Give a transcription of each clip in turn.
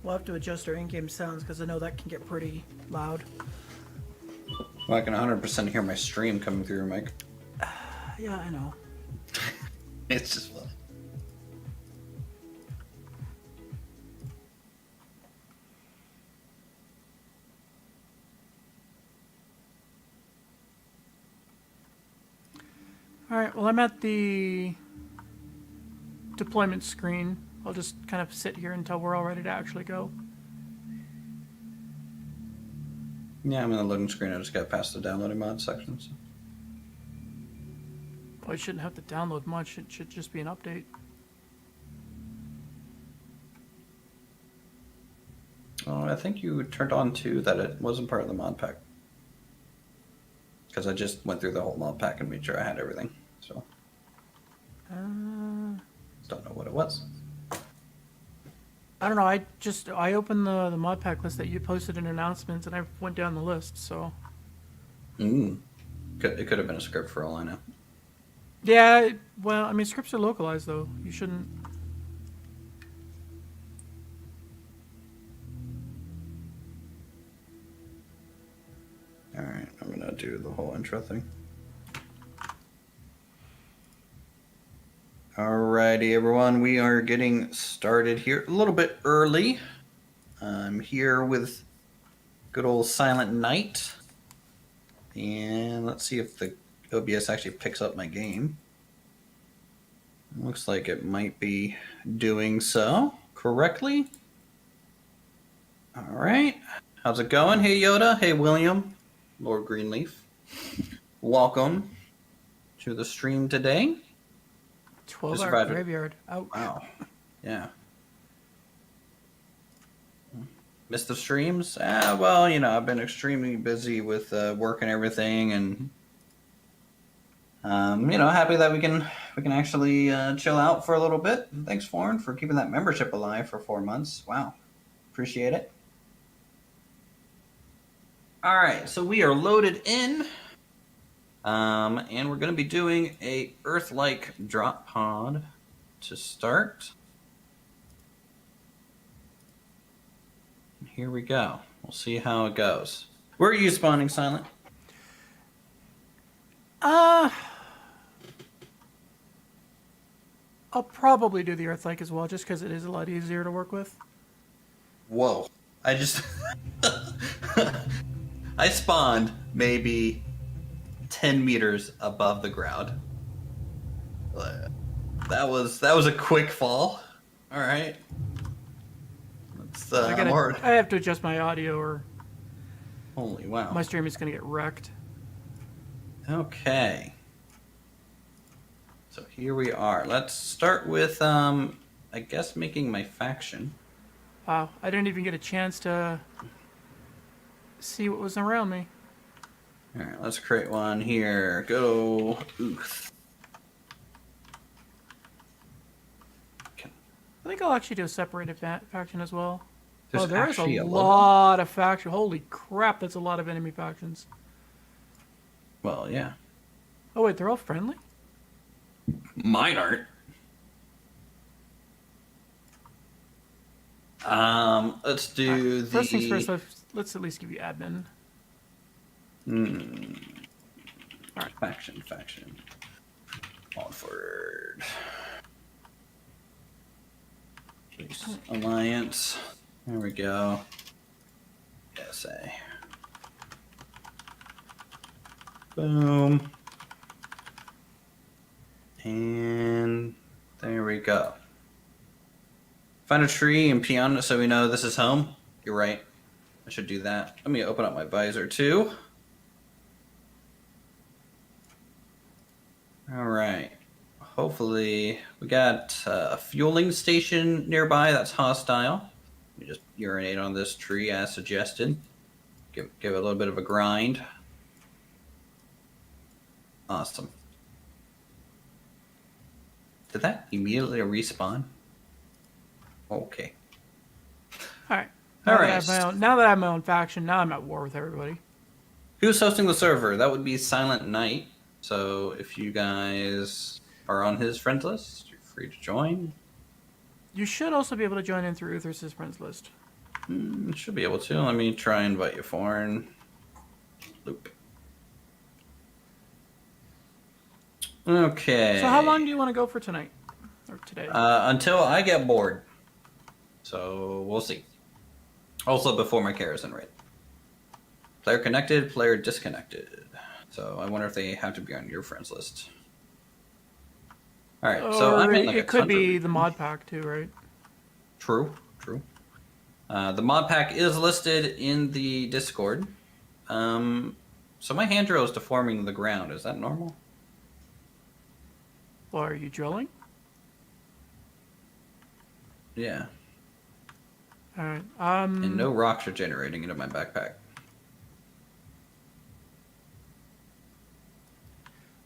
We'll have to adjust our in-game sounds because I know that can get pretty loud. Well, I can 100% hear my stream coming through your mic. Yeah, I know. It's just fun. Alright, well I'm at the deployment screen. I'll just kind of sit here until we're all ready to actually go. Yeah, I'm in the loading screen. I just got past the downloading mod section. So. Well, I shouldn't have to download much. It should just be an update. Oh, I think you turned on too that it wasn't part of the mod pack. Because I just went through the whole mod pack and made sure I had everything. So. Don't know what it was. I don't know. I opened the mod pack list that you posted in announcements, and I went down the list. So. It could have been a script for all I know. Yeah. Well, I mean, scripts are localized though. You shouldn't. All right, I'm gonna do the whole intro thing. Alrighty, everyone, we are getting started here a little bit early. I'm here with good old Silent Night. And let's see if the OBS actually picks up my game. Looks like it might be doing so correctly. Alright, how's it going? Hey Yoda, hey William, Lord Greenleaf. Welcome to the stream today. 12-hour graveyard. Ouch. Wow. Yeah. Missed the streams? Well, you know, I've been extremely busy with work and everything, and you know, happy that we can actually chill out for a little bit. Thanks, Foreign, for keeping that membership alive for 4 months. Wow. Appreciate it. All right, so we are loaded in. And we're going to be doing a Earth-like drop pod to start. Here we go. We'll see how it goes. Where are you spawning, Silent? I'll probably do the Earth-like as well, just because it is a lot easier to work with. Whoa. I just... I spawned maybe 10 meters above the ground. That was a quick fall. All right. I have to adjust my audio or holy wow. My stream is going to get wrecked. Okay. So here we are. Let's start with I guess making my faction. Wow, I didn't even get a chance to see what was around me. All right, let's create one here. Go, Uthris. I think I'll actually do a separated faction as well. There's there is actually a lot of faction. Holy crap, that's a lot of enemy factions. Well, yeah. Oh wait, they're all friendly? Mine aren't. Let's do the... First things first, let's at least give you admin. Alright, faction. Onward. Alliance. There we go. SA. Boom. And there we go. Find a tree and pee on it so we know this is home. You're right. I should do that. Let me open up my visor too. All right. Hopefully, we got a fueling station nearby that's hostile. Let me just urinate on this tree as suggested. Give it a little bit of a grind. Awesome. Did that immediately respawn? Okay. All right. All right. Now that I have my own faction, now I'm at war with everybody. Who's hosting the server? That would be Silent Night. So if you guys are on his friends list, you're free to join. You should also be able to join in through Uthris' friends list. Should be able to. Let me try and invite you foreign. Loop. Okay. So how long do you want to go for tonight? Or today? Until I get bored. So we'll see. Also before my care is in raid. Player connected, player disconnected. So I wonder if they have to be on your friends list. Alright, so I'm in like it could be the mod pack too, right? True. The mod pack is listed in the Discord. So my hand drill is deforming the ground. Is that normal? Well, are you drilling? Yeah. Alright. And no rocks are generating into my backpack.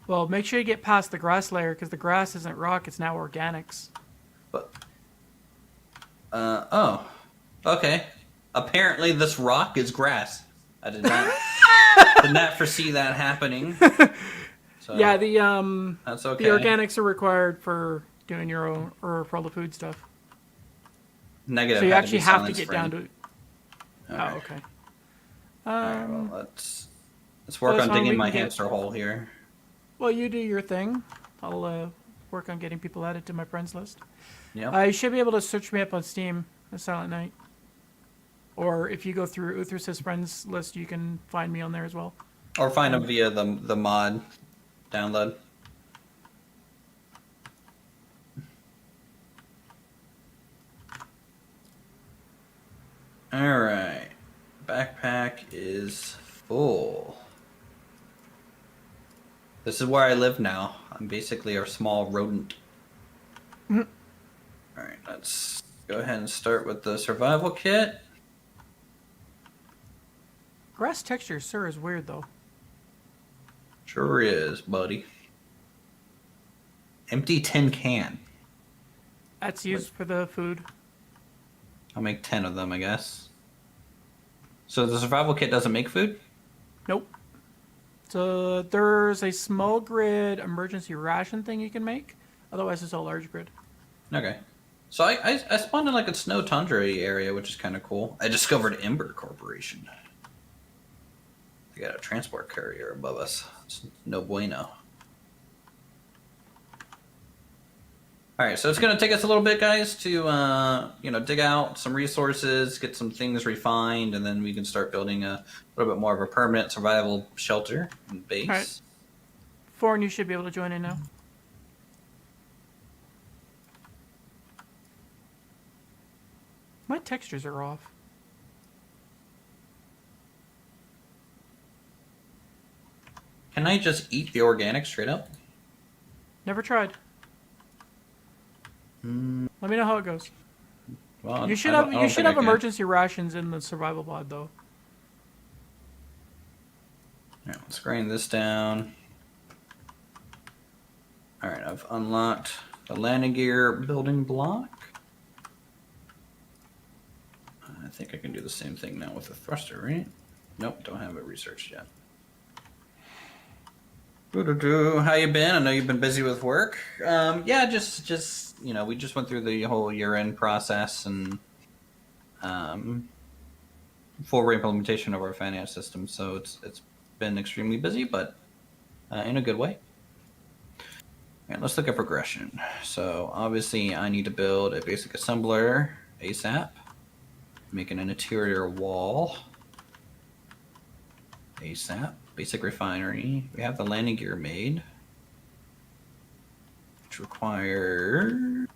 Well, make sure you get past the grass layer, because the grass isn't rock, it's now organics. But oh. Okay. Apparently this rock is grass. I did not foresee that happening. So Yeah, that's okay. the organics are required for doing your own, or for all the food stuff. Negative. So you actually have to silence get friend. down to. Alright. Oh, okay. Alright, well, let's work that's on fine, digging we my can get- hamster hole here. Well, you do your thing. I'll work on getting people added to my friends list. Yep. You should be able to search me up on Steam, A Silent Night. Or if you go through Uthris' friends list, you can find me on there as well. Or find them via the mod download. Alright. Backpack is full. This is where I live now. I'm basically a small rodent. Alright, let's go ahead and start with the survival kit. Grass texture, sir, is weird though. Sure is, buddy. Empty tin can. That's used for the food. I'll make 10 of them, I guess. So the survival kit doesn't make food? Nope. So there's a small grid emergency ration thing you can make. Otherwise, it's a large grid. Okay. So I spawned in like a snow tundra area, which is kind of cool. I discovered Ember Corporation. They got a transport carrier above us. It's no bueno. Alright, so it's going to take us a little bit, guys, to dig out some resources, get some things refined, and then we can start building a little bit more of a permanent survival shelter and base. Alright. Foreign, you should be able to join in now. My textures are off. Can I just eat the organic straight up? Never tried. Let me know how it goes. Well, You should I have don't- I don't think I can. emergency rations in the survival pod though. Alright, let's grind this down. Alright, I've unlocked the landing gear building block. I think I can do the same thing now with the thruster, right? Nope, don't have it researched yet. How you been? I know you've been busy with work. Yeah, just we just went through the whole year-end process and full reimplementation of our finance system. So it's been extremely busy, but in a good way. All right, let's look at progression. So obviously, I need to build a basic assembler ASAP. Making an interior wall ASAP. Basic refinery. We have the landing gear made, which requires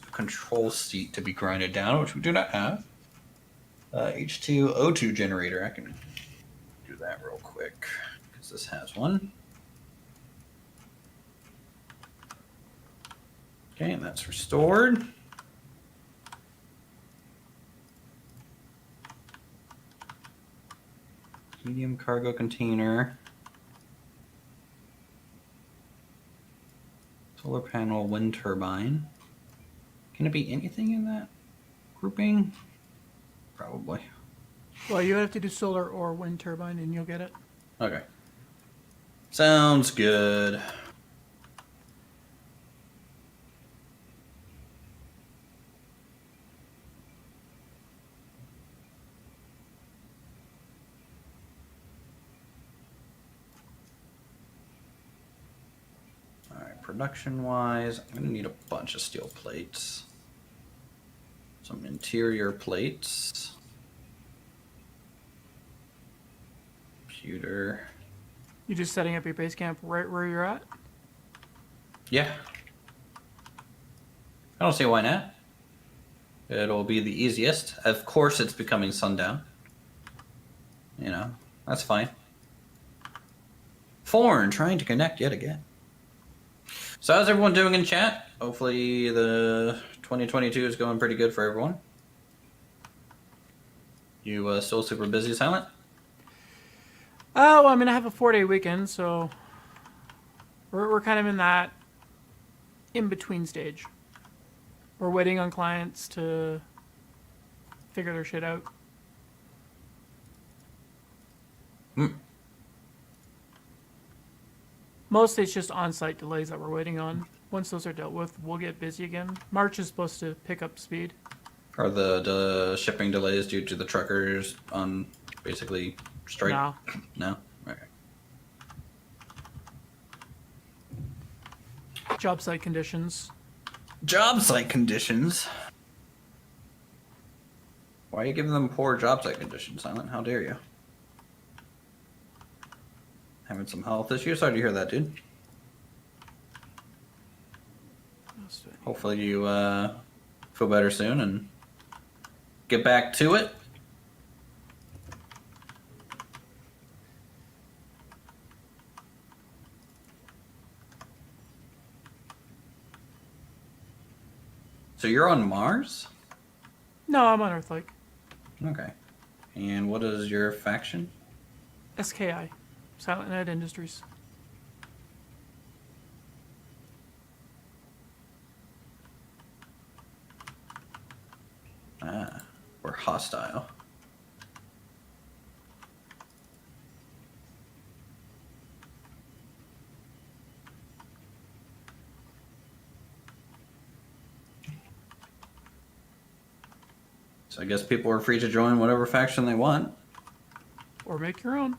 a control seat to be grinded down, which we do not have. H2O2 generator. I can do that real quick because this has one. Okay, and that's restored. Medium cargo container. Solar panel, wind turbine. Can it be anything in that grouping? Probably. Well, you have to do solar or wind turbine, and you'll get it. Okay. Sounds good. production-wise, I'm gonna need a bunch of steel plates. Some interior plates. Computer. You just setting up your base camp right where you're at? Yeah. I don't see why not. It'll be the easiest. Of course it's becoming sundown. You know, that's fine. Forn trying to connect yet again. So how's everyone doing in chat? Hopefully the 2022 is going pretty good for everyone. You still super busy, Silent? Oh, well, I mean, I have a 4-day weekend, so we're kind of in that in-between stage. We're waiting on clients to figure their shit out. Mostly it's just on-site delays that we're waiting on. Once those are dealt with, we'll get busy again. March is supposed to pick up speed. Are the shipping delays due to the truckers on basically strike? No. No? Okay. Job site conditions. Job site conditions? Why are you giving them poor job site conditions, Silent? How dare you? Having some health issues? Sorry to hear that, dude. Hopefully you feel better soon and get back to it. So you're on Mars? No, I'm on Earth-like. Okay. And what is your faction? SKI. Silent Night Industries. Ah, we're hostile. So I guess people are free to join whatever faction they want. Or make your own.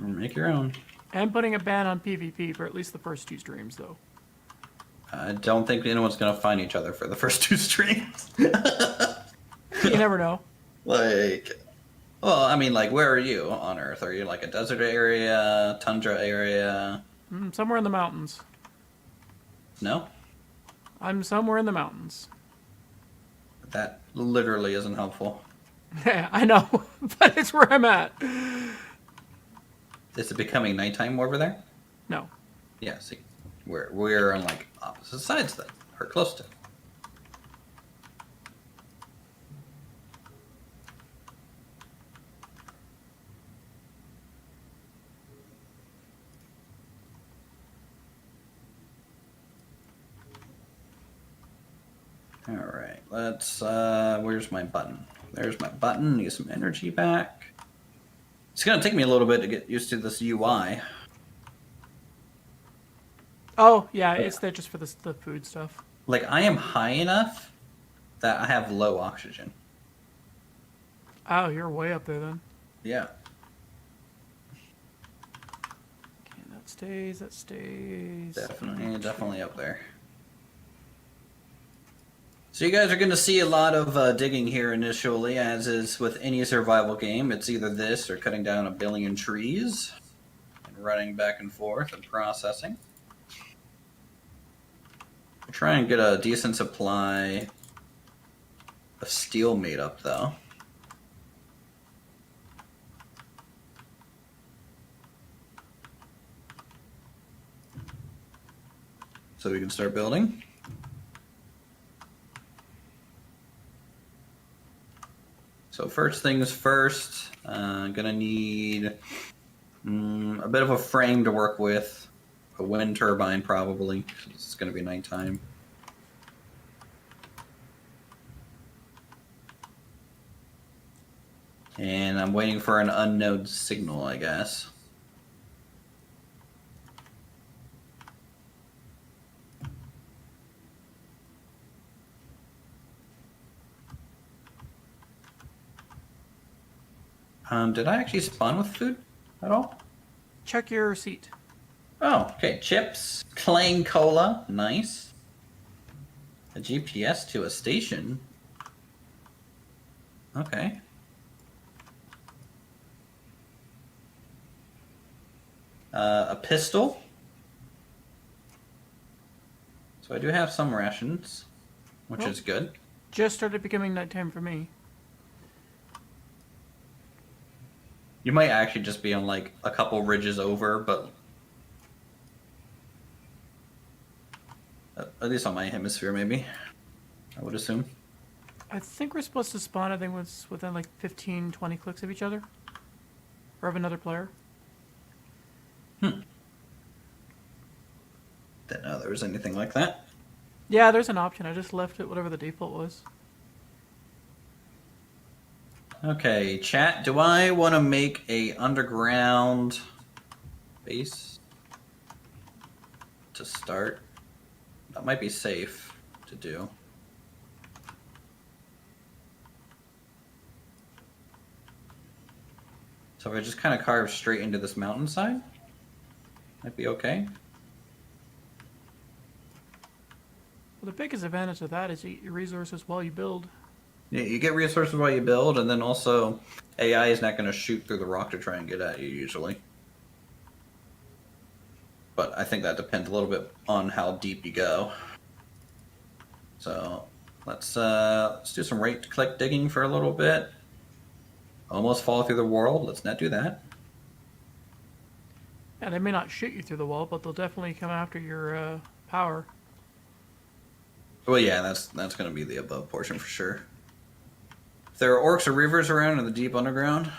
Or make your own. And putting a ban on PvP for at least the first 2 streams, though. I don't think anyone's going to find each other for the first 2 streams. You never know. Like, well, I mean, like, where are you on Earth? Are you like a desert area, tundra area? Somewhere in the mountains. No? I'm somewhere in the mountains. That literally isn't helpful. Yeah, I know, but it's where I'm at. Is it becoming nighttime over there? No. Yeah, see. We're on, like, opposite sides then. Or close to. Alright, let's, where's my button? There's my button, need some energy back. It's gonna take me a little bit to get used to this UI. Oh, yeah, it's there just for the food stuff. Like, I am high enough that I have low oxygen. Oh, you're way up there then. Yeah. Okay, that stays. Definitely up there. So you guys are going to see a lot of digging here initially, as is with any survival game. It's either this or cutting down a billion trees and running back and forth and processing. Try and get a decent supply of steel made up, though. So we can start building. So first things first, gonna need a bit of a frame to work with, a wind turbine probably, it's gonna be nighttime. And I'm waiting for an unknown signal, I guess. Did I actually spawn with food at all? Check your seat. Oh, okay. Chips, Clang Cola, nice. A GPS to a station. Okay. A pistol. So I do have some rations, which Well, is good. just started becoming nighttime for me. You might actually just be on like a couple ridges over, but at least on my hemisphere, maybe. I would assume. I think we're supposed to spawn, I think, within like 15, 20 clicks of each other. Or of another player. Didn't know there was anything like that. Yeah, there's an option. I just left it whatever the default was. Okay, chat. Do I want to make a underground base to start? That might be safe to do. So if I just kind of carve straight into this mountainside, might be okay. Well, the biggest advantage of that is you eat your resources while you build. Yeah, you get resources while you build, and then also AI is not going to shoot through the rock to try and get at you usually. But I think that depends a little bit on how deep you go. So let's do some right-click digging for a little bit. Almost fall through the world. Let's not do that. Yeah, they may not shoot you through the wall, but they'll definitely come after your power. Well, yeah, that's going to be the above portion for sure. If there are orcs or reavers around in the deep underground,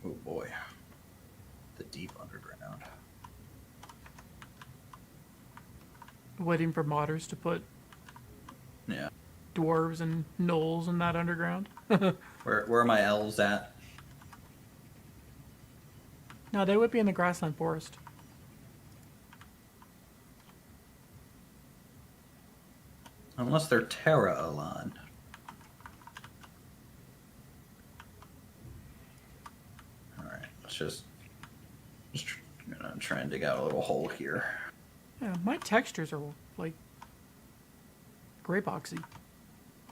oh boy, the deep underground. Waiting for modders to put Yeah. dwarves and gnolls in that underground. Where are my elves at? No, they would be in the grassland forest. Unless they're Terra aligned. Alright, let's just try and dig out a little hole here. Yeah, my textures are like gray boxy.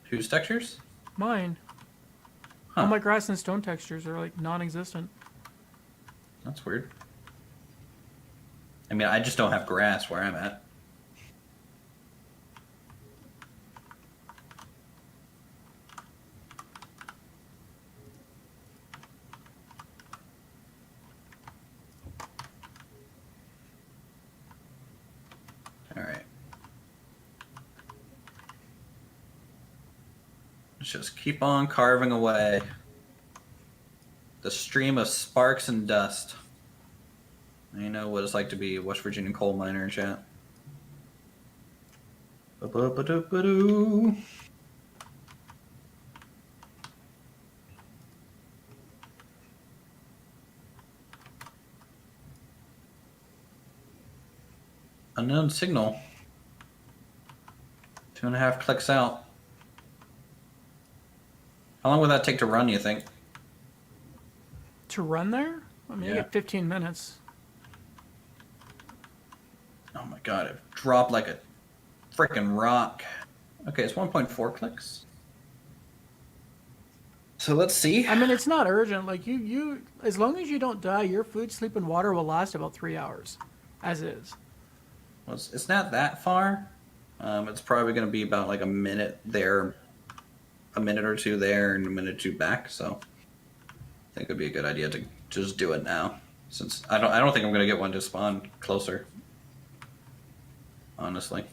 Whose textures? Mine. Huh. All my grass and stone textures are like non-existent. That's weird. I mean, I just don't have grass where I'm at. Alright. Let's just keep on carving away. The stream of sparks and dust. You know what it's like to be a West Virginia coal miner in chat. Ba-ba-ba-do-ba-doo. Unknown signal. 2.5 clicks out. How long would that take to run, you think? To run there? I mean, you Yeah. get 15 minutes. Oh my god, it dropped like a freaking rock. Okay, it's 1.4 clicks. So let's see. I mean, it's not urgent. Like you, as long as you don't die, your food, sleep, and water will last about 3 hours, as is. Well, it's not that far. It's probably going to be about like a minute there, a minute or two there, and a minute or two back. So I think it'd be a good idea to just do it now, since I don't think I'm going to get one to spawn closer. Honestly,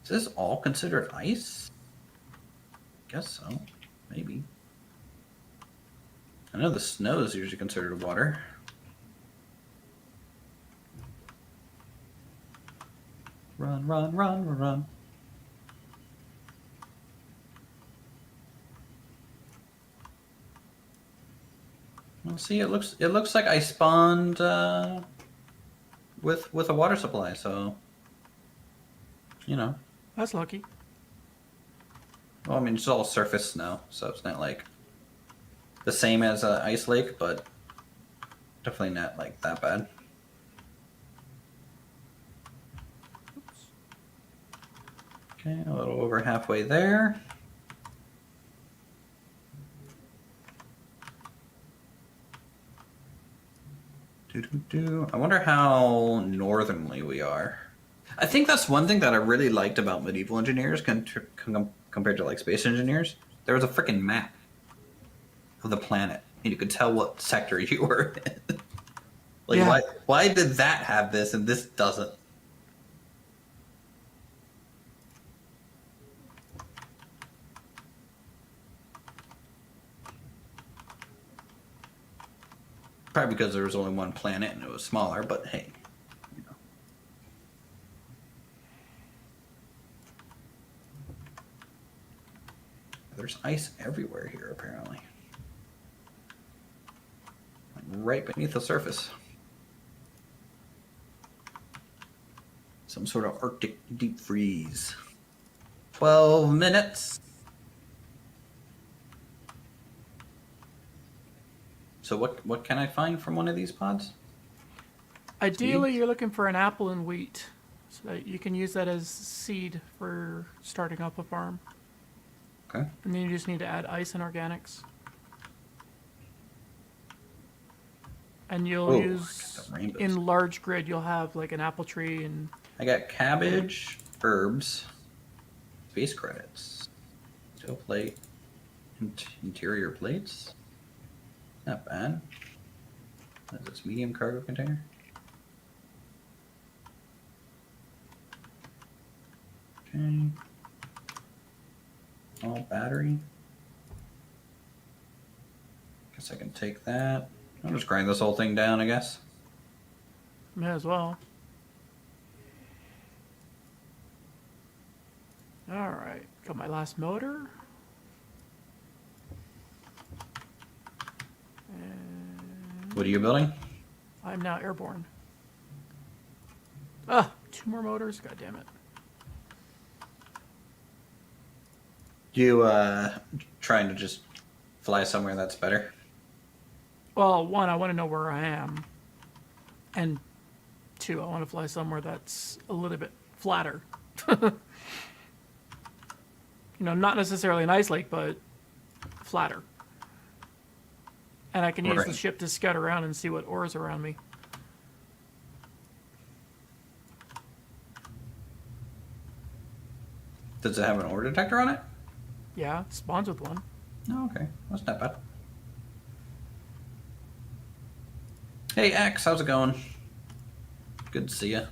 is this all considered ice? Guess so, maybe. I know the snow is usually considered water. Run, run, run, run, run. Well, see, it looks like I spawned with a water supply, so you know. That's lucky. Well, I mean, it's all surface snow, so it's not like the same as an ice lake, but definitely not like that bad. Okay, a little over halfway there. I wonder how northernly we are. I think that's one thing that I really liked about medieval engineers compared to like space engineers. There was a freaking map of the planet, and you could tell what sector you were in. Like, Yeah. why did that have this and this doesn't? Probably because there was only one planet and it was smaller, but hey, you know. There's ice everywhere here, apparently. Like right beneath the surface. Some sort of Arctic deep freeze. 12 minutes. So what can I find from one of these pods? Ideally, Seeds? you're looking for an apple and wheat, so that you can use that as seed for starting up a farm. Okay. And then you just need to add ice and organics. And you'll Oh, use, I got the rainbows. in large grid, you'll have like an apple tree and I got cabbage, herbs, space credits, steel plate, interior plates. Not bad. What is this, medium cargo container? Okay. All battery. Guess I can take that. I'll just grind this whole thing down, I guess. may as well. Alright, got my last motor. And What are you building? I'm now airborne. Ah, 2 more motors? God damn it. You trying to just fly somewhere that's better? Well, 1, I want to know where I am. And 2, I want to fly somewhere that's a little bit flatter. You know, not necessarily an ice lake, but flatter. And I can use the Right. ship to scout around and see what ores around me. Does it have an ore detector on it? Yeah, it spawns with one. No, okay. That's not bad. Hey, X, how's it going? Good to see ya.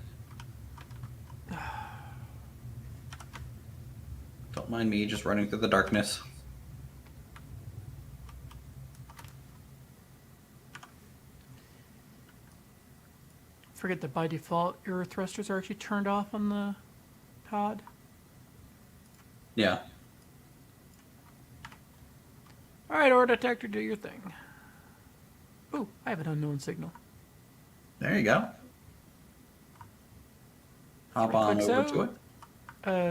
Don't mind me just running through the darkness. Forget that by default, your thrusters are actually turned off on the pod. Yeah. Alright, ore detector, do your thing. Ooh, I have an unknown signal. There you go. Hop 3 on clicks over out. to it.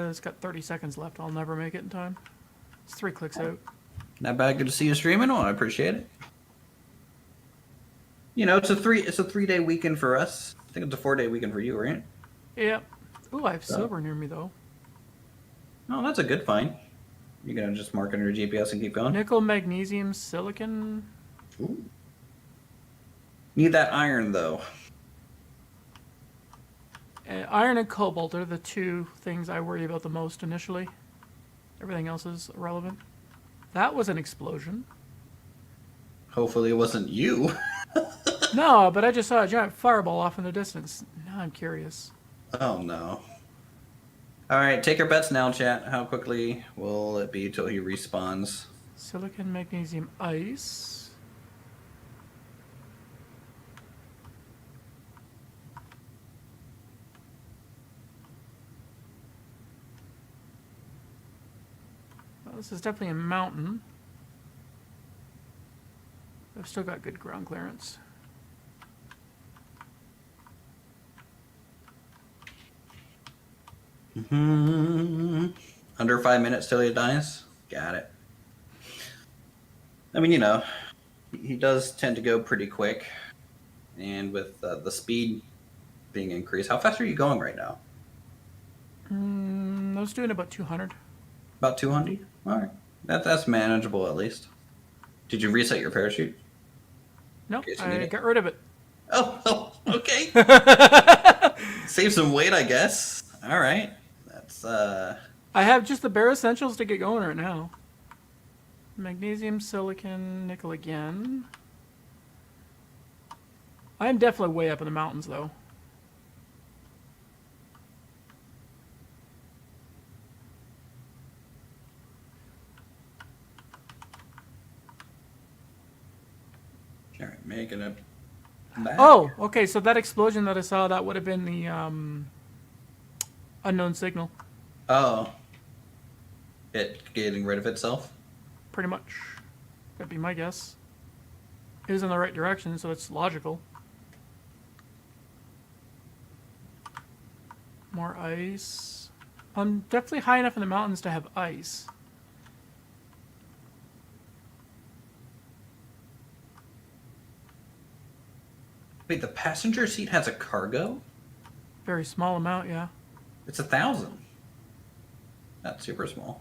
It's got 30 seconds left. I'll never make it in time. It's 3 clicks out. Not bad. Good to see you streaming. Oh, I appreciate it. You know, it's a 3-day weekend for us. I think it's a 4-day weekend for you, right? Yep. Ooh, I have So- silver near me though. Oh, that's a good find. You're gonna just mark it on your GPS and keep going. Nickel, magnesium, silicon. Ooh. Need that iron though. Iron and cobalt are the 2 things I worry about the most initially. Everything else is irrelevant. That was an explosion. Hopefully it wasn't you. No, but I just saw a giant fireball off in the distance. Now I'm curious. Oh no. Alright, take your bets now, chat. How quickly will it be till he respawns? Silicon, magnesium, ice. Well, this is definitely a mountain. I've still got good ground clearance. Under 5 minutes till he dies? Got it. I mean, you know, he does tend to go pretty quick. And with the speed being increased, how fast are you going right now? I was doing about 200. About 200? All right. That's manageable at least. Did you reset your parachute? No, In case you need I it? got rid of it. Oh, okay. Save some weight, I guess. All right. That's I have just the bare essentials to get going right now. Magnesium, silicon, nickel again. I am definitely way up in the mountains, though. all right. Making it back. Oh, okay, so that explosion that I saw, that would have been the unknown signal, Oh. It getting rid of itself? pretty much. That'd be my guess. It was in the right direction, so it's logical. More ice. I'm definitely high enough in the mountains to have ice. Wait, the passenger seat has a cargo? Very small amount, yeah. It's 1,000. Not super small.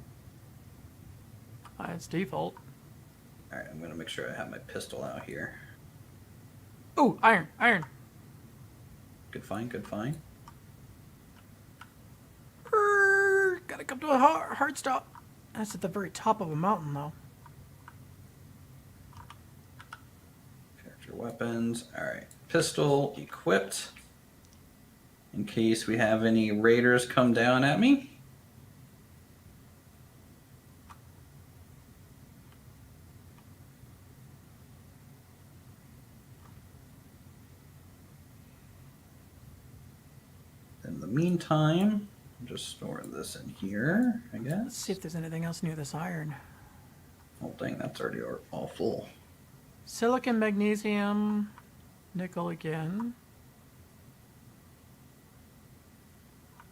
It's default. All right, I'm gonna make sure I have my pistol out here. Oh, iron, iron. Good find, good find. Gotta come to a hard stop. That's at the very top of a mountain, though. Character weapons. All right, pistol equipped. In case we have any raiders come down at me. In the meantime, I'm just storing this in here, I Let's guess. see if there's anything else near this iron. Oh dang, that's already all full. Silicon, magnesium, nickel again.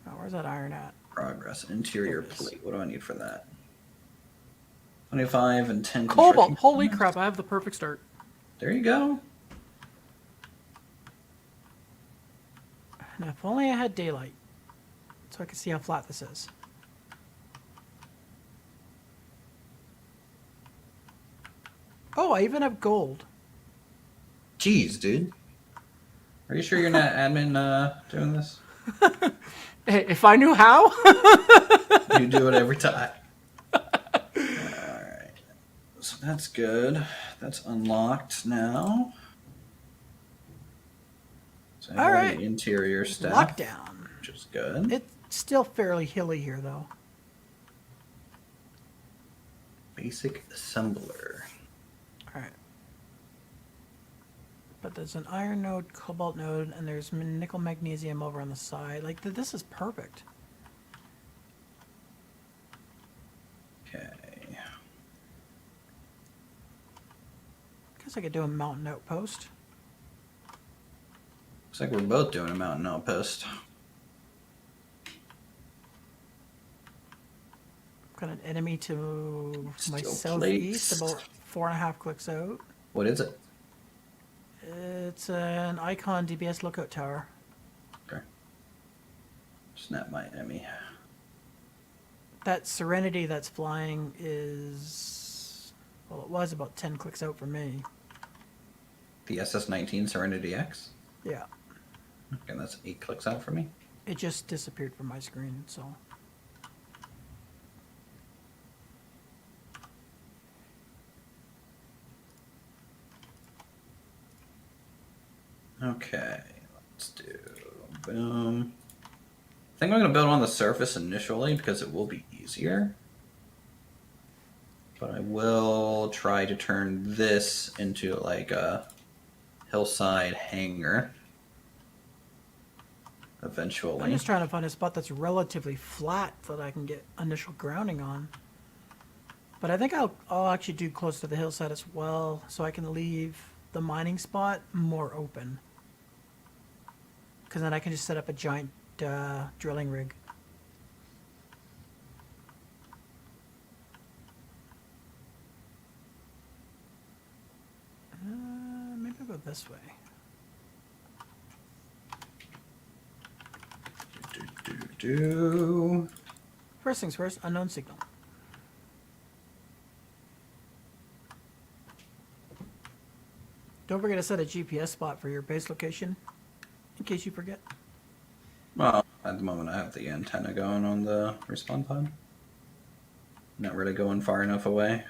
Oh, where's that iron at? Progress, interior There it is. plate. What do I need for that? 25 and 10 Cobalt! construction Holy points. crap, I have the perfect start. There you go. Now, if only I had daylight, so I could see how flat this is. Oh, I even have gold. Jeez, dude. Are you sure you're not admin doing this? Hey, if I knew how. You do it every time. Alright. So that's good. That's unlocked now. So I have all Alright. the interior stuff. Lockdown. Which is good. It's still fairly hilly here, though. Basic assembler. Alright. But there's an iron node, cobalt node, and there's nickel magnesium over on the side. Like, this is perfect. Okay. Guess I could do a mountain outpost. Looks like we're both doing a mountain outpost. Got an enemy to my Steel southeast, plates. about 4.5 clicks out. What is it? It's an Icon DBS lookout tower. Okay. Snap my Emmy. That Serenity that's flying is, well, it was about 10 clicks out for me. The SS-19 Serenity X? Yeah, Okay, that's 8 clicks out for me. it just disappeared from my screen, so. Okay, let's do boom. I think I'm going to build on the surface initially because it will be easier. But I will try to turn this into like a hillside hangar eventually. I'm just trying to find a spot that's relatively flat that I can get initial grounding on. But I think I'll actually do close to the hillside as well, so I can leave the mining spot more open. Because then I can just set up a giant drilling rig. Maybe I'll go this way. Do. First things first, unknown signal. Don't forget to set a GPS spot for your base location, in case you forget. Well, at the moment I have the antenna going on the respawn pod. Not really going far enough away.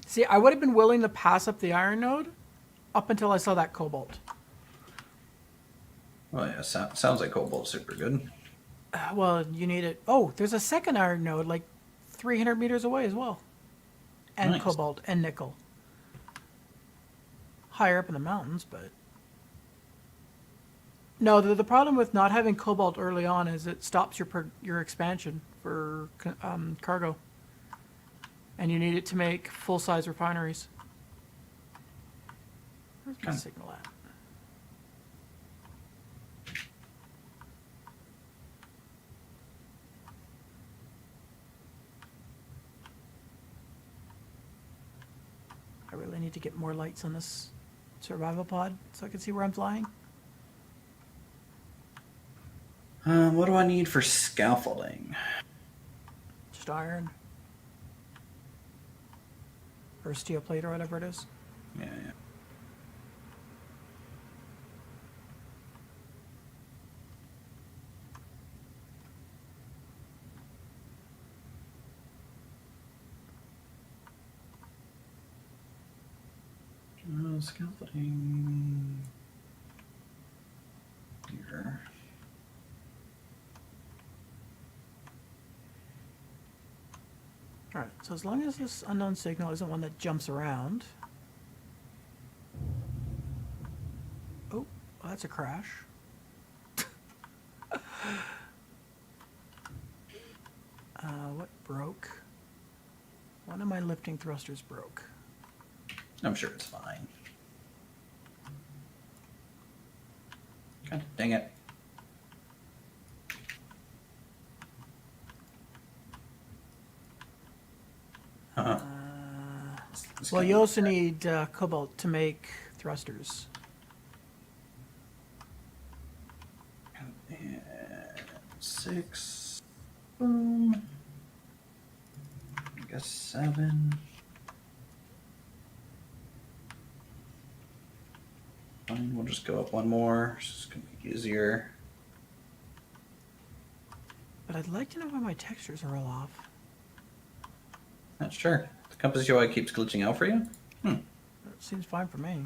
See, I would have been willing to pass up the iron node up until I saw that cobalt. Well, yeah, sounds like cobalt's super good. Well, you need it. Oh, there's a second iron node like 300 meters away as well. And Nice. cobalt and nickel. Higher up in the mountains, but... No, the problem with not having cobalt early on is it stops your expansion for cargo. And you need it to make full-size refineries. Where's my Okay. signal at? I really need to get more lights on this survival pod so I can see where I'm flying. What do I need for scaffolding? Just iron. Or steel plate or whatever it is. Yeah. Scaffolding. Here. Alright, so as long as this unknown signal isn't one that jumps around. Oh, well, that's a crash. What broke? One of my lifting thrusters broke. I'm sure it's fine. God dang it. Huh. It's Well, kinda- you also need cobalt to make thrusters. And 6. Boom. I guess 7. Fine, we'll just go up one more. It's just gonna be easier. But I'd like to know why my textures are all off. Not sure. The compass UI keeps glitching out for you? That seems fine for me.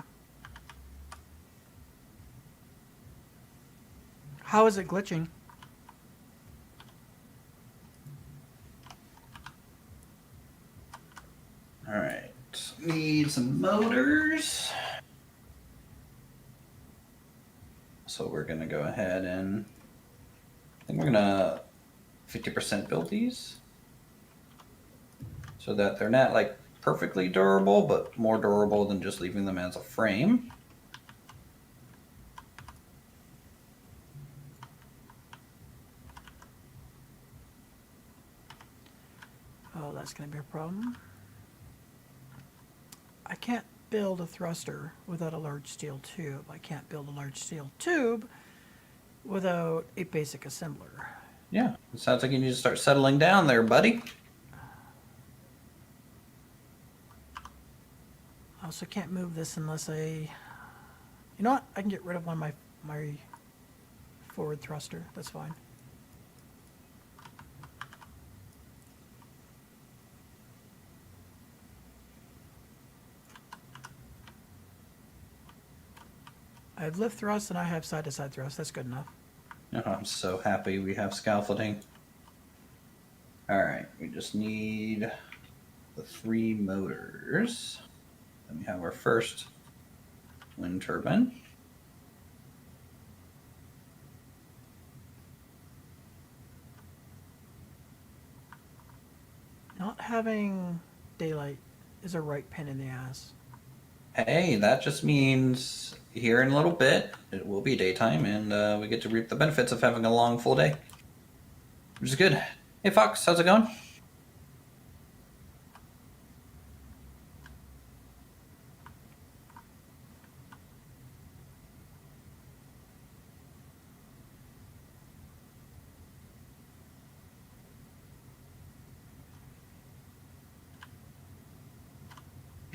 How is it glitching? Alright. Need some motors. So we're gonna go ahead and I think we're gonna 50% build these. So that they're not like perfectly durable, but more durable than just leaving them as a frame. Oh, that's going to be a problem. I can't build a thruster without a large steel tube. I can't build a large steel tube without a basic assembler. Yeah, it sounds like you need to start settling down there, buddy. I also can't move this unless I... You know what? I can get rid of one of my forward thruster. That's fine. I have lift thrust and I have side-to-side thrust. That's good enough. Oh, I'm so happy we have scaffolding. Alright, we just need the 3 motors. Then we have our first wind turbine. Not having daylight is a right pain in the ass. Hey, that just means here in a little bit it will be daytime and we get to reap the benefits of having a long full day. Which is good. Hey Fox, how's it going?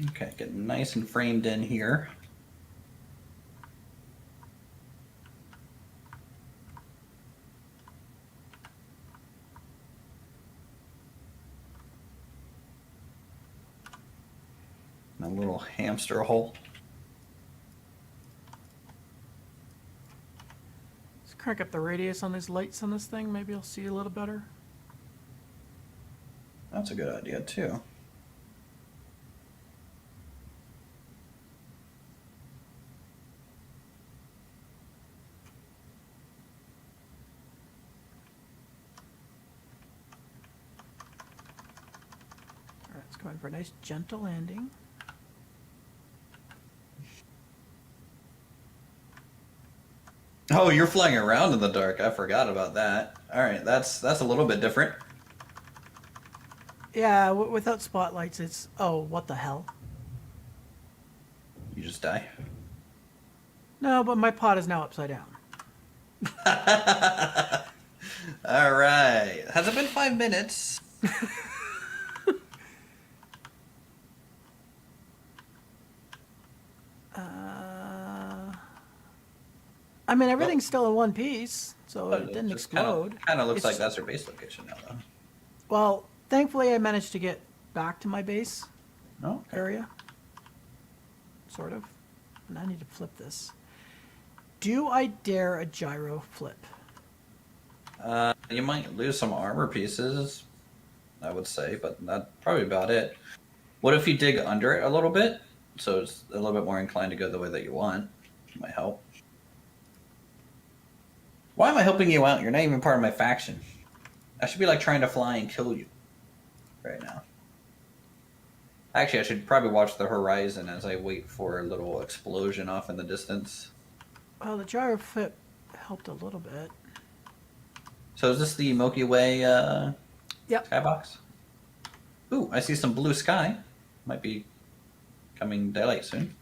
Okay, getting nice and framed in here. A little hamster hole. Let's crank up the radius on these lights on this thing. Maybe I'll see a little better. That's a good idea too. All right, let's go in for a nice gentle landing. Oh, you're flying around in the dark. I forgot about that. All right, that's a little bit different. Yeah, without spotlights, it's... Oh, what the hell? You just die. No, but my pot is now upside down. All right. Has it been 5 minutes? I mean, everything's still in one piece, so But it didn't just explode. Kind of looks It's like just- that's our base location now, though. Well, thankfully I managed to get back to my base Oh, okay. area. Sort of. And I need to flip this. Do I dare a gyro flip? You might lose some armor pieces, I would say, but that's probably about it. What if you dig under it a little bit, so it's a little bit more inclined to go the way that you want? It might help. Why am I helping you out? You're not even part of my faction. I should be like trying to fly and kill you right now. Actually, I should probably watch the horizon as I wait for a little explosion off in the distance. Well, the gyro flip helped a little bit. So is this the Milky Way Yep. skybox? Ooh, I see some blue sky. Might be coming daylight soon.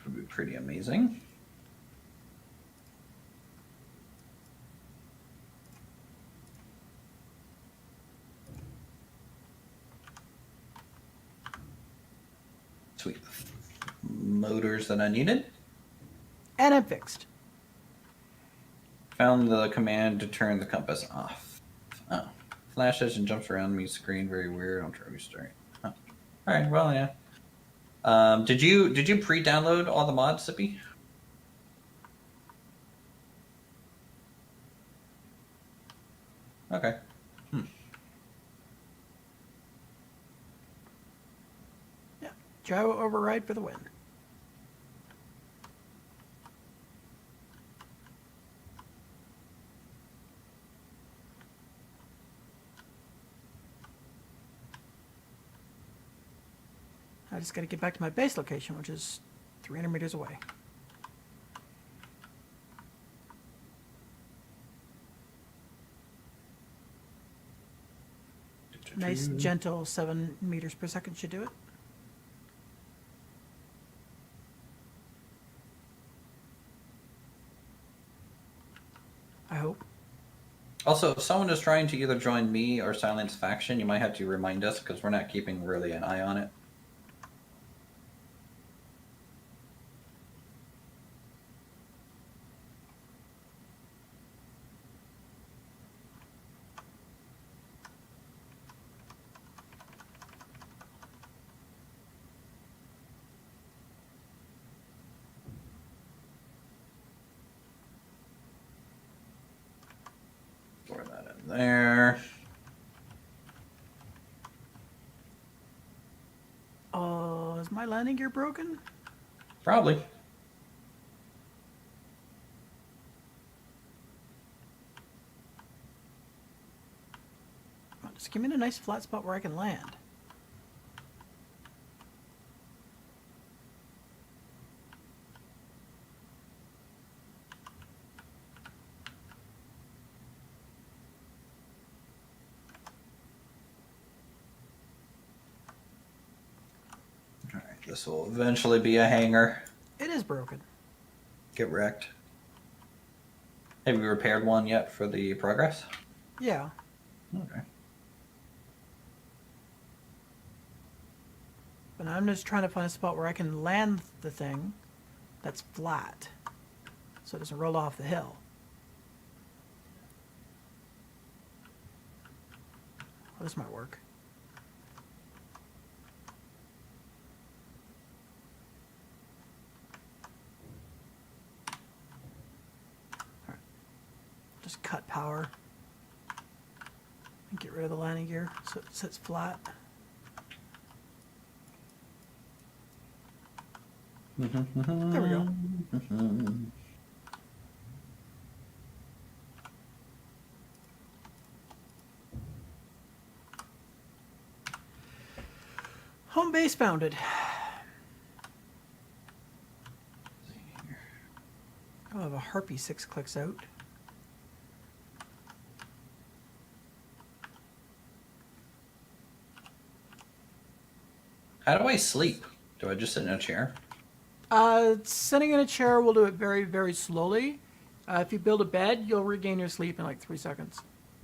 Would be pretty amazing. Sweet. Motors that I needed. And I'm fixed. Found the command to turn the compass off. Oh. Flashes and jumps around me screen very weird. I'll try to restart. Huh. Alright, well yeah. Did you pre-download all the mods, Sippy? Okay. Yeah. Gyro override for the win. I just got to get back to my base location, which is 300 meters away. Nice, gentle 7 meters per second should do it. I hope. Also, if someone is trying to either join me or Silence Faction, you might have to remind us because we're not keeping really an eye on it. Throw that in there. Is my landing gear broken? Probably. Well, just give me a nice flat spot where I can land. Alright, this will eventually be a hangar. It is broken. get wrecked. Have you repaired one yet for the Progress? Yeah. Okay. But I'm just trying to find a spot where I can land the thing that's flat, so it doesn't roll off the hill. Well, this might work. All right. Just cut power and get rid of the landing gear so it sits flat. There we go. Home base founded. I'll have a harpy 6 clicks out. How do I sleep? Do I just sit in a chair? Sitting in a chair will do it very, very slowly. If you build a bed, you'll regain your sleep in like 3 seconds.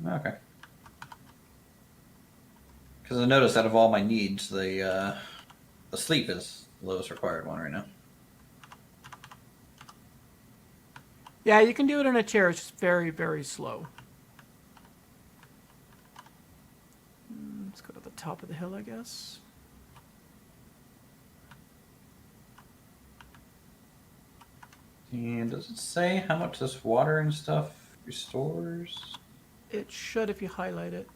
Okay. Because I noticed out of all my needs, the sleep is the lowest required one right now. Yeah, you can do it in a chair. It's just very, very slow. Let's go to the top of the hill, I guess. And does it say how much this water and stuff restores? It should if you highlight it.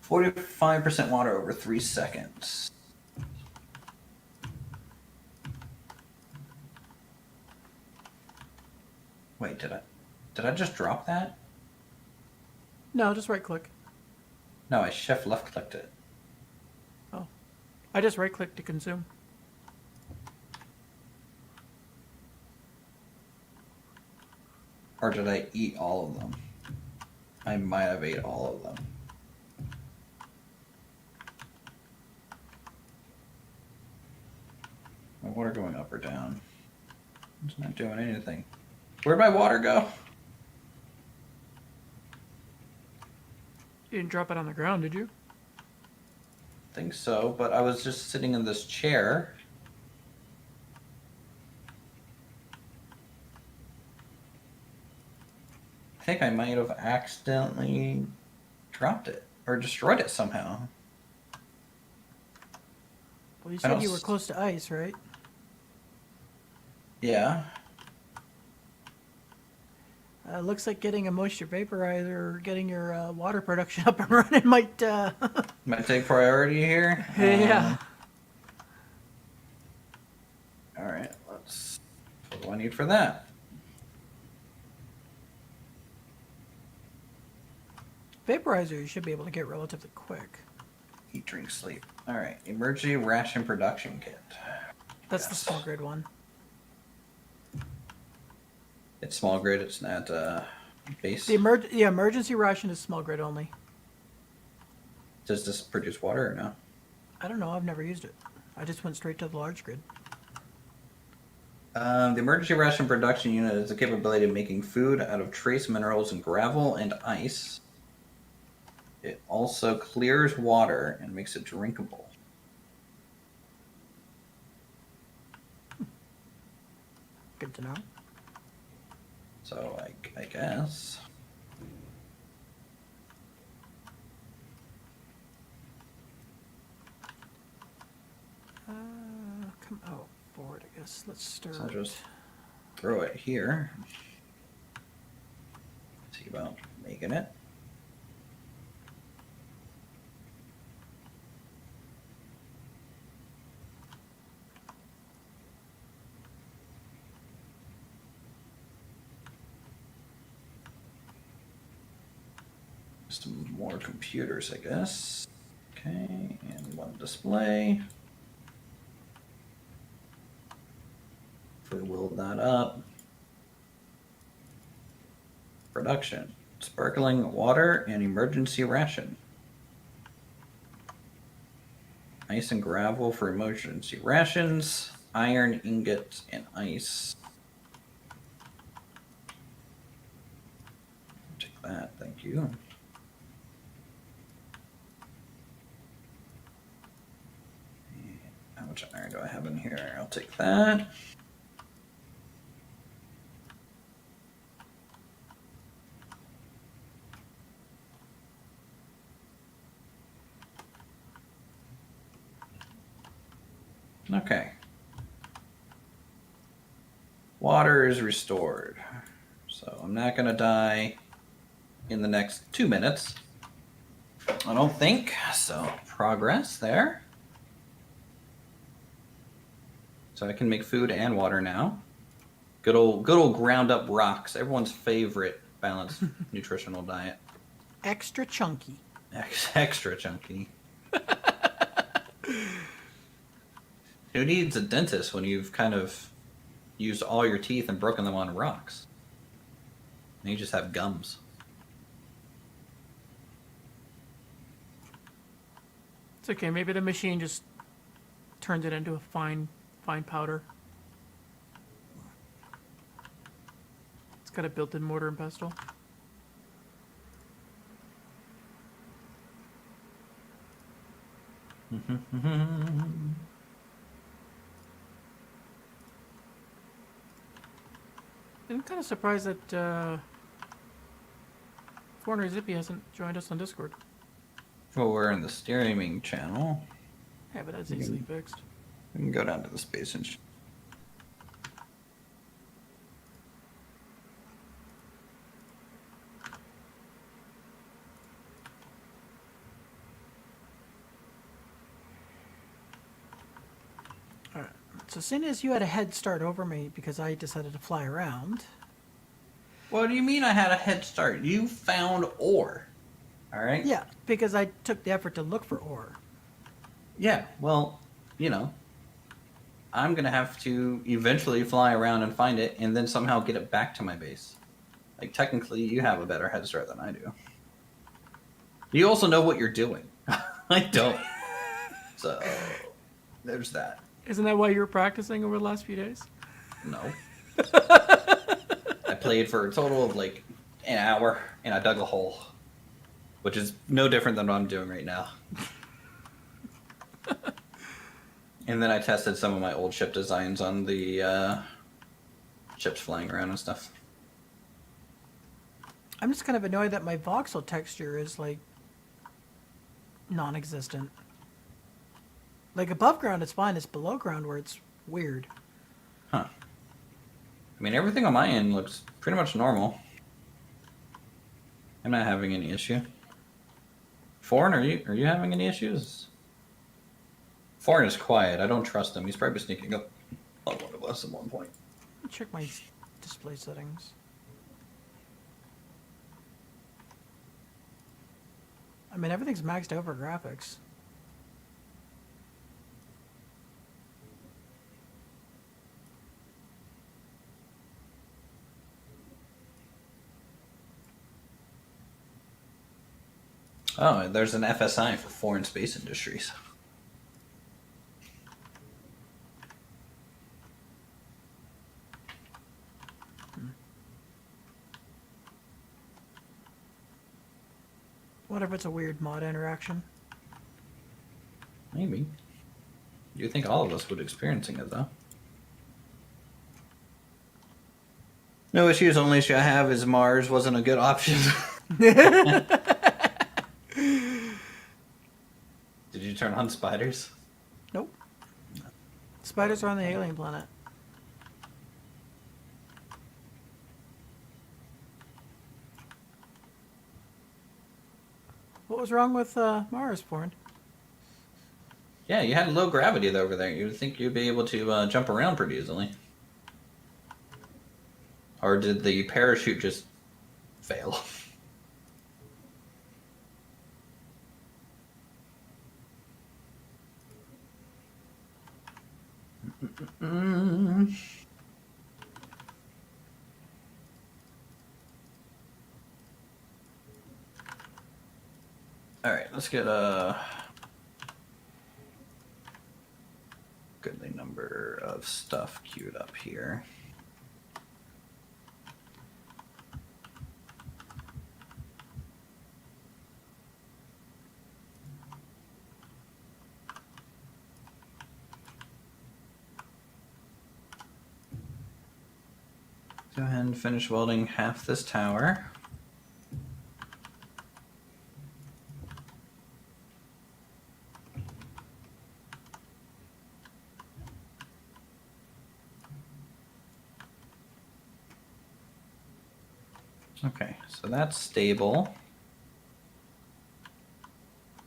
45% water over 3 seconds. Wait, did I just drop that? No, just right click. No, I shift left clicked it. Oh, I just right clicked to consume. Or did I eat all of them? I might have ate all of them. My water going up or down? It's not doing anything. Where'd my water go? You didn't drop it on the ground, did you? I think so, but I was just sitting in this chair. I think I might have accidentally dropped it or destroyed it somehow. Well, you said you were close to ice, right? Yeah. Looks like getting a moisture vaporizer or getting your water production up and running might... Might take priority here. Yeah. Alright, what do I need for that? Vaporizer you should be able to get relatively quick. Eat, drink, sleep. Alright, emergency ration production kit. That's the small grid one. It's small grid, it's not base. The emergency ration is small grid only. Does this produce water or no? I don't know, I've never used it. I just went straight to the large grid. The emergency ration production unit is the capability of making food out of trace minerals and gravel and ice. It also clears water and makes it drinkable. Good to know. So I guess. Come out forward, I guess. Let's start. So I'll just throw it here. See about making it. Some more computers, I guess. Okay, and one display. We'll load that up. Production. Sparkling water and emergency ration. Ice and gravel for emergency rations. Iron ingots and ice. that. Thank you. How much iron do I have in here? I'll take that. Okay. Water is restored. So I'm not going to die in the next 2 minutes. I don't think. So progress there. So I can make food and water now. Good old ground up rocks. Everyone's favorite balanced nutritional diet. Extra chunky. Extra chunky. Who needs a dentist when you've kind of used all your teeth and broken them on rocks? And you just have gums. It's okay. Maybe the machine just turned it into a fine powder. It's got a built-in mortar and pestle. I'm kind of surprised that Foreigner Zippy hasn't joined us on Discord. Well, we're in the streaming channel. Yeah, but that's easily fixed. We can go down to the space and... Alright. So seeing as you had a head start over me because I decided to fly around. What do you mean I had a head start? You found ore. Alright? Yeah, because I took the effort to look for ore. Yeah, well, you know, I'm going to have to eventually fly around and find it and then somehow get it back to my base. Like, technically, you have a better head start than I do. You also know what you're doing. I don't. So, there's that. Isn't that why you were practicing over the last few days? No. I played for a total of like an hour and I dug a hole, which is no different than what I'm doing right now. And then I tested some of my old ship designs on the ships flying around and stuff. I'm just kind of annoyed that my voxel texture is like non-existent. Like above ground it's fine, it's below ground where it's weird. Huh. I mean, everything on my end looks pretty much normal. I'm not having any issue. Foreign, are you having any issues? Foreign is quiet. I don't trust him. He's probably sneaking up on one of us at one point. Let me check my display settings. I mean, everything's maxed out for graphics. Oh, there's an FSI for foreign space industries. What if it's a weird mod interaction? Maybe. You think all of us would experiencing it, though. No issues. Only issue I have is Mars wasn't a good option. Did you turn on spiders? Nope. Spiders are on the alien planet. What was wrong with Mars, Foreign? Yeah, you had low gravity over there. You would think you'd be able to jump around pretty easily. Or did the parachute just fail? Alright, let's get a goodly number of stuff queued up here. Go ahead and finish welding half this tower. Okay, so that's stable.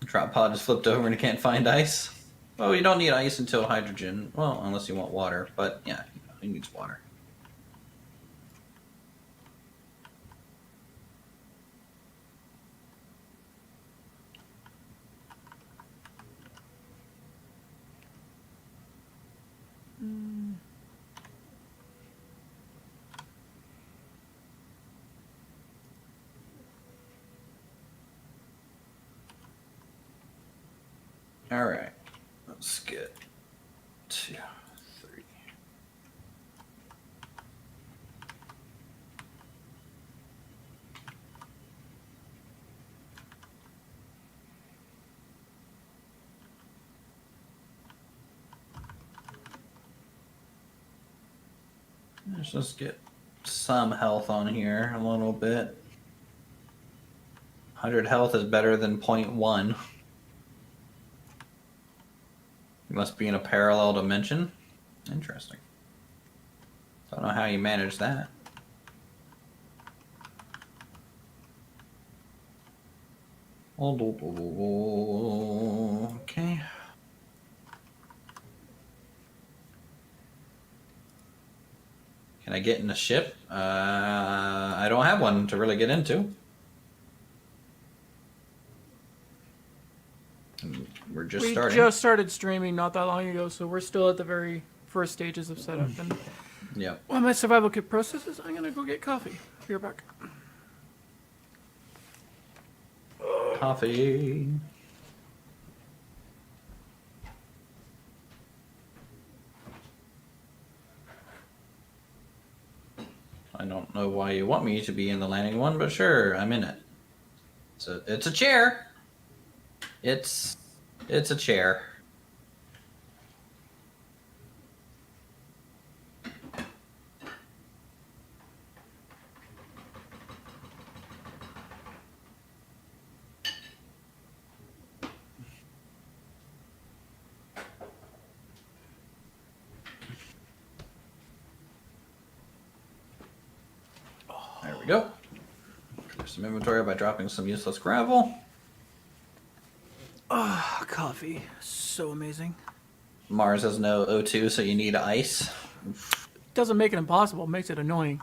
Drop pod just flipped over and it can't find ice. Well, you don't need ice until hydrogen. Well, unless you want water, but yeah, it needs water. All right, let's get 2, 3. Let's just get some health on here a little bit. 100 health is better than 0.1. You must be in a parallel dimension. Interesting. Don't know how you manage that. Okay. Can I get in a ship? I don't have one to really get into. We're just starting. We just started streaming not that long ago, so we're still at the very first stages of setup. And Yep. while my survival kit processes, I'm gonna go get coffee. Be right back. Coffee. I don't know why you want me to be in the landing one, but sure, I'm in it. It's a chair. It's a chair. There we go. Clear some inventory by dropping some useless gravel. Oh, coffee. So amazing. Mars has no O2, so you need ice. Doesn't make it impossible, makes it annoying.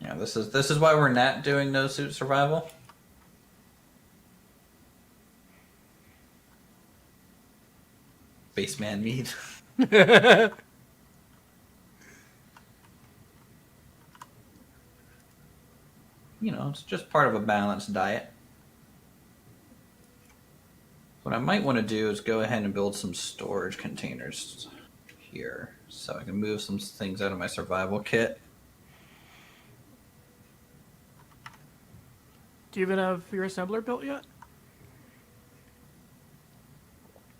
Yeah, this is why we're not doing no suit survival. Spaceman meat. You know, it's just part of a balanced diet. What I might want to do is go ahead and build some storage containers here so I can move some things out of my survival kit. Do you even have your assembler built yet?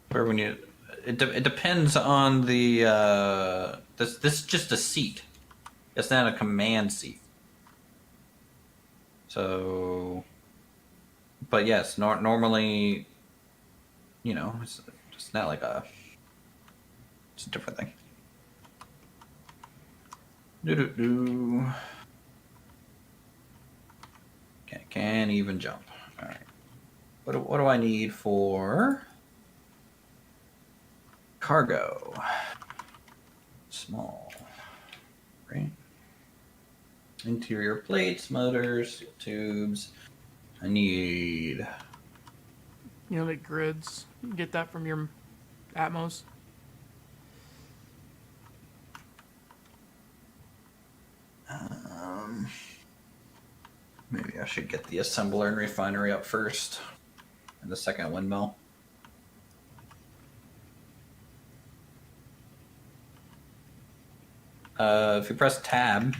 Where when you, it depends on the this is just a seat. It's not a command seat. So, but yes, normally, you know, it's not like it's a different thing. Okay, can't even jump. All right. What do I need for cargo? Small. Right. Interior plates, motors, tubes. I need. You know, like grids. You can get that from your Atmos. Maybe I should get the assembler and refinery up first, and the second windmill. If you press tab,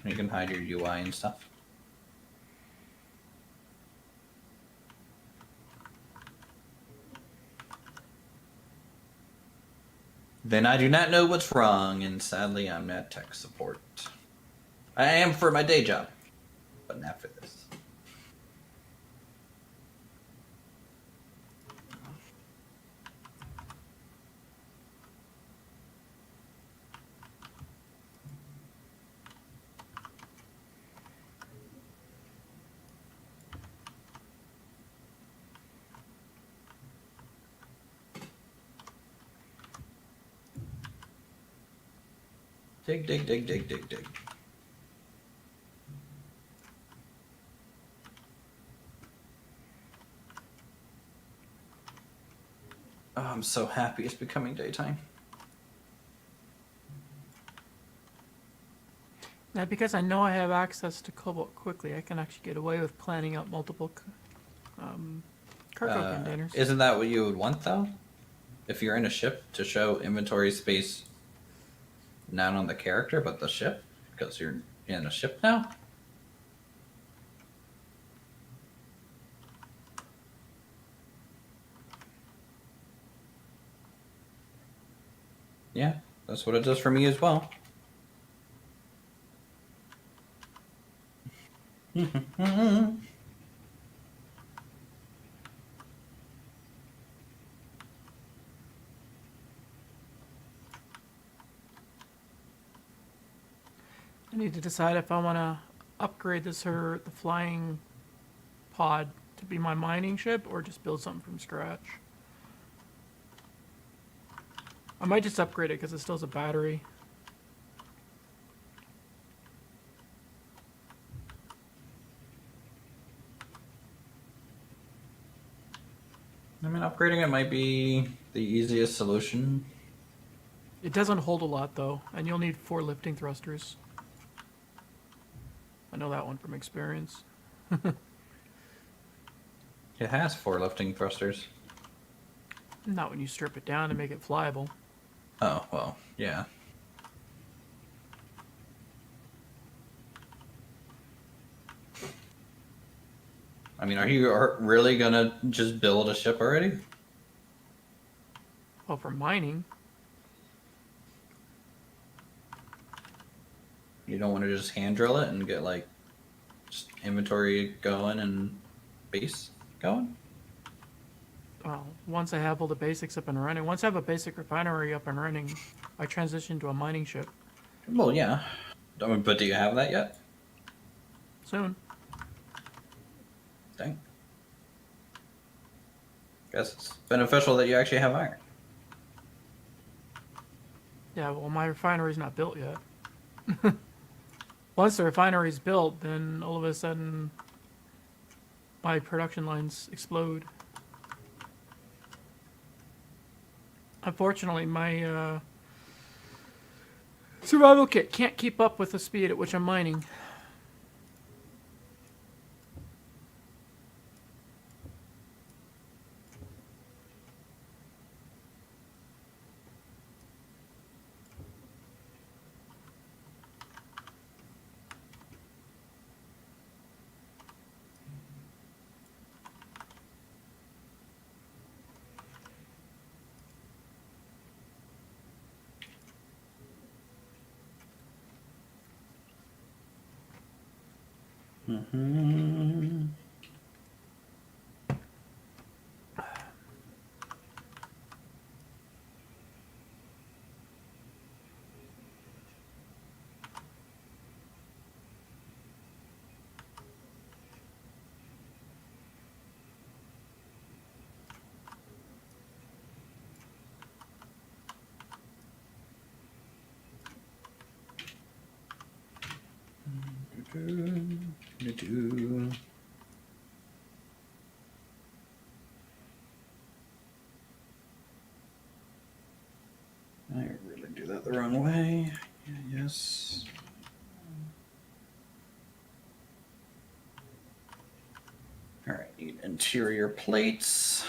you can hide your UI and stuff. Then I do not know what's wrong, and sadly, I'm not tech support. I am for my day job, but not for this. Dig, dig, dig, dig, dig, dig. Oh, I'm so happy it's becoming daytime. Now, because I know I have access to Cobalt quickly, I can actually get away with planning out multiple cargo containers. Isn't that what you would want, though? If you're in a ship, to show inventory space not on the character, but the ship? Because you're in a ship now? Yeah, that's what it does for me as well. I need to decide if I want to upgrade this or the flying pod to be my mining ship or just build something from scratch. I might just upgrade it because it still has a battery. I mean, upgrading it might be the easiest solution. It doesn't hold a lot though, and you'll need 4 lifting thrusters. I know that one from experience. It has 4 lifting thrusters. Not when you strip it down to make it flyable. Oh, well, yeah. I mean, are you really gonna just build a ship already? Well, for mining, You don't want to just hand drill it and get, like, just inventory going and base going? well, once I have all the basics up and running, once I have a basic refinery up and running, I transition to a mining ship Well, yeah. I mean, but do you have that yet? soon. Dang. Guess it's beneficial that you actually have iron. Yeah, well, my refinery's not built yet. Once the refinery's built, then all of a sudden my production lines explode. Unfortunately, my survival kit can't keep up with the speed at which I'm mining. Mm-hmm. I really do that the wrong way. Yeah, yes. All right, need interior plates.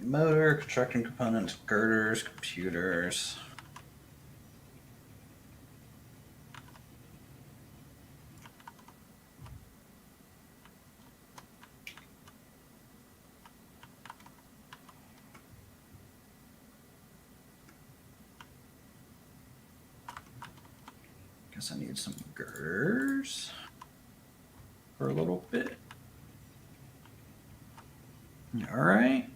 motor, construction components, girders, computers. Guess I need some girders for a little bit. All right.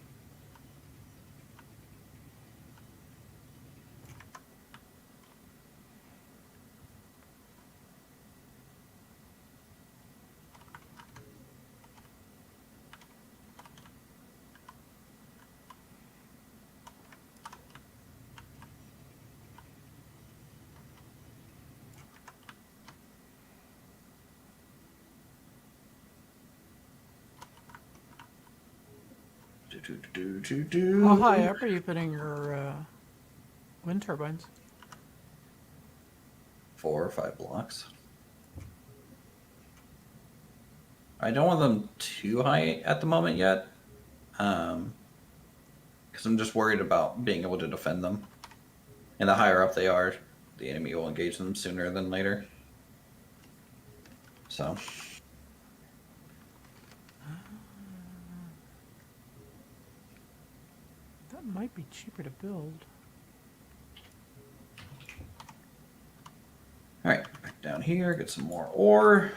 How high up are you putting your wind turbines? 4 or 5 blocks. I don't want them too high at the moment yet, because I'm just worried about being able to defend them. And the higher up they are, the enemy will engage them sooner than later. So. That might be cheaper to build. All right, back down here, get some more ore.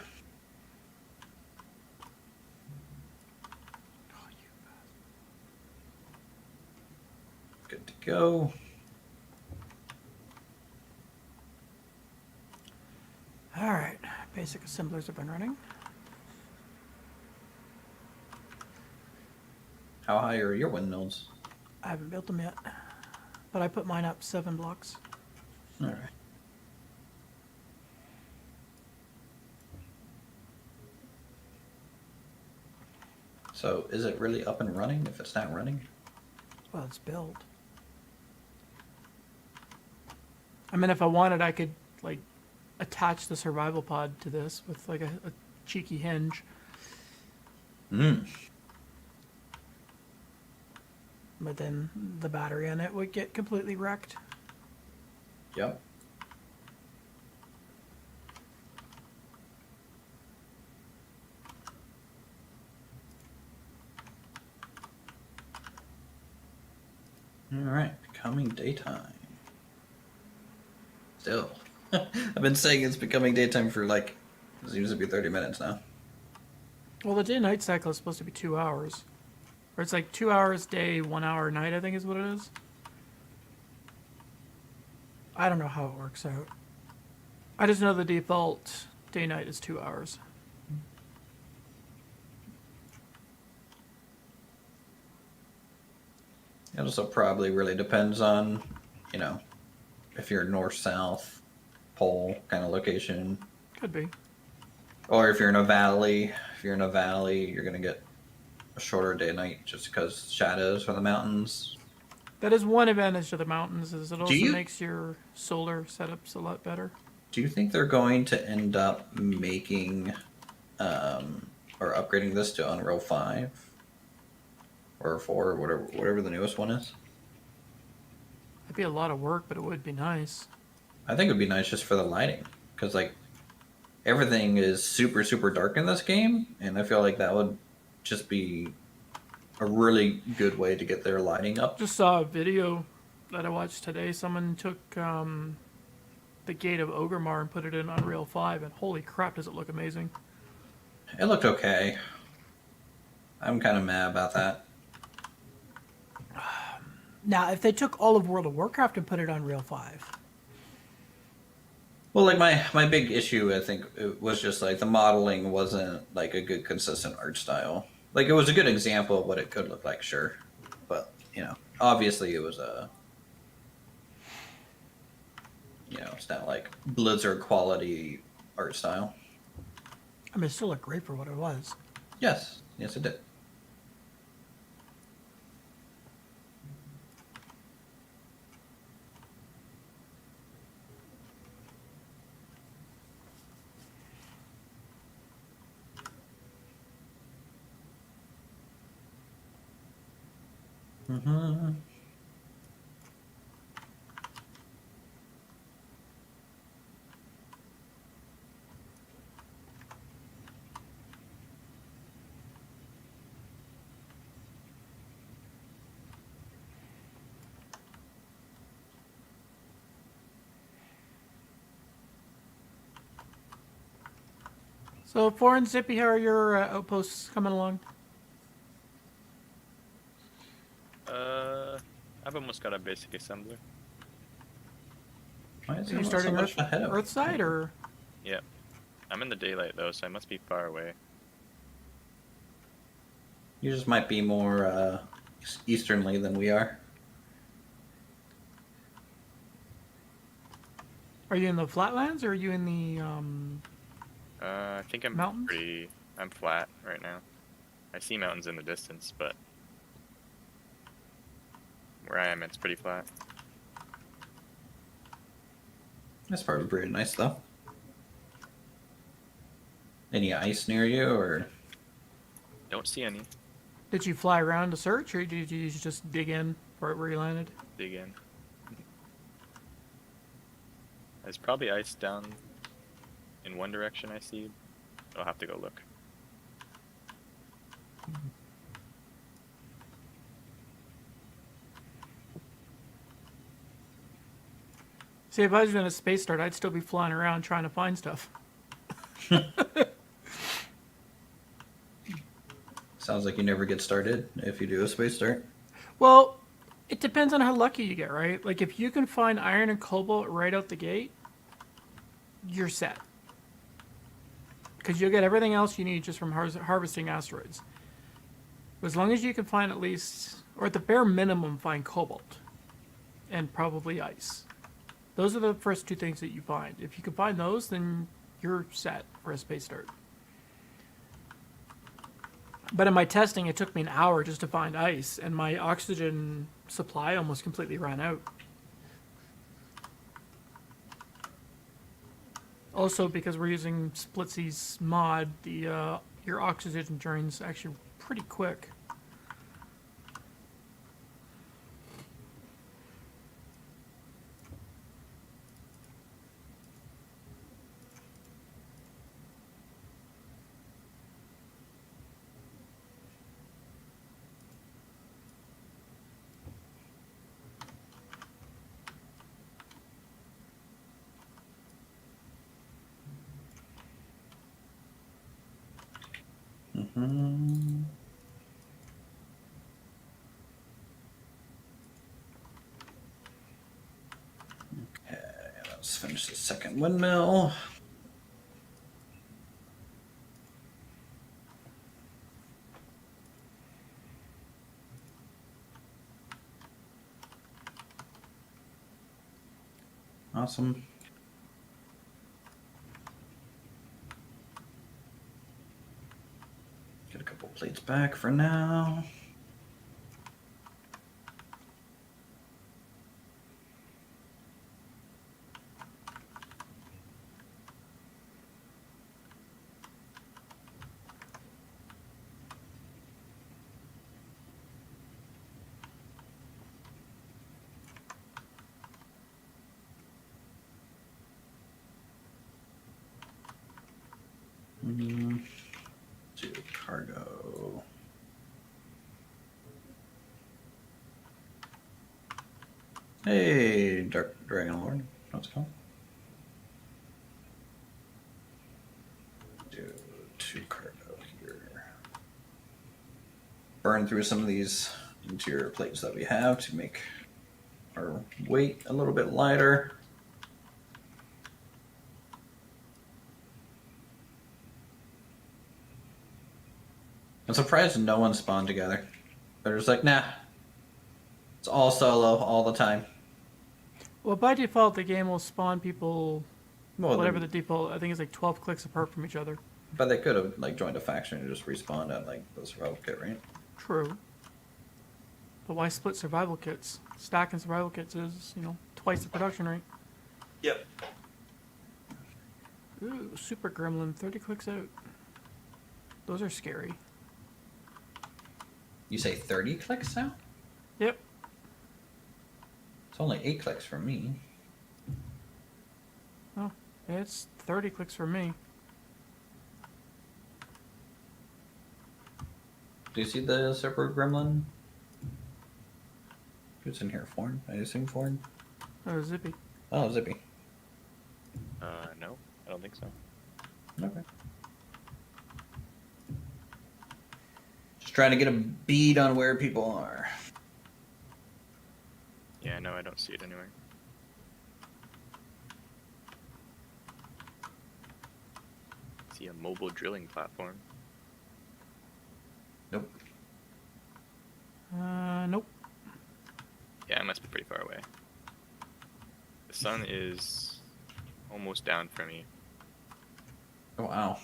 Good to go. All right, basic assemblers have been running. How high are your windmills? I haven't built them yet, but I put mine up 7 blocks. All right. So is it really up and running if it's not running? Well, it's built. I mean, if I wanted, I could, like, attach the survival pod to this with, like, a cheeky hinge. But then the battery on it would get completely wrecked. Yep. All right, becoming daytime. Still. I've been saying it's becoming daytime for like, it seems to be 30 minutes now. Well, the day-night cycle is supposed to be 2 hours. Or it's like 2 hours day, 1 hour night, I think is what it is. I don't know how it works out. I just know the default day-night is 2 hours. It also probably really depends on, you know, if you're north-south pole kind of location. Could be. Or if you're in a valley. If you're in a valley, you're going to get a shorter day-night just because shadows from the mountains. That is one advantage to the mountains, is it also you- makes your solar setups a lot better. Do you think they're going to end up making or upgrading this to Unreal 5 or 4 or whatever the newest one is? It'd be a lot of work, but it would be nice. I think it would be nice just for the lighting because like everything is super super dark in this game, and I feel like that would just be a really good way to get their lighting up. Just saw a video that I watched today. Someone took the Gate of Ogremar and put it in Unreal 5, and holy crap, does it look amazing. It looked okay. I'm kind of mad about that. Now, if they took all of World of Warcraft and put it on Unreal 5, Well, like my big issue, I think, it was just like the modeling wasn't like a good consistent art style. Like it was a good example of what it could look like, sure, but you know, obviously it was a, you know, it's not like Blizzard quality art style. I mean, it still looked great for what it was. Yes, yes, it did. Mm-hmm. So, Foreign Zippy, how are your outposts coming along? I've almost got a basic assembler. Why is Are you everyone so starting much ahead of Earth side, me? or Yeah. I'm in the daylight though, so I must be far away. You just might be more easternly than we are. are you in the flatlands, or are you in the I think I'm mountains? I'm flat right now. I see mountains in the distance, but where I am, it's pretty flat. This part was pretty nice, though. Any ice near you, or Don't see any. Did you fly around to search, or did you just dig in right where you landed? Dig in. There's probably ice down in one direction I see. I'll have to go look. See, if I was doing a space start, I'd still be flying around trying to find stuff. sounds like you never get started if you do a space start? Well, it depends on how lucky you get, right? Like, if you can find iron and cobalt right out the gate, you're set. Because you'll get everything else you need just from harvesting asteroids. As long as you can find at least, or at the bare minimum, find cobalt. And probably ice. Those are the first two things that you find. If you can find those, then you're set for a space start. But in my testing, it took me an hour just to find ice, and my oxygen supply almost completely ran out. Also, because we're using Splitsy's mod, the your oxygen drains actually pretty quick. Mm-hmm. Okay, let's finish the second windmill. Awesome. Get a couple plates back for now. Do cargo. Hey, Dark Dragon Lord. How's it going? Do 2 cargo here. Burn through some of these interior plates that we have to make our weight a little bit lighter. I'm surprised no one spawned together. They're just like, nah. It's all solo all the time. Well, by default, the game will spawn people, Well, whatever the default, I think it's like 12 clicks apart from each other. but they could have like joined a faction and just respawned at like the survival kit, right? True. But why split survival kits? Stacking survival kits is, twice the production rate. Yep. Ooh, Super Gremlin, 30 clicks out. Those are scary. You say 30 clicks now? Yep. It's only 8 clicks from me. Oh, it's 30 clicks for me. Do you see the Super Gremlin? Who's in here? Foreign? I assume foreign? Oh, Zippy. Oh, Zippy. No, I don't think so. Okay. Just trying to get a bead on where people are. Yeah, no, I don't see it anywhere. See a mobile drilling platform. Nope. Nope. Yeah, it must be pretty far away. The sun is almost down for me. Oh, wow.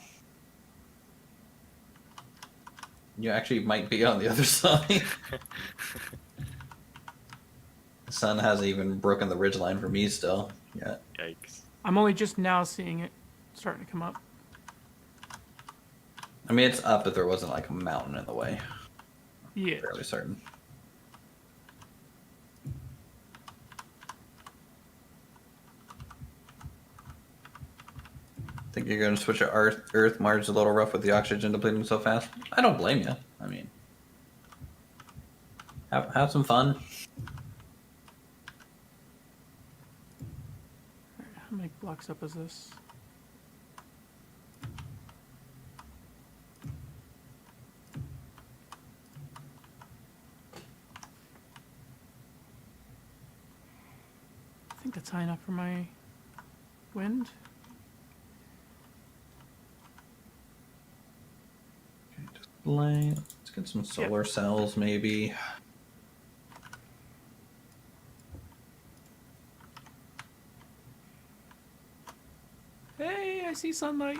You actually might be on the other side. The sun hasn't even broken the ridgeline for me still yet. Yikes. I'm only just now seeing it starting to come up. I mean, it's up if there wasn't like a mountain in the way. Yeah. Fairly certain. Think you're going to switch to Earth? Mars a little rough with the oxygen depleting so fast? I don't blame you. I mean, have some fun. How many blocks up is this? I think that's high enough for my wind. Display. Let's get some solar cells, maybe. Hey, I see sunlight.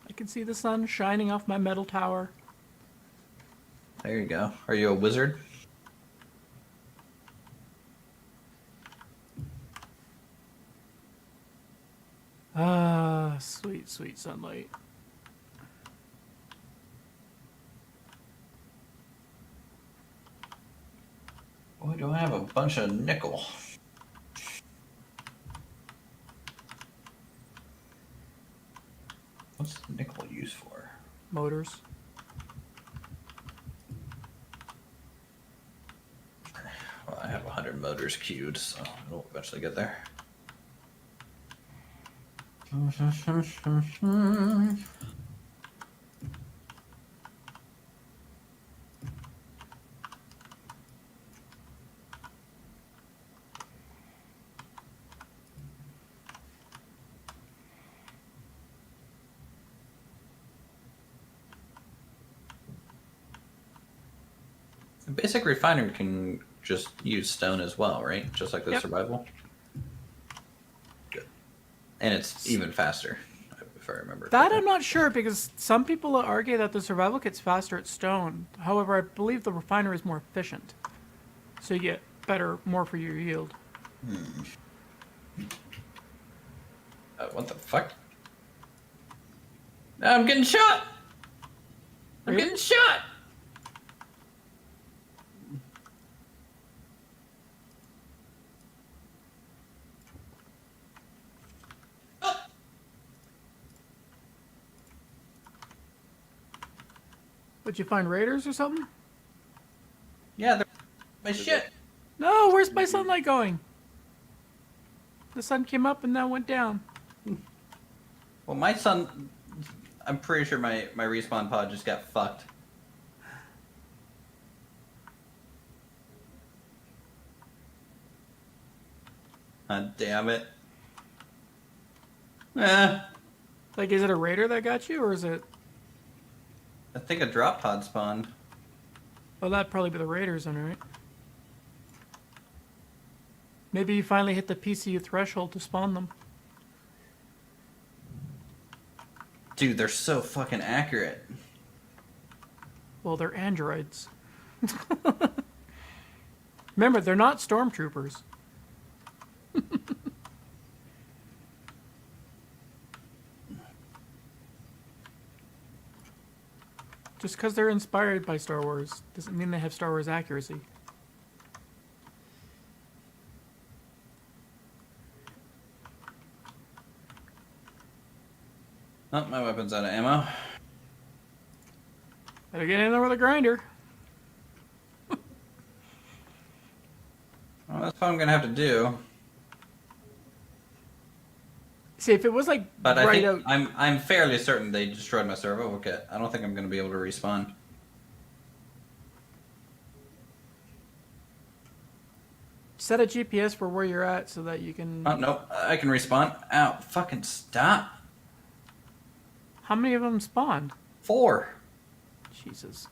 I can see the sun shining off my metal tower. There you go. Are you a wizard? Ah, sweet, sweet sunlight. Boy, do I have a bunch of nickel. What's nickel used for? Motors. Well, I have 100 motors queued, so it'll eventually get there. A basic refiner can just use stone as well, right? Just like the Yep. survival. Good. And it's even faster, if I remember. That correctly. I'm not sure because some people argue that the survival kit's faster at stone. However, I believe the refiner is more efficient. So you get better, more for your yield. What the fuck? I'm getting shot! I'm Really? getting shot! Would you find raiders or something? Yeah, they're my shit. No, where's my sunlight going? The sun came up and now went down. Well, my son, I'm pretty sure my respawn pod just got fucked. God damn it. Like, is it a raider that got you, or is it... I think a drop pod spawned. Oh, that'd probably be the raiders then, right? Maybe you finally hit the PCU threshold to spawn them. Dude, they're so fucking accurate. Well, they're androids. Remember, they're not stormtroopers. Just because they're inspired by Star Wars doesn't mean they have Star Wars accuracy. Oh, my weapon's out of ammo. Better get in there with a grinder. Well, that's what I'm gonna have to do. See, if it was like But I right think out, I'm fairly certain they destroyed my servo. Okay, I don't think I'm gonna be able to respawn. set a GPS for where you're at so that you can. Oh no, I can respawn. Ow! Fucking stop. How many of them spawned? 4. Jesus.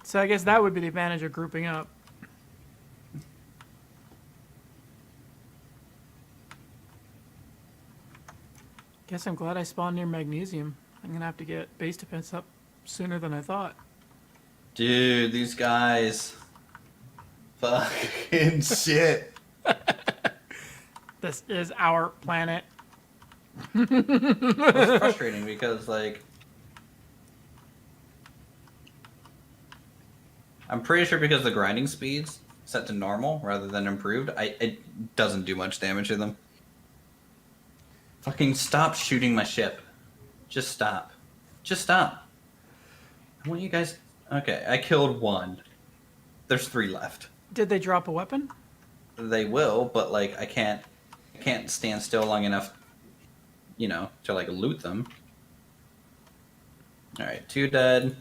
So I guess that would be the advantage of grouping up. Guess I'm glad I spawned near magnesium. I'm gonna have to get base defense up sooner than I thought. Dude, these guys. Fucking shit. This is our planet. It's frustrating because, like, I'm pretty sure because the grinding speed's set to normal rather than improved, it doesn't do much damage to them. Fucking stop shooting my ship. Just stop. Just stop. I want you guys... Okay, I killed 1. There's 3 left. Did they drop a weapon? They will, but, like, I can't stand still long enough, you know, to, like, loot them. Alright, 2 dead.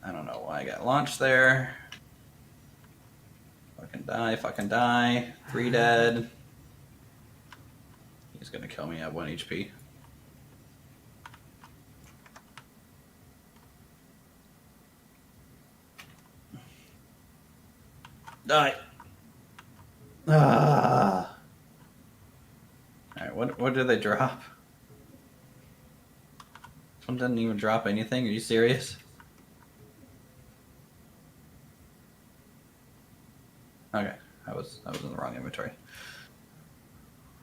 I don't know why I got launched there. Fucking die, fucking die. 3 dead. He's gonna kill me at 1 HP. Die. Ah. Alright, what did they drop? This one didn't even drop anything. Are you serious? Okay, I was in the wrong inventory.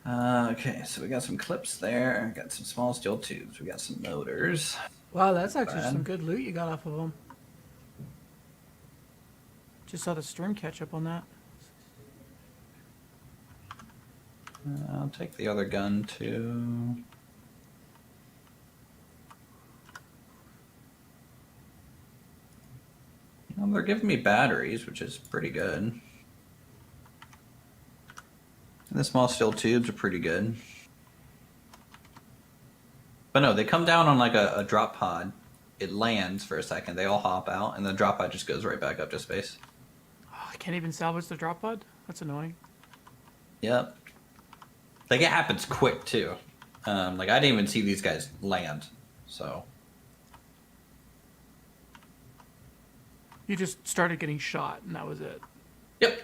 Okay, so we got some clips there. Got some small steel tubes. We got some motors. Wow, that's actually Bad. some good loot you got off of them. Just saw the string catch up on that. I'll take the other gun too. Well, they're giving me batteries, which is pretty good. And the small steel tubes are pretty good. But no, they come down on like a drop pod. It lands for a second. They all hop out, and the drop pod just goes right back up to space. Oh, I can't even salvage the drop pod? That's annoying. Yep. Like, it happens quick, too. Like, I didn't even see these guys land, so... You just started getting shot, and that was it. Yep.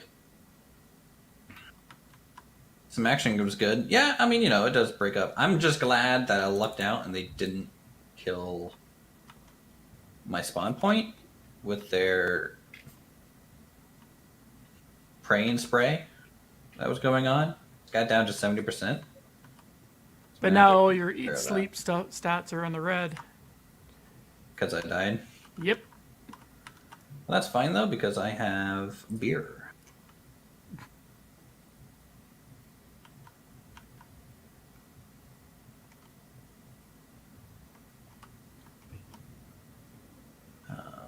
Some action was good. Yeah, I mean, you know, it does break up. I'm just glad that I lucked out and they didn't kill my spawn point with their praying spray that was going on. Got down to 70%. But now all your eat sleep stats are in the red. Because I died. Yep. Well, that's fine, though, because I have beer.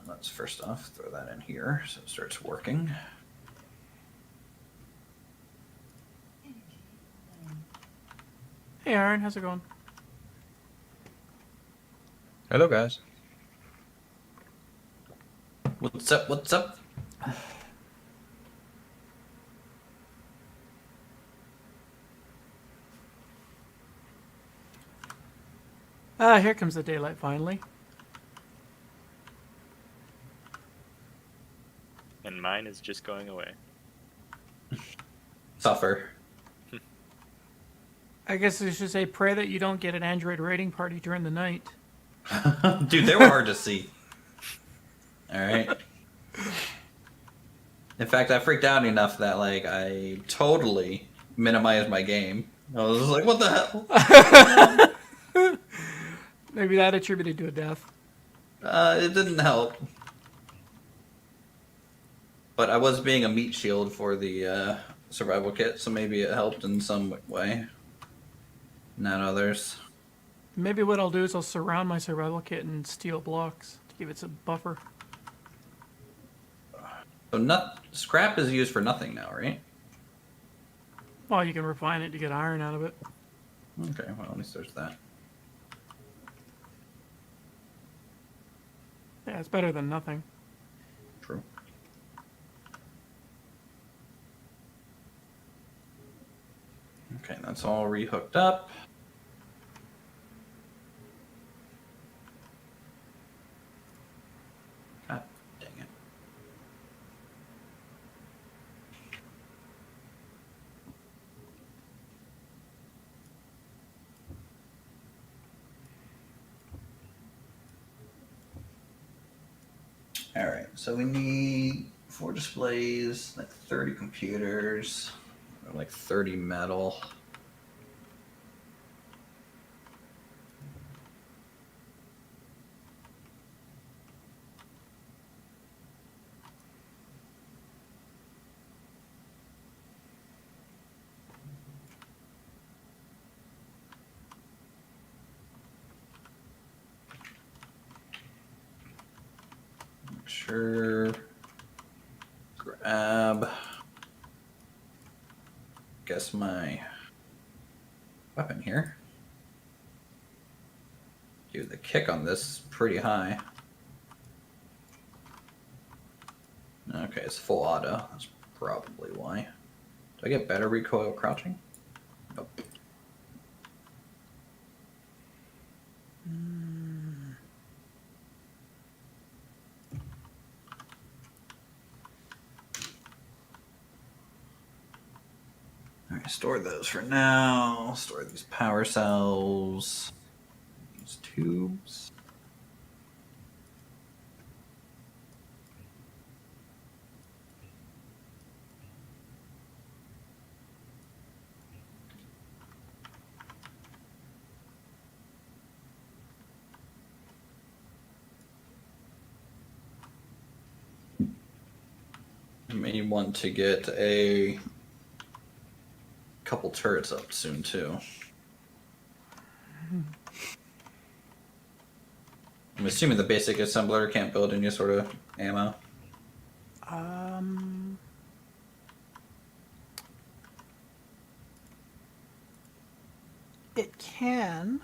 Let's first off throw that in here so it starts working. Hey, Aaron, how's it going? Hello, guys. What's up? What's up? Ah, here comes the daylight finally. And mine is just going away. Suffer. I guess I should say pray that you don't get an Android raiding party during the night. Dude, they were hard to see. Alright. In fact, I freaked out enough that, like, I totally minimized my game. I was just like, what the hell? Maybe that attributed to a death. It didn't help. But I was being a meat shield for the survival kit, so maybe it helped in some way. Not others. Maybe what I'll do is I'll surround my survival kit in steel blocks to give it some buffer. So scrap is used for nothing now, right? Well, you can refine it to get iron out of it. Okay, well, at least there's that. Yeah, it's better than nothing. True. Okay, that's all rehooked up. God dang it. All right, so we need 4 displays, like 30 computers, or like 30 metal. Sure. Grab. Guess my weapon here. Dude, the kick on this is pretty high. Okay, it's full auto. That's probably why. Do I get better recoil crouching? Nope. Alright, store those for now. Store these power cells. These tubes. You may want to get a couple turrets up soon too. I'm assuming the basic assembler can't build any sort of ammo. It can.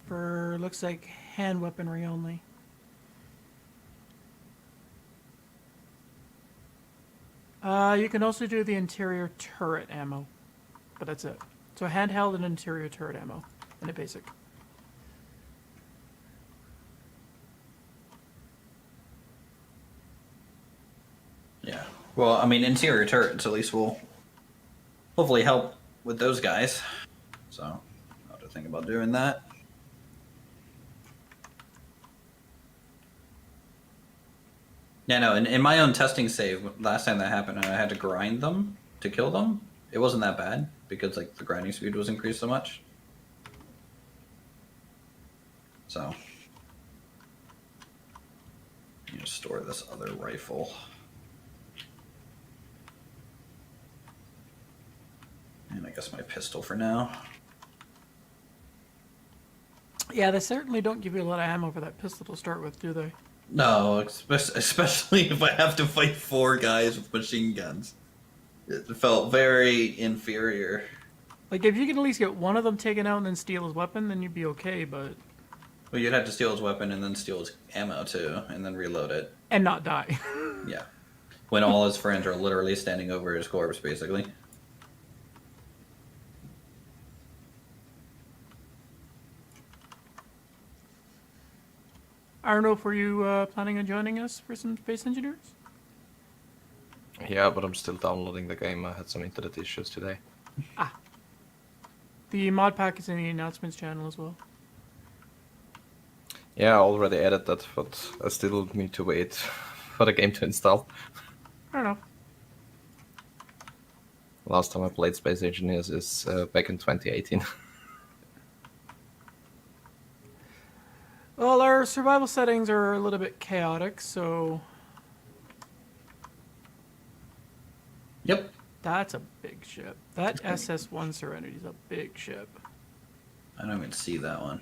For looks like hand weaponry only. You can also do the interior turret ammo, but that's it. So handheld and interior turret ammo in a basic. Yeah. Well, I mean, interior turrets at least will hopefully help with those guys. So I'll have to think about doing that. Yeah, no, in my own testing save, last time that happened, I had to grind them to kill them. It wasn't that bad because like the grinding speed was increased so much. So you just store this other rifle. And I guess my pistol for now. Yeah, they certainly don't give you a lot of ammo for that pistol to start with, do they? No, especially if I have to fight 4 guys with machine guns. It felt very inferior. Like, if you can at least get one of them taken out and then steal his weapon, then you'd be okay, but... Well, you'd have to steal his weapon and then steal his ammo too, and then reload it. And not die. Yeah. When all his friends are literally standing over his corpse, basically. Arnold, were you planning on joining us for some Space Engineers? Yeah, but I'm still downloading the game. I had some internet issues today. The mod pack is in the announcements channel as well. Yeah, I already added that, but I still need to wait for the game to install. I don't know. Last time I played Space Engineers is back in 2018. Well, our survival settings are a little bit chaotic, so Yep. that's a big ship. That SS-1 Serenity is a big ship. I don't even see that one.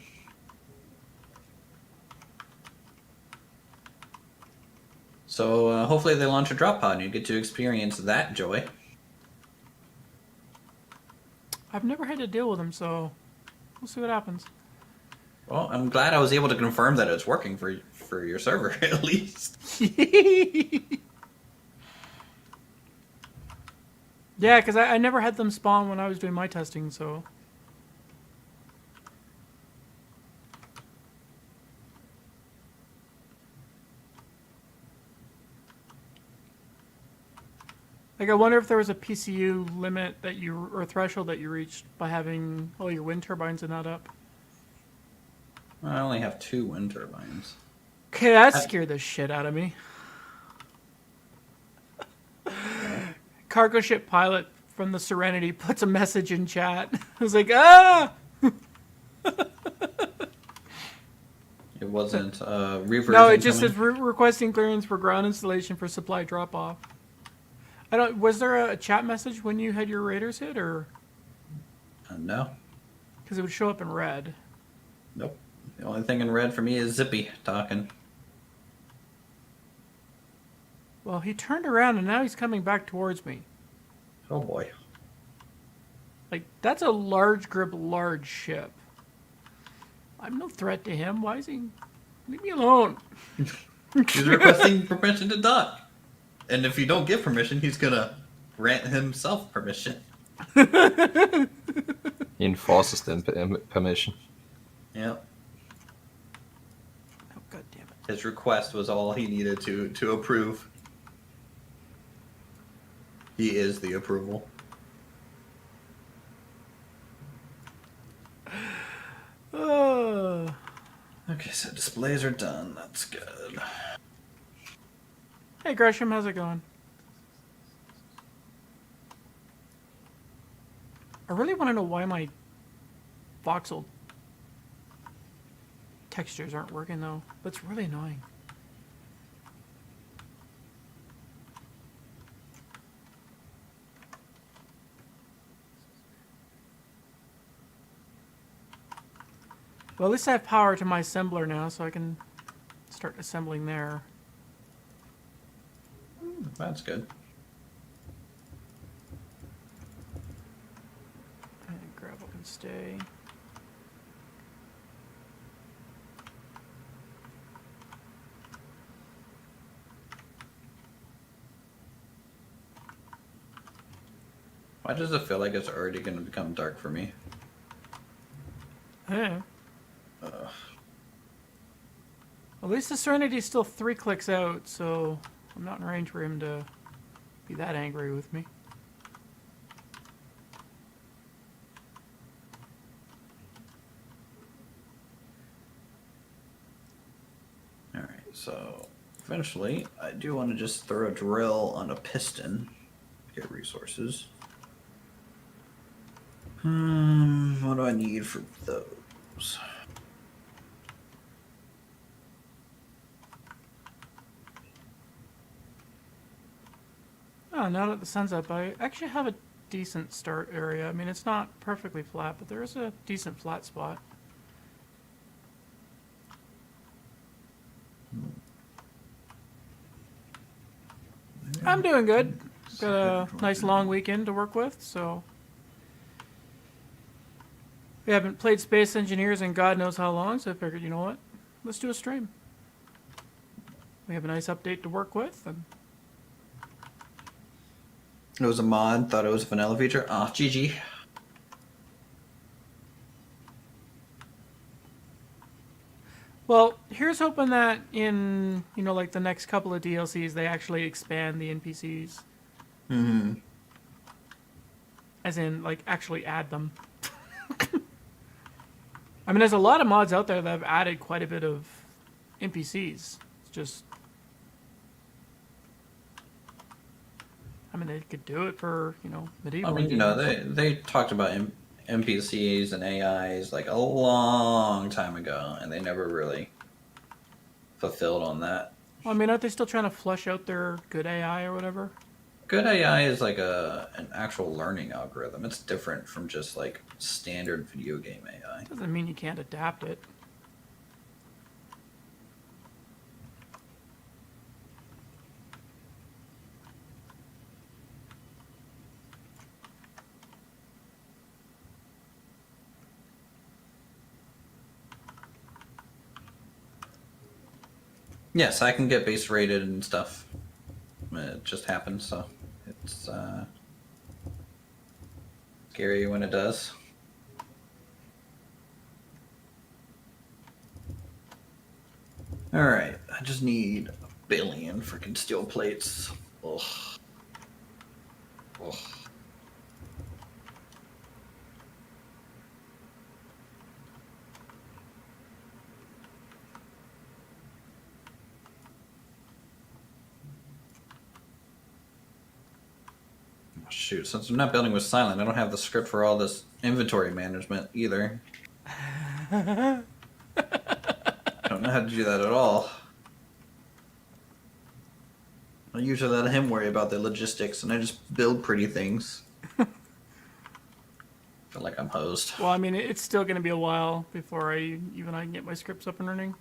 So hopefully they launch a drop pod and you get to experience that joy. I've never had to deal with them, so we'll see what happens. Well, I'm glad I was able to confirm that it's working for your server at least. Yeah, because I never had them spawn when I was doing my testing, so... Like, I wonder if there was a PCU limit that you, or threshold that you reached by having all your wind turbines and that up. I only have 2 wind turbines. Okay, that scared the shit out of me. Cargo ship pilot from the Serenity puts a message in chat. I was like, ah! It wasn't reverse. No, it just says requesting clearance for ground installation for supply drop off. I don't. Was there a chat message when you had your raiders hit, or No. because it would show up in red? Nope. The only thing in red for me is Zippy talking. Well, he turned around and now he's coming back towards me. Oh boy. Like, that's a large grip, large ship. I'm no threat to him. Why is he? Leave me alone. He's requesting permission to dock. And if you don't give permission, he's gonna grant himself permission. He enforces the permission. Yep. Oh, God damn it. His request was all he needed to approve. He is the approval. Okay, so displays are done. That's good. Hey, Gresham, how's it going? I really want to know why my voxel textures aren't working, though. That's really annoying. Well, at least I have power to my assembler now, so I can start assembling there. That's good. And gravel can stay. Why does it feel like it's already going to become dark for me? Yeah. At least the Serenity's still 3 clicks out, so I'm not in range for him to be that angry with me. Alright, so eventually I do want to just throw a drill on a piston. Get resources. What do I need for those? Oh, now that the sun's up, I actually have a decent start area. I mean, it's not perfectly flat, but there is a decent flat spot. I'm doing good. Got a nice long weekend to work with, so... We haven't played Space Engineers in God knows how long, so I figured, you know what? Let's do a stream. We have a nice update to work with, and... It was a mod, thought it was a vanilla feature. Ah, GG. Well, here's hoping that in, you know, like the next couple of DLCs, they actually expand the NPCs. Mm-hmm. As in, like, actually add them. I mean, there's a lot of mods out there that have added quite a bit of NPCs. It's just... I mean, they could do it for, you know, medieval. I mean, you know, they talked about NPCs and AIs like a long time ago, and they never really fulfilled on that. Well, I mean, aren't they still trying to flush out their good AI or whatever? Good AI is like an actual learning algorithm. It's different from just like standard video game AI. Doesn't mean you can't adapt it. Yes, I can get base rated and stuff. It just happens, so it's scary when it does. All right, I just need 1,000,000,000 freaking steel plates. Ugh. Ugh. Shoot, since I'm not building with Silent, I don't have the script for all this inventory management either. I don't know how to do that at all. I usually let him worry about the logistics, and I just build pretty things. Feel like I'm hosed. Well, I mean, it's still going to be a while before I can get my scripts up and running.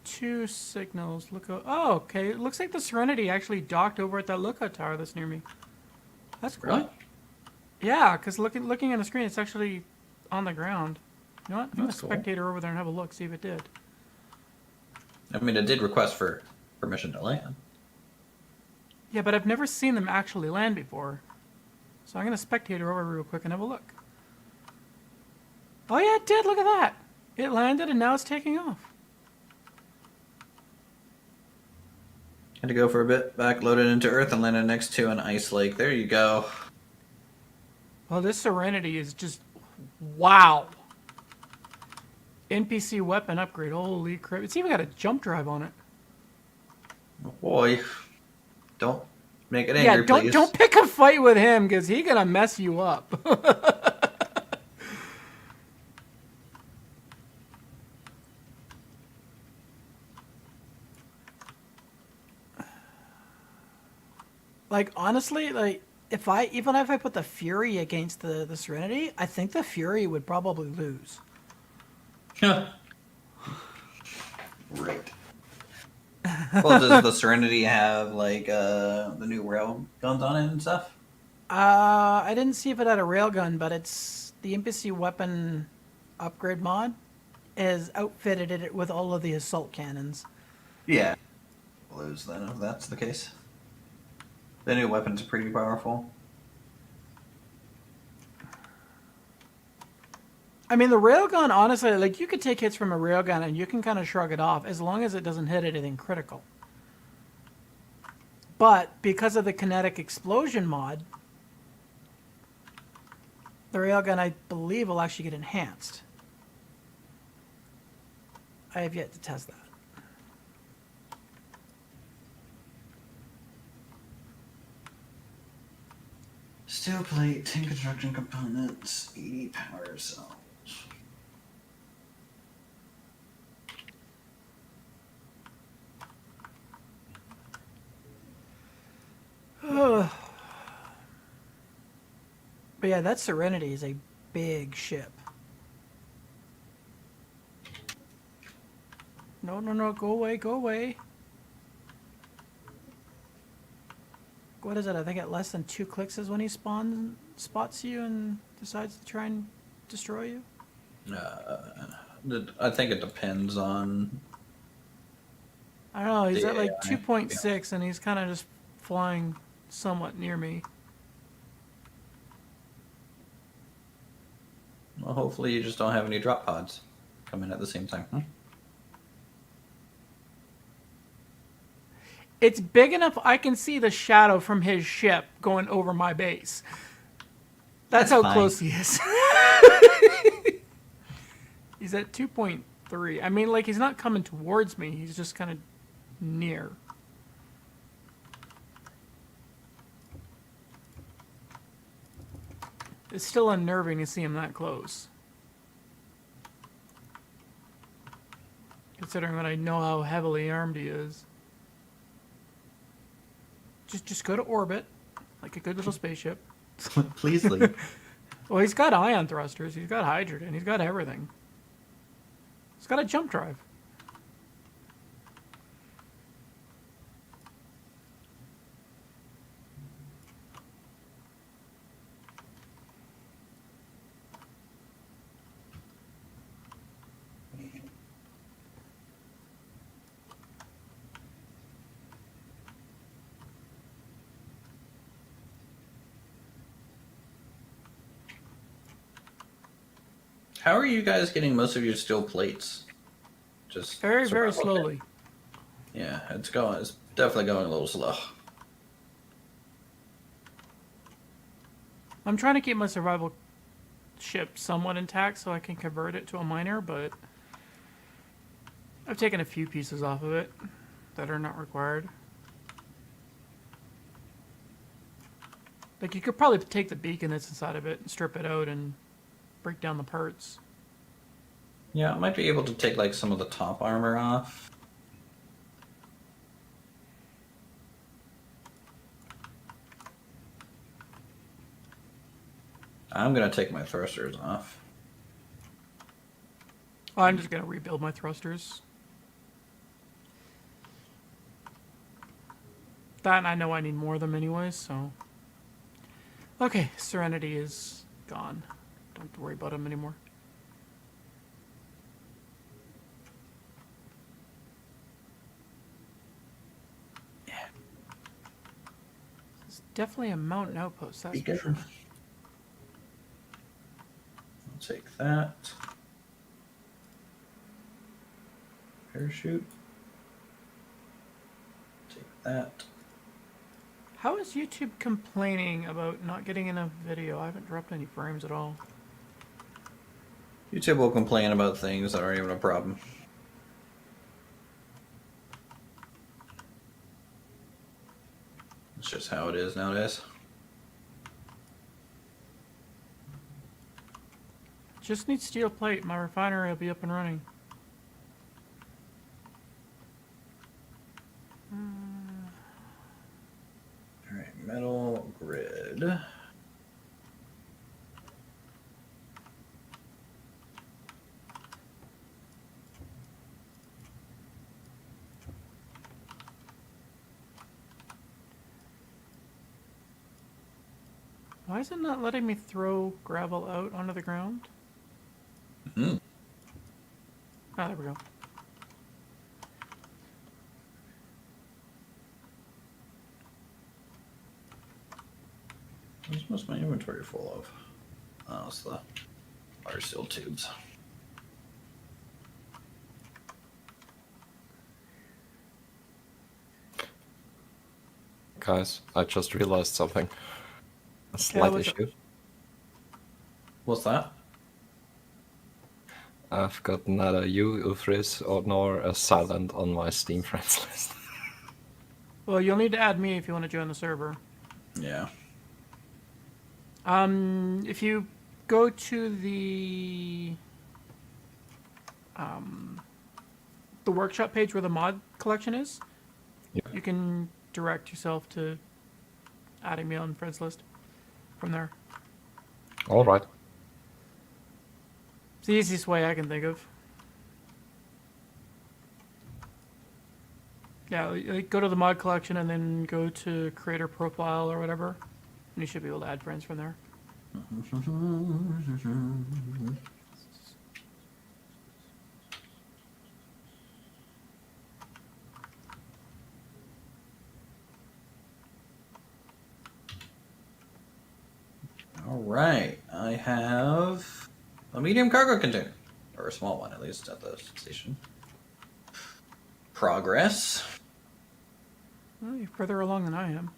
2 signals. Lookout. Oh, okay. It looks like the Serenity actually docked over at that lookout tower that's near me. That's cool. Really? Yeah, because looking on the screen, it's actually on the ground. You know what? I'm going to That's cool. spectator over there and have a look, see if it did. I mean, it did request for permission to land. Yeah, but I've never seen them actually land before. So I'm going to spectator over real quick and have a look. Oh yeah, it did. Look at that. It landed and now it's taking off. Had to go for a bit, backloaded into Earth and landed next to an ice lake. There you go. Well, this Serenity is just... wow. NPC weapon upgrade. Holy crap. It's even got a jump drive on it. Oh boy. Don't make it Yeah, angry, please. don't pick a fight with him because he's going to mess you up. Like, honestly, like, even if I put the Fury against the Serenity, I think the Fury would probably lose. Right. Well, does the Serenity have like the new rail guns on it and stuff? I didn't see if it had a railgun, but it's the NPC weapon upgrade mod is outfitted it with all of the assault cannons. Yeah. Lose then if that's the case. The new weapons are pretty powerful. I mean, the railgun, honestly, like, you could take hits from a railgun and you can kind of shrug it off as long as it doesn't hit anything critical. But because of the kinetic explosion mod, the railgun, I believe, will actually get enhanced. I have yet to test that. Steel plate, 10 construction components, 80 power cells. But yeah, that Serenity is a big ship. No, go away, go away. What is it? I think at less than 2 clicks is when he spots you and decides to try and destroy you. I think it depends on. I don't know. He's The at like AI, 2.6 and he's kind of just flying somewhat near me. Well, hopefully you just don't have any drop pods come in at the same time. Huh? It's big enough I can see the shadow from his ship going over my base. That's how fine. close he is. He's at 2.3. I mean, like, he's not coming towards me. He's just kind of near. It's still unnerving to see him that close. considering that I know how heavily armed he is. Just go to orbit, like a good little spaceship. Please leave. Well, he's got ion thrusters, he's got hydrogen, he's got everything. He's got a jump drive. How are you guys getting most of your steel plates? Just Very, very survival kit? slowly. Yeah, it's going. It's definitely going a little slow. I'm trying to keep my survival ship somewhat intact so I can convert it to a miner, but I've taken a few pieces off of it that are not required. Like, you could probably take the beacon that's inside of it and strip it out and break down the parts. Yeah, I might be able to take like some of the top armor off. I'm gonna take my thrusters off. Oh, I'm just going to rebuild my thrusters. That, and I know I need more of them anyways, so... Okay, Serenity is gone. Don't have to worry about him anymore. Yeah. It's definitely a mountain outpost, that's for Beacon. sure. I'll take that. Parachute. Take that. How is YouTube complaining about not getting enough video? I haven't dropped any frames at all. YouTube will complain about things that aren't even a problem. It's just how it is nowadays. Just need steel plate. My refinery will be up and running. Alright, metal grid. Why is it not letting me throw gravel out onto the ground? Mm. Ah, there we go. What's most of my inventory full of? Oh, it's the water seal tubes. Guys, I just realized something. A slight what's up? issue. What's that? I've got neither you, Uthris, or nor a silent on my Steam friends list. Well, you'll need to add me if you want to join the server. Yeah. If you go to the workshop page where the mod collection is, Yeah. you can direct yourself to adding me on friends list from there. All right. It's the easiest way I can think of. Yeah, like go to the mod collection and then go to creator profile or whatever, and you should be able to add friends from there. All right. I have a medium cargo container, or a small one at least, at the station. Progress. Well, you're further along than I am.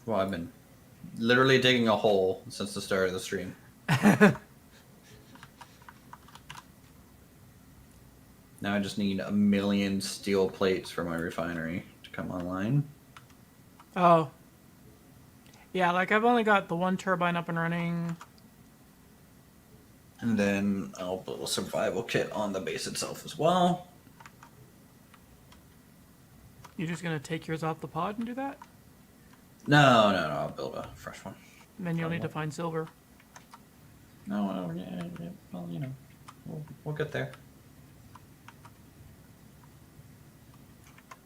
Well, I've been literally digging a hole since the start of the stream. Now I just need 1 million steel plates for my refinery to come online. Oh. Yeah, like I've only got the one turbine up and running. And then I'll build a survival kit on the base itself as well. You just gonna take yours off the pod and do that? No, I'll build a fresh one. And then you'll need to find silver. No, yeah, well, you know, we'll get there.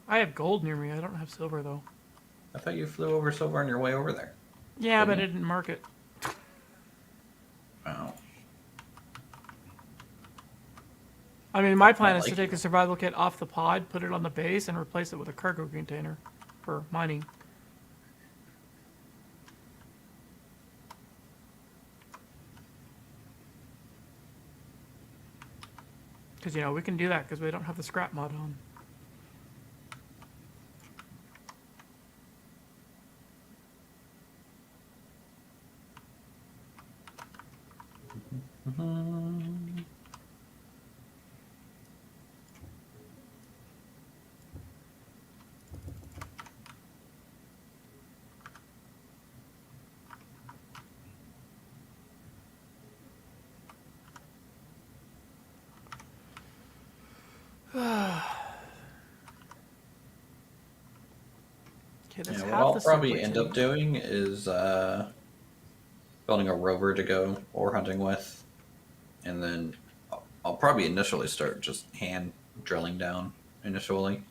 I have gold near me. I don't have silver though. I thought you flew over silver on your way over there. Yeah, but I Didn't didn't mark it. Oh. I mean, my plan I is to like take the survival kit off the pod, put it on the base, and replace it with a cargo container for mining. Because, you know, we can do that because we don't have the scrap mod on. Okay, that's Yeah, what half I'll the probably silver end to up me. doing is building a rover to go ore hunting with, and then I'll probably initially start just hand drilling down initially,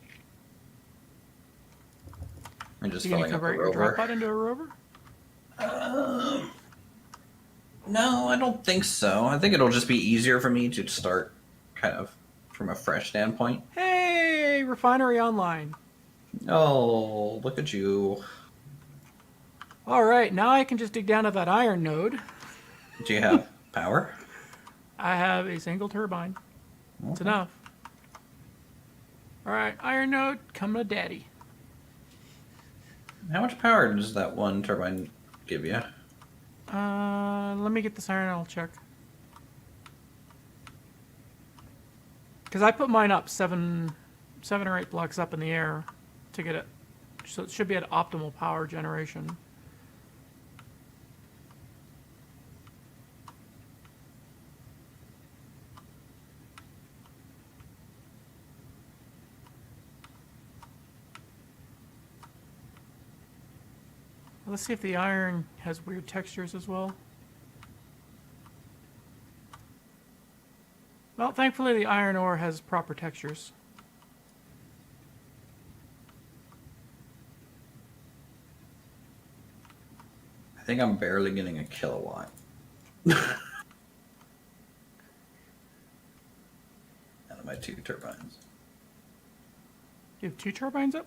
and just You gonna filling up the convert your drop rover. pod into a rover? No, I don't think so. I think it'll just be easier for me to start kind of from a fresh standpoint. Hey, refinery online. Oh, look at you. All right, now I can just dig down to that iron node. Do you have power? I have a single turbine. It's Okay. enough. All right, iron node, coming to daddy. How much power does that one turbine give you? Let me get this iron. I'll check. Because I put mine up seven or eight blocks up in the air to get it, so it should be at optimal power generation. Let's see if the iron has weird textures as well. Well, thankfully the iron ore has proper textures. I think I'm barely getting a kilowatt. Out of my two turbines. You have two turbines up?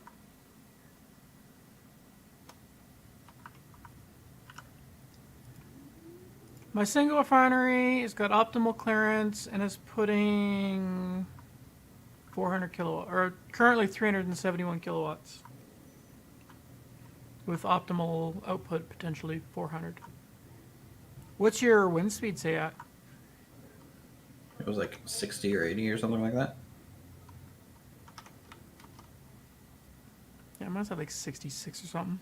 My single refinery has got optimal clearance and is putting 400 kilowatt, or currently 371 kilowatts. With optimal output potentially 400. What's your wind speed say at? It was like 60 or 80 or something like that. Yeah, mine's at like 66 or something.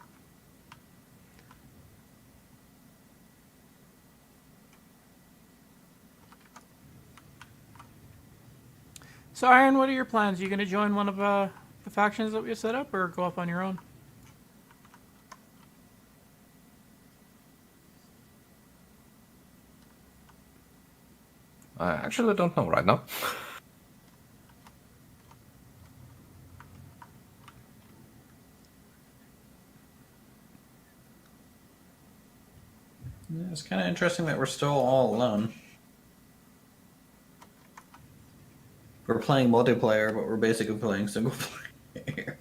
So, Iron, what are your plans? Are you going to join one of the factions that we have set up, or go off on your own? I actually don't know right now. Yeah, it's kind of interesting that we're still all alone. We're playing multiplayer, but we're basically playing single player.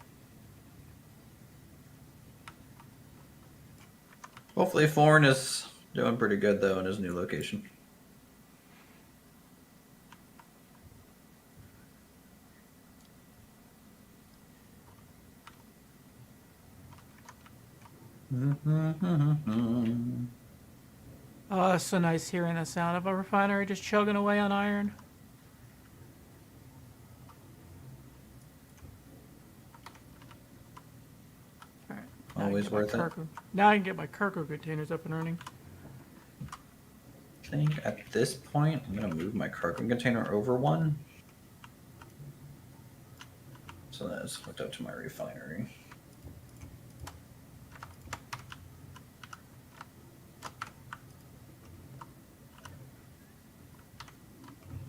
Hopefully, Foreign is doing pretty good though in his new location. Oh, it's so nice hearing the sound of a refinery just chugging away on iron. All right, now I can Always get my worth it. cargo- Now I can get my cargo containers up and running. think at this point I'm gonna move my cargo container over one. So that is hooked up to my refinery.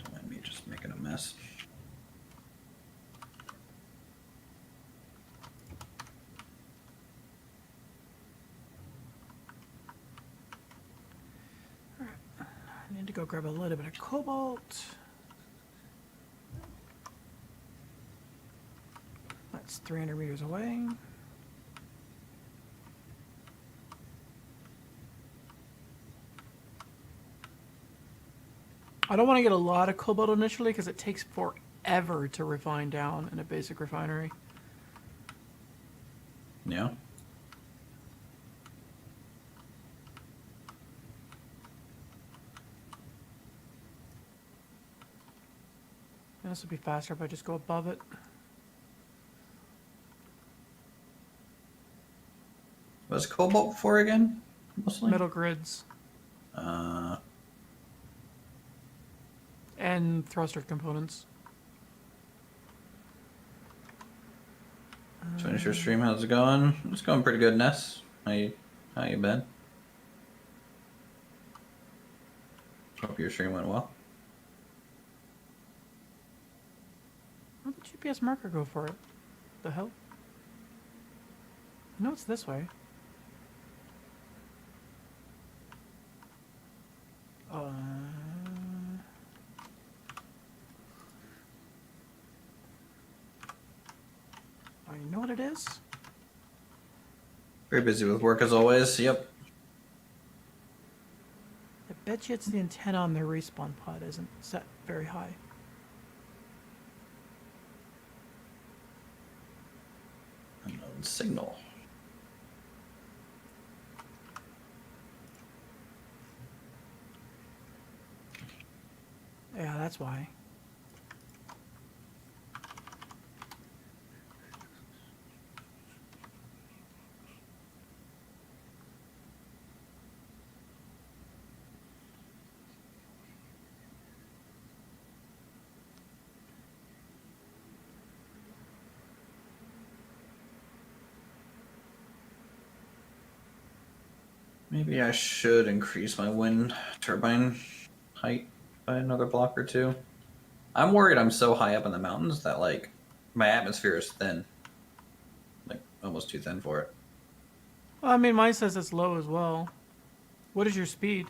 Don't mind me just making a mess. I need to go grab a little bit of cobalt. That's 300 meters away. I don't want to get a lot of cobalt initially because it takes forever to refine down in a basic refinery. Yeah. And this would be faster if I just go above it. What's cobalt for again? Mostly? Metal grids and thruster components. Finish your stream. How's it going? It's going pretty good, Ness. How you been? Hope your stream went well. Where'd the GPS marker go for it? The hell? No, it's this way. Oh, you know what it is? Very busy with work as always. Yep. I bet you it's the antenna on their respawn pod isn't set very high. Unknown signal. Yeah, that's why. Maybe I should increase my wind turbine height by another block or two. I'm worried I'm so high up in the mountains that like my atmosphere is thin. Like almost too thin for it. Well, I mean, mine says it's low as well. What is your speed?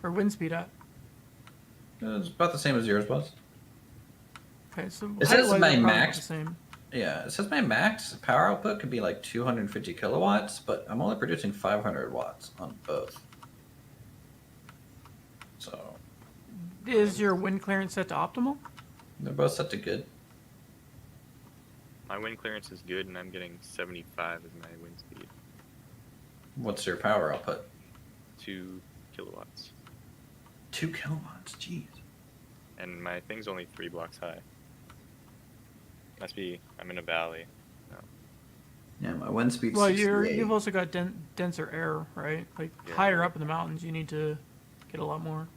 Or wind speed at? It's about the same as yours was. Okay, so It says height-wise, my they're probably max- the same. Yeah, it says my max power output could be like 250 kilowatts, but I'm only producing 500 watts on both. So Is your wind clearance set to optimal? they're both set to good. My wind clearance is good, and I'm getting 75 as my wind speed. What's your power output? 2 kilowatts. 2 kilowatts, jeez. And my thing's only 3 blocks high. Must be, I'm in a valley. No. Yeah, my wind speed's Well, 68. you've also got denser air, right? Like Yeah. higher up in the mountains, you need to get a lot more.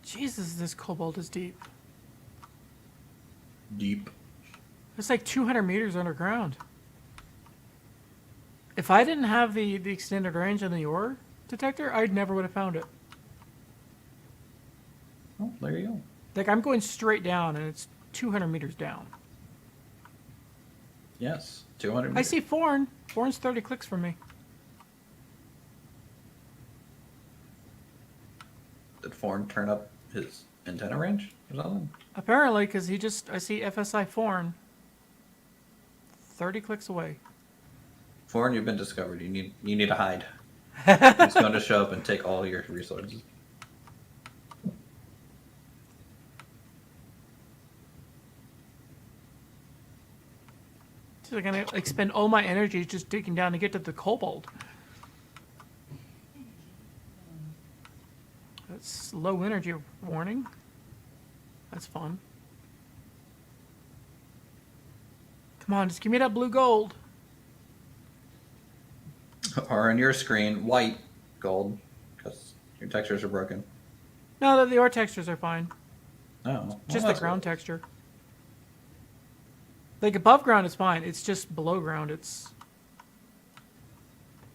Jesus, this cobalt is deep. Deep. It's like 200 meters underground. If I didn't have the extended range on the ore detector, I never would have found it. Oh, there you go. Like, I'm going straight down, and it's 200 meters down. Yes, 200 I meters. see Forn. Forn's 30 clicks from me. Did Forn turn up his antenna range or something? Apparently, because I see FSI Forn 30 clicks away. Forn, you've been discovered. You need to hide. He's going to show up and take all your resources. So I'm gonna expend all my energy just digging down to get to the cobalt. That's low energy warning. That's fun. Come on, just give me that blue gold. Or on your screen, white, gold, because your textures are broken. No, the ore textures are fine. Oh, well, Just the that's ground what it is. texture. Like above ground is fine. It's just below ground it's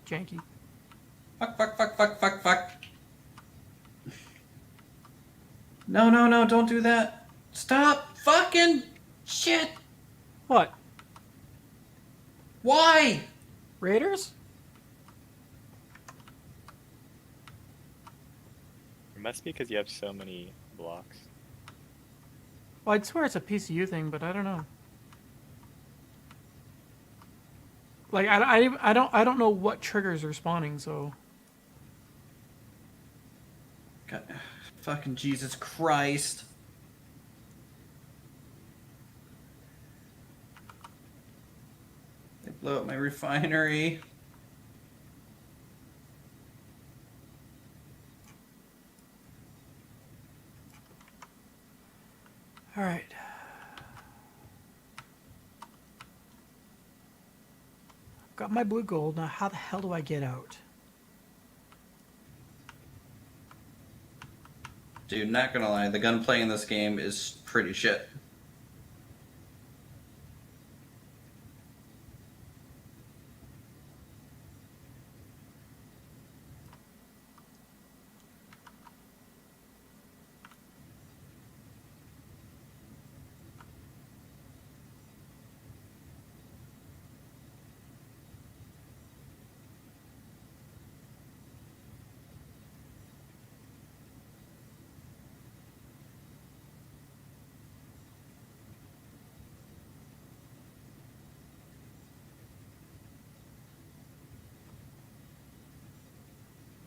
janky. Fuck. No, don't do that. Stop fucking shit. What? Why? Raiders? It must be because you have so many blocks. Well, I'd swear it's a PCU thing, but I don't know. Like I don't know what triggers are spawning, so God, fucking Jesus Christ. They blew up my refinery. all right. Got my blue gold. Now how the hell do I get out? Dude, not gonna lie, the gunplay in this game is pretty shit.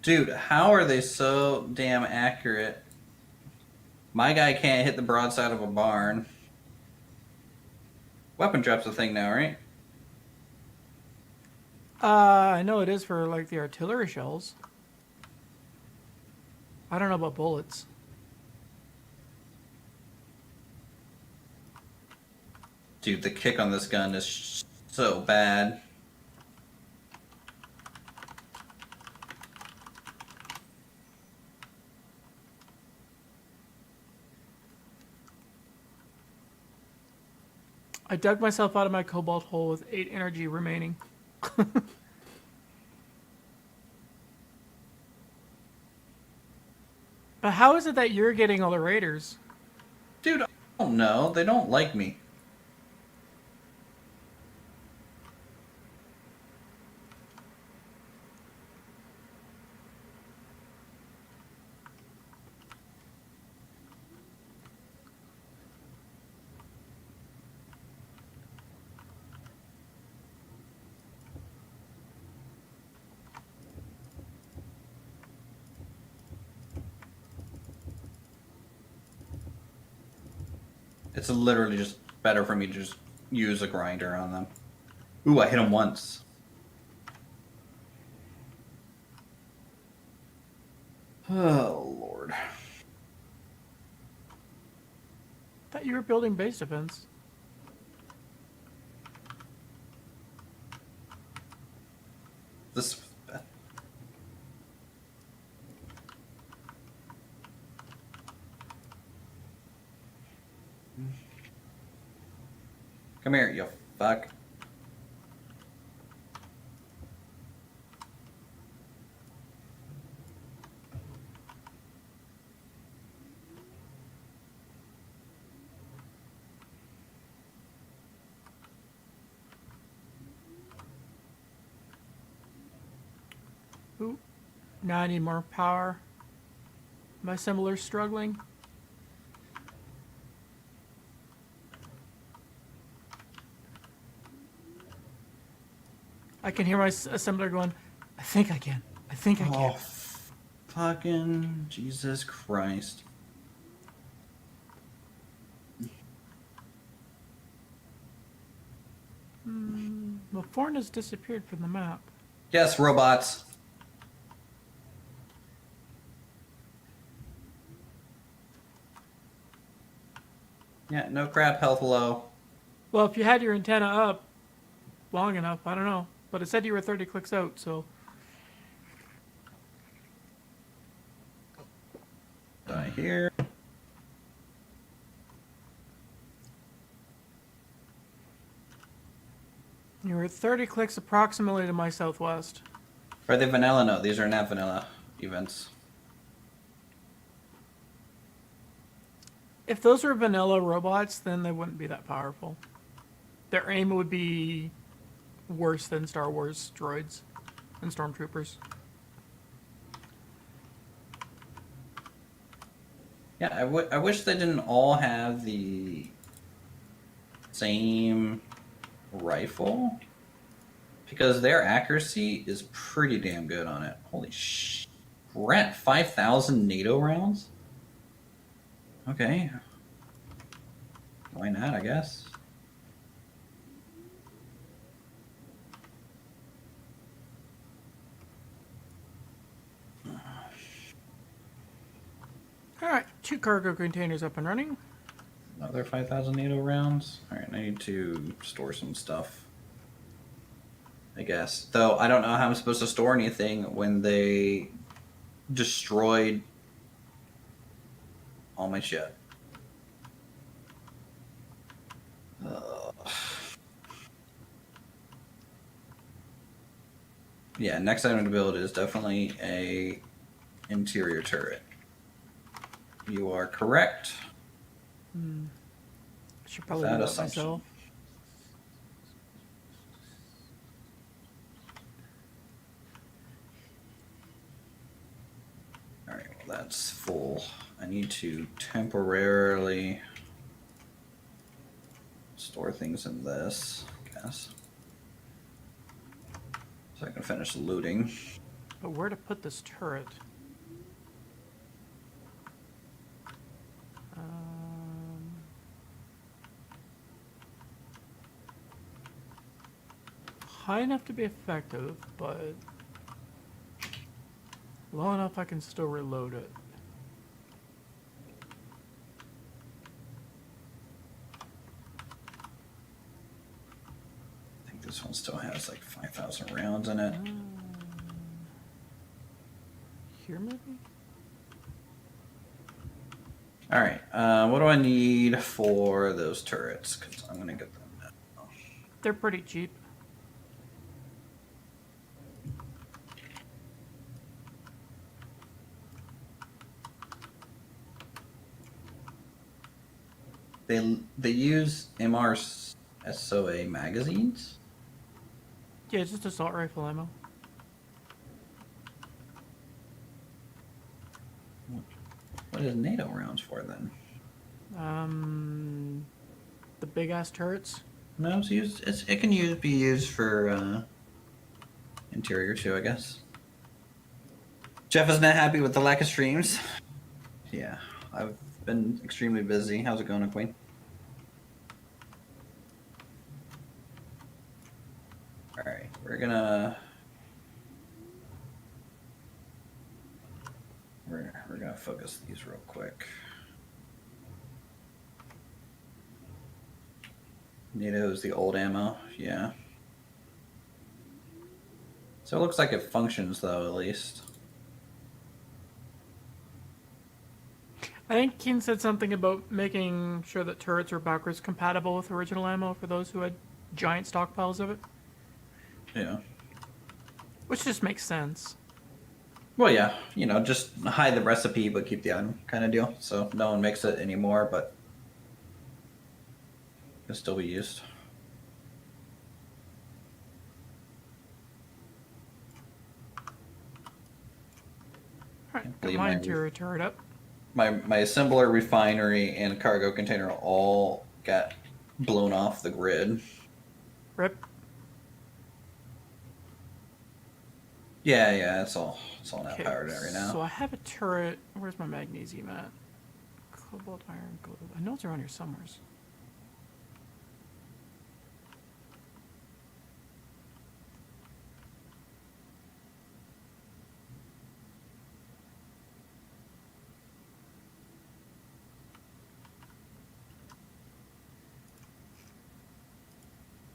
Dude, how are they so damn accurate? My guy can't hit the broadside of a barn. Weapon drop's a thing now, right? I know it is for like the artillery shells. I don't know about bullets. Dude, the kick on this gun is so bad. I dug myself out of my cobalt hole with 8 energy remaining. But how is it that you're getting all the raiders? Dude, I don't know. They don't like me. It's literally just better for me to just use a grinder on them. Ooh, I hit him once. Oh, Lord. Thought you were building base defense. This... Come here, you fuck. Ooh. Now I need more power. My assembler's struggling. I can hear my assembler going, I think I can. I think I can. Oh, fucking Jesus Christ. Well, Forn has disappeared from the map. Yes, robots. Yeah, no crap, health low. Well, if you had your antenna up long enough, I don't know. But it said you were 30 clicks out, so right here. You were 30 clicks approximately to my southwest. Are they vanilla? No, these are not vanilla events. If those were vanilla robots, then they wouldn't be that powerful. Their aim would be worse than Star Wars droids and stormtroopers. Yeah, I wish they didn't all have the same rifle, because their accuracy is pretty damn good on it. Holy sh! We're at 5,000 NATO rounds? Okay. Why not, I guess. Alright, 2 cargo containers up and running. Another 5,000 NATO rounds? Alright, I need to store some stuff, I guess. Though, I don't know how I'm supposed to store anything when they destroyed all my shit. Yeah, next item to build is definitely a interior turret. You are correct. I should probably Without do that assumption. myself. Alright, well that's full. I need to temporarily store things in this, I guess. So I can finish looting. But where to put this turret? High enough to be effective, but low enough I can still reload it. I think this one still has like 5,000 rounds in it. Here maybe? Alright, what do I need for those turrets? Because I'm going to get them now. They're pretty cheap. They use MRSOA magazines? Yeah, just assault rifle ammo. What is NATO rounds for then? The big ass turrets. No, it can be used for interior too, I guess. Jeff is not happy with the lack of streams. Yeah, I've been extremely busy. How's it going, Queen? All right, we're gonna focus these real quick. NATO is the old ammo, yeah. So it looks like it functions though, at least. I think Keen said something about making sure that turrets were backwards compatible with original ammo for those who had giant stockpiles of it. Yeah. Which just makes sense. Well, yeah, just hide the recipe but keep the item kind of deal. So no one makes it anymore, but it'll still be used. Alright, got believe my my- interior turret up. My assembler, refinery, and cargo container all got blown off the grid. Rip. Yeah, it's all not Okay, powered right now. so I have a turret. Where's my magnesium at? Cobalt, iron, gold. I know it's around here somewhere.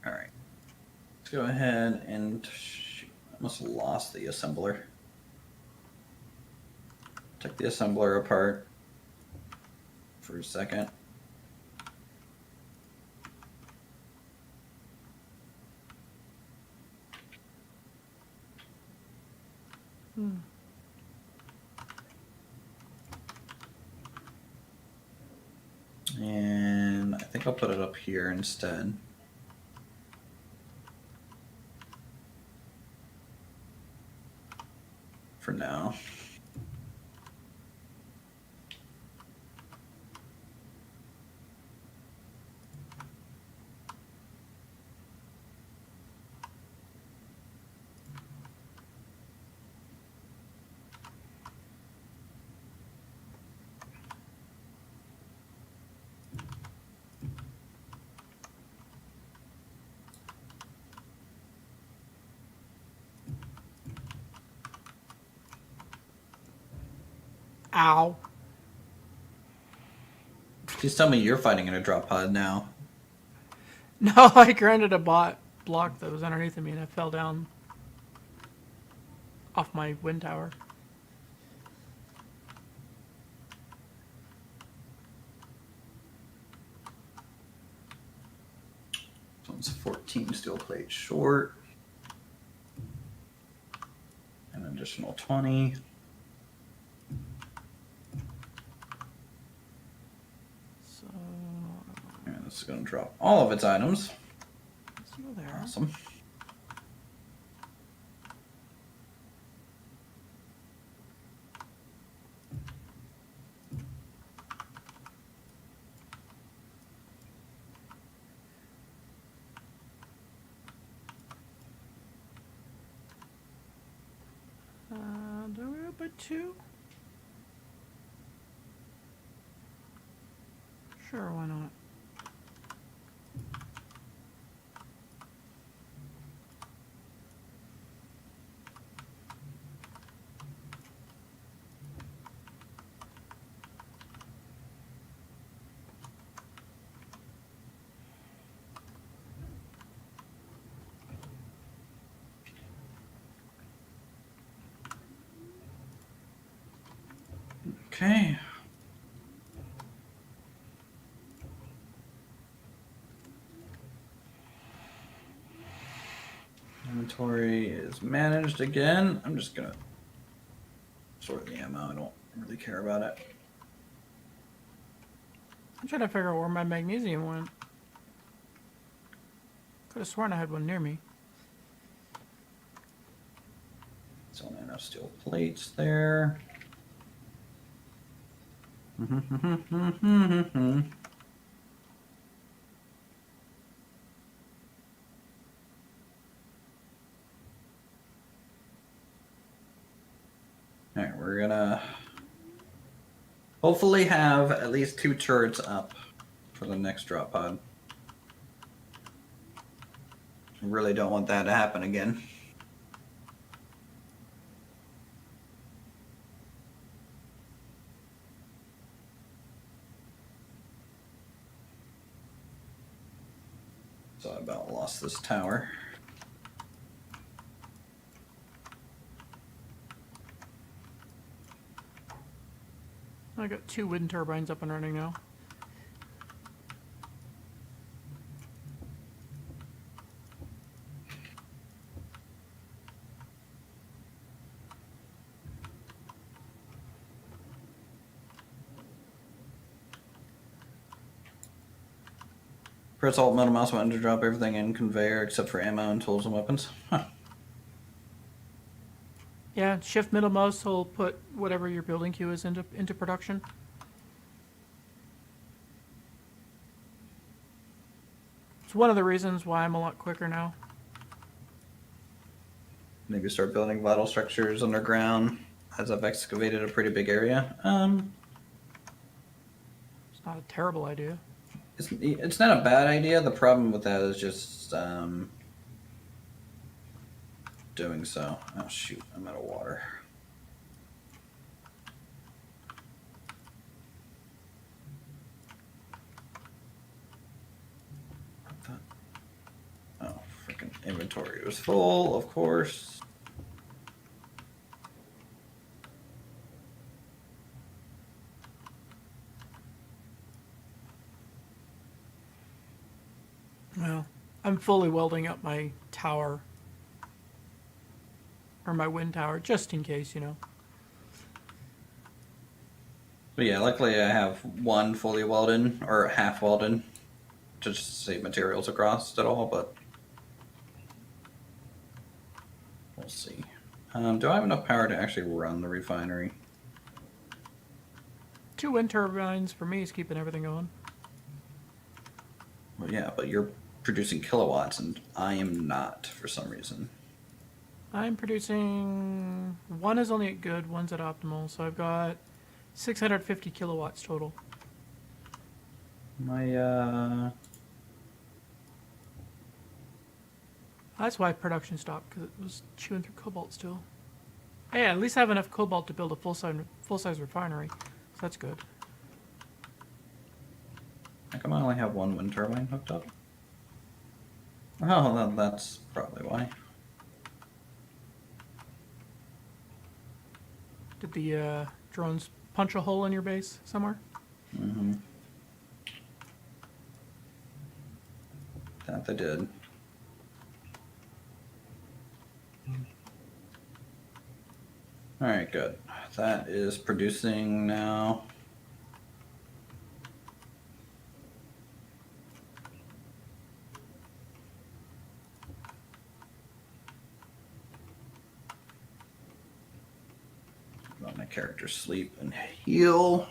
All right, let's go ahead and shoot, I must have lost the assembler. Take the assembler apart. for a second. And I think I'll put it up here instead. For now. Ow. Please tell me you're fighting in a drop pod now. No, I grounded a block that was underneath of me and I fell down off my wind tower. This one's 14 steel plate short. An additional 20. So And this is going to drop all of its items. let's go there. Awesome. Do we go by 2? Sure, why not? Okay. Inventory is managed again. I'm just gonna sort the ammo. I don't really care about it. I'm trying to figure out where my magnesium went. Could have sworn I had one near me. It's only enough steel plates there. Alright, we're gonna hopefully have at least 2 turrets up for the next drop pod. I really don't want that to happen again. So I about lost this tower. I got 2 wind turbines up and running now. Press Alt middle mouse button to drop everything in conveyor except for ammo and tools and weapons. Huh. Yeah, shift middle mouse will put whatever your building queue is into production. It's one of the reasons why I'm a lot quicker now. Maybe start building vital structures underground as I've excavated a pretty big area. It's not a terrible idea. It's not a bad idea. The problem with that is just doing so. Oh shoot, I'm out of water. Oh, freaking inventory was full, of course. Well, I'm fully welding up my tower. Or my wind tower, just in case, you know. But yeah, luckily I have one fully welded or half welded to just save materials across at all. But we'll see. Do I have enough power to actually run the refinery? 2 wind turbines for me is keeping everything going. Well, yeah, but you're producing kilowatts, and I am not for some reason. I'm producing... One is only at good, one's at optimal, so I've got 650 kilowatts total. My That's why production stopped, because it was chewing through cobalt still. Hey, at least I have enough cobalt to build a full-size refinery, so that's good. how come I only have one wind turbine hooked up? Oh, that's probably why. Did the drones punch a hole in your base somewhere? Mm-hmm. That they did. All right, good. That is producing now. Let my character sleep and heal.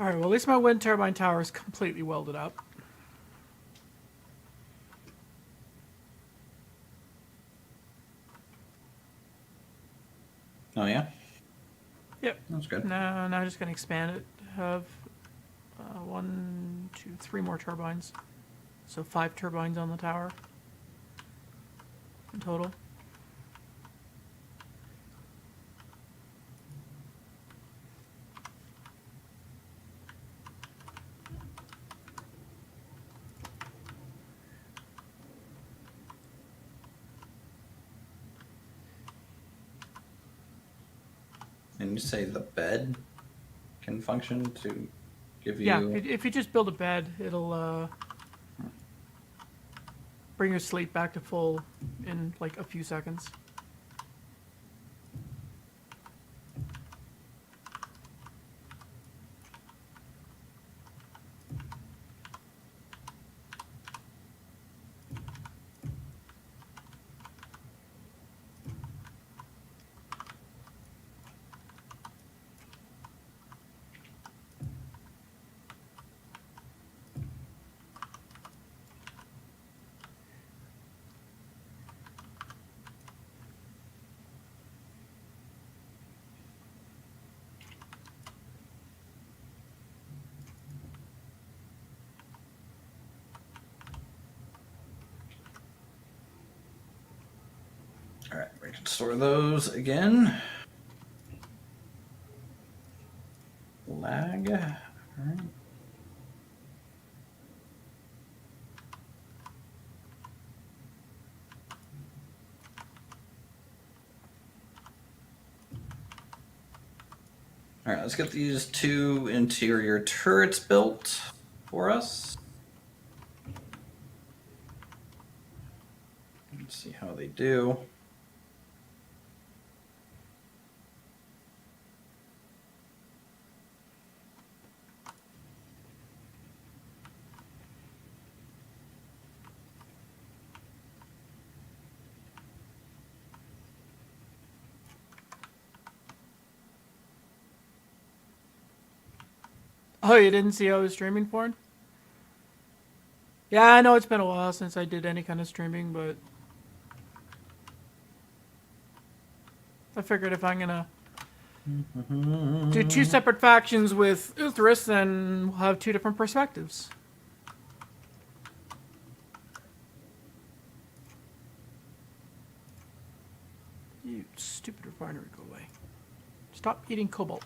Alright, well at least my wind turbine tower is completely welded up. Oh yeah, Yep. that's good. Now I'm just going to expand it. Have 1, 2, 3 more turbines. So 5 turbines on the tower in total. And you say the bed can function to give you. Yeah, if you just build a bed, it'll bring your sleep back to full in like a few seconds. All right, we can store those again. Lag. All right. All right, let's get these 2 interior turrets built for us. Let's see how they do. Oh, you didn't see I was streaming porn? Yeah, I know it's been a while since I did any kind of streaming, but I figured if I'm gonna do 2 separate factions with Uthris, then we'll have 2 different perspectives. You stupid refinery, go away. Stop eating cobalt.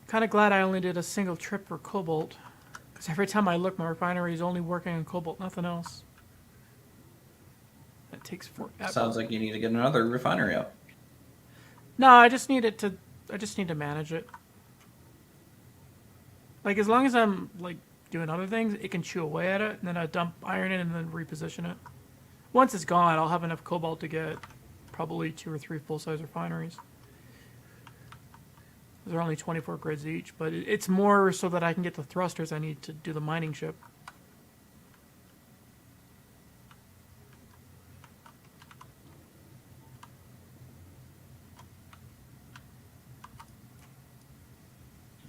Kind of glad I only did a single trip for cobalt, because every time I look, my refinery is only working on cobalt, nothing else. It takes forever. Sounds like you need to get another refinery up. No, I just need to manage it. Like, as long as I'm, like, doing other things, it can chew away at it, and then I dump iron in and then reposition it. Once it's gone, I'll have enough cobalt to get probably 2 or 3 full-size refineries. They're only 24 grids each, but it's more so that I can get the thrusters I need to do the mining ship.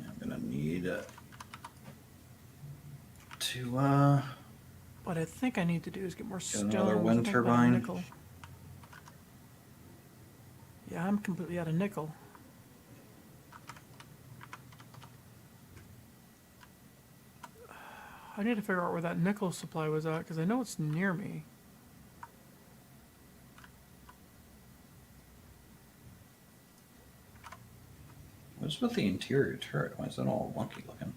Yeah, I'm gonna need to What I think I need to do is get more stone. another wind I think I'm out of turbine. nickel. Yeah, I'm completely out of nickel. I need to figure out where that nickel supply was at, because I know it's near me. What's with the interior turret? Why is that all wonky looking?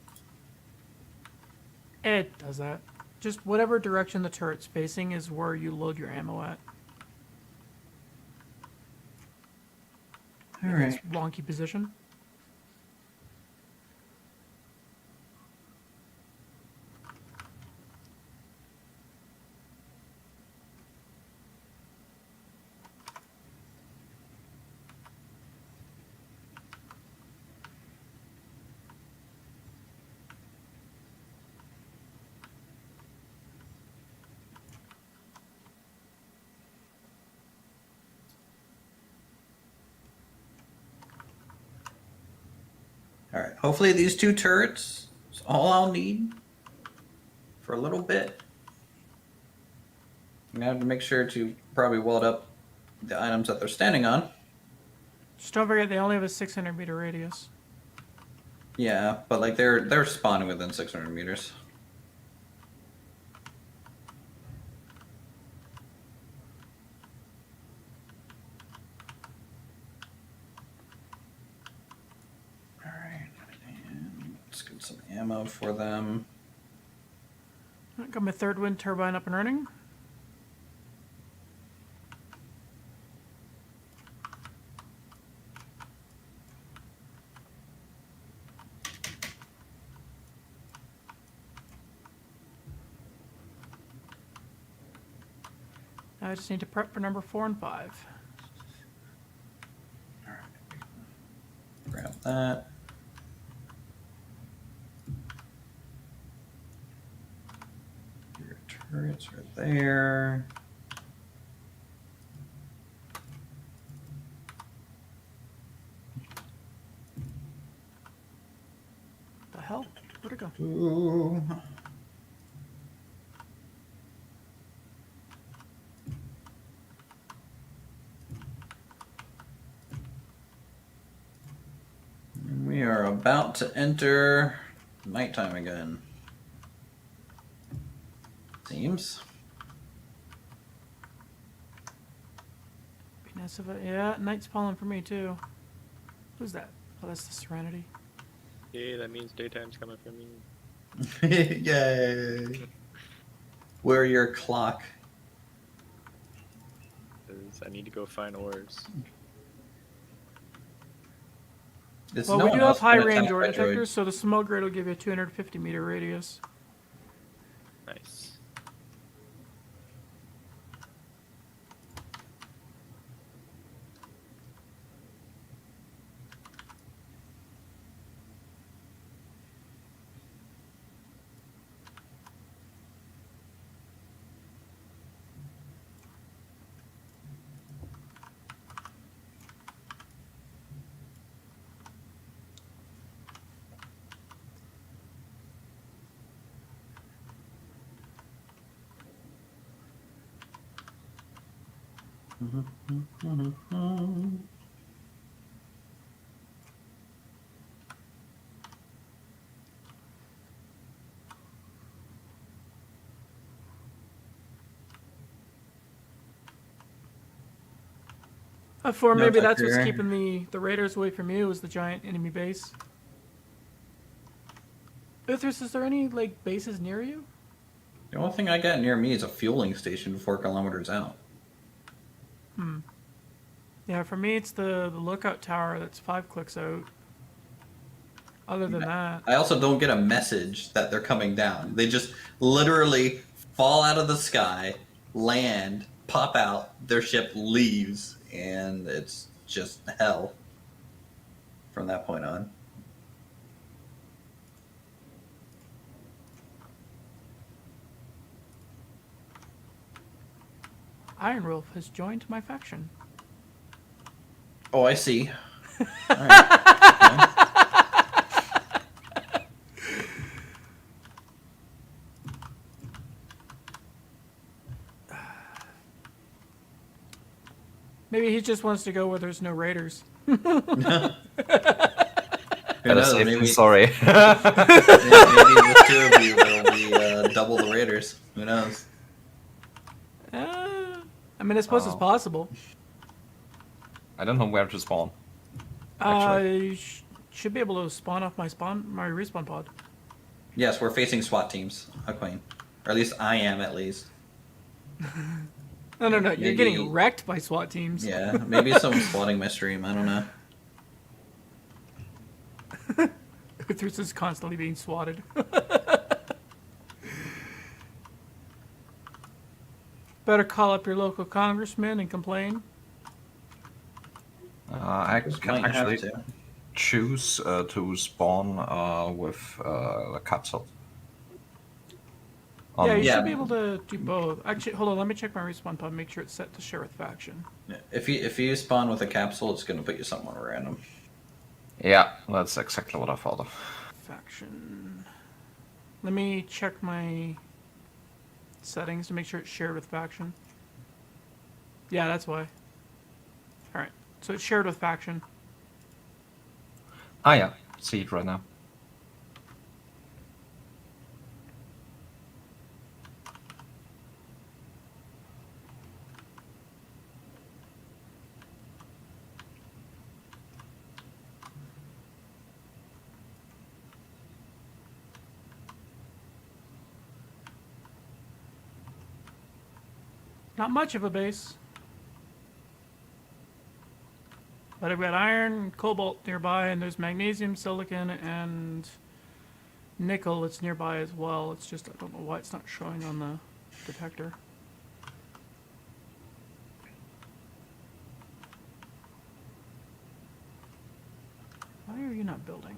It does that. Just whatever direction the turret's facing is where you load your ammo at. All It's right. wonky position. All right. Hopefully these 2 turrets is all I'll need for a little bit. I'm gonna have to make sure to probably weld up the items that they're standing on. Just don't forget they only have a 600-meter radius. Yeah, but like they're spawning within 600 meters. All right, and let's get some ammo for them. Got my 3rd wind turbine up and running. Now I just need to prep for number 4 and 5. All right, grab that. Your turrets are there. The hell? Where'd it go? Ooh. And we are about to enter nighttime again. Seems. Be nice if yeah, night's falling for me too. Who's that? Oh, that's the Serenity. Yeah, that means daytime's coming for me. Yay! Where your clock? 'Cause I need to go find ores. It's Well, no we one do else have high gonna range attack ore by detectors, droids. so the smoke grid will give you a 250-meter radius. Nice. For No maybe that's what's Tucker. keeping the raiders away from you, is the giant enemy base. Uthris, is there any like bases near you? The only thing I got near me is a fueling station 4 kilometers out. Yeah, for me, it's the lookout tower that's 5 clicks out. Other than that, I also don't get a message that they're coming down. They just literally fall out of the sky, land, pop out, their ship leaves, and it's just hell from that point on. Iron Wolf has joined my faction. Oh, I see. All right. Maybe he just wants to go where there's no raiders. Who Better knows? safe Maybe, than sorry. maybe the two of you will be double the raiders. Who knows? I mean, I suppose it's Oh. possible. I don't know where to spawn. Actually. I should be able to spawn off my respawn pod. Yes, we're facing SWAT teams, Queen. Or at least I am, at least. No, you're Maybe- getting wrecked by SWAT teams. Yeah, maybe someone's swatting my stream. I don't know. Uthris is constantly being swatted. Better call up your local congressman and complain. I can Might have actually to. choose to spawn with the capsule. Yeah, you Yeah. should be able to do both. Actually, hold on, let me check my respawn pod, make sure it's set to share with faction. If you spawn with a capsule, it's gonna put you somewhere random. Yeah, that's exactly what I thought of. Faction. Let me check my settings to make sure it's shared with faction. Yeah, that's why. Alright, so it's shared with faction. Ah, yeah, see it right now. Not much of a base. But I've got iron, cobalt nearby, and there's magnesium, silicon, and nickel that's nearby as well. It's just, I don't know why it's not showing on the detector. Why are you not building?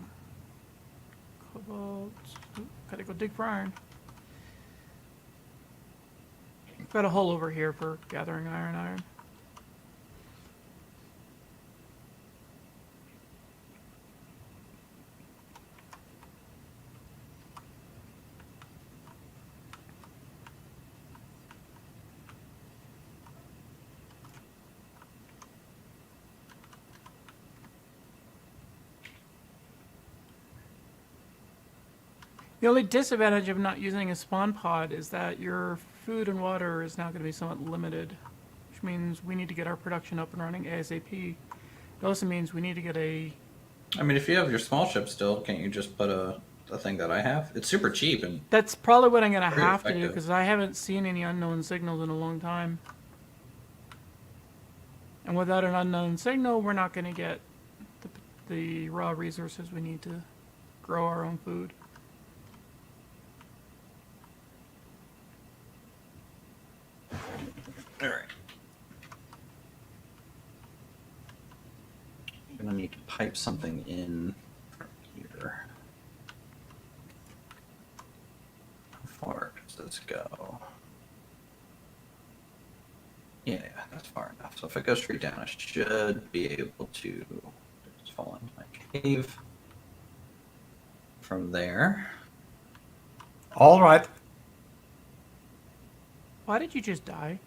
Cobalt. Oop, gotta go dig for iron. Got a hole over here for gathering iron. The only disadvantage of not using a spawn pod is that your food and water is now going to be somewhat limited, which means we need to get our production up and running ASAP. It also means we need to get a... I mean, if you have your small ship still, can't you just put a thing that I have? It's super cheap and That's probably what I'm going to Pretty have to do, effective. because I haven't seen any unknown signals in a long time. And without an unknown signal, we're not going to get the raw resources we need to grow our own food. all right. I'm gonna need to pipe something in from here. How far does this go? Yeah, that's far enough. So if it goes straight down, I should be able to just fall into my cave from there. All right. Why did you just die?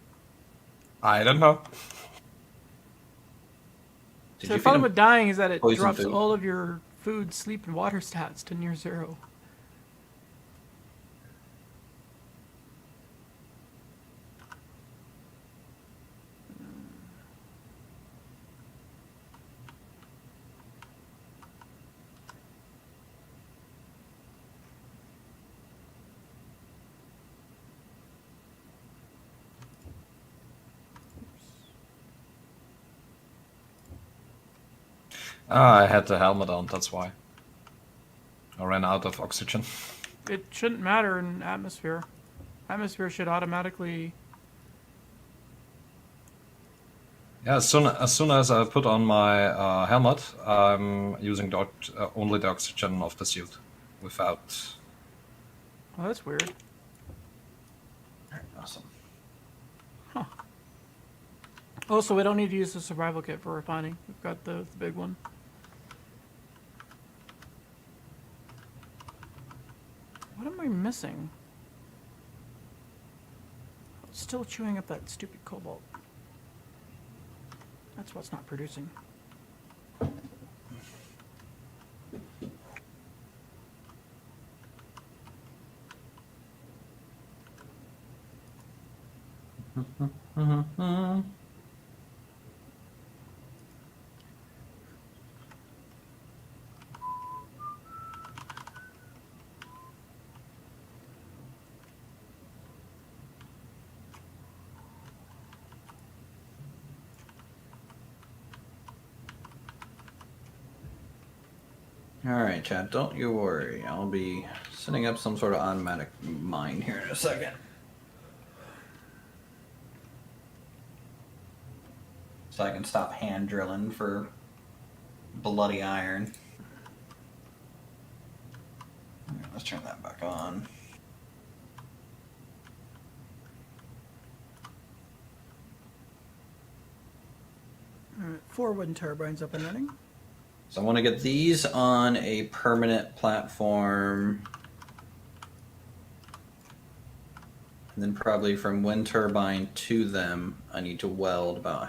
I don't know. Did So you the feed problem him? with dying is that it poison drops food? all of your food, sleep, and water stats to near zero. Ah, I had the helmet on, that's why. I ran out of oxygen. It shouldn't matter in atmosphere. Atmosphere should automatically. Yeah, as soon as I put on my helmet, I'm using only the oxygen of the suit, without. Oh, that's weird. Awesome. Oh, so we don't need to use the survival kit for refining. We've got the big one. What am I missing? Still chewing up that stupid cobalt. That's what's not producing. All right, Chad, don't you worry. I'll be setting up some sort of automatic mine here in a second. So I can stop hand drilling for bloody iron. All right, let's turn that back on. Alright, 4 wind turbines up and running. So I want to get these on a permanent platform. And then probably from wind turbine to them, I need to weld about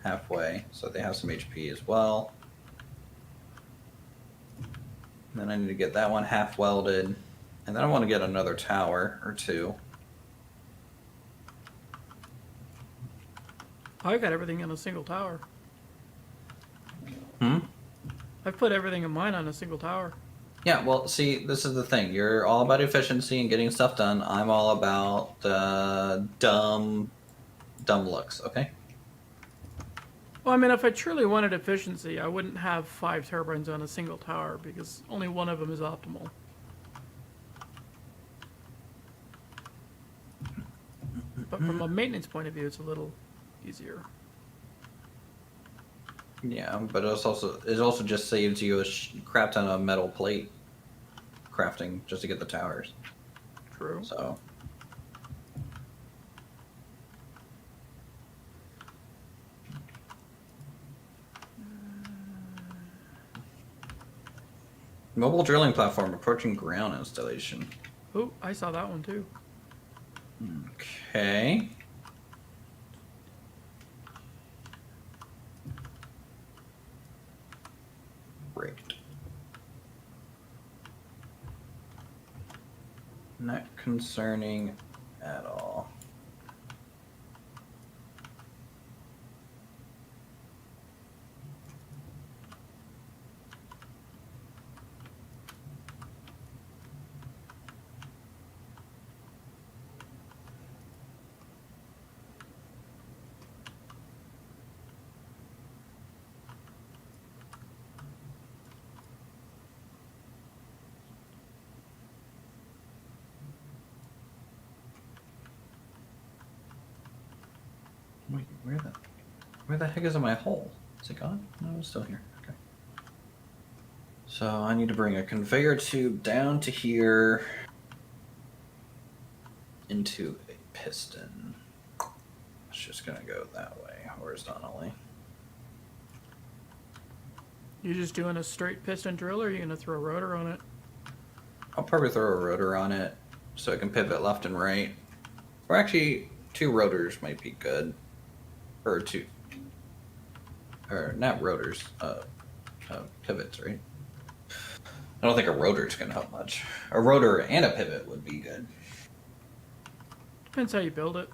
halfway, so they have some HP as well. And then I need to get that one half welded, and then I want to get another tower or two. I've got everything in a single tower. Hmm? I've put everything of mine on a single tower. Yeah, well, see, this is the thing. You're all about efficiency and getting stuff done. I'm all about dumb looks. Okay. Well, I mean, if I truly wanted efficiency, I wouldn't have 5 turbines on a single tower because only one of them is optimal. But from a maintenance point of view, it's a little easier. Yeah, but it also just saves you a crap ton of metal plate crafting just to get the towers. True. So. Mobile drilling platform approaching ground installation. Oh, I saw that one too. Okay. Rigged. Not concerning at all. Wait, where the heck is my hole? Is it gone? No, it's still here. Okay. So I need to bring a conveyor tube down to here into a piston. It's just gonna go that way horizontally. You just doing a straight piston drill, or are you gonna throw a rotor on it? I'll probably throw a rotor on it so it can pivot left and right. Or actually, 2 rotors might be good. Or 2. Or not rotors, pivots, right? I don't think a rotor is going to help much. A rotor and a pivot would be good. Depends how you build it.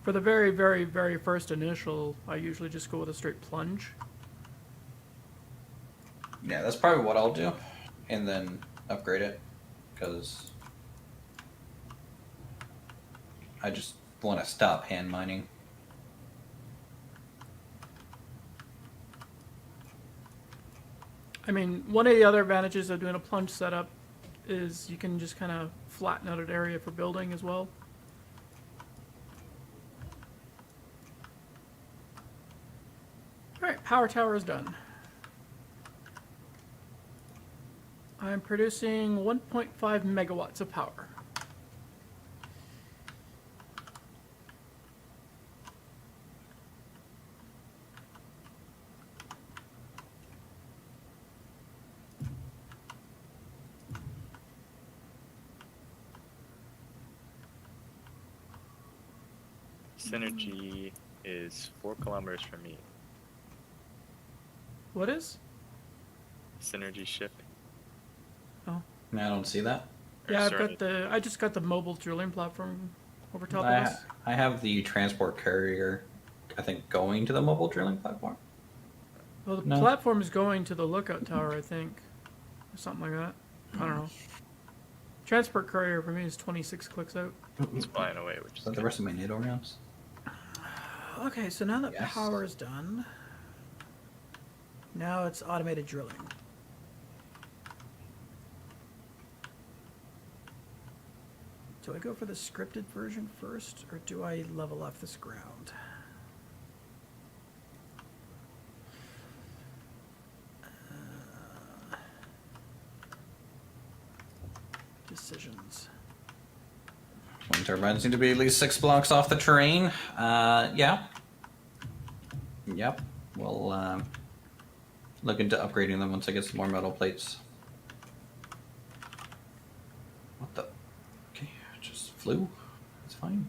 For the very, very, very first initial, I usually just go with a straight plunge. Yeah, that's probably what I'll do. And then upgrade it. Because want to stop hand mining. I mean, one of the other advantages of doing a plunge setup is you can just kind of flatten out an area for building as well. Alright, power tower is done. I'm producing 1.5 megawatts of power. Synergy is 4 kilometers from me. What is? Synergy ship. Oh. I don't see that. Yeah, I've sorry. got the. I just got the mobile drilling platform over top of I, us. I have the transport carrier, I think, going to the mobile drilling platform. Well, the No. platform is going to the lookout tower, I think, or something like that. I don't know. Transport courier for me is 26 clicks out. It's flying away, which Is is that the good. rest of my NATO rounds? Okay, so now that Yes. power is done, now it's automated drilling. Do I go for the scripted version first, or do I level off this ground? Decisions. Wind turbines need to be at least 6 blocks off the terrain. Yeah. Yep. We'll look into upgrading them once I get some more metal plates. What the? Okay, it just flew. It's fine.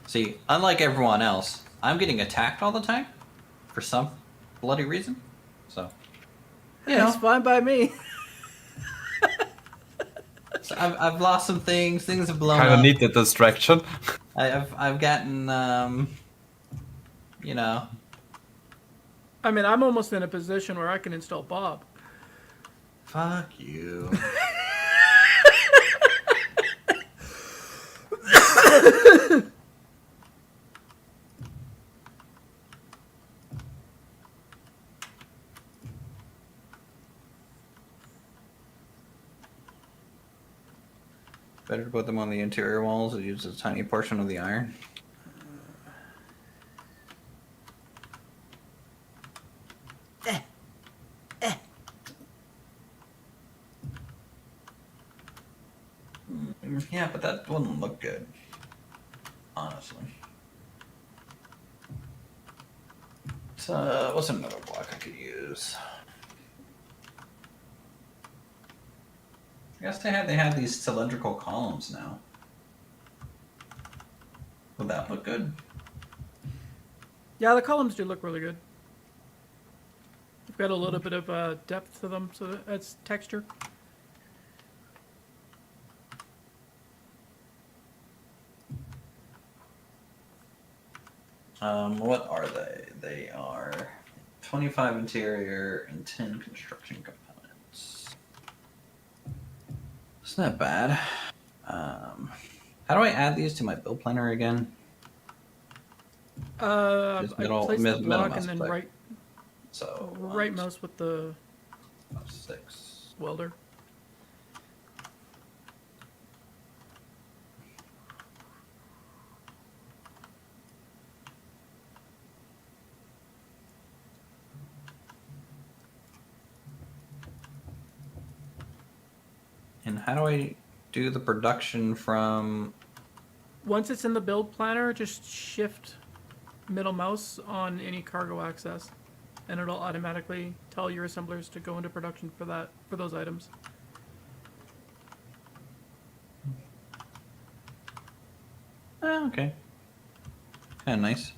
See, unlike everyone else, I'm getting attacked all the time for some bloody reason. So, you know, It's fine by me. so I've lost some things. Things have blown Kind of up. need the distraction. I've gotten you know. I mean, I'm almost in a position where I can install Bob. Fuck you. Better to put them on the interior walls and use a tiny portion of the iron. Yeah, but that wouldn't look good. Honestly. So, what's another block I could use? I guess they have these cylindrical columns now. Would that look good? Yeah, the columns do look really good. They've got a little bit of depth to them, so that adds texture. What are they? They are 25 interior and 10 construction components. It's not bad. How do I add these to my build planner again? I Just middle- place the middle block mouse and then click. So right mouse with the 6. welder. And how do I do the production from? Once it's in the build planner, just shift middle mouse on any cargo access, and it'll automatically tell your assemblers to go into production for those items. Oh, okay. Kind of nice.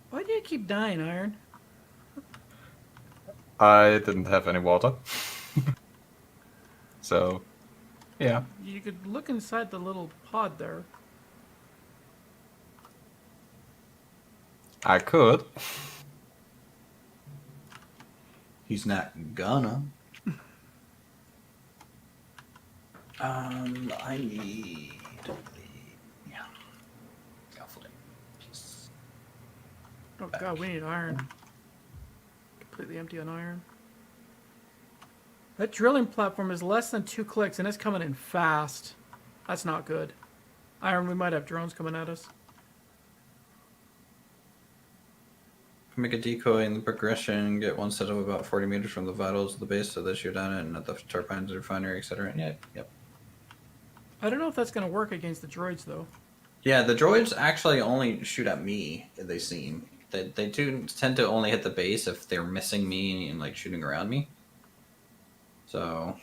Why do you keep dying, Iron? I didn't have any water. So Yeah. You could look inside the little pod there. I could. He's not gonna. I need scaffolding. Oh god, we need iron. Completely empty on iron. That drilling platform is less than 2 clicks and it's coming in fast. That's not good. Iron, we might have drones coming at us. Make a decoy in the progression, get one set of about 40 meters from the vitals of the base so that shoot on it and at the turbines, refinery, etc. Yeah, yep. I don't know if that's going to work against the droids, though. Yeah, the droids actually only shoot at me, they seem. They do tend to only hit the base if they're missing me and like shooting around me. So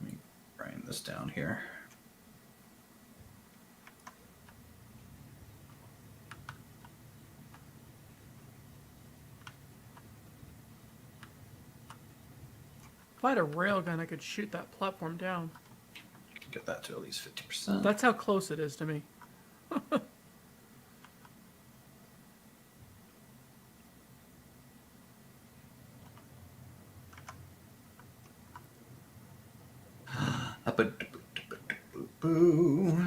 let me grind this down here. If I had a railgun, I could shoot that platform down. Get that to at least 50%. That's how close it is to me. Boo.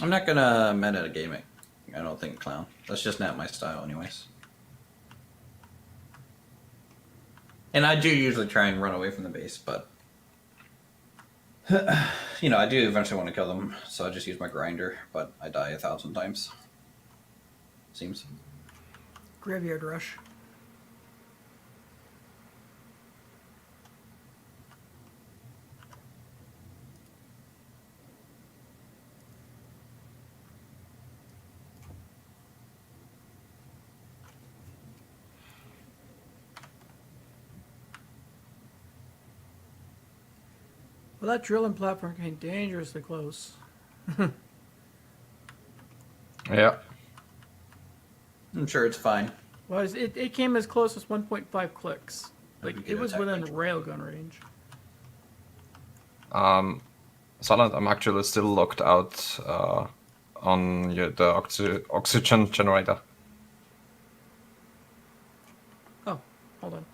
I'm not gonna meta game it. I don't think, clown. That's just not my style, anyways. And I do usually try and run away from the base, but you know, I do eventually want to kill them, so I just use my grinder. But I die 1,000 times. Seems. Graveyard rush. Well, that drilling platform came dangerously close. Yeah. I'm sure it's fine. Well, it came as close as 1.5 clicks. Like, We it could was attack within range. railgun range. Silent, I'm actually still locked out on the oxygen generator. Oh, hold on.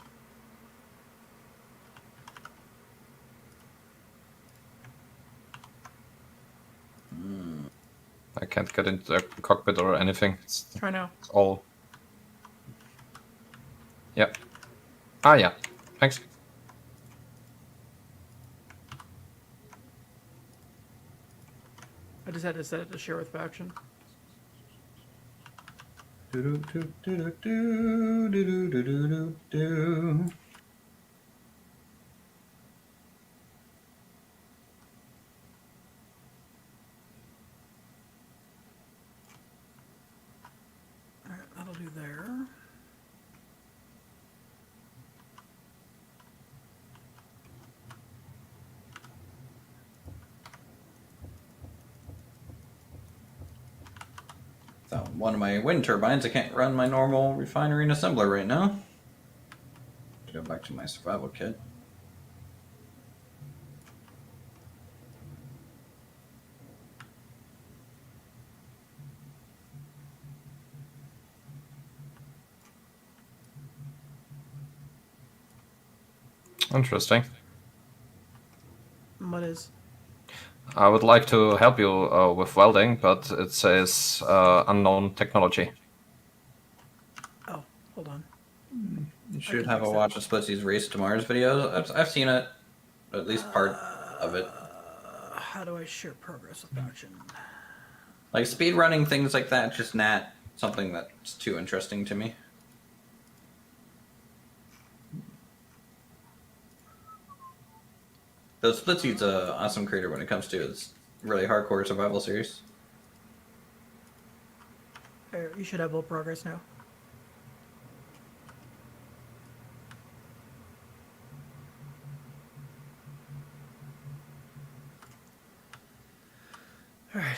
I can't get into the cockpit or anything. Try now. It's all. Yeah. Ah, yeah. Thanks. I just had to set it to share with faction. Alright, that'll do there. So one of my wind turbines, I can't run my normal refinery and assembler right now. Go back to my survival kit. Interesting. What is? I would like to help you with welding, but it says unknown technology. Oh, hold on. You should can have a fix that. Watch of Splitsies Race to Mars video. I've seen it, at least part of it. How do I share progress with faction? Like speed running, things like that, just not something that's too interesting to me. Though Splitseed's a awesome creator when it comes to its really hardcore survival series. There, you should have low progress now. All right.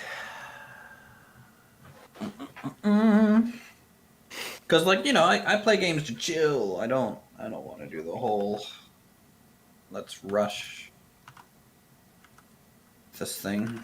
Because, like, you know, I play games to chill. I don't want to do the whole let's rush this thing.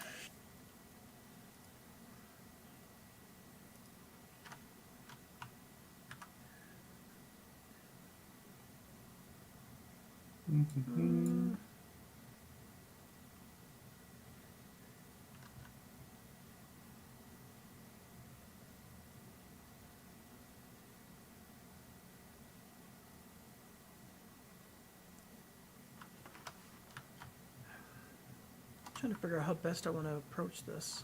Trying to figure out how best I want to approach this.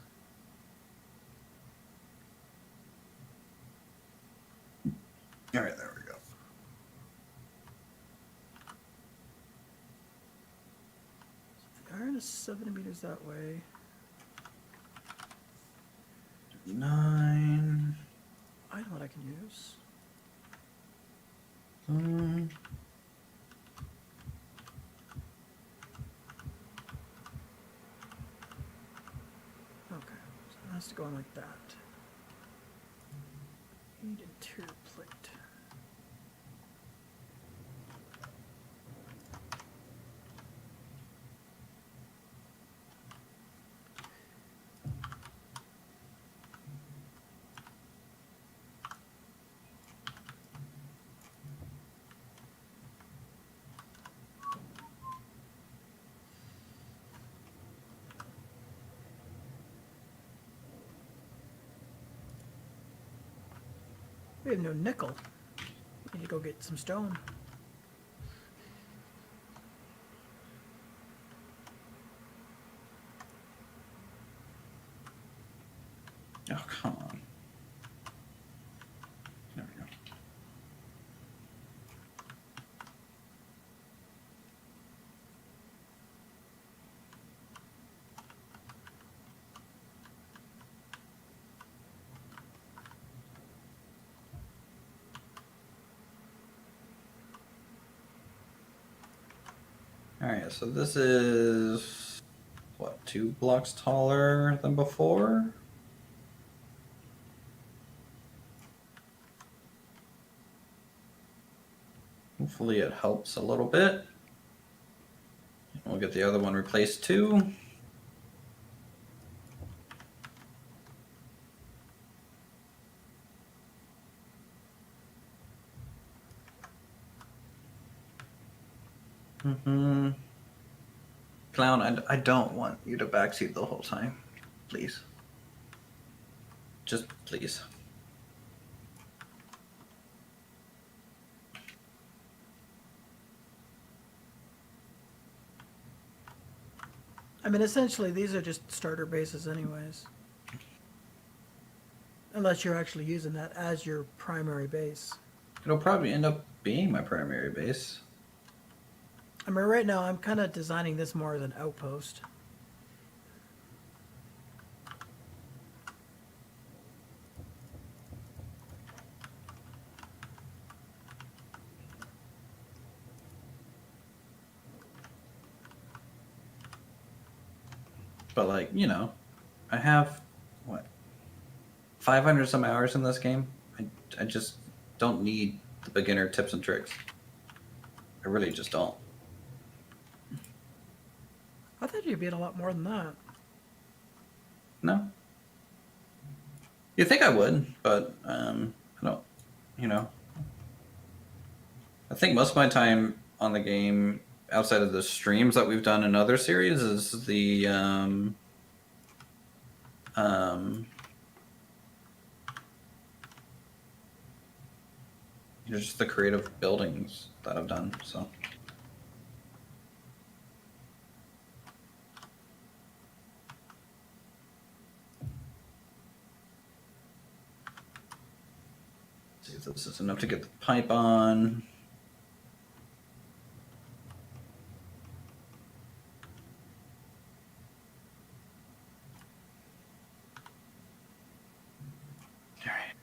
All right, there we go. The iron is 70 meters that way. 9. I know what I can use. Okay, so it has to go on like that. Need interior plate. We have no nickel. Need to go get some stone. Oh, come on. There we go. All right, so this is what, 2 blocks taller than before? Hopefully it helps a little bit. We'll get the other one replaced too. Clown, I don't want you to backseat the whole time. Please. Just please. I mean, essentially, these are just starter bases anyways. Unless you're actually using that as your primary base. It'll probably end up being my primary base. I mean, right now, I'm kind of designing this more as an outpost. But, like, you know, I have, what, 500 some hours in this game? I just don't need the beginner tips and tricks. I really just don't. I thought you'd be at a lot more than that. No. You'd think I would, but I don't, you know. I think most of my time on the game, outside of the streams that we've done in other series, is the just the creative buildings that I've done. So. see if this is enough to get the pipe on. All right.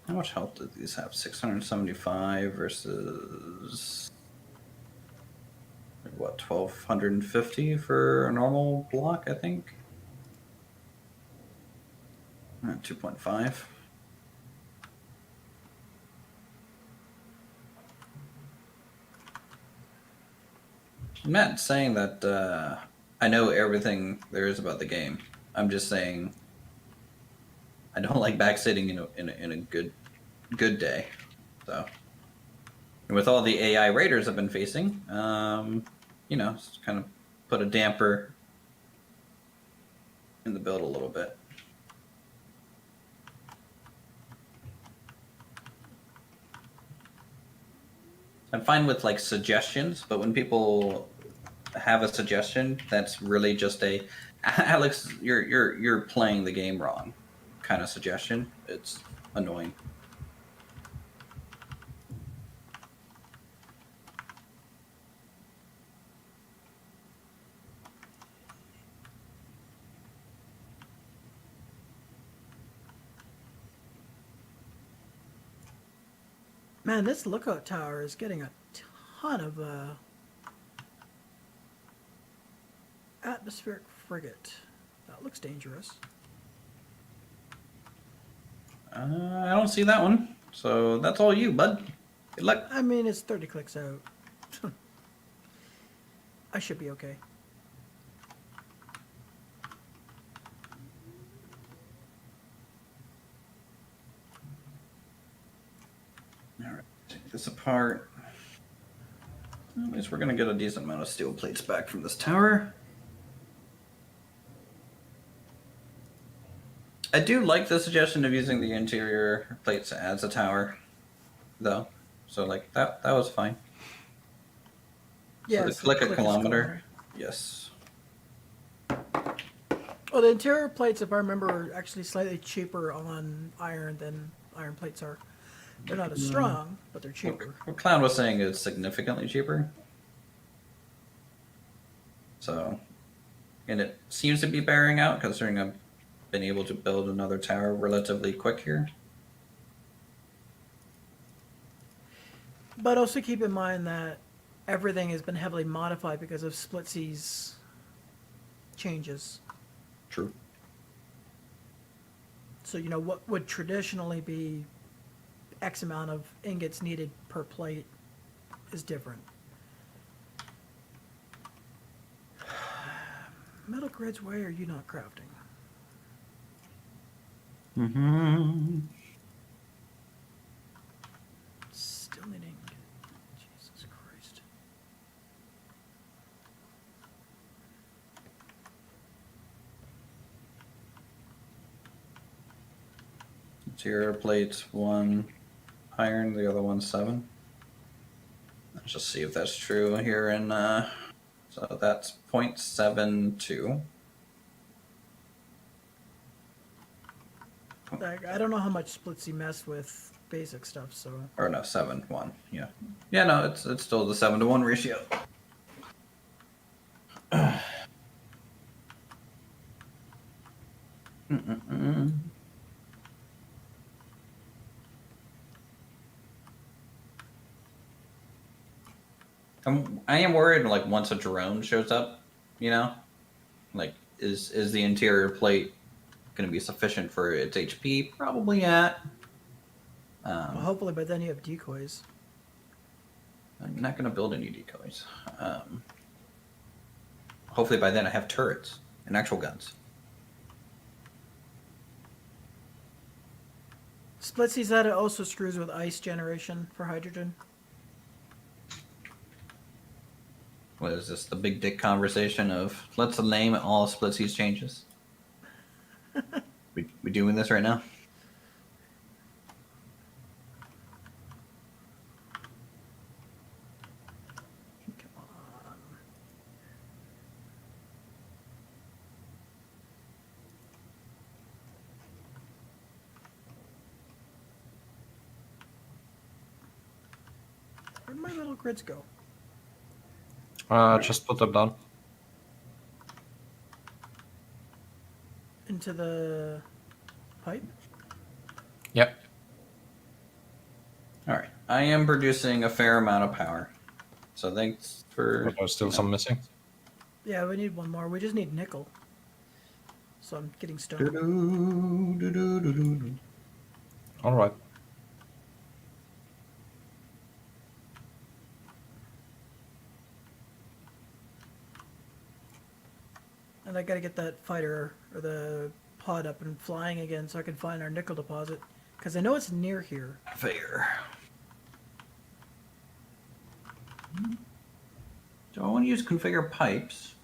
How much health do these have? 675 versus like, what, 1250 for a normal block, I think. 2.5. I'm not saying that I know everything there is about the game. I'm just saying I don't like backsitting in a good day. So, and with all the AI raiders I've been facing, it's kind of put a damper in the build a little bit. I'm fine with like suggestions, but when people have a suggestion that's really just a Alex, you're playing the game wrong kind of suggestion, it's annoying. Man, this lookout tower is getting a ton of atmospheric frigate. That looks dangerous. I don't see that one, so that's all you, bud. Good luck. I mean, it's 30 clicks out. I should be okay. All right, take this apart. At least we're gonna get a decent amount of steel plates back from this tower. I do like the suggestion of using the interior plates as a tower, though. So like that was fine. Yeah, So the so click a is kilometer. Yes. Well, the interior plates, if I remember, are actually slightly cheaper on iron than iron plates are. They're not as strong, but they're cheaper. What Cloud was saying is significantly cheaper. So, and it seems to be bearing out considering I've been able to build another tower relatively quick here. But also keep in mind that everything has been heavily modified because of Splitsy's changes. True. So, what would traditionally be X amount of ingots needed per plate is different. Metal grids, why are you not crafting? Mm-hmm. Still needing. Jesus Christ. Interior plates, 1 iron, the other one's 7. Let's just see if that's true here in so that's 0.72. Like, I don't know how much Splitsy messed with basic stuff, so. Or no, 7-1. Yeah. Yeah, no, it's still the 7-to-1 ratio. Mm-mm-mm. I am worried like once a drone shows up, like is the interior plate going to be sufficient for its HP? Probably not. Well, hopefully by then you have decoys. I'm not going to build any decoys. Hopefully by then I have turrets and actual guns. Splitsy said it also screws with ice generation for hydrogen. What is this? The big dick conversation of let's name all Splitsy's changes. we doing this right now? Come on. Where'd my little grids go? Just put them down. Into the pipe? Yep. All right. I am producing a fair amount of power. So thanks for. But there's still some missing. Yeah, we need one more. We just need nickel. So I'm getting stone. Do-do-do-do-do-do. All right. And I gotta get that fighter or the pod up and flying again so I can find our nickel deposit. Because I know it's near here. Fair. Do I want to use configure pipes?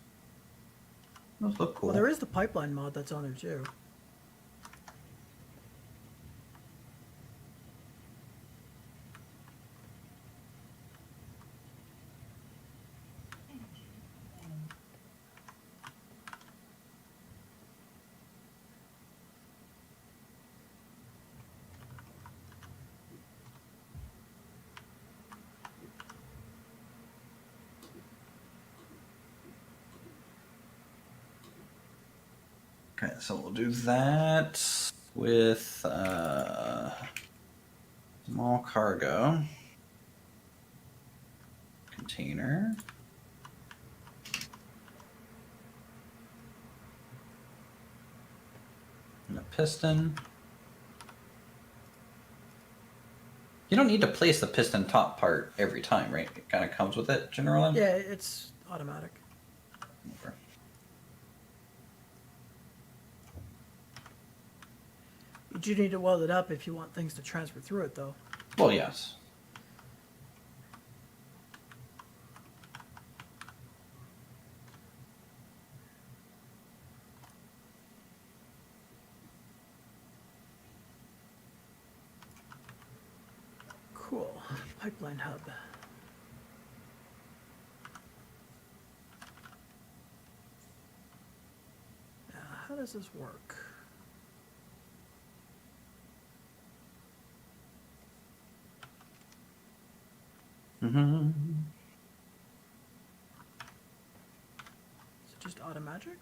Those look cool. Well, there is the pipeline mod that's on there too. Okay, so we'll do that with small cargo container. And a piston. You don't need to place the piston top part every time, right? It kind of comes with it generally. Yeah, it's automatic. Okay. You do need to weld it up if you want things to transfer through it, though. Well, yes. Cool. Pipeline hub. Now, how does this work? Mm-hmm. Is it just automagic?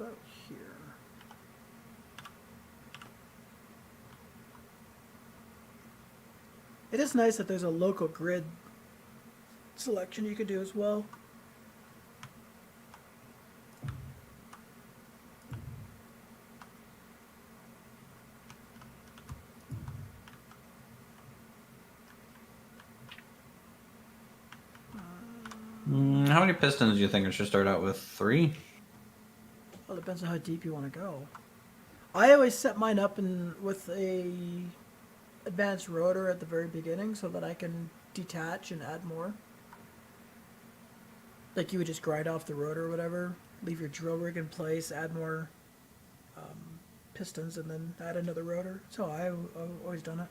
About here. It is nice that there's a local grid selection you could do as well. How many pistons do you think I should start out with? 3? Well, it depends on how deep you want to go. I always set mine up with a advanced rotor at the very beginning so that I can detach and add more. Like you would just grind off the rotor or whatever, leave your drill rig in place, add more pistons, and then add another rotor. So I've always done it.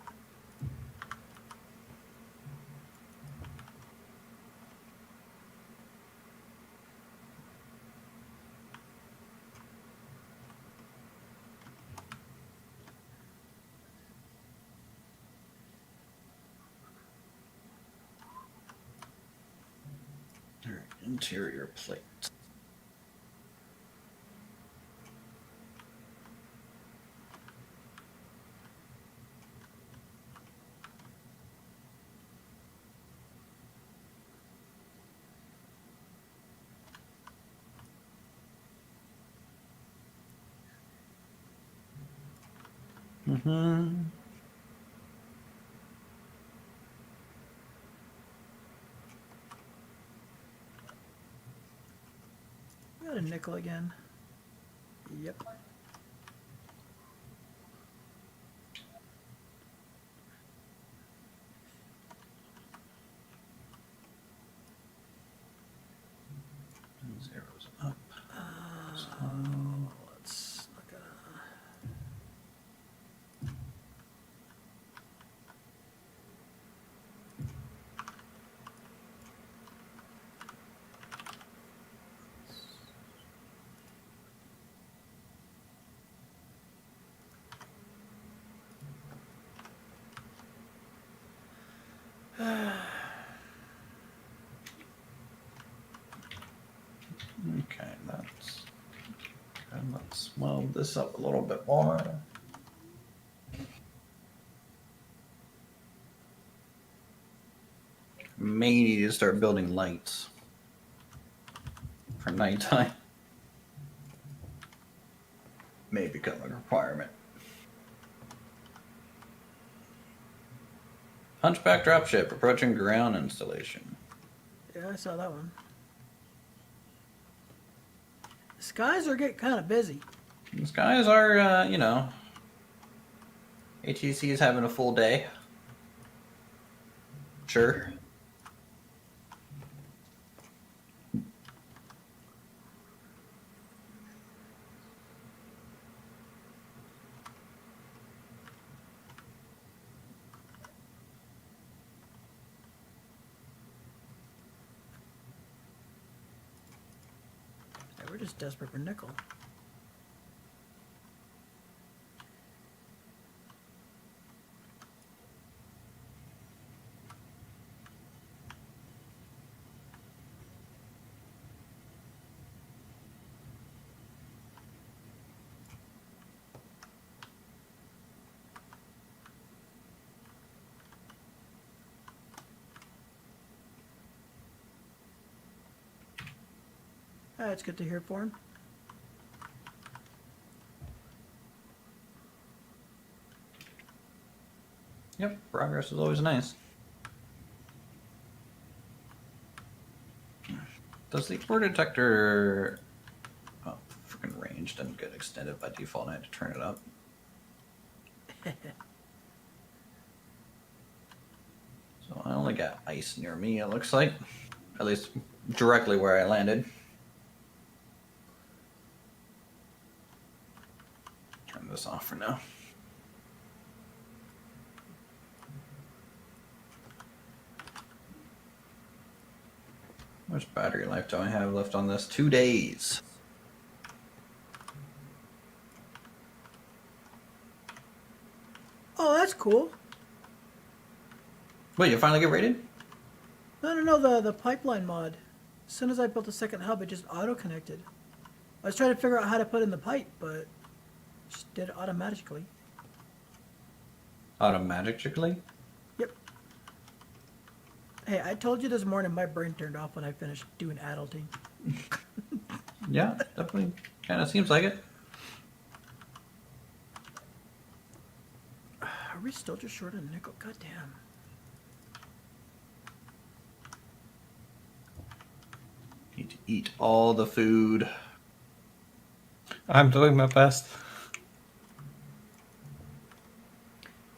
All right. Interior plate. Mm-hmm. Got a nickel again. Yep. Zeros up. Let's look at. Okay, that's good. Let's move this up a little bit more. May need to start building lights for nighttime. May become a requirement. Hunchback dropship approaching ground installation. Yeah, I saw that one. The skies are getting kind of busy. These guys are, HEC is having a full day. Sure. Yeah, we're just desperate for nickel. That's good to hear, Foreign. Yep, progress is always nice. Does the ore detector... Oh, freaking range doesn't get extended by default. I had to turn it up. So I only got ice near me, it looks like. At least directly where I landed. Turn this off for now. How much battery life do I have left on this? 2 days. Oh, that's cool. Wait, you finally get rated? No, the pipeline mod. As soon as I built a second hub, it just auto-connected. I was trying to figure out how to put in the pipe, but it just did it automatically. Automatically? Yep. Hey, I told you this morning my brain turned off when I finished doing adulting. Yeah, definitely kind of seems like it. Are we still just short on nickel? God damn. Need to eat all the food. I'm doing my best.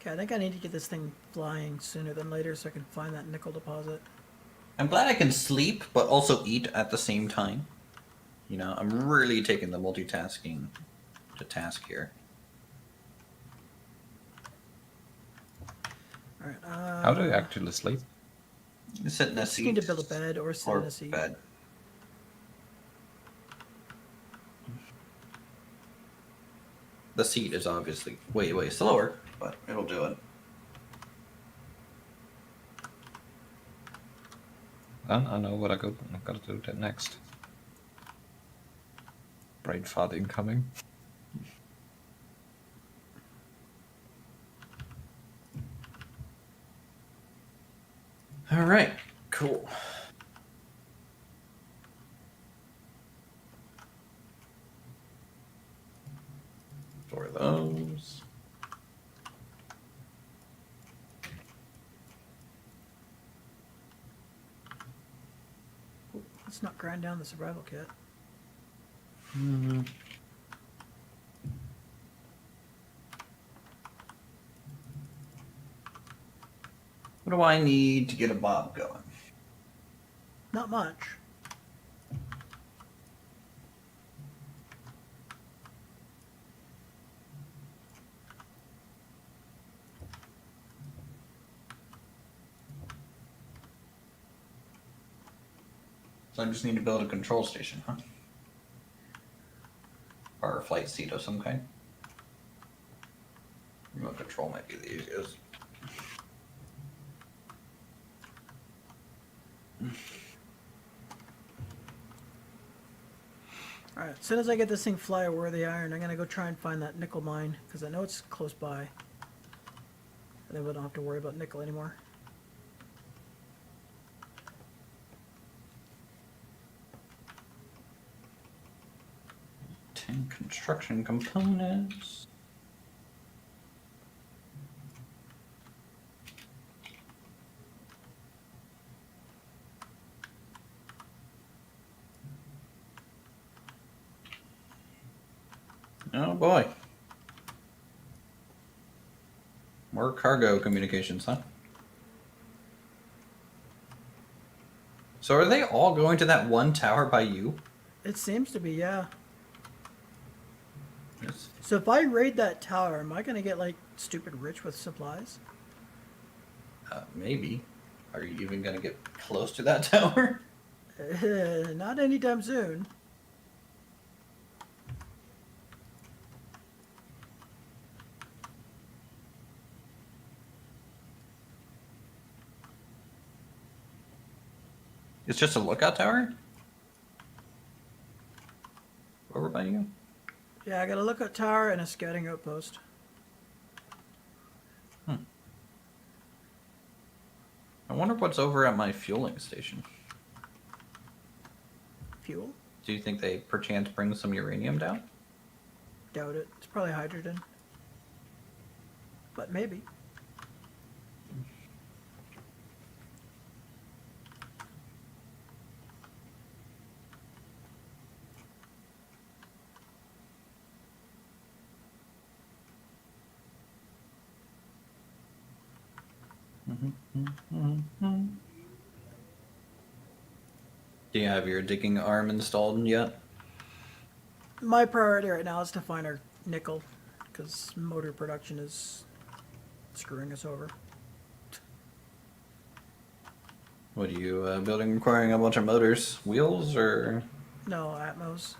Okay, I think I need to get this thing flying sooner than later so I can find that nickel deposit. I'm glad I can sleep, but also eat at the same time. You know, I'm really taking the multitasking to task here. Alright, How do you actually sleep? Sit in a just seat. need to build a bed or sit Or in a seat. bed. The seat is obviously way slower, but it'll do it. And I know what I gotta do that next. Brain fart incoming. All right, cool. Store those. Let's not grind down the survival kit. What do I need to get a bob going? Not much. So I just need to build a control station, huh? Or a flight seat of some kind. Remote control might be the easiest. Alright, as soon as I get this thing fly-worthy iron, I'm gonna go try and find that nickel mine, because I know it's close by. And then we don't have to worry about nickel anymore. Construction components. Oh boy. More cargo communications, huh? So are they all going to that one tower by you? It seems to be, yeah. Yes. So if I raid that tower, am I gonna get, like, stupid rich with supplies? Maybe. Are you even going to get close to that tower? Not anytime soon. It's just a lookout tower? Over by you? Yeah, I got a lookout tower and a scouting outpost. I wonder what's over at my fueling station. Fuel? Do you think they perchance bring some uranium down? Doubt it. It's probably hydrogen. But maybe. Do you have your digging arm installed yet? My priority right now is to find our nickel, because motor production is screwing us over. What are you building requiring a bunch of motors? Wheels or? No, Atmos.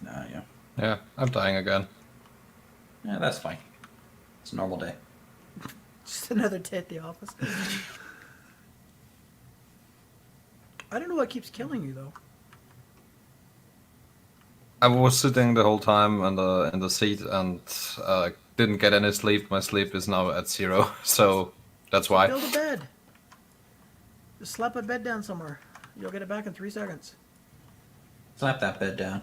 Nah, yeah. Yeah, I'm dying again. Yeah, that's fine. It's a normal day. Just another day at the office. I don't know what keeps killing you, though. I was sitting the whole time in the seat and didn't get any sleep. My sleep is now at 0, so that's why. Build a bed. Just slap a bed down somewhere. You'll get it back in 3 seconds. Slap that bed down.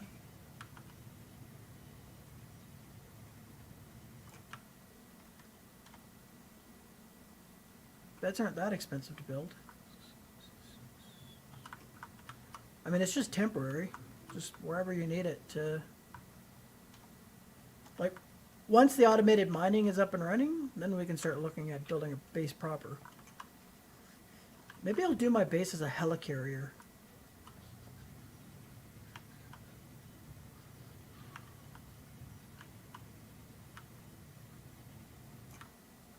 Beds aren't that expensive to build. I mean, it's just temporary. Just wherever you need it to... Like, once the automated mining is up and running, then we can start looking at building a base proper. Maybe I'll do my base as a helicarrier.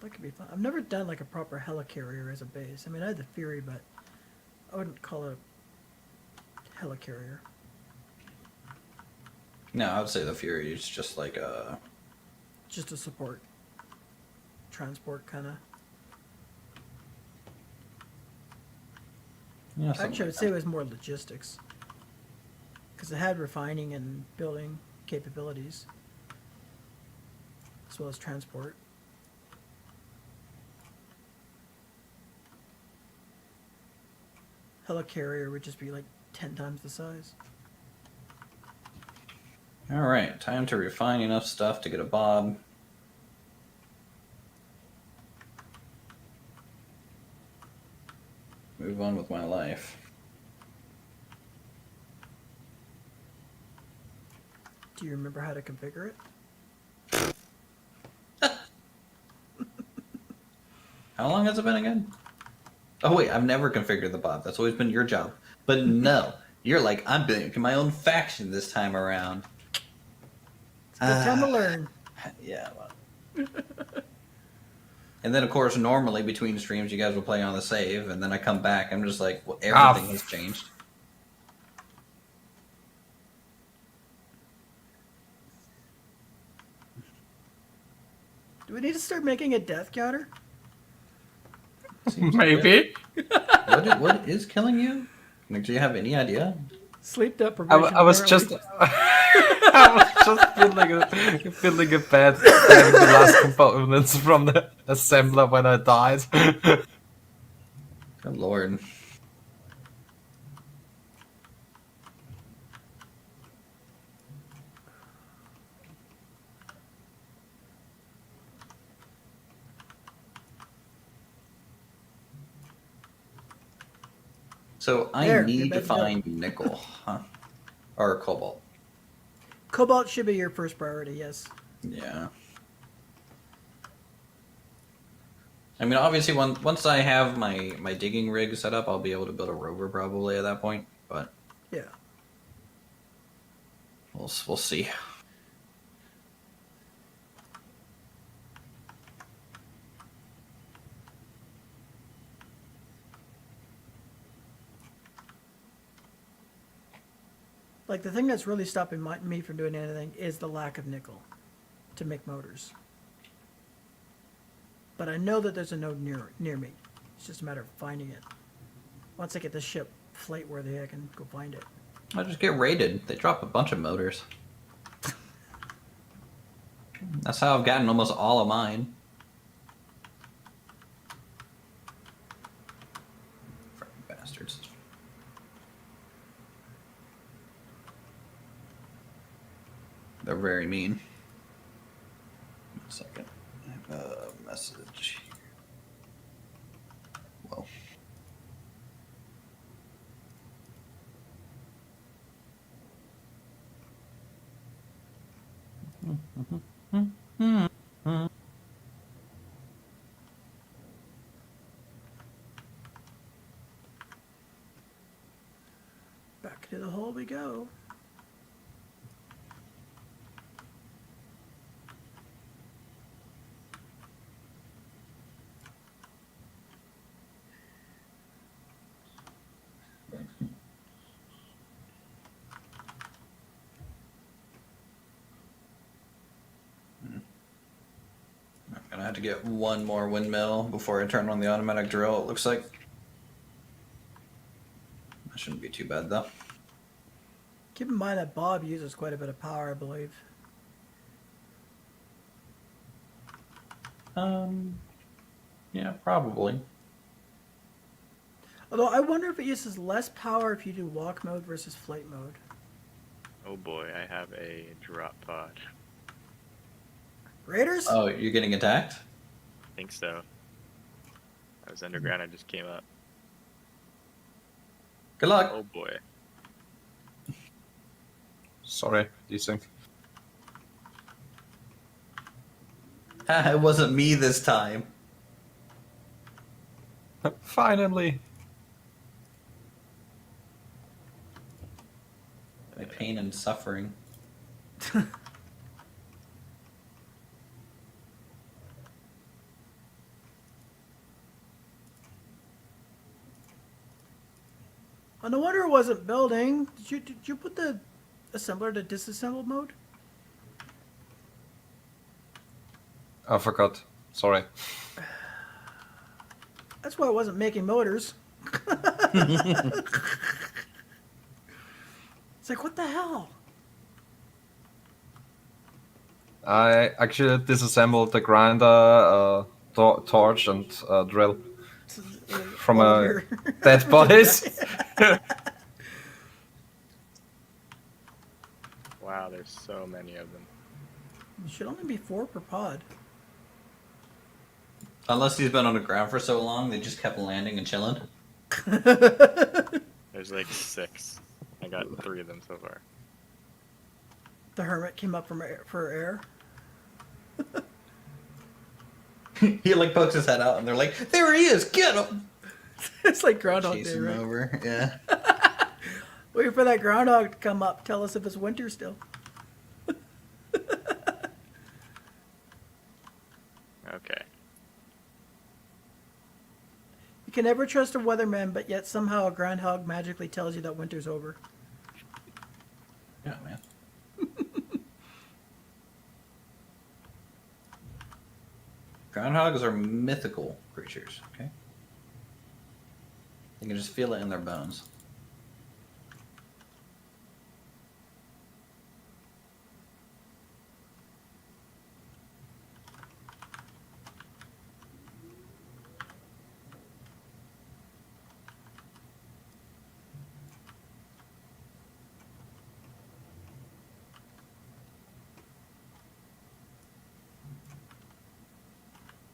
That could be fun. I've never done like a proper helicarrier as a base. I mean, I had the theory, but I wouldn't call it a helicarrier. No, I would say the Fury is just like a... Just a support. Transport kind of. Yeah, something Actually, I would like say it that. was more logistics. Because it had refining and building capabilities, as well as transport. Helicarrier would just be like 10 times the size. All right, time to refine enough stuff to get a Bob. Move on with my life. Do you remember how to configure it? How long has it been again? Oh wait, I've never configured the Bob. That's always been your job. But no, you're like, I'm building my own faction this time around. It's a good time to learn. Yeah. Well. And then, of course, normally between streams, you guys will play on the save, and then I come back. I'm just like, well, everything has changed. Do we need to start making a death counter? Seems like it. Maybe. What is killing you? Like, do you have any idea? Sleep deprivation. I was just apparently. I was just building a bed, having the last components from the assembler when I died. Good lord. So I There, need you're to good to go. find nickel, huh? Or cobalt. Cobalt should be your first priority, yes. Yeah. I mean, obviously, once I have my digging rig set up, I'll be able to build a rover probably at that point. But Yeah. we'll see. Like, the thing that's really stopping me from doing anything is the lack of nickel to make motors. But I know that there's a node near me. It's just a matter of finding it. Once I get the ship flight worthy, I can go find it. I'll just get raided. They drop a bunch of motors. That's how I've gotten almost all of mine. Fucking bastards. They're very mean. One second. I have a message here. Well. Back to the hole we go. I'm gonna have to get one more windmill before I turn on the automatic drill, it looks like. That shouldn't be too bad though. Keep in mind that Bob uses quite a bit of power, I believe. Yeah, probably. Although I wonder if it uses less power if you do walk mode versus flight mode. Oh boy, I have a drop pod. Raiders? Oh, you're getting attacked? I think so. I was underground, I just came up. Good luck. Oh boy. Sorry, desync. It wasn't me this time. Finally. My pain and suffering. Oh, no wonder it wasn't building. Did you put the assembler to disassemble mode? I forgot. Sorry. That's why it wasn't making motors. It's like, what the hell? I actually disassembled the grinder, torch, and drill from All of a your dead bodies. Wow, there's so many of them. It should only be 4 per pod. Unless he's been on the ground for so long, they just kept landing and chilling. There's like 6. I got 3 of them so far. The hermit came up from for air. He like pokes his head out, and they're like, "There he is! Get him!" It's like Groundhog Chase Day, him right? over. Yeah. Wait for that groundhog to come up. Tell us if it's winter still. Okay. You can never trust a weatherman, but yet somehow a groundhog magically tells you that winter's over. Yeah, man. Groundhogs are mythical creatures. Okay. You can just feel it in their bones.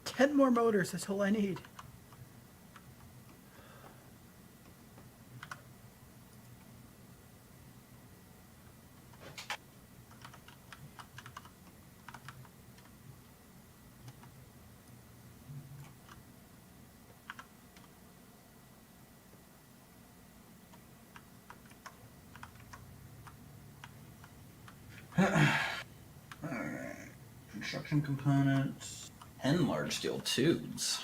Ten more motors, that's all I need. Alright. Construction components. 10 large steel tubes.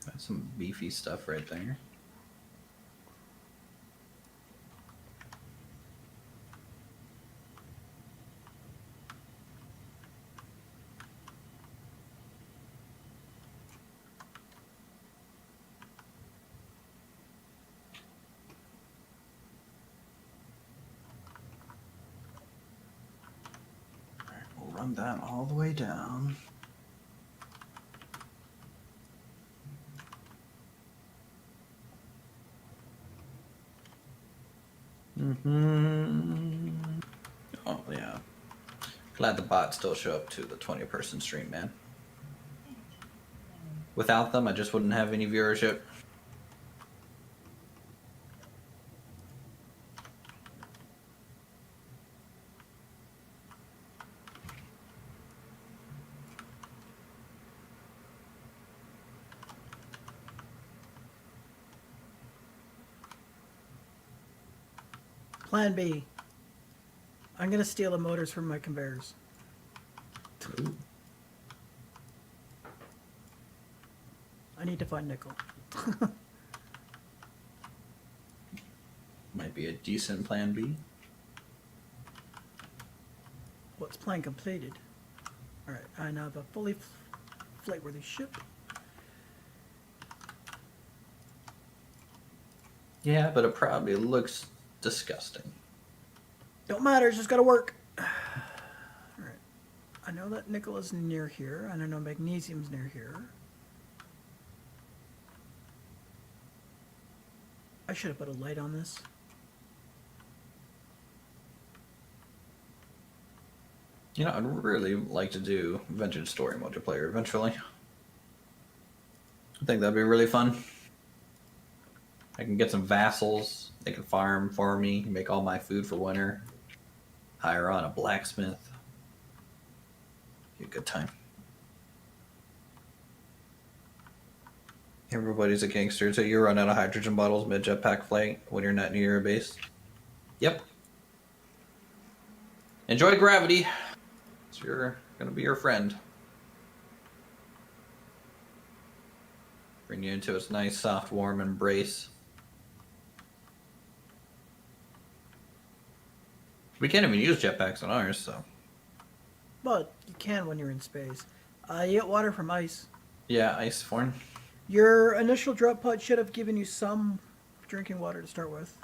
Got some beefy stuff right there. Alright, we'll run that all the way down. Oh, yeah. Glad the bots still show up to the 20-person stream, man. Without them, I just wouldn't have any viewership. Plan B. I'm gonna steal the motors from my conveyors. I need to find nickel. Might be a decent plan B. What's plan completed? Alright, I now have a fully flight-worthy ship. Yeah, but it probably looks disgusting. Don't matter, it's just gotta work. Alright. I know that nickel is near here, and I know magnesium's near here. I should have put a light on this. You know, I'd really like to do Vintage Story multiplayer eventually. I think that'd be really fun. I can get some vassals. They can farm for me, make all my food for winter. Hire on a blacksmith. Be a good time. Everybody's a gangster, so you run out of hydrogen bottles mid jetpack flight when you're not near your base. Yep. Enjoy gravity. It's gonna be your friend. Bring you into its nice, soft, warm embrace. We can't even use jetpacks on ours, so But you can when you're in space. You get water from ice. Yeah, ice form. Your initial drop pod should have given you some drinking water to start with.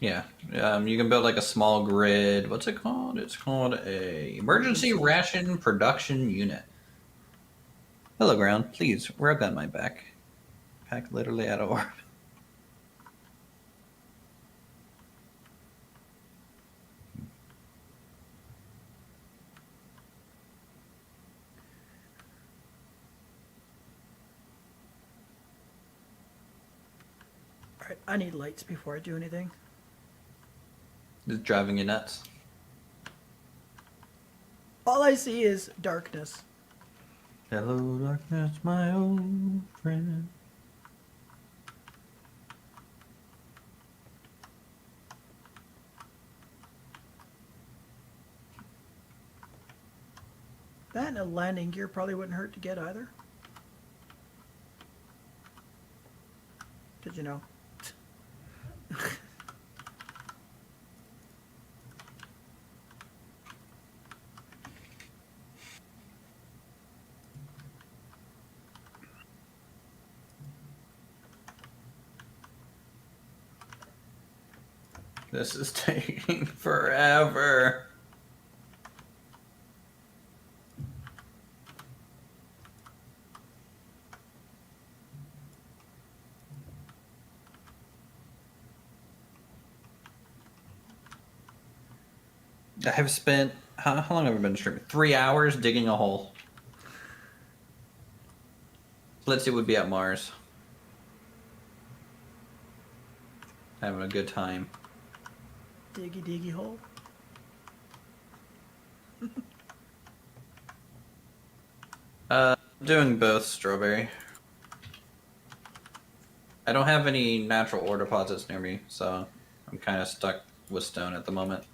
Yeah, you can build like a small grid. What's it called? It's called a emergency ration production unit. Hello, ground. Please rub on my back. Pack literally out of orbit. Alright, I need lights before I do anything. It's driving you nuts. All I see is darkness. Hello, darkness, my old friend. That and a landing gear probably wouldn't hurt to get either. Did you know? This is taking forever. I have spent how long have I been streaming? 3 hours digging a hole. Let's see what would be at Mars. Having a good time. Diggy diggy hole. Doing both strawberry. I don't have any natural ore deposits near me, so I'm kind of stuck with stone at the moment.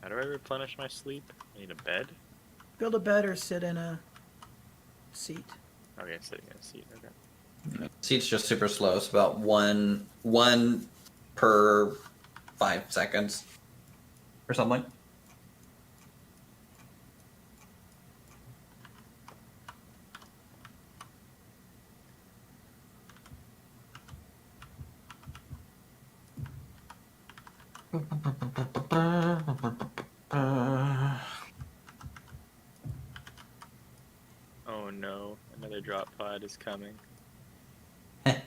How do I replenish my sleep? I need a bed? Build a bed or sit in a seat. Okay, sitting in a seat. Okay. Seat's just super slow. It's about one per 5 seconds or something. Oh no, another drop pod is coming. I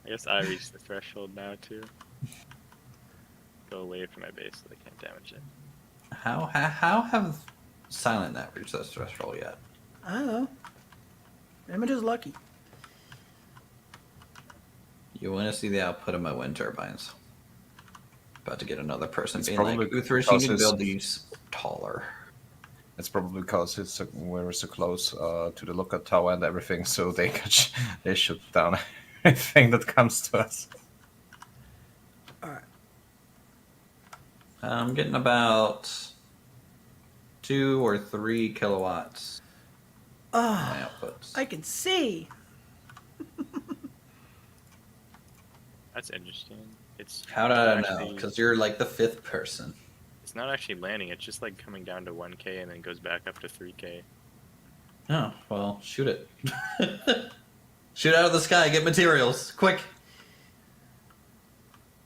guess I reached the threshold now too. Go away from my base so they can't damage it. How have Silent not reached that threshold yet? I don't know. I'm just lucky. You want to see the output of my wind turbines? About to get another person It's being like, probably Uthris, you because can it's- build these taller. It's probably because we're so close to the lookout tower and everything, so they shoot down everything that comes to us. Alright. I'm getting about 2 or 3 kilowatts in my Ah, outputs. I can see. That's interesting. It's How did I know? actually- Because you're like the 5th person. It's not actually landing. It's just like coming down to 1K and then goes back up to 3K. Oh, well, shoot it. Shoot out of the sky, get materials, quick.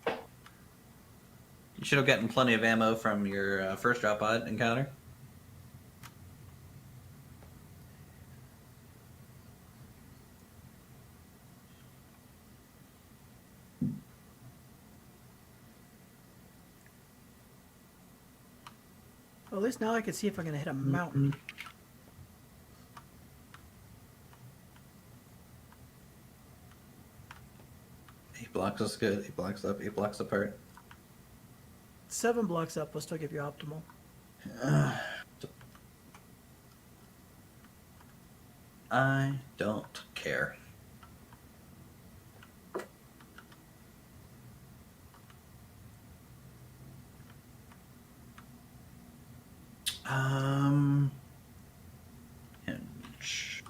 You should have gotten plenty of ammo from your first drop pod encounter. Well, at least now I can see if I'm gonna hit a mountain. Eight blocks is good. 8 blocks up, 8 blocks apart. 7 blocks up will still give you optimal. I don't care. Hinge.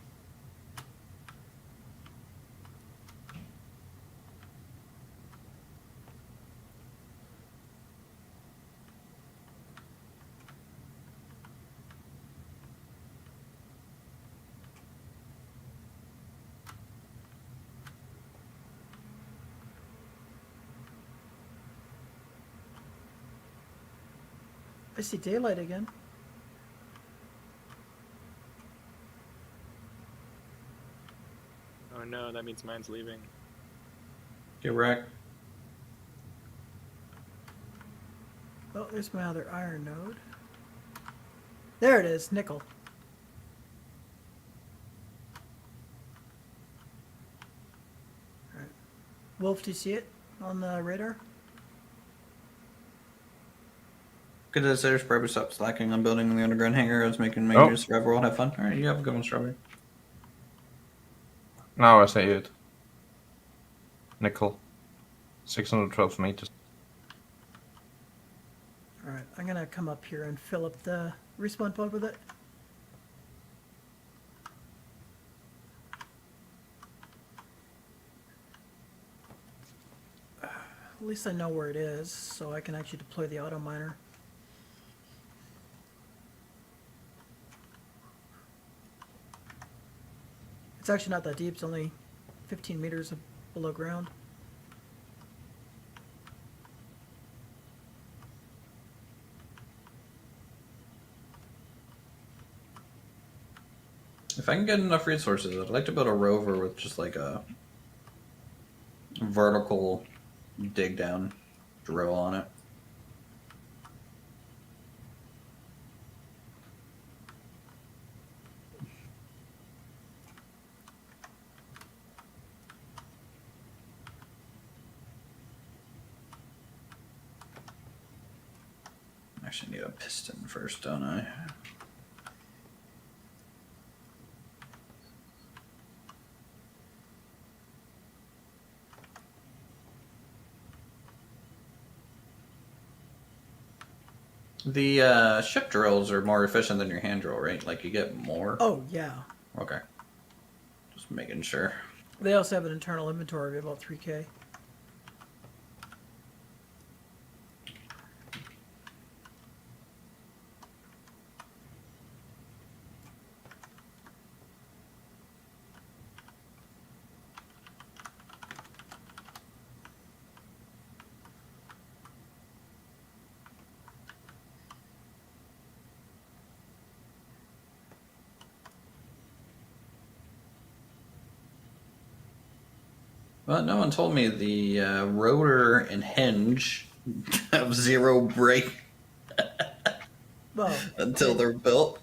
I see daylight again. Oh no, that means mine's leaving. Get wrecked. Oh, there's my other iron node. There it is, nickel. Alright. Wolf, do you see it on the radar? Good as there's probably stop slacking on building the underground hangar. I was making Oh. use survival world have fun. All right, you have a good one, Strawberry. Now I see it. Nickel. 612 meters. Alright, I'm gonna come up here and fill up the respawn pod with it. At least I know where it is, so I can actually deploy the auto miner. It's actually not that deep, it's only 15 meters below ground. If I can get enough resources, I'd like to build a rover with just like a vertical dig down drill on it. Actually need a piston first, don't I? The ship drills are more efficient than your hand drill, right? Like you get more? Oh, yeah. Okay. Just making sure. They also have an internal inventory of about 3K. Well, no one told me the rotor and hinge have zero brake Well, until they're built.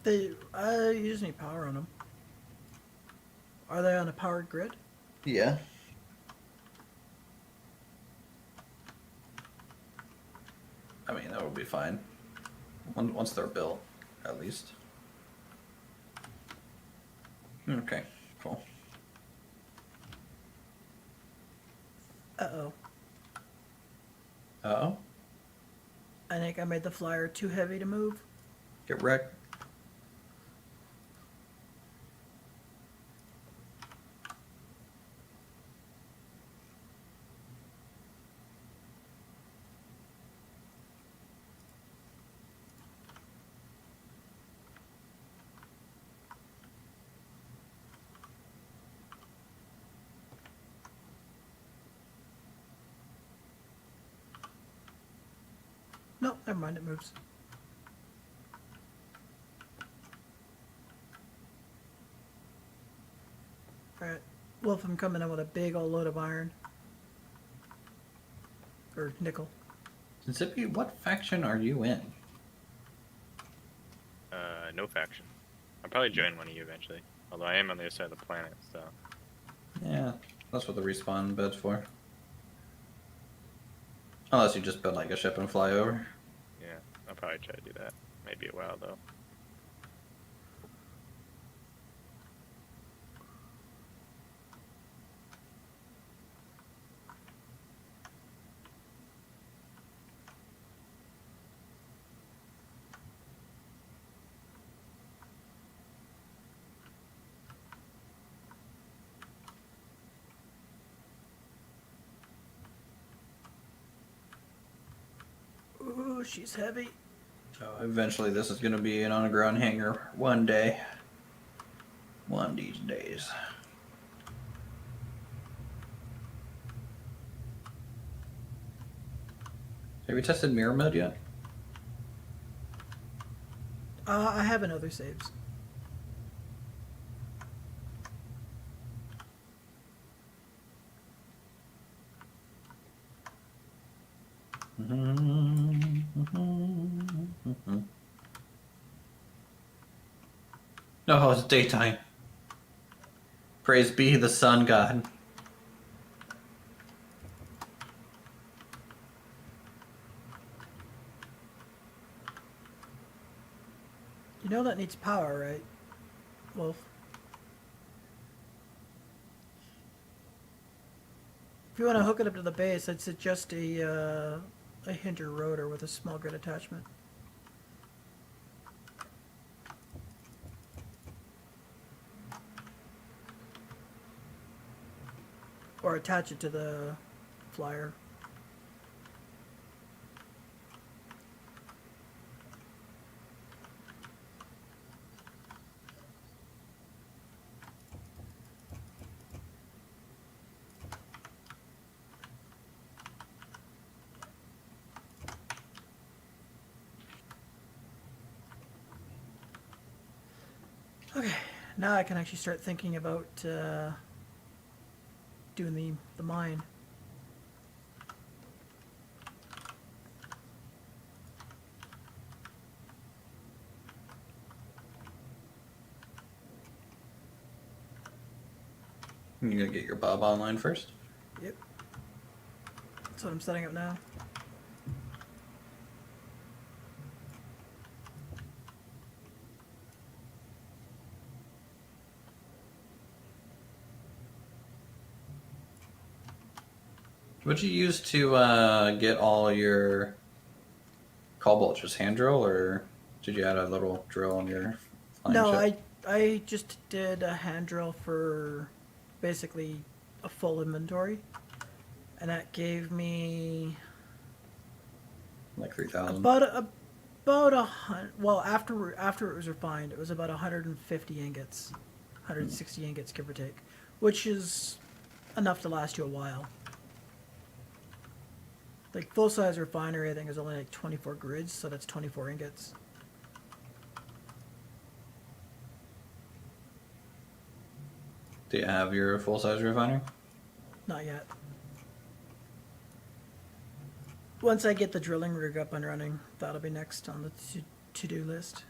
I use any power on them. Are they on a powered grid? Yeah. I mean, that would be fine. Once they're built, at least. Okay, cool. Uh-oh. Uh-oh. I think I made the flyer too heavy to move. Get wrecked. No, never mind, it moves. Alright. Wolf, I'm coming in with a big old load of iron. Or nickel. Zippy, what faction are you in? No faction. I'll probably join one of you eventually. Although I am on the other side of the planet, so. Yeah, that's what the respawn bed's for. Unless you just build like a ship and fly over. Yeah, I'll probably try to do that. Might be a while though. Ooh, she's heavy. So eventually this is going to be an underground hangar one day. One of these days. Have you tested mirror mode yet? I have another saves. No, it's daytime. Praise be the sun god. You know that needs power, right, Wolf? If you want to hook it up to the base, I'd suggest a hinter rotor with a small grid attachment. Or attach it to the flyer. Okay, now I can actually start thinking about doing the mine. You gonna get your Bob online first? Yep. That's what I'm setting up now. What'd you use to get all your cobalt? Just hand drill, or did you add a little drill on your flying No, ship? I just did a hand drill for basically a full inventory, and that gave me Like 3,000. about a hundred. Well, after it was refined, it was about 150 ingots, 160 ingots, give or take, which is enough to last you a while. Like full size refinery, I think is only like 24 grids, so that's 24 ingots. Do you have your full size refinery? Not yet. Once I get the drilling rig up and running, that'll be next on the to-do list.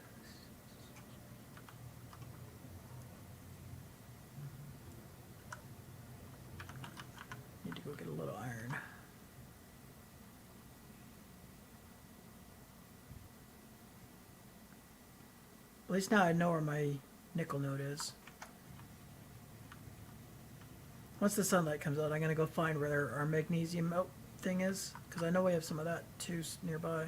Need to go get a little iron. At least now I know where my nickel node is. Once the sunlight comes out, I'm gonna go find where our magnesium out thing is, because I know we have some of that too nearby.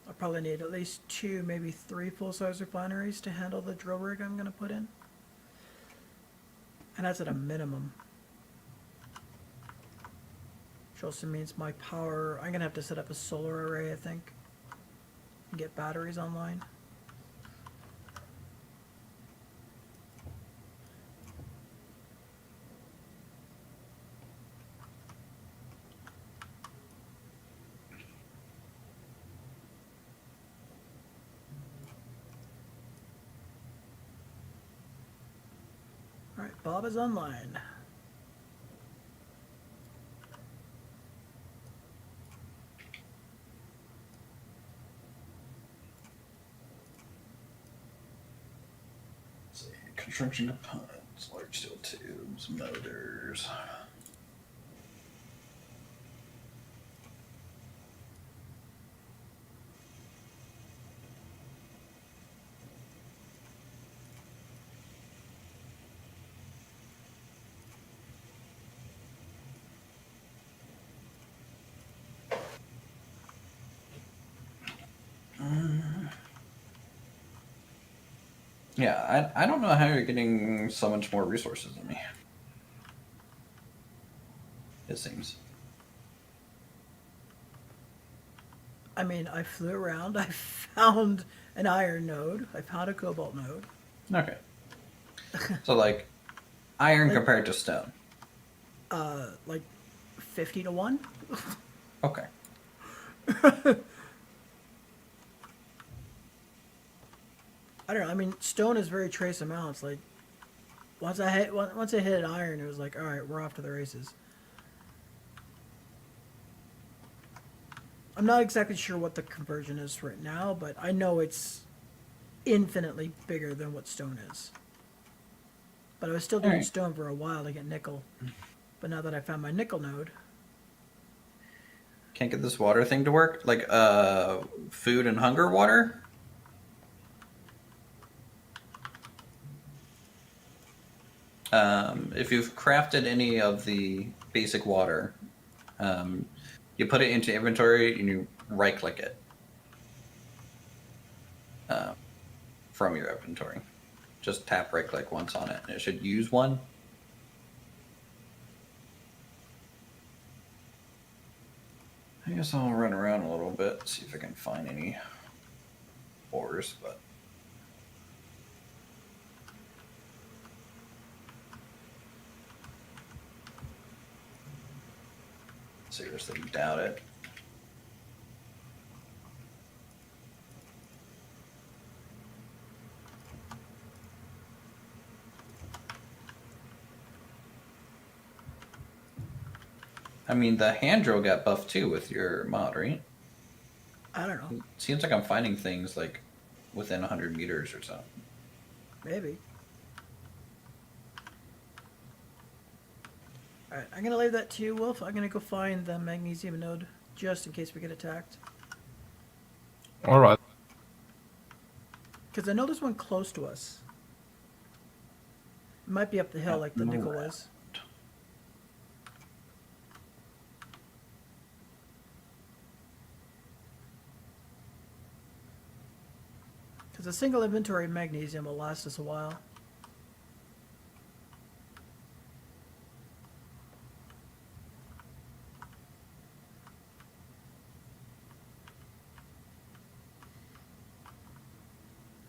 I'll probably need at least 2, maybe 3 full-size refineries to handle the drill rig I'm going to put in. And that's at a minimum. Which also means my power, I'm going to have to set up a solar array, I think, and get batteries online. Alright, Bob is online. Let's see. Construction components, large steel tubes, motors. Yeah, I don't know how you're getting so much more resources than me. It seems. I mean, I flew around. I found an iron node. I found a cobalt node. Okay. So, like, iron Like- compared to stone. Like 50 to 1. Okay. I don't know. I mean, stone is very trace amounts. Like once I hit iron, it was like, all right, we're off to the races. I'm not exactly sure what the conversion is right now, but I know it's infinitely bigger than what stone is. But I was still doing Alright. stone for a while to get nickel. But now that I found my nickel node, Can't get this water thing to work? Like, food and hunger water? If you've crafted any of the basic water, you put it into inventory and you right click it from your inventory. Just tap right click once on it and it should use one. I guess I'll run around a little bit, see if I can find any ores, but seriously doubt it. I mean, the hand drill got buffed too with your mod, right? I don't know. Seems like I'm finding things like within 100 meters or so. Maybe. Alright, I'm gonna leave that to you, Wolf. I'm gonna go find the magnesium node just in case we get attacked. All right. Because I know there's one close to us. It might be up the hill like the nickel was. Because a single inventory of magnesium will last us a while.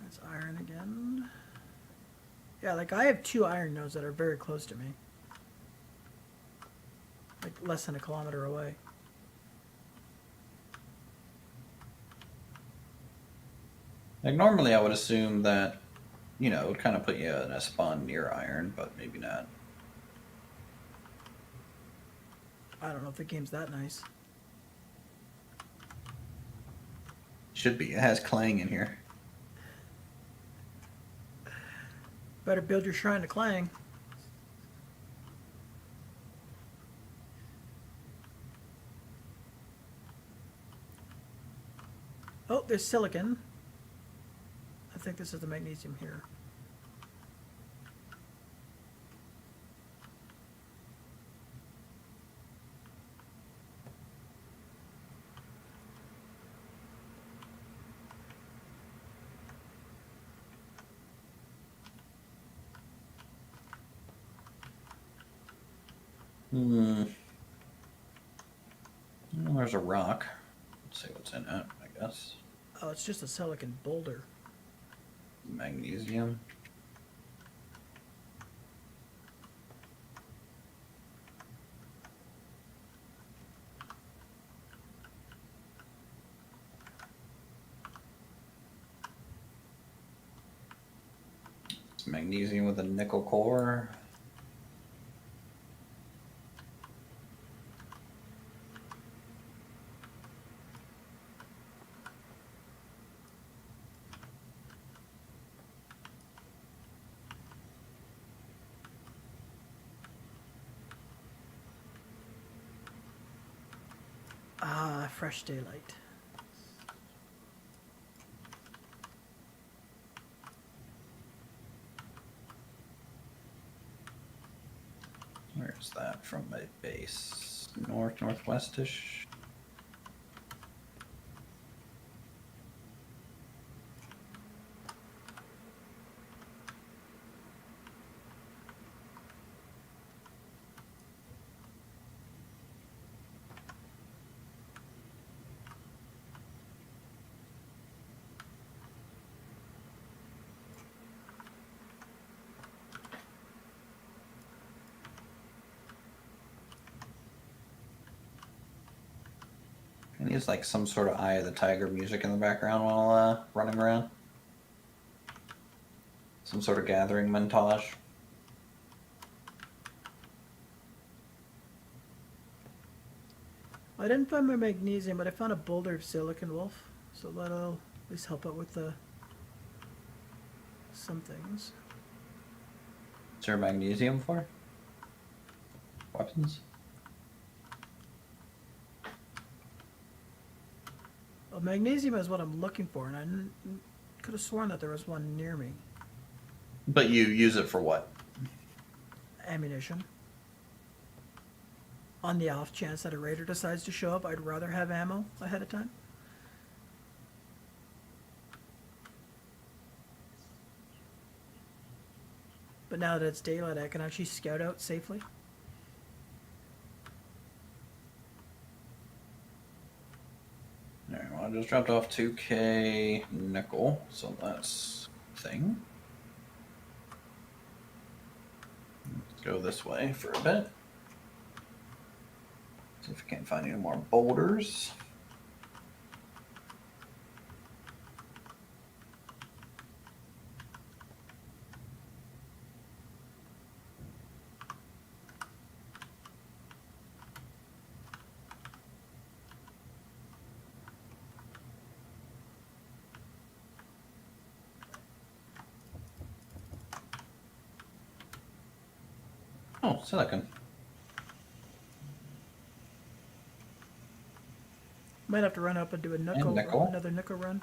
That's iron again. Yeah, like I have 2 iron nodes that are very close to me. Like less than a kilometer away. Like normally I would assume that, you know, it would kind of put you in a spawn near iron, but maybe not. I don't know if the game's that nice. Should be. It has clang in here. Better build your shrine to Clang. Oh, there's silicon. I think this is the magnesium here. Hmm. Well, there's a rock. Let's see what's in it, I guess. Oh, it's just a silicon boulder. Magnesium. It's magnesium with a nickel core. Ah, fresh daylight. Where's that from my base? Northwestish. is like some sort of Eye of the Tiger music in the background while running around. Some sort of gathering montage. I didn't find my magnesium, but I found a boulder of silicon wolf, so that'll at least help out with the some things. Is there magnesium for? Weapons? Well, magnesium is what I'm looking for, and I could have sworn that there was one near me. But you use it for what? Ammunition. On the off chance that a raider decides to show up, I'd rather have ammo ahead of time. But now that it's daylight, I can actually scout out safely. Alright, well, I just dropped off 2k nickel, so that's a thing. Let's go this way for a bit. See if we can't find any more boulders. Oh, silicon. Might have to run up and do a nickel, nickel. another nickel run.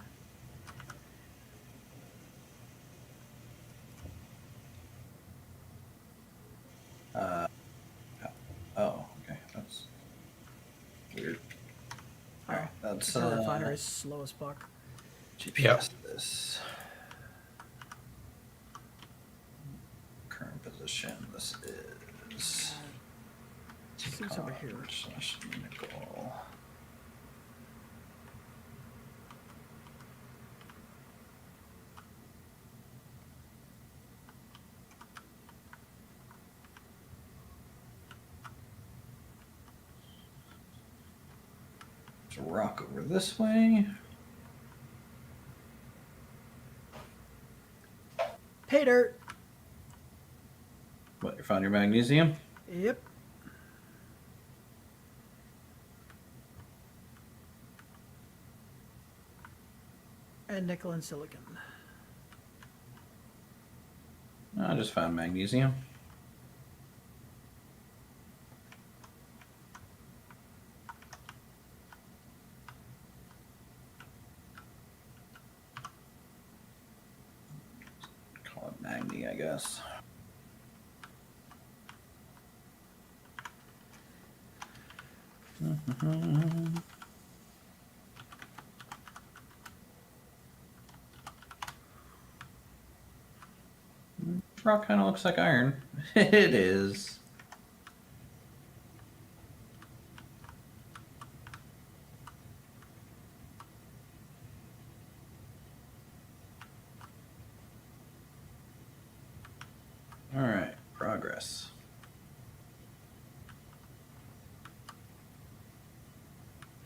Oh, okay, that's weird. Alright, that's The refinery is slow as fuck. GPS this. Current position, this is Seems over here. slash nickel. There's a rock over this way. Pay dirt. What, you found your magnesium? Yep. And nickel and silicon. I just found magnesium. Call it Magni, I guess. This rock kind of looks like iron. It is. All right, progress.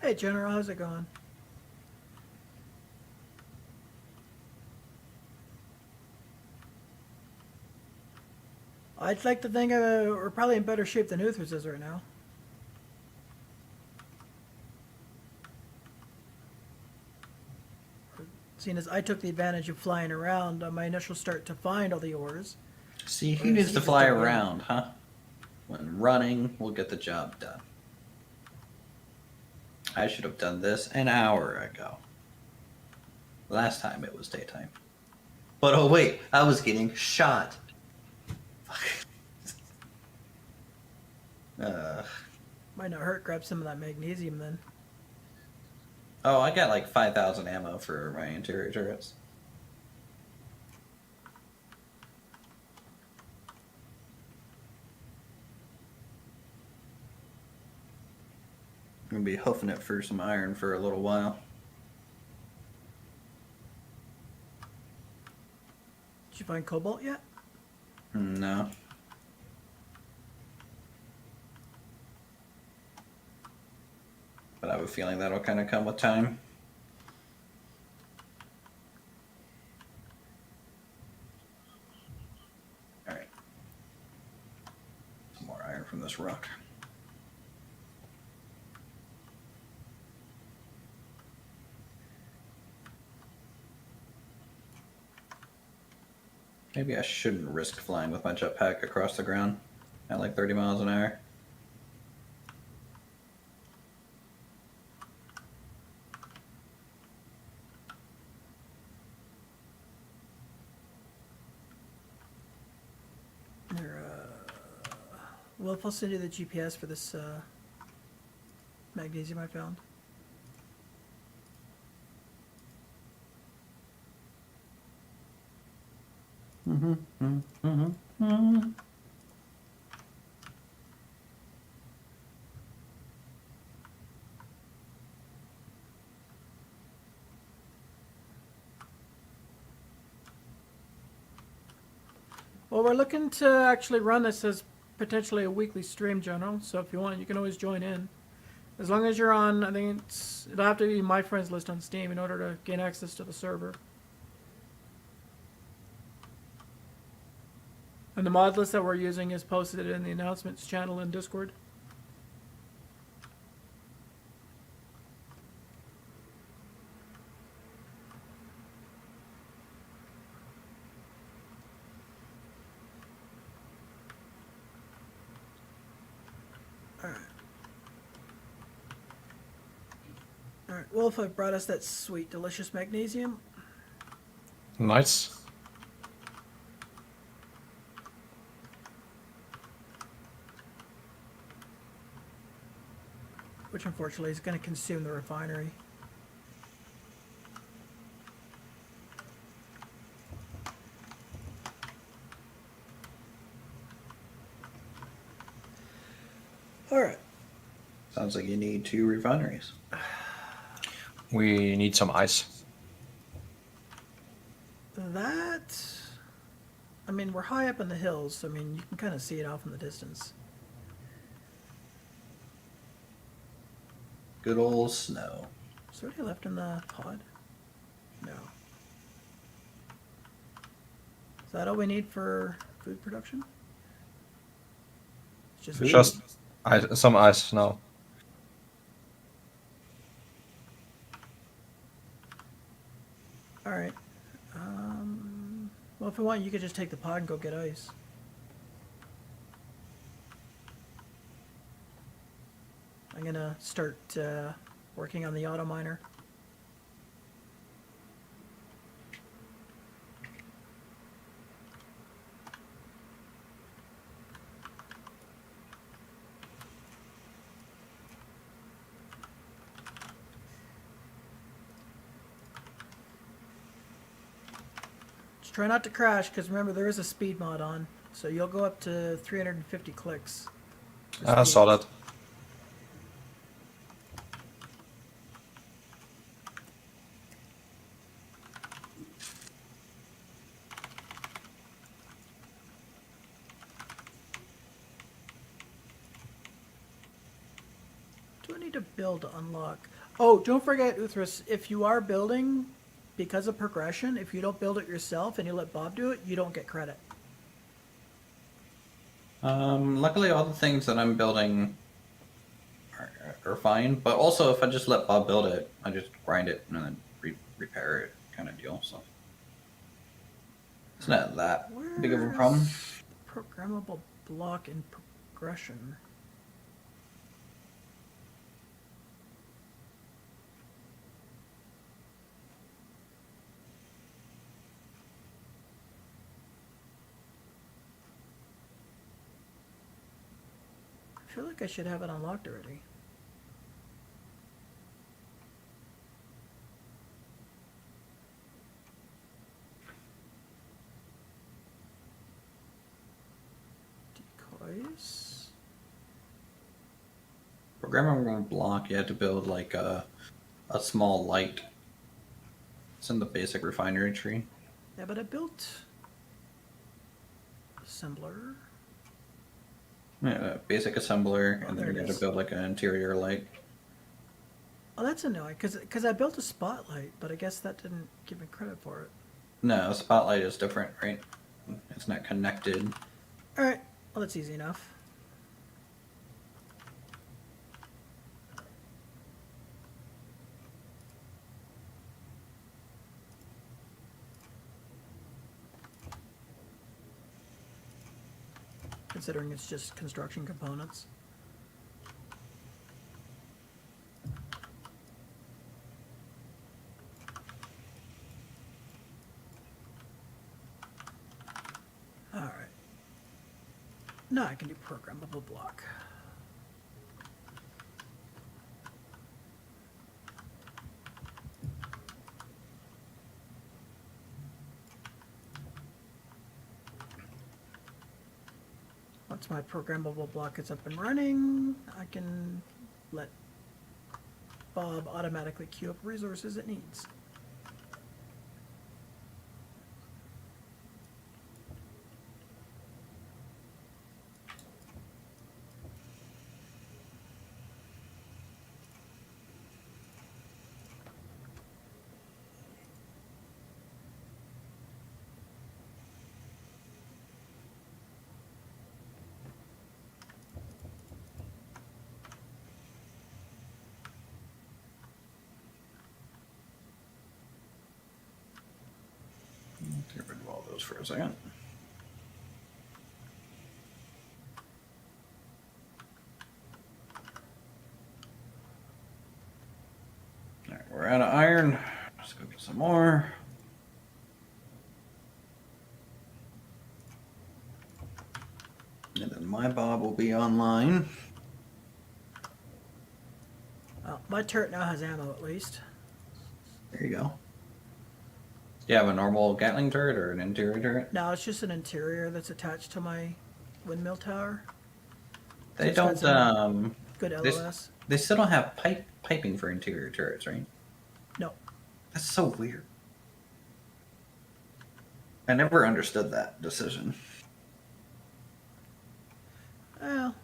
Hey General, how's it going? I'd like to think we're probably in better shape than Uthris is right now. Seeing as I took the advantage of flying around on my initial start to find all the ores. See, he Whereas needs he to just fly don't run. around, huh? When running, we'll get the job done. I should have done this an hour ago. Last time it was daytime. But oh wait, I was getting shot. Might not hurt, grab some of that magnesium then. Oh, I got like 5,000 ammo for my interior turrets. I'm gonna be hoofing it for some iron for a little while. Did you find cobalt yet? No. But have a feeling that'll kind of come with time. All right. Some more iron from this rock. Maybe I shouldn't risk flying with my jetpack across the ground at like 30 miles an hour. Well, I'll send you the GPS for this magnesium I found. Well, we're looking to actually run this as potentially a weekly stream, General. So if you want, you can always join in. As long as you're on, I think it'll have to be my friends list on Steam in order to gain access to the server. And the mod list that we're using is posted in the announcements channel in Discord. Alright, Wolf, I brought us that sweet, delicious magnesium. Nice. Which unfortunately is going to consume the refinery. Alright. Sounds like you need 2 refineries. We need some ice. That... I mean, we're high up in the hills, so I mean, you can kind of see it off in the distance. Good old snow. Is there any left in the pod? No. Is that all we need for food production? It's Just some ice now. Alright. Well, if we want, you could just take the pod and go get ice. I'm gonna start working on the auto miner. Just try not to crash, because remember there is a speed mod on, so you'll go up to 350 clicks. for I speed. saw that. Do I need to build to unlock? Oh, don't forget, Uthris, if you are building, because of progression, if you don't build it yourself and you let Bob do it, you don't get credit. Luckily, all the things that I'm building are fine. But also, if I just let Bob build it, I just grind it and then repair it, kind of deal. So it's not that big of a problem. Programmable block in progression. I feel like I should have it unlocked already. Decoys. Programmable block, you had to build like a small light. It's in the basic refinery tree. Yeah, but I built assembler. Yeah, basic assembler, Oh, and there then it you had to is. build like an interior light. Oh, that's annoying, because I built a spotlight, but I guess that didn't give me credit for it. No, Spotlight is different, right? It's not connected. All right, well, that's easy enough. Considering it's just construction components. All right. Now I can do programmable block. Once my programmable block is up and running, I can let Bob automatically queue up resources it needs. Get rid of all those for a second. All right, we're out of iron. Let's go get some more. And then my Bob will be online. Well, my turret now has ammo at least. There you go. Do you have a normal Gatling turret or an interior turret? No, it's just an interior that's attached to my windmill tower. They It's got don't. some good They, LOS. they still don't have piping for interior turrets, right? No. That's so weird. I never understood that decision. Well,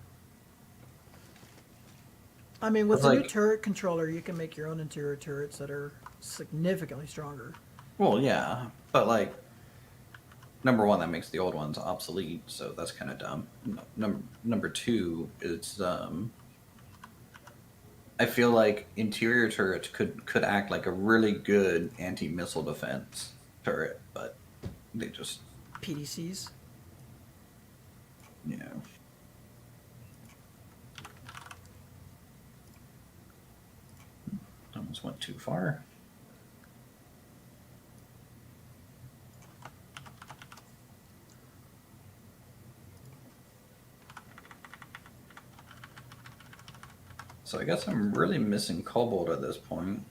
I mean, with It's the new like- turret controller, you can make your own interior turrets that are significantly stronger. Well, yeah, but like, number one, that makes the old ones obsolete, so that's kind of dumb. Number two, it's I feel like interior turrets could act like a really good anti-missile defense turret, but they just, PDCs. you know. Almost went too far. So I guess I'm really missing cobalt at this point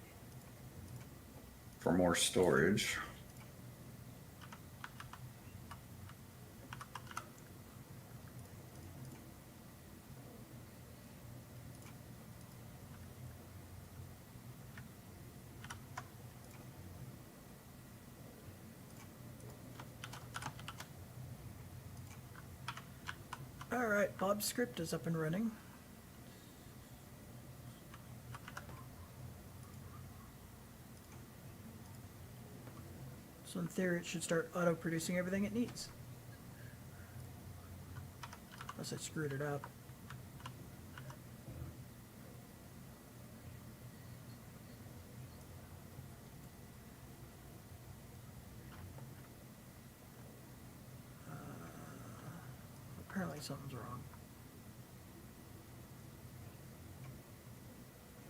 for more storage. All right, Bob's script is up and running. So in theory, it should start auto-producing everything it needs. Unless I screwed it up. Apparently something's wrong.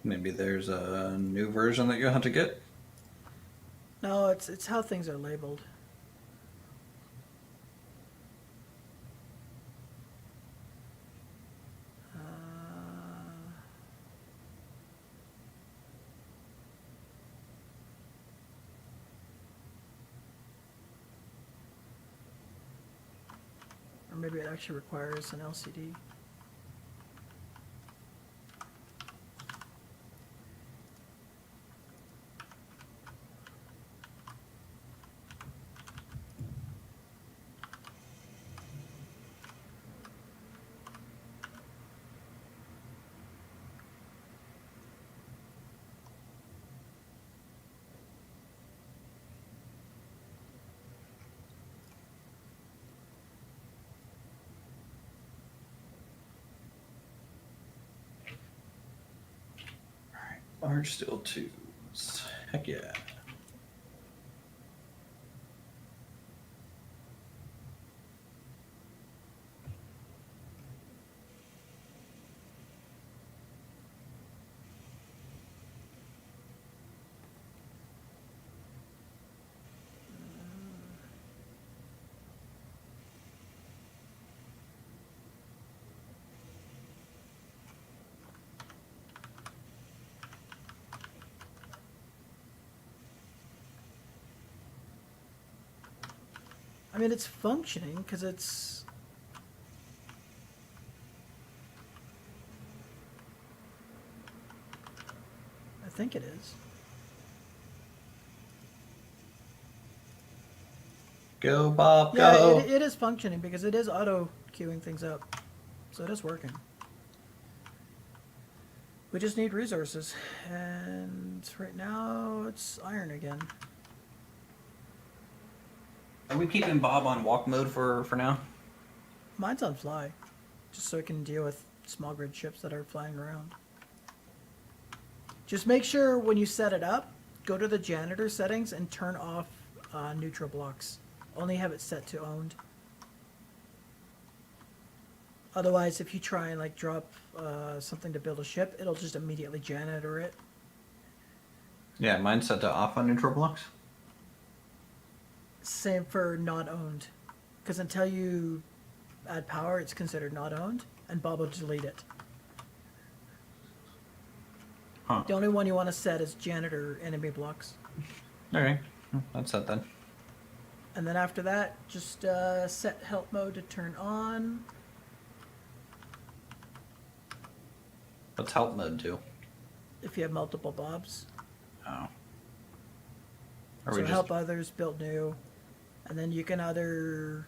Maybe there's a new version that you'll have to get. No, it's how things are labeled. Or maybe it actually requires an LCD. Large steel tubes. Heck yeah. I mean, it's functioning because it's. I think it is. Go, Bob, Yeah, go. it is functioning because it is auto queuing things up. So it is working. We just need resources. And right now it's iron again. Are we keeping Bob on walk mode for now? Mine's on fly. Just so it can deal with small grid ships that are flying around. Just make sure when you set it up, go to the janitor settings and turn off neutral blocks. Only have it set to owned. Otherwise, if you try and like drop something to build a ship, it'll just immediately janitor it. Yeah, mine's set to off on neutral blocks. Same for not owned. Because until you add power, it's considered not owned, and Bob will delete it. Huh. The only one you want to set is janitor enemy blocks. Alright, that's set then. And then after that, just set help mode to turn on. What's help mode do? If you have multiple Bobs. Oh. Are So we just... help others, build new. And then you can either,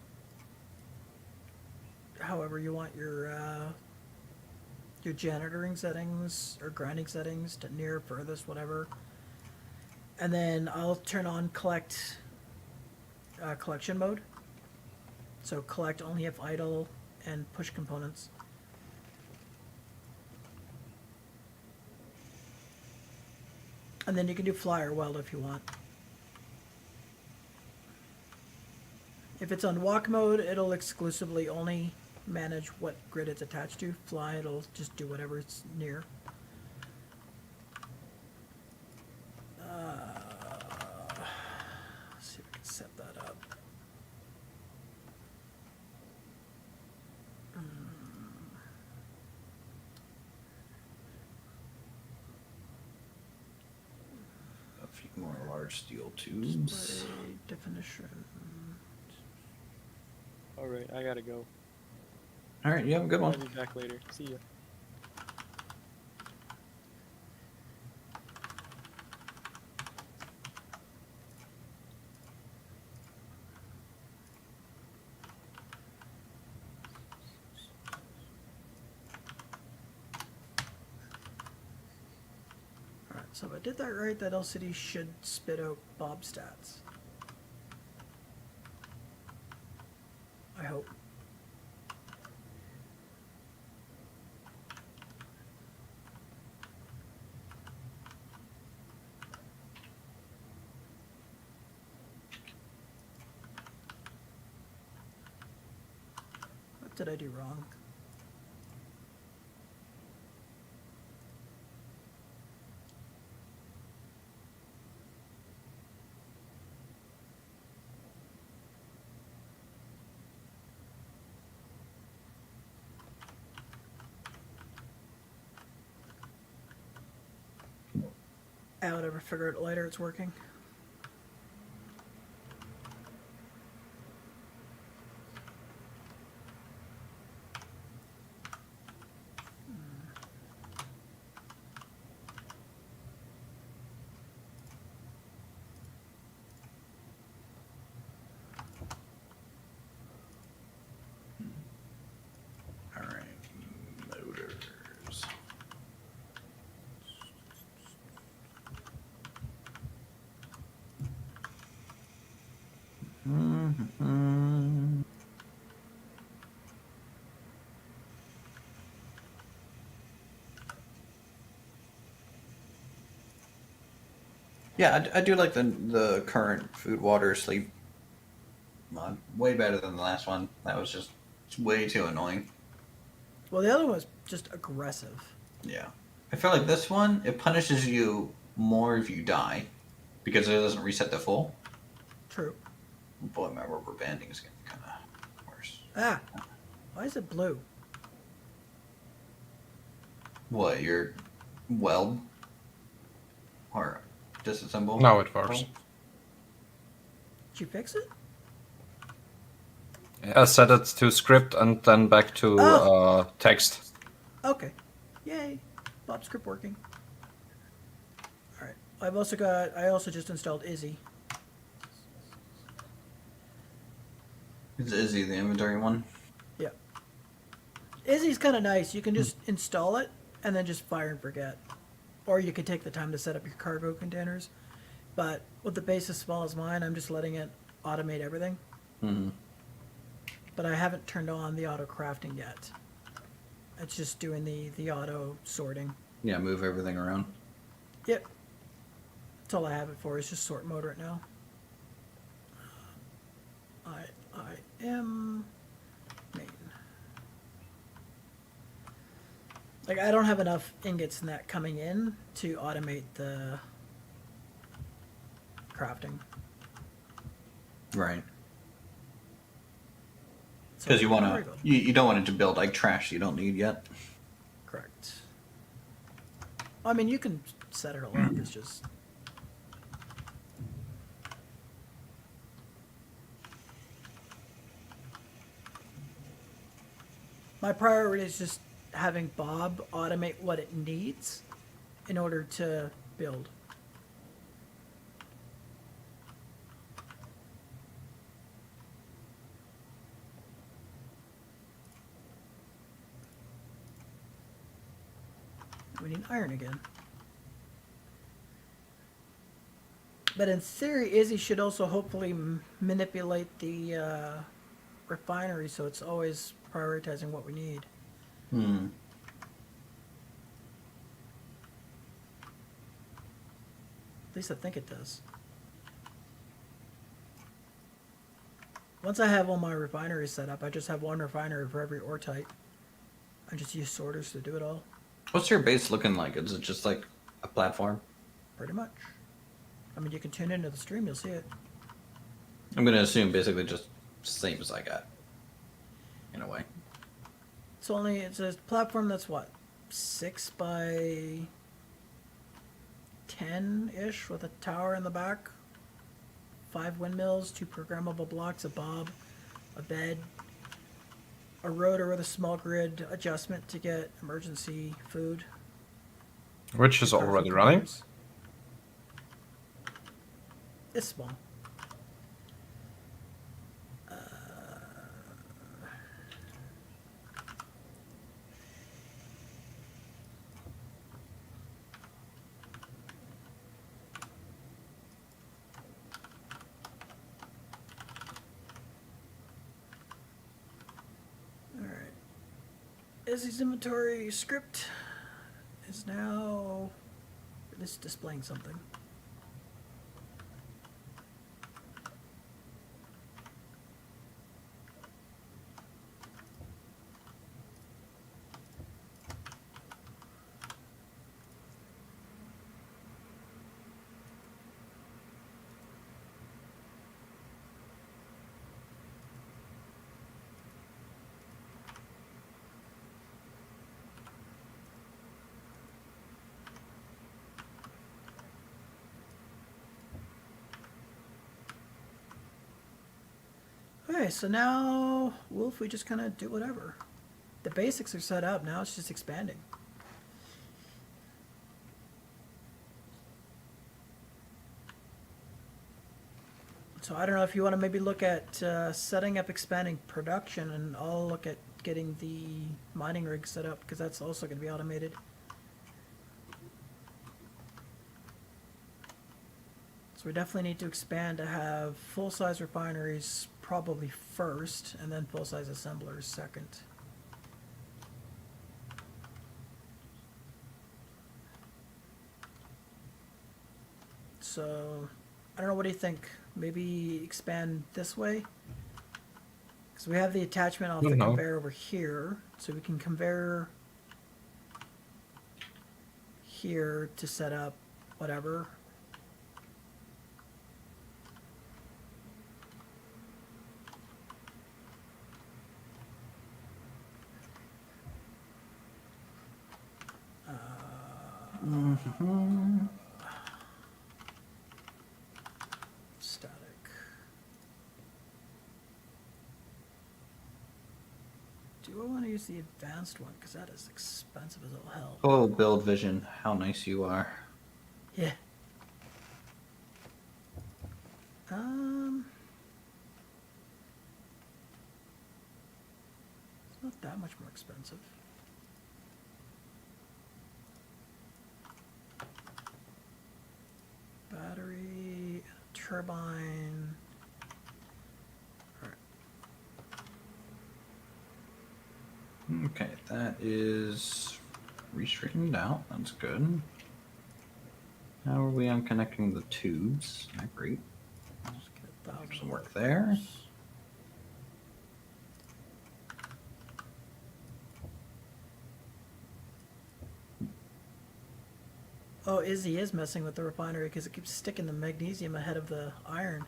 however you want your janitoring settings or grinding settings to near, furthest, whatever. And then I'll turn on collection mode. So collect only if idle and push components. And then you can do fly or weld if you want. If it's on walk mode, it'll exclusively only manage what grid it's attached to. Fly, it'll just do whatever it's near. Let's see if we can set that up. A few more large steel tubes. Display definition. Alright, I gotta go. Alright, you have a good I'll one. be back later. See ya. Alright, so if I did that right, that LCD should spit out Bob stats. I hope. What did I do wrong? I would ever figure it later, it's working. Alright, motors. Mm-hmm. Yeah, I do like the current food, water, sleep mod. Way better than the last one. That was just way too annoying. Well, the other one was just aggressive. Yeah. I feel like this one, it punishes you more if you die because it doesn't reset to full. True. Boy, my rubber banding is getting kind of worse. Ah, why is it blue? What, your weld? Or disassemble? Now it works. Did you fix it? Yeah, set it to script and then back to Oh. text. Okay. Yay. Bob script working. Alright. I also just installed Izzy. Is Izzy the inventory one? Yeah. Izzy's kind of nice. You can just install it and then just fire and forget. Or you can take the time to set up your cargo containers. But with the base as small as mine, I'm just letting it automate everything. Mm-hmm. But I haven't turned on the auto crafting yet. It's just doing the auto sorting. Yeah, move everything around. Yep. That's all I have it for, is just sort mode right now. I am main. Like, I don't have enough ingots in that coming in to automate the crafting. Right. So, Because you want there we to, go. you don't want it to build like trash you don't need yet. Correct. I mean, you can set it all up, it's just... My priority is just having Bob automate what it needs in order to build. We need iron again. But in theory, Izzy should also hopefully manipulate the refinery so it's always prioritizing what we need. Hmm. At least I think it does. Once I have all my refineries set up, I just have one refinery for every ore type. I just use sorters to do it all, What's your base looking like? Is it just like a platform? pretty much. I mean, you can tune into the stream, you'll see it. I'm going to assume basically just same as I got. In a way. It's a platform that's what, 6 by 10-ish with a tower in the back, 5 windmills, 2 programmable blocks, a bob, a bed, a rotor with a small grid adjustment to get emergency food. Which is already running. It's small. Alright. Izzy's inventory script is now displaying something. Okay, so now, Wolf, we just kind of do whatever. The basics are set up, now it's just expanding. So I don't know if you want to maybe look at setting up expanding production, and I'll look at getting the mining rig set up, because that's also going to be automated. So we definitely need to expand to have full-size refineries probably first, and then full-size assemblers second. So, I don't know, what do you think? Maybe expand this way? Because we have the attachment off the No. conveyor over here, so we can conveyor here to set up whatever. Static. Do I want to use the advanced one? Because that is expensive as all hell. Oh, Build Vision, how nice you are. Yeah. It's not that much more expensive. Battery, turbine. Alright. Okay, that is re-straightened out. That's good. How are we on connecting the tubes? Not great. Just get 1,000 Some work there. Oh, Izzy is messing with the refinery because it keeps sticking the magnesium ahead of the iron.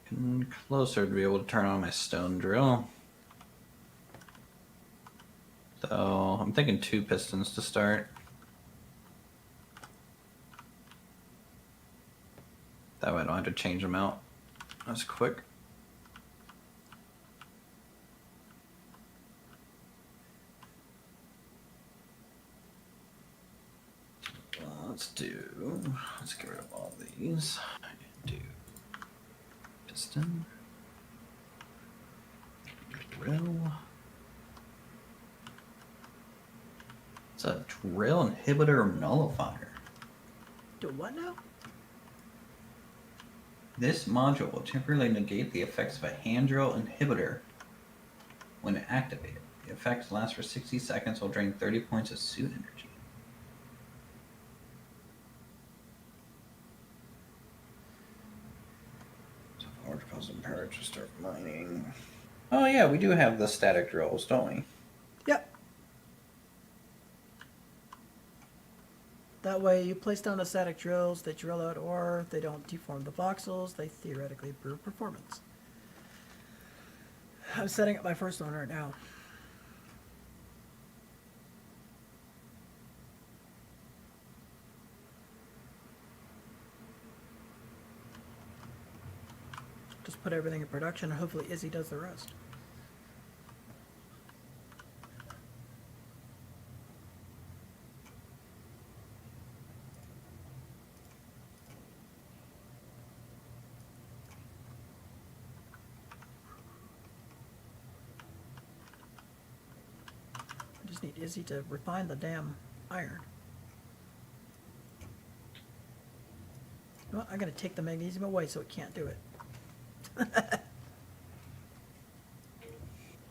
Getting closer to be able to turn on my stone drill. So I'm thinking 2 pistons to start. That way I don't have to change them out as quick. Let's get rid of all these. Do piston, drill. It's a drill inhibitor nullifier. Do what now? This module will temporarily negate the effects of a hand drill inhibitor when activated. The effects last for 60 seconds will drain 30 points of suit energy. Causing power to start mining. Oh yeah, we do have the static drills, don't we? Yep. That way, you place down the static drills, they drill out ore, they don't deform the voxels, they theoretically improve performance. I'm setting up my first one right now. Just put everything in production and hopefully Izzy does the rest. I just need Izzy to refine the damn iron. You know what? I'm going to take the magnesium away so it can't do it.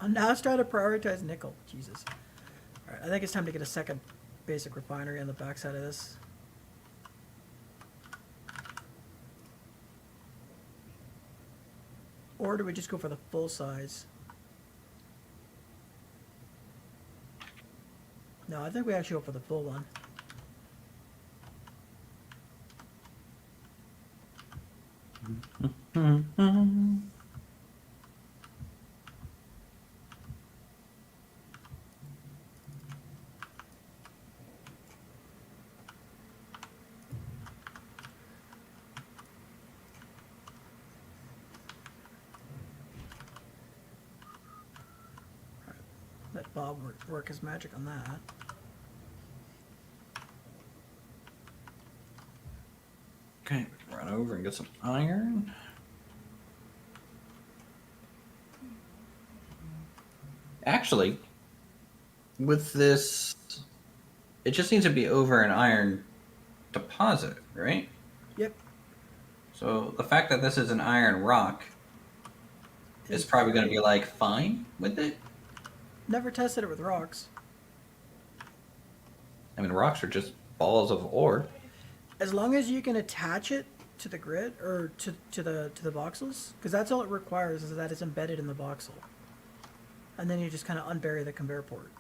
I'm now trying to prioritize nickel. Jesus. Alright, I think it's time to get a second basic refinery on the backside of this. Or do we just go for the full size? No, I think we actually go for the full one. Let Bob work his magic on that. Okay, we can run over and get some iron. Actually, with this, it just needs to be over an iron deposit, right? Yep. So the fact that this is an iron rock is It's probably going to great. be like fine with it. Never tested it with rocks. I mean, rocks are just balls of ore. As long as you can attach it to the grid or to the voxels, because that's all it requires is that it's embedded in the voxel, and then you just kind of unbury the conveyor port.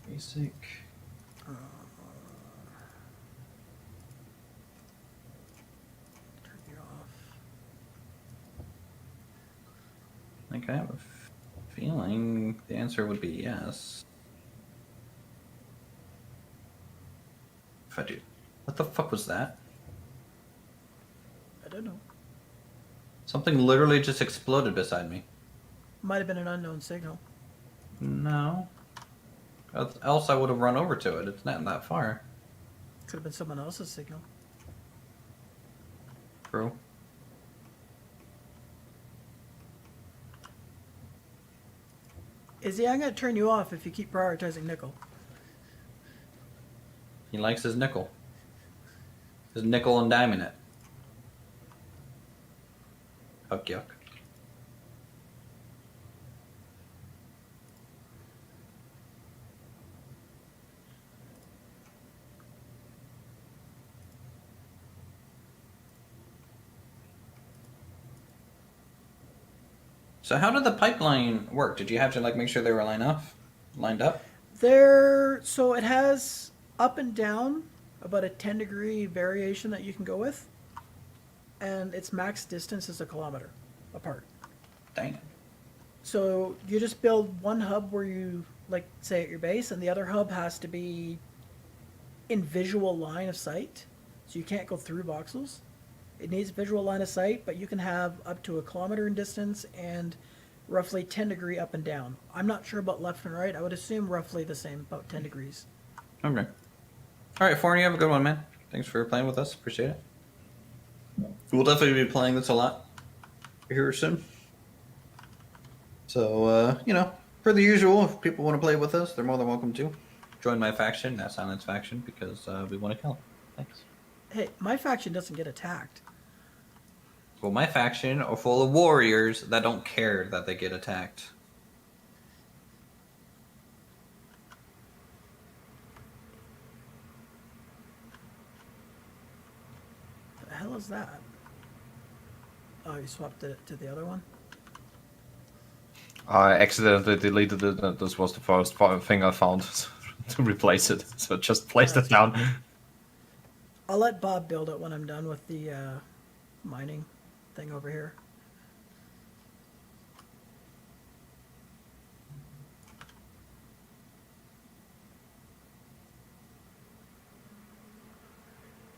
Basic. Turn you off. I think I have a feeling the answer would be yes. If I do. What the fuck was that? I don't know. Something literally just exploded beside me. Might have been an unknown signal. No. Else I would have run over to it. It's not that far. Could have been someone else's signal. True. Izzy, I'm gonna turn you off if you keep prioritizing nickel. He likes his nickel. His nickel and diming it. Yuck yuck. So how did the pipeline work? Did you have to like make sure they were lined up? So it has up and down about a 10-degree variation that you can go with, and its max distance is 1 kilometer apart. Dang. So you just build one hub where you, like, say at your base, and the other hub has to be in visual line of sight. So you can't go through voxels. It needs visual line of sight, but you can have up to 1 kilometer in distance and roughly 10-degree up and down. I'm not sure about left and right. I would assume roughly the same, about 10 degrees. Okay. All right, Forney, you have a good one, man. Thanks for playing with us. Appreciate it. We'll definitely be playing this a lot here soon. So, per the usual, if people want to play with us, they're more than welcome to. Join my faction, that Silence faction, because we want to kill them. Thanks. Hey, my faction doesn't get attacked. Well, my faction are full of warriors that don't care that they get attacked. What the hell is that? Oh, you swapped it to the other one? I accidentally deleted it, and this was the first thing I found to replace it. So just placed it down. I'll let Bob build it when I'm done with the mining thing over here.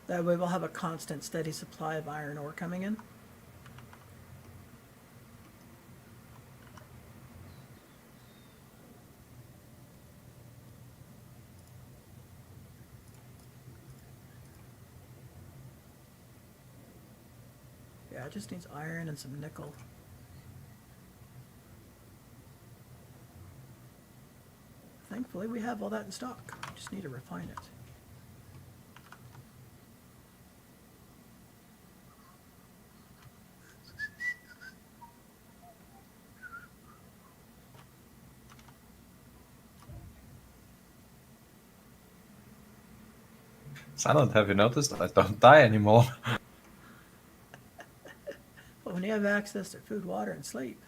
That way we'll have a constant, steady supply of iron ore coming in. Yeah, it just needs iron and some nickel. Thankfully, we have all that in stock. We just need to refine it. Silent, have you noticed? I don't die anymore. But when you have access to food, water, and sleep.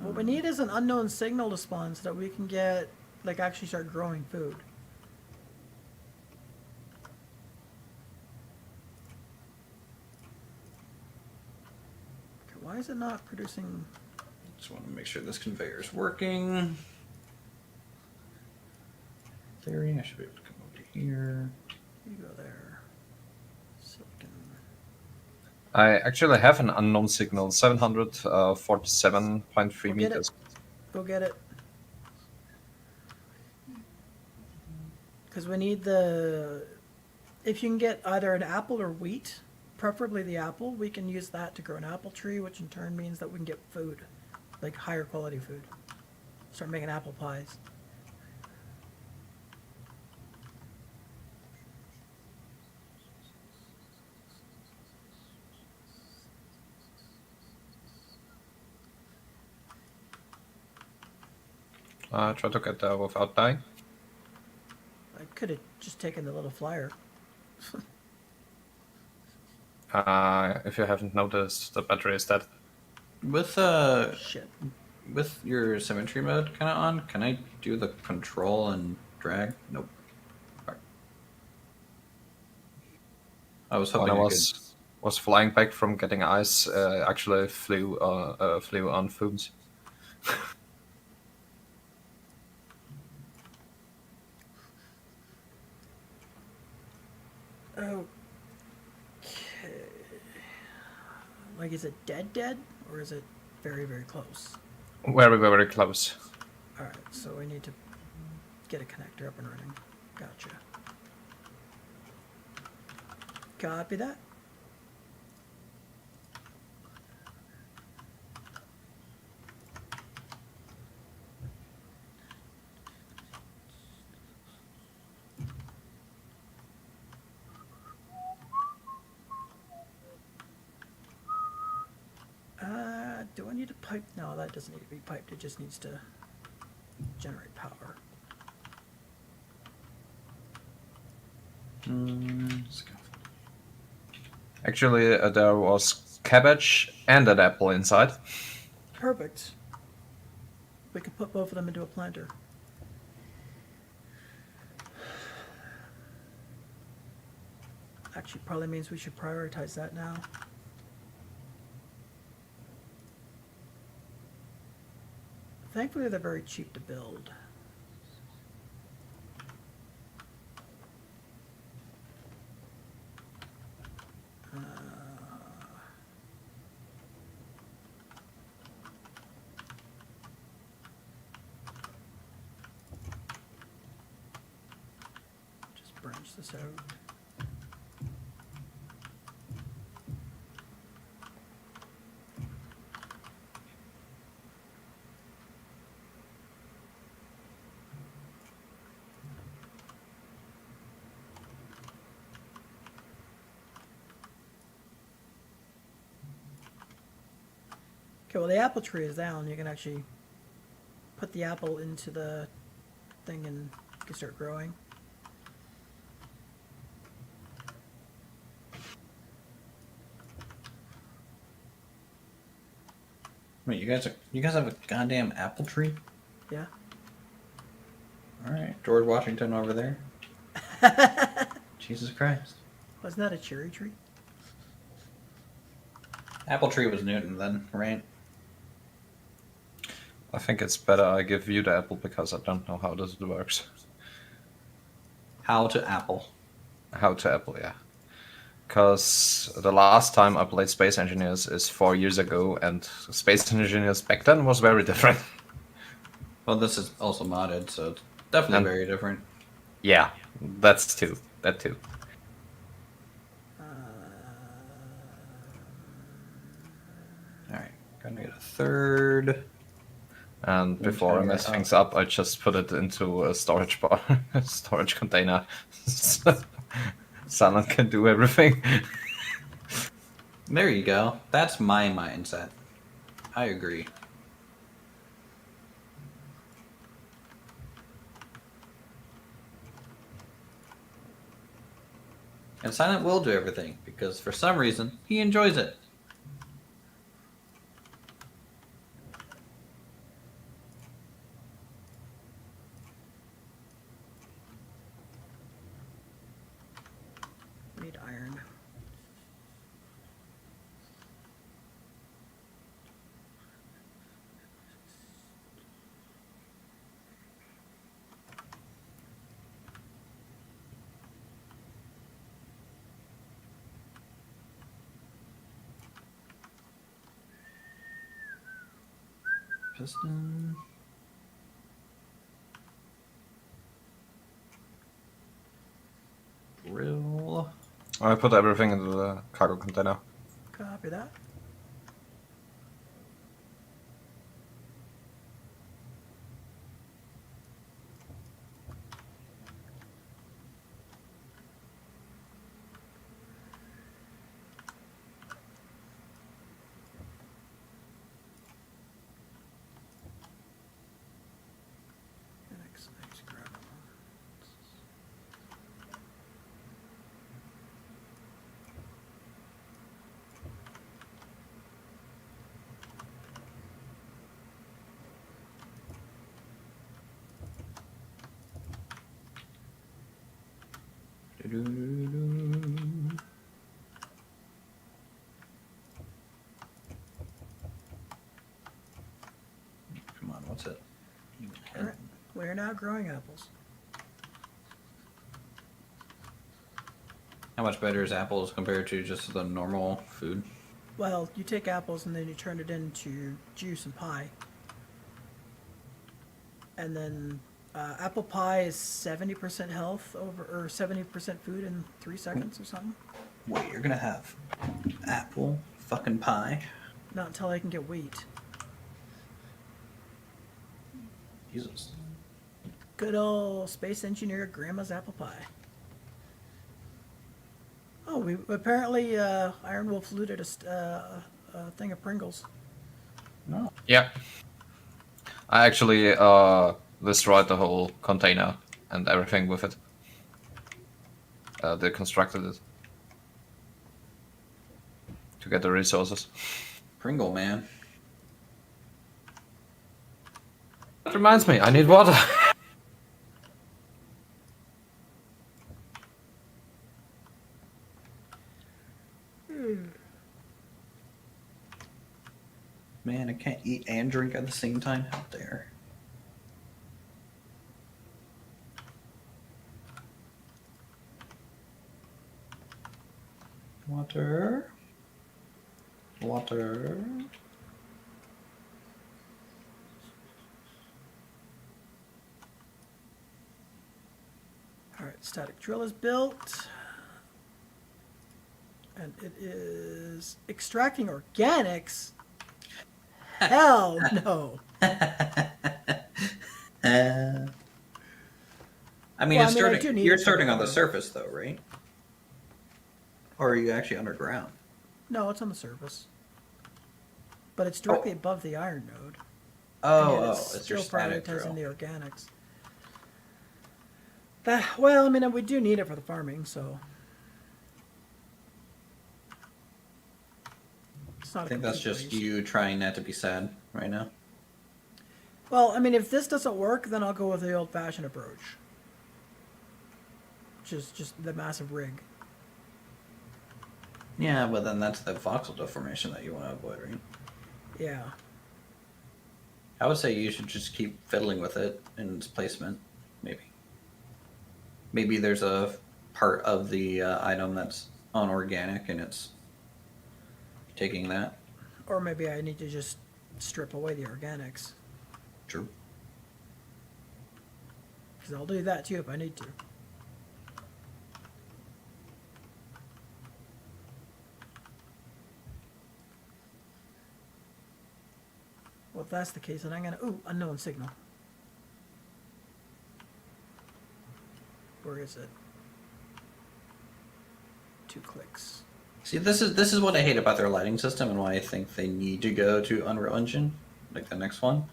What we need is an unknown signal to spawn so that we can get, like, actually start growing food. Okay, why is it not producing? Just want to make sure this conveyor is working. In theory, I should be able to come over here. You go there. Silicon. I actually have an unknown signal, 747.3 Go get it. meters. Go get it. Because we need the. If you can get either an apple or wheat, preferably the apple, we can use that to grow an apple tree, which in turn means that we can get food, like higher quality food. Start making apple pies. Try to get there without dying. I could have just taken the little flyer. If you haven't noticed, the battery is dead. Shit. With your symmetry mode kind of on, can I do the control and drag? Nope. Alright. I was When hoping I I could. was flying back from getting ice, actually flew on fumes. Okay. Like, is it dead, or is it very, very close? Very, very close. Alright, so we need to get a connector up and running. Gotcha. Copy that. Do I need a pipe? No, that doesn't need to be piped. It just needs to generate power. Let's go. Actually, there was cabbage and an apple inside. Perfect. We could put both of them into a planter. Actually, probably means we should prioritize that now. Thankfully, they're very cheap to build. Just branch this out. Okay, well the apple tree is down. You can actually put the apple into the thing and you can start growing. Wait, you guys have a goddamn apple tree? Yeah. All right, George Washington over there. Jesus Christ. Wasn't that a cherry tree? Apple tree was Newton then, right? I think it's better I give you the apple because I don't know how this works. How to apple. How to apple, yeah. Because the last time I played Space Engineers is 4 years ago, and Space Engineers back then was very different. Well, this is also modded, so it's definitely And- very different. Yeah, that's too. That too. All right, gonna get a third. And before I mess Okay, things up, I just put it into a storage bar, storage container. Silent can do everything. There you go. That's my mindset. I agree. And Silent will do everything because for some reason he enjoys it. Need iron. piston. Drill. I put everything into the cargo container. Copy that. Next grab. Doo-doo-doo-doo. Come on, what's it? All right. We're now growing apples. How much better is apples compared to just the normal food? Well, you take apples and then you turn it into juice and pie. And then apple pie is 70% health over, or 70% food in 3 seconds or something. Wait, you're gonna have apple fucking pie? Not until I can get wheat. Jesus. Good old space engineer grandma's apple pie. Oh, we apparently Iron Wolf looted a thing of Pringles. No. Yeah. I actually destroyed the whole container and everything with it. Deconstructed it to get the resources. Pringle man. That reminds me, I need water. Man, I can't eat and drink at the same time. How dare. Water. Water. All right, static drill is built. And it is extracting organics. Hell no. I mean, Well, it's I mean, I do starting. need You're it for starting on the water. surface, though, right? Or are you actually underground? No, it's on the surface. But it's directly above the iron node. Oh, and oh, it's it's your still static prioritizing drill. the organics. That, well, I mean, we do need it for the farming, so it's not. I think that's just you trying not to be sad right now. Well, I mean, if this doesn't work, then I'll go with the old-fashioned approach, which is just the massive rig. Yeah, but then that's the voxel deformation that you want to avoid, right? Yeah. I would say you should just keep fiddling with it in its placement, maybe. Maybe there's a part of the item that's unorganic and it's taking that. Or maybe I need to just strip away the organics, True. because I'll do that too if I need to. Well, if that's the case, then I'm gonna... Ooh, unknown signal. Where is it? 2 clicks. See, this is what I hate about their lighting system and why I think they need to go to Unreal Engine, like the next one,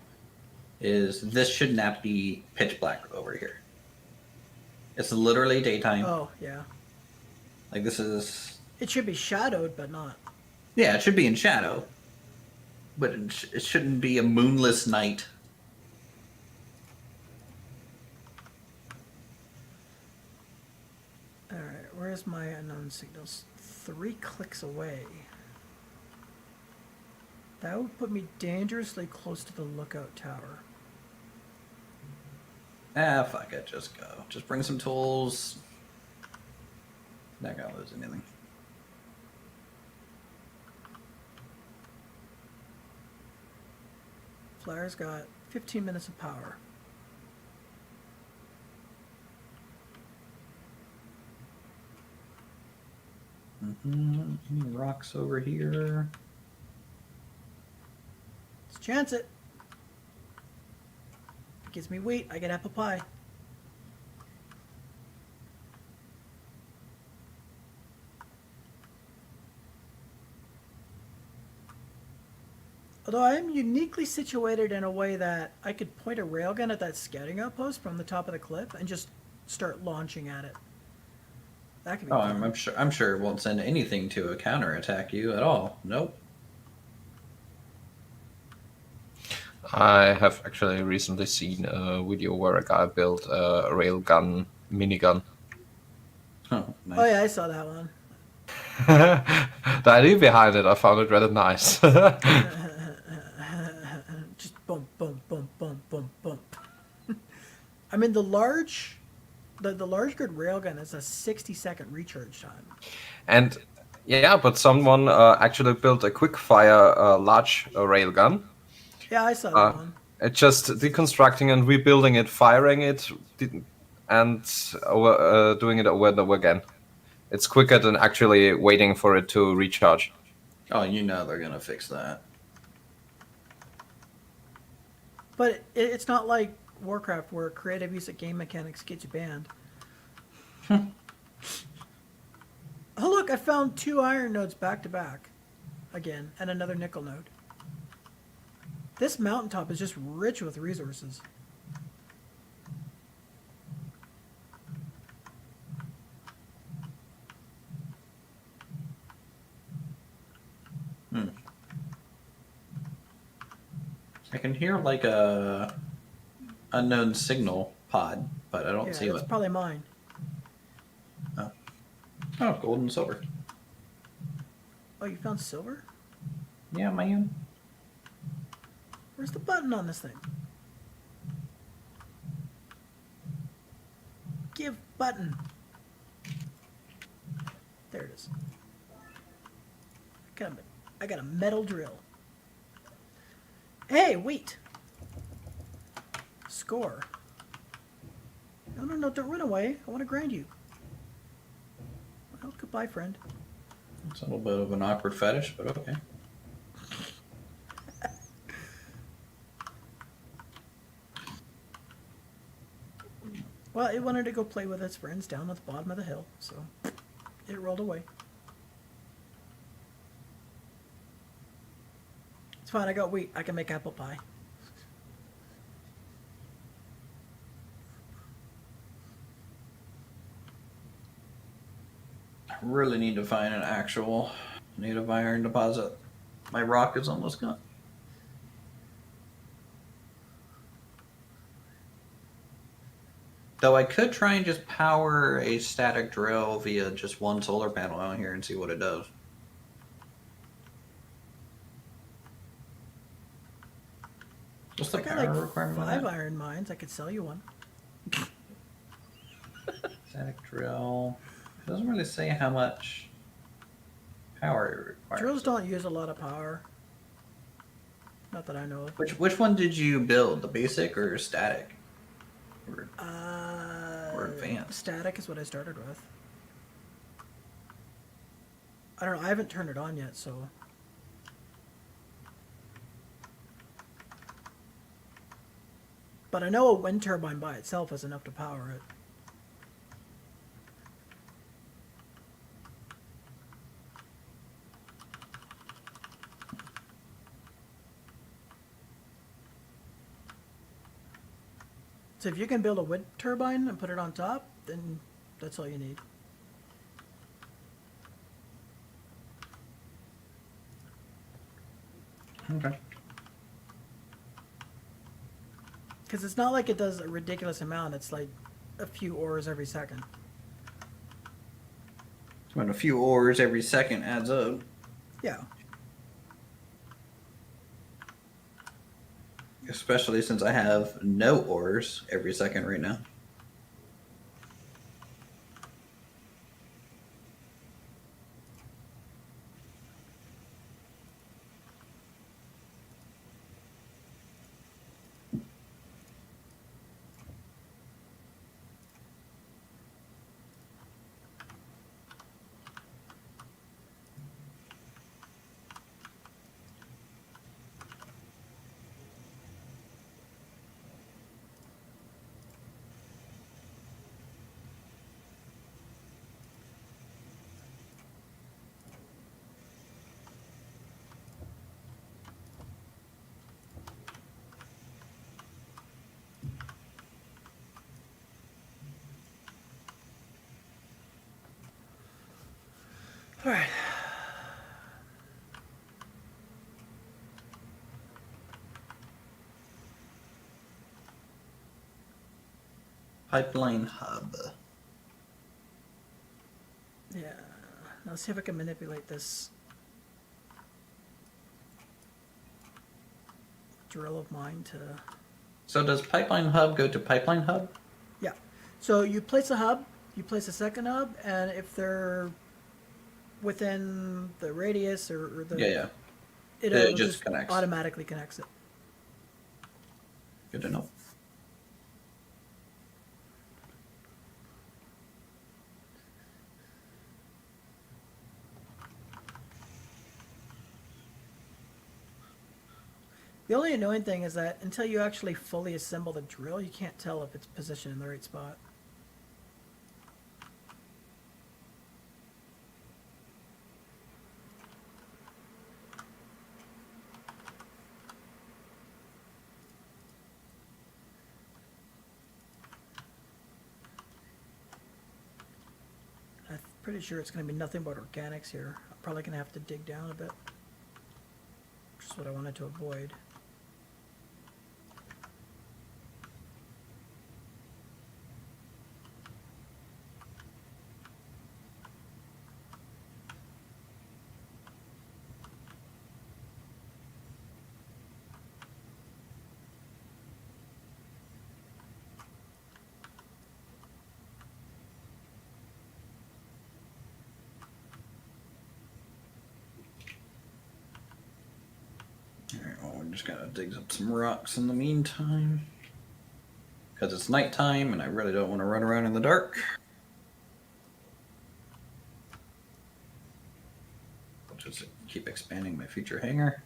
is this should not be pitch black over here. It's literally daytime. Oh, yeah. Like this is... It should be shadowed, but not. Yeah, it should be in shadow. But it shouldn't be a moonless night. Alright, where's my unknown signals? 3 clicks away. That would put me dangerously close to the lookout tower. Ah, fuck it, just go. Just bring some tools. Not gonna lose anything. Flyer's got 15 minutes of power. Any rocks over here? Let's chance it. Gives me wheat, I get apple pie. Although I am uniquely situated in a way that I could point a railgun at that scouting outpost from the top of the cliff and just start launching at it. That could be Oh, fun. I'm sure it won't send anything to a counterattack you at all. Nope. I have actually recently seen a video where a guy built a railgun minigun. Oh, nice. Oh yeah, I saw that one. The idea behind it, I found it rather nice. Just boom, boom, boom, boom, boom, boom. I mean, the large grid railgun has a 60-second recharge time. And yeah, but someone actually built a quick fire large railgun. Yeah, I saw that one. It's just deconstructing and rebuilding it, firing it, and doing it over and over again. It's quicker than actually waiting for it to recharge. Oh, you know they're gonna fix that. But it's not like Warcraft where creative use of game mechanics gets you banned. Oh look, I found 2 iron nodes back to back. Again, and another nickel node. This mountaintop is just rich with resources. I can hear like a unknown signal pod, but I don't Yeah, see that's what. probably mine. Oh, gold and silver. Oh, you found silver? Yeah, man. Where's the button on this thing? Give button. There it is. I got a metal drill. Hey, wheat. Score. No, don't run away. I want to grind you. Well, goodbye, friend. It's a little bit of an awkward fetish, but okay. Well, it wanted to go play with its friends down at the bottom of the hill, so it rolled away. It's fine, I got wheat. I can make apple pie. I really need to find an actual native iron deposit. My rock is almost gone. Though I could try and just power a static drill via just one solar panel out here and see what it does. What's the I got power like requirement on 5 that? iron mines. I could sell you one. Static drill. It doesn't really say how much power it requires. Drills don't use a lot of power. Not that I know of. Which one did you build? The basic or static? Or advanced? Static is what I started with. I don't know. I haven't turned it on yet, so. But I know a wind turbine by itself is enough to power it. So if you can build a wind turbine and put it on top, then that's all you need. Okay. Because it's not like it does a ridiculous amount. It's like a few ores every second. When a few ores every second adds up. Yeah. Especially since I have no ores every second right now. All right. Pipeline hub. Yeah. Now let's see if I can manipulate this drill of mine to. So does pipeline hub go to pipeline hub? Yeah. So you place a hub, you place a second hub, and if they're within the radius or the Yeah. it'll It just just connects. automatically connects it. Good to know. The only annoying thing is that until you actually fully assemble the drill, you can't tell if it's positioned in the right spot. I'm pretty sure it's going to be nothing but organics here. I'm probably going to have to dig down a bit, which is what I wanted to avoid. Alright, well, we're just gonna dig up some rocks in the meantime. Because it's nighttime and I really don't want to run around in the dark. I'll just keep expanding my future hangar.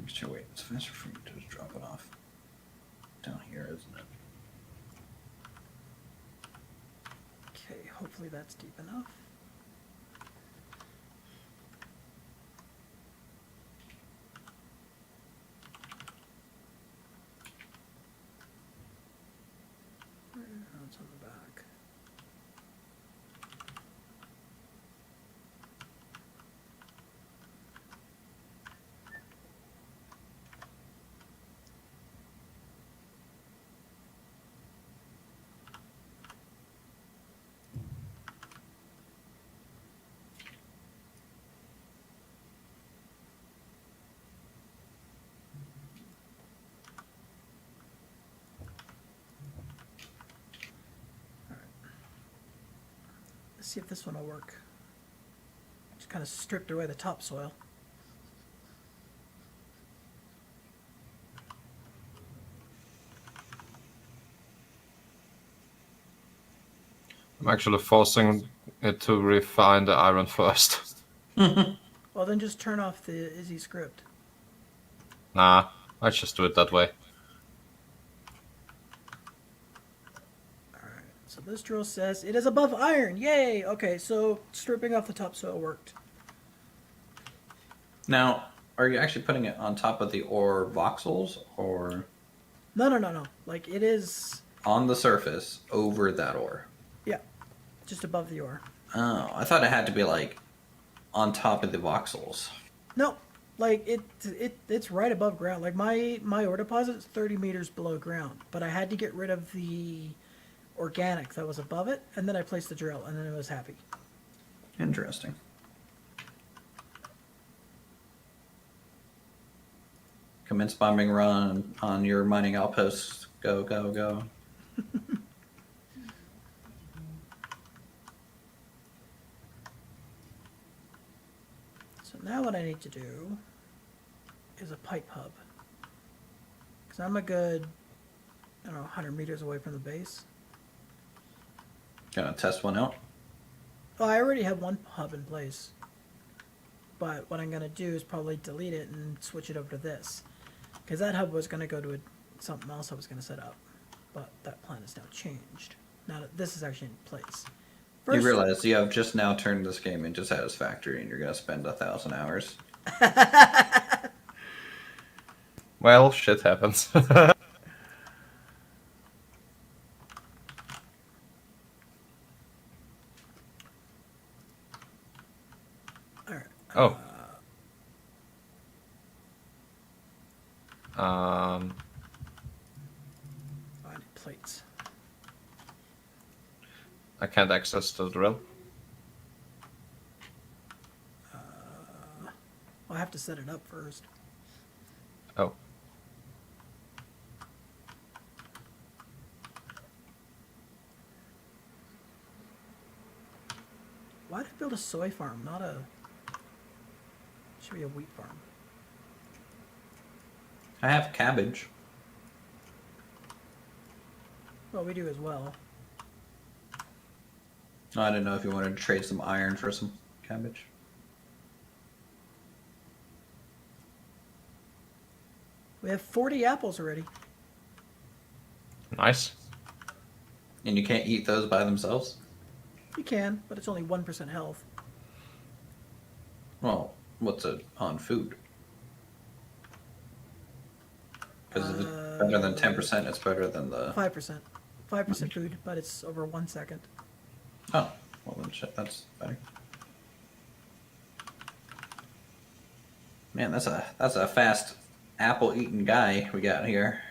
Sure, wait, it's faster for me to just drop it off down here, isn't it? Okay, hopefully that's deep enough. Oh, it's on the back. Let's see if this one will work. Just kind of stripped away the topsoil. I'm actually forcing it to refine the iron first. Well, then just turn off the Izzy script. Nah, I just do it that way. Alright, so this drill says it is above iron. Yay! Okay, so stripping off the topsoil worked. Now, are you actually putting it on top of the ore voxels or No. Like, it is, on the surface over that ore? yeah, just above the ore. Oh, I thought it had to be like on top of the voxels. No, like, it's right above ground. Like, my ore deposit is 30 meters below ground, but I had to get rid of the organic that was above it, and then I placed the drill, and then it was happy. Interesting. Commence bombing run on your mining outposts. Go, go, go. So now what I need to do is a pipe hub. Because I'm a good, 100 meters away from the base. Gonna test one out. Well, I already have one hub in place. But what I'm going to do is probably delete it and switch it over to this. Because that hub was going to go to something else I was going to set up. But that plan is now changed. Now that this is actually in place. You realize you have just now turned this game into Satisfactory and you're gonna spend 1,000 hours. Well, shit happens. All right. Oh. Um, I need plates. I can't access the drill. I'll have to set it up first. Oh. Why did I build a soy farm, not a... Should be a wheat farm. I have cabbage. Well, we do as well. I didn't know if you wanted to trade some iron for some cabbage. We have 40 apples already. Nice. And you can't eat those by themselves? You can, but it's only 1% health. Well, what's it on food? Because if it's better than 10%, it's better than the... 5%. 5% food, but it's over 1 second. Oh, well then shit, that's better. Man, that's a fast apple eating guy we got here.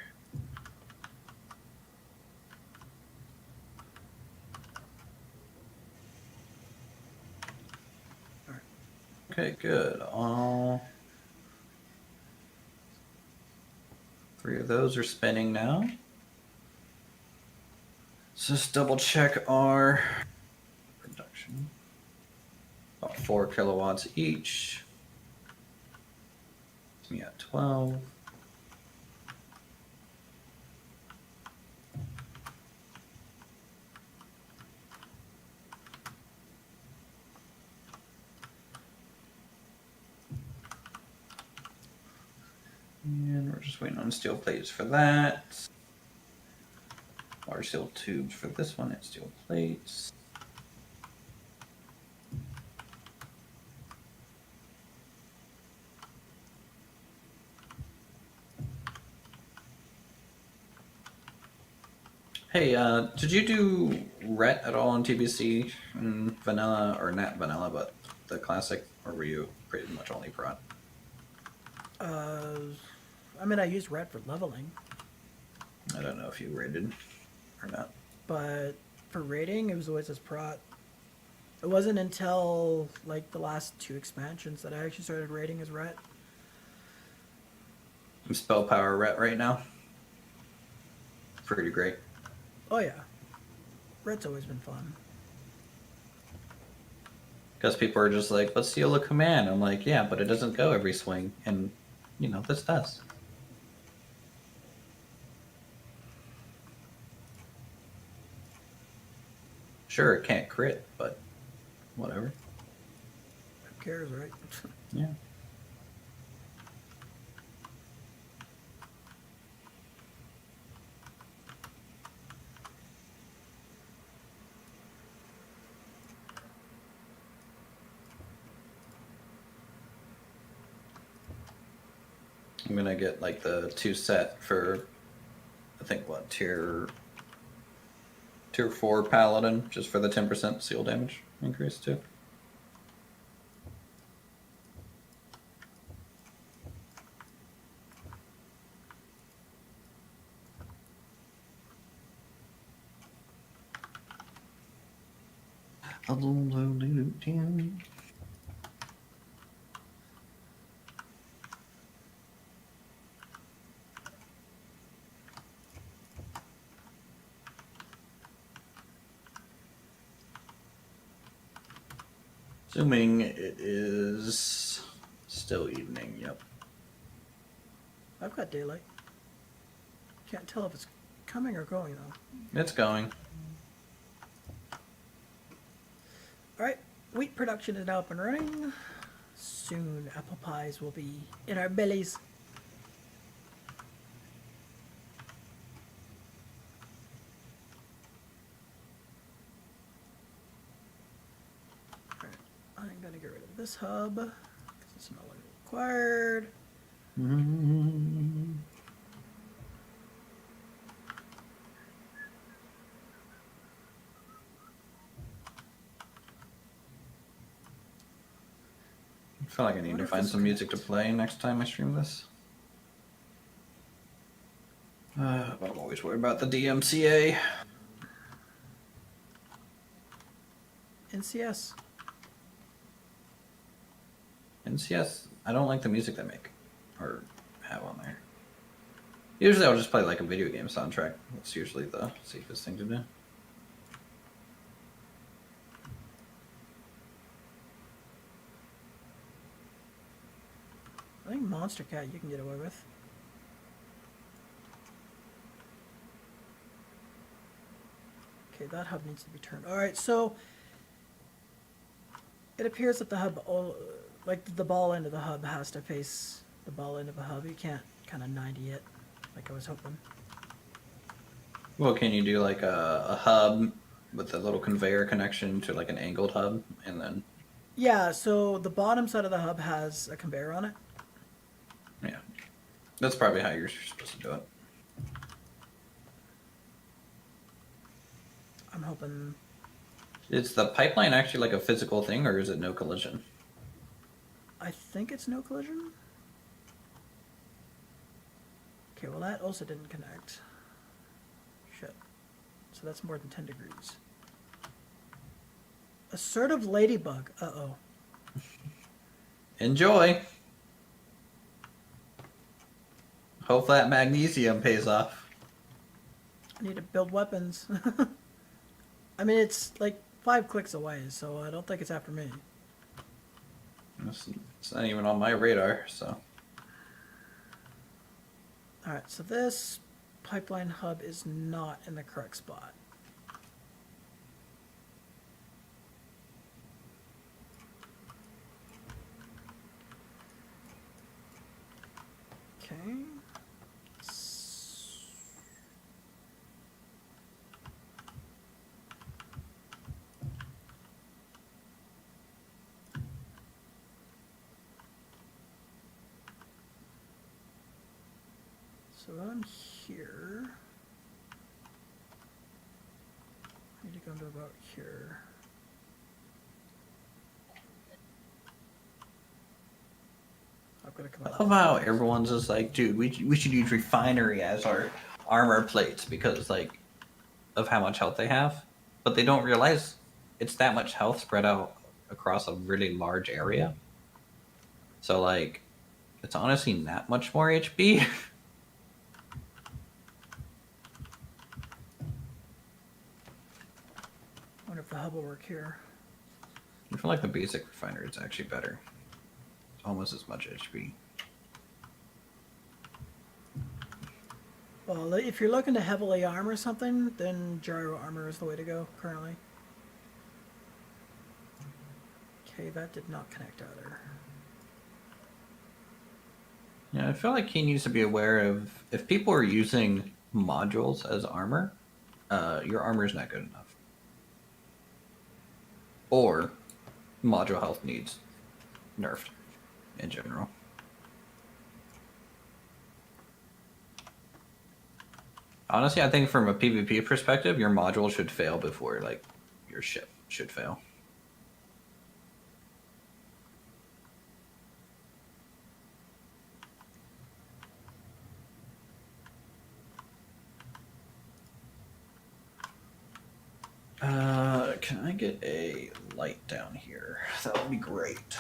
Okay, good. All 3 of those are spinning now. Let's just double check our production. About 4 kilowatts each. We got 12. And we're just waiting on steel plates for that. Or steel tubes for this one, and steel plates. Hey, did you do RET at all on TBC in vanilla, or not vanilla, but the classic, or were you pretty much only prod? I mean, I used red for leveling, I don't know if you rated or not. but for rating, it was always as prot. It wasn't until like the last 2 expansions that I actually started rating as ret. I'm spell power RET right now. Pretty great. Oh yeah, red's always been fun. Because people are just like, let's steal a command. I'm like, yeah, but it doesn't go every swing. And, you know, this does. Sure, it can't crit, but whatever. Who cares, right? Yeah. I'm gonna get like the 2 set for, I think, what, tier 4 paladin, just for the 10% seal damage increase too. Assuming it is still evening, yep. I've got daylight. Can't tell if it's coming or going though. It's going. Alright, wheat production is now up and running. Soon apple pies will be in our bellies. Alright, I'm gonna get rid of this hub, because it's no longer required. feel like I need Wonder to if find this some music to connects. play next time I stream this. But I'm always worried about the DMCA. NCS. NCS, I don't like the music they make or have on there. Usually I'll just play like a video game soundtrack. That's usually the safest thing to do. I think Monster Cat you can get away with. Okay, that hub needs to be turned. All right, so it appears that the hub, like the ball end of the hub, has to face the ball end of the hub. You can't kind of 90 it, like I was hoping. Well, can you do like a hub with a little conveyor connection to like an angled hub and then, Yeah, so the bottom side of the hub has a conveyor on it. yeah. That's probably how you're supposed to do it. I'm hoping. Is the pipeline actually like a physical thing or is it no collision? I think it's no collision. Okay, well that also didn't connect. Shit. So that's more than 10 degrees. Assertive ladybug. Uh-oh. Enjoy! Hope that magnesium pays off. I need to build weapons. I mean, it's like 5 clicks away, so I don't think it's after me. It's not even on my radar, so. Alright, so this pipeline hub is not in the correct spot. Okay. So I'm here. I need to go to about here. I've got to come I out. love how everyone's just like, dude, we should use refinery as our armor plates because like of how much health they have, but they don't realize it's that much health spread out across a really large area. So like, it's honestly not much more HP. Wonder if the hub will work here. I feel like the basic refinery is actually better. It's almost as much HP. Well, if you're looking to heavily armor something, then gyro armor is the way to go currently. Okay, that did not connect either. Yeah, I feel like he needs to be aware of if people are using modules as armor, your armor is not good enough. Or module health needs nerfed in general. Honestly, I think from a PvP perspective, your module should fail before like your ship should fail. Can I get a light down here? That would be great.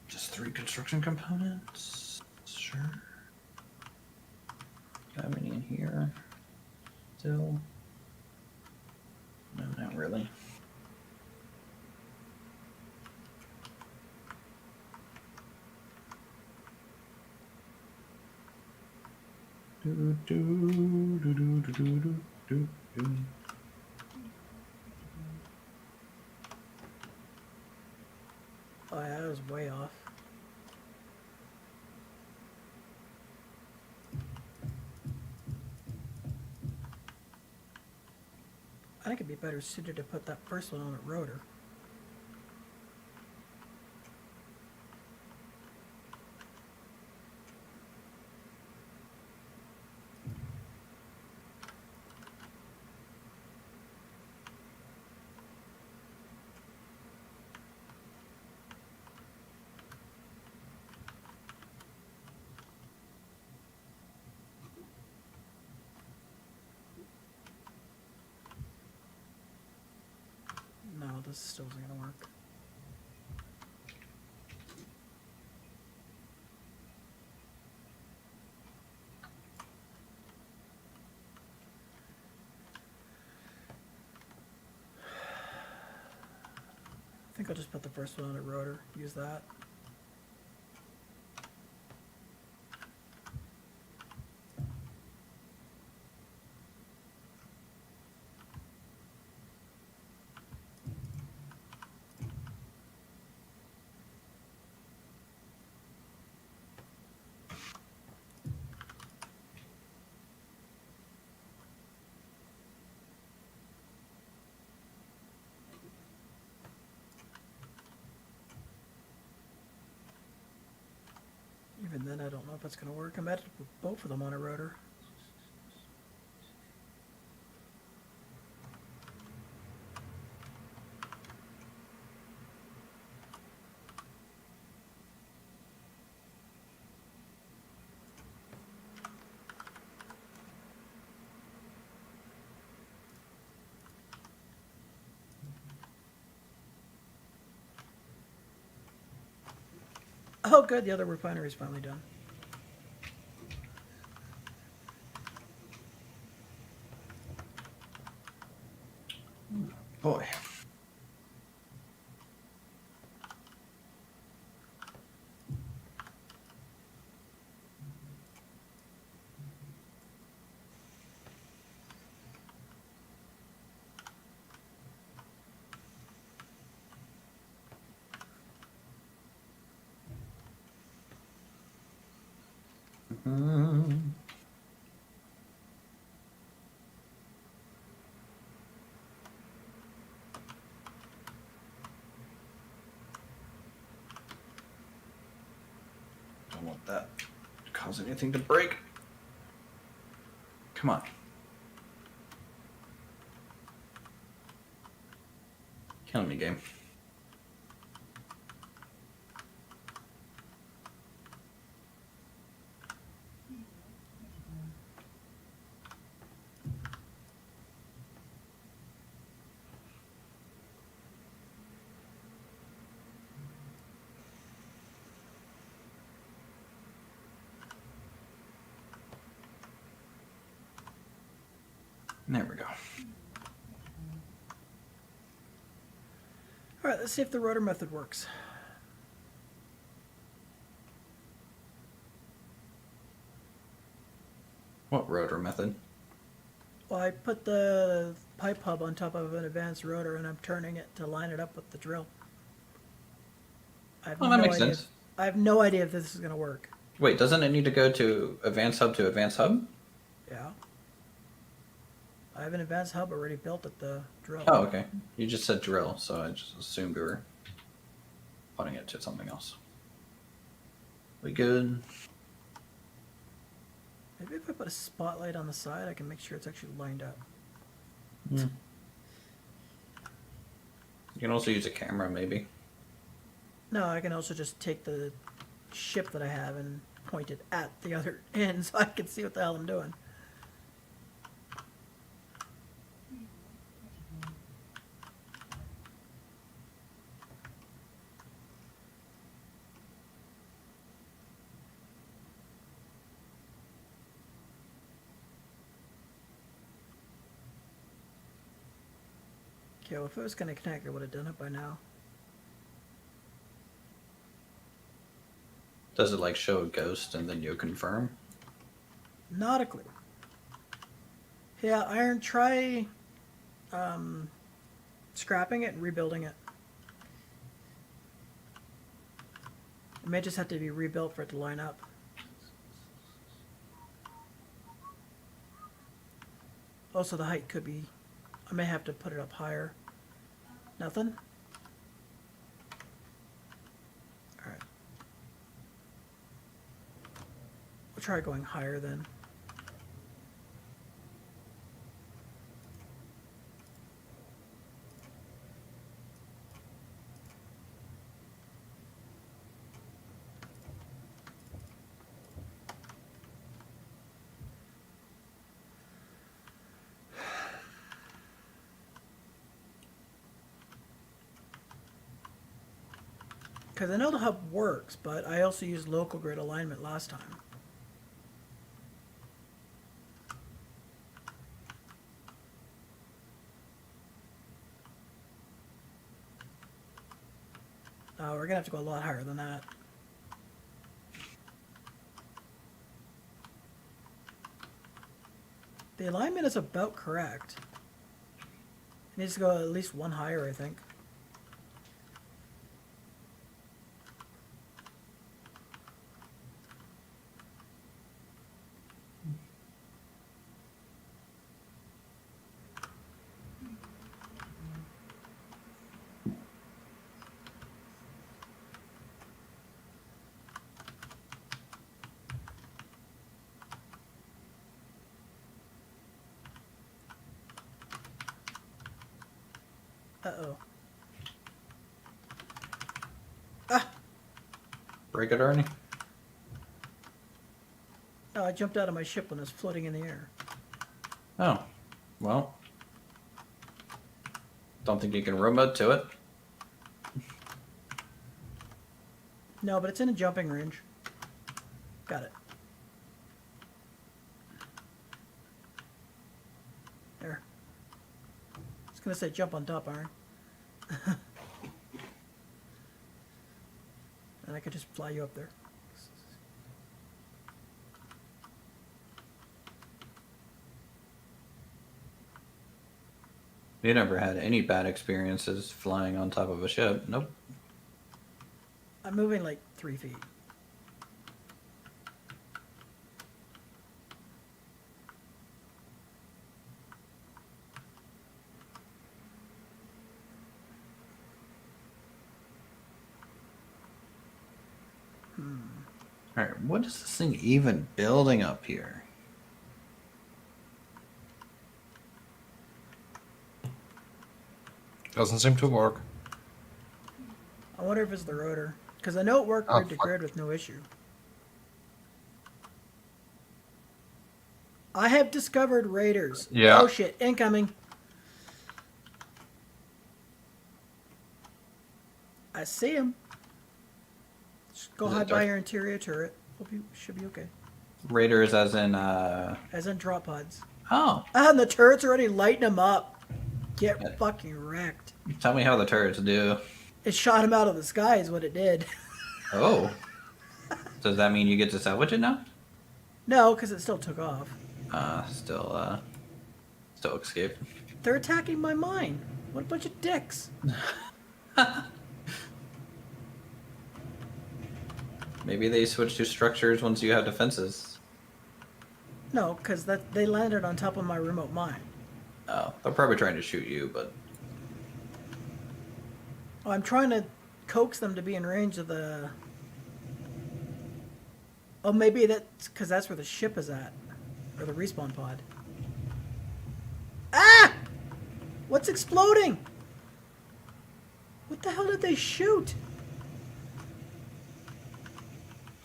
Just 3 construction components. Sure. Got any in here? Still? No, not really. Do, do, do, do, do, do, do, do. Oh yeah, that was way off. I think it'd be better suited to put that first one on a rotor. this still isn't gonna work. I think I'll just put the first one on a rotor, use that. Even then, I don't know if it's gonna work. I'm at to put both of them on a rotor. Oh, good. The other refinery's finally done. Boy. Mhm. Don't want that to cause anything to break. Come on. Killing me, game. There we go. All right, let's see if the rotor method works. What rotor method? Well, I put the pipe hub on top of an advanced rotor, and I'm turning it to line it up with the drill. I have Oh, that no makes idea. sense. I have no idea if this is going to work. Wait, doesn't it need to go to advanced hub? Yeah. I have an advanced hub already built at the drill. Oh, okay. You just said drill, so I just assumed we were putting it to something else. We good? Maybe if I put a spotlight on the side, I can make sure it's actually lined up. You can also use a camera, maybe. No, I can also just take the ship that I have and point it at the other end so I can see what the hell I'm doing. Okay, well, if it was going to connect, I would have done it by now. Does it like show a ghost and then you confirm? Not a clue. Yeah, Iron, try scrapping it and rebuilding it. It may just have to be rebuilt for it to line up. Also, the height could be... I may have to put it up higher. Nothing? Alright. We'll try going higher then. Because I know the hub works, but I also used local grid alignment last time. Oh, we're gonna have to go a lot higher than that. The alignment is about correct. It needs to go at least one higher, I think. Uh-oh. Ah! Break it, Ernie. No, I jumped out of my ship when it was floating in the air. Oh, well. Don't think you can remote to it. No, but it's in a jumping range. Got it. There. I was gonna say jump on top, Iron. And I could just fly you up there. You never had any bad experiences flying on top of a ship. Nope. I'm moving like 3 feet. Alright, what is this thing even building up here? Doesn't seem to work. I wonder if it's the rotor. Because I know it worked Oh, grid to fuck. grid with no issue. I have discovered raiders. Yeah. Oh shit, incoming. I see him. Just go Is it hide by dark? your interior turret. Hope you should be okay. Raiders as in, As in drop pods. Oh, Ah, and the turret's already lighting him up. Get Yeah. fucking wrecked. tell me how the turrets do. It shot him out of the sky is what it did. Oh. Does that mean you get to salvage it now? No, because it still took off. Still escaped. They're attacking my mine. What a bunch of dicks. Maybe they switch to structures once you have defenses. No, because they landed on top of my remote mine. Oh, they're probably trying to shoot you, but Oh, I'm trying to coax them to be in range of the... Oh, maybe that's because that's where the ship is at. Or the respawn pod. Ah! What's exploding? What the hell did they shoot?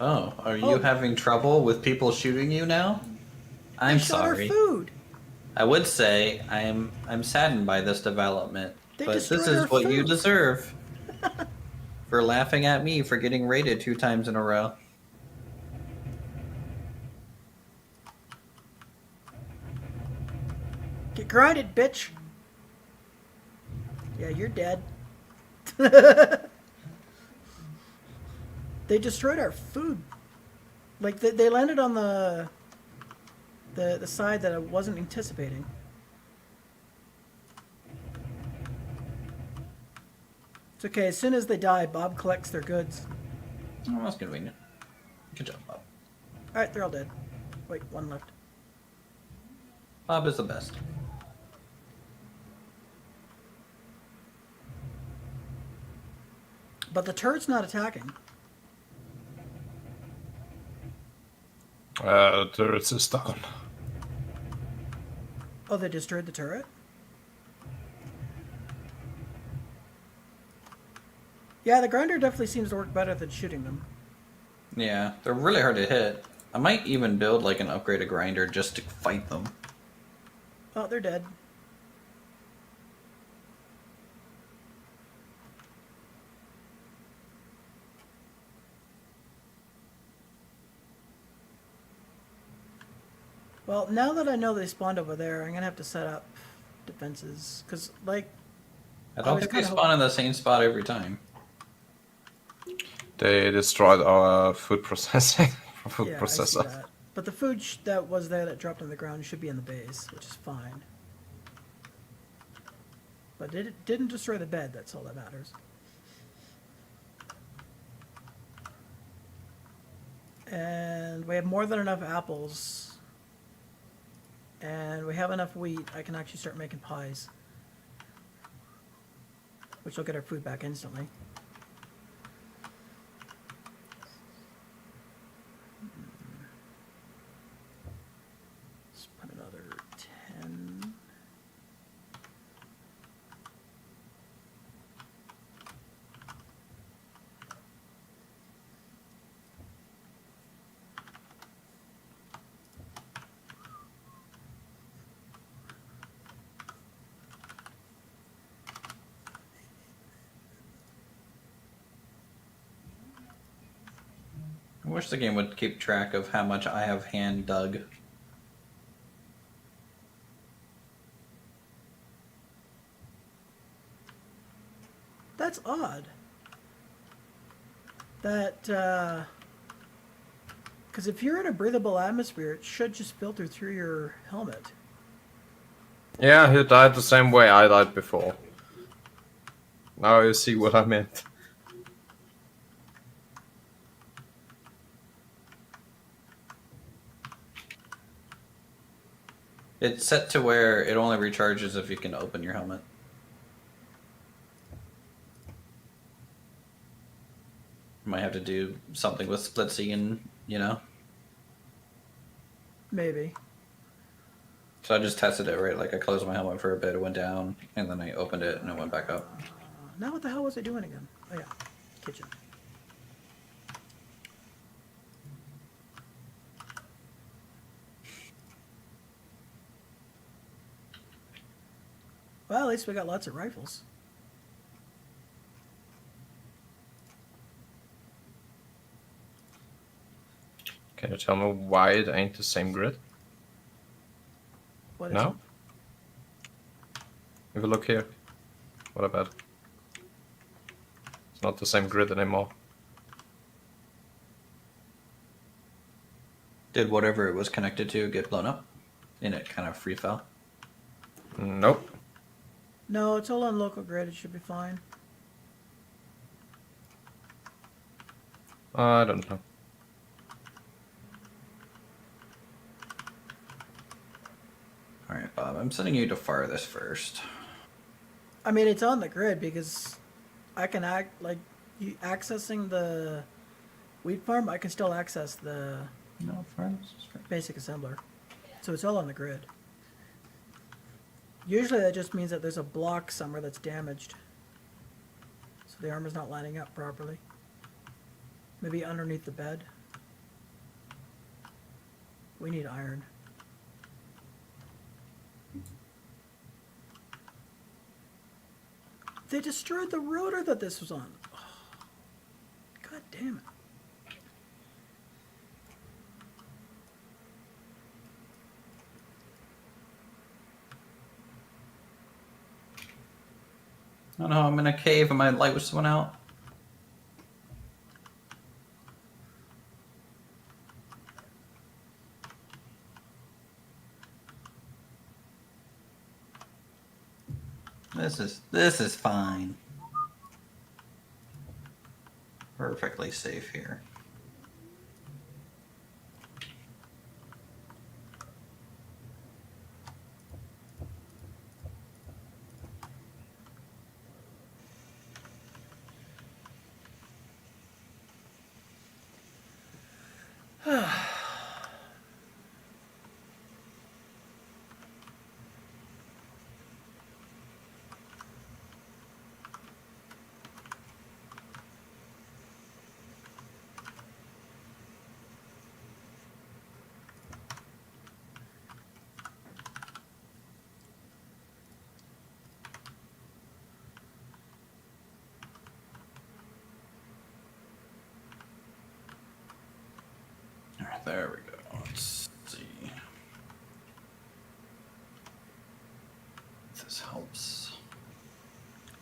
oh, are you Oh. having trouble with people shooting you now? I'm They shot sorry. our food. I would say I'm saddened by this development, They but this destroyed is our what you food. deserve for laughing at me for getting raided 2 times in a row. Get grinded, bitch. Yeah, you're dead. They destroyed our food. Like they landed on the side that I wasn't anticipating. It's okay. As soon as they die, Bob collects their goods. Oh, that's convenient. Good job, Bob. All right, they're all dead. Wait, one left. Bob is the best. But the turret's not attacking. Turrets is down. Oh, they destroyed the turret? Yeah, the grinder definitely seems to work better than shooting them. Yeah, they're really hard to hit. I might even build like an upgraded grinder just to fight them. Oh, they're dead. Well, now that I know they spawned over there, I'm gonna have to set up defenses because, like, I I don't was think they kinda spawn in the same spot every time. They destroyed our food processing food yeah, I see processor. that. But the food that was there that dropped on the ground should be in the base, which is fine. But it didn't destroy the bed. That's all that matters. And we have more than enough apples. And we have enough wheat. I can actually start making pies. Which will get our food back instantly. Let's put another 10. I wish the game would keep track of how much I have hand dug. That's odd. That, because if you're in a breathable atmosphere, it should just filter through your helmet. Yeah, he died the same way I died before. Now you see what I meant. It's set to where it only recharges if you can open your helmet. Might have to do something with split seeing, you know? Maybe. So I just tested it, right? Like I closed my helmet for a bit, it went down, and then I opened it and it went back up. Now what the hell was I doing again? Oh yeah, kitchen. Well, at least we got lots of rifles. Can you tell me why it ain't the same grid? What is No? it? If you look here. What about it? It's not the same grid anymore. Did whatever it was connected to get blown up? And it kind of free fell? Nope. No, it's all on local grid. It should be fine. I don't know. Alright, Bob, I'm sending you to fire this first. I mean, it's on the grid because I can act like you accessing the wheat farm. I can still access the No, fire this first. basic assembler, so it's all on the grid. Usually, that just means that there's a block somewhere that's damaged, so the armor's not lining up properly. Maybe underneath the bed. We need iron. They destroyed the rotor that this was on. Oh, God damn it. Oh no, I'm in a cave and my light was went out. This is fine. Perfectly safe here. Alright, there we go. Let's see.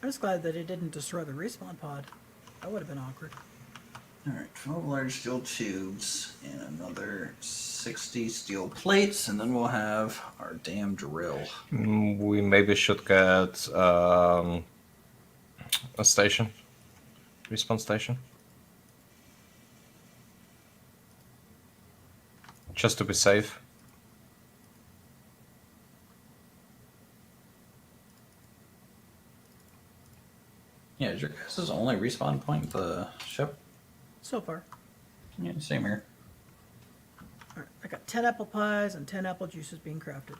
I'm just glad that it didn't destroy the respawn pod. That would have been awkward. All right, 12 large steel tubes and another 60 steel plates, and then we'll have our damn drill. We maybe should get a station, respawn station, just to be safe. Yeah, is your guys' only respawn point the ship? So far. Yeah, same here. Alright, I got 10 apple pies and 10 apple juices being crafted.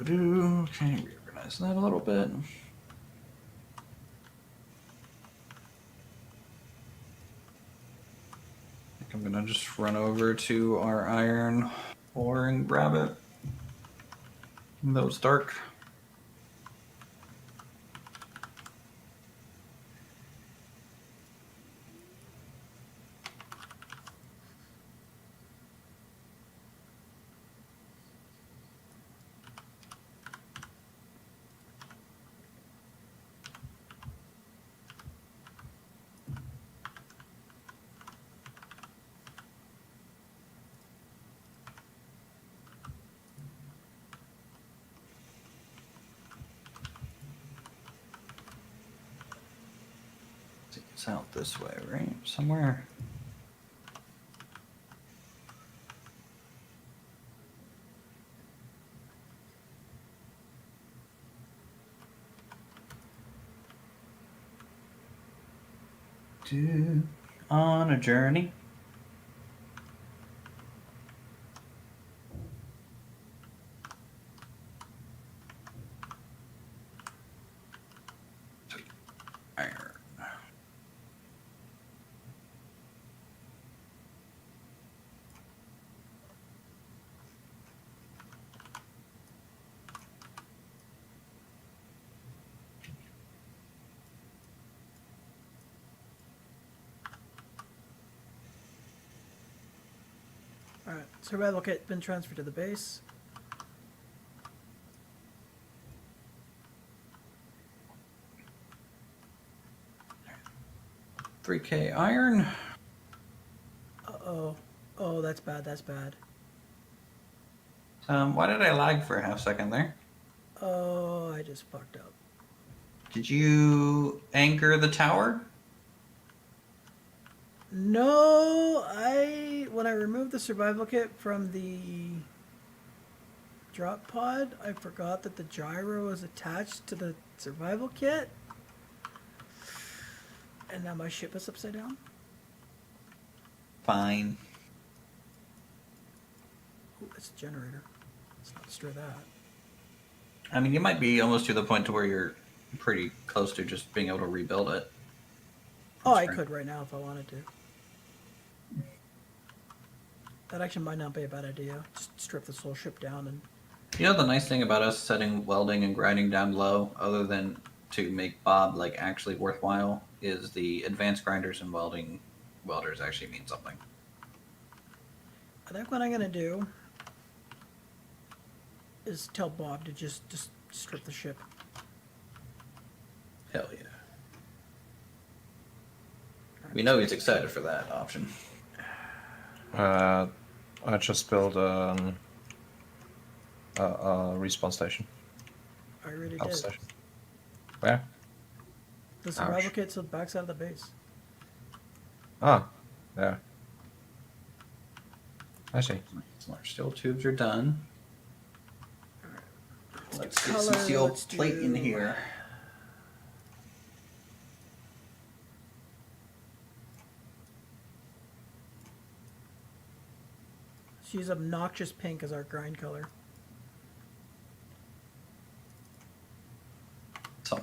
Okay, reorganize that a little bit. I think I'm gonna just run over to our iron ore and grab it. Even though it's dark. It's out this way, right? Somewhere. On a journey. Iron. Alright, survival kit been transferred to the base. $3K iron. Uh-oh. Oh, that's bad, that's bad. Why did I lag for a half second there? Oh, I just fucked up. Did you anchor the tower? No, when I removed the survival kit from the drop pod, I forgot that the gyro was attached to the survival kit. And now my ship is upside down. Fine. Ooh, it's a generator. Let's not destroy that. I mean, you might be almost to the point to where you're pretty close to just being able to rebuild it. Oh, I Sorry. could right now if I wanted to. That actually might not be a bad idea. Just strip this whole ship down and... You know the nice thing about us setting welding and grinding down low, other than to make Bob like actually worthwhile, is the advanced grinders and welders actually mean something. I think what I'm gonna do is tell Bob to just strip the ship. Hell yeah. We know he's excited for that option. I just built a respawn station. I really Health did. station. Where? The survival Ouch. kit's the backside of the base. Ah, there. I see. Large steel tubes are done. Let's get some color, steel let's plate in do- here. Let's use obnoxious pink as our grind color.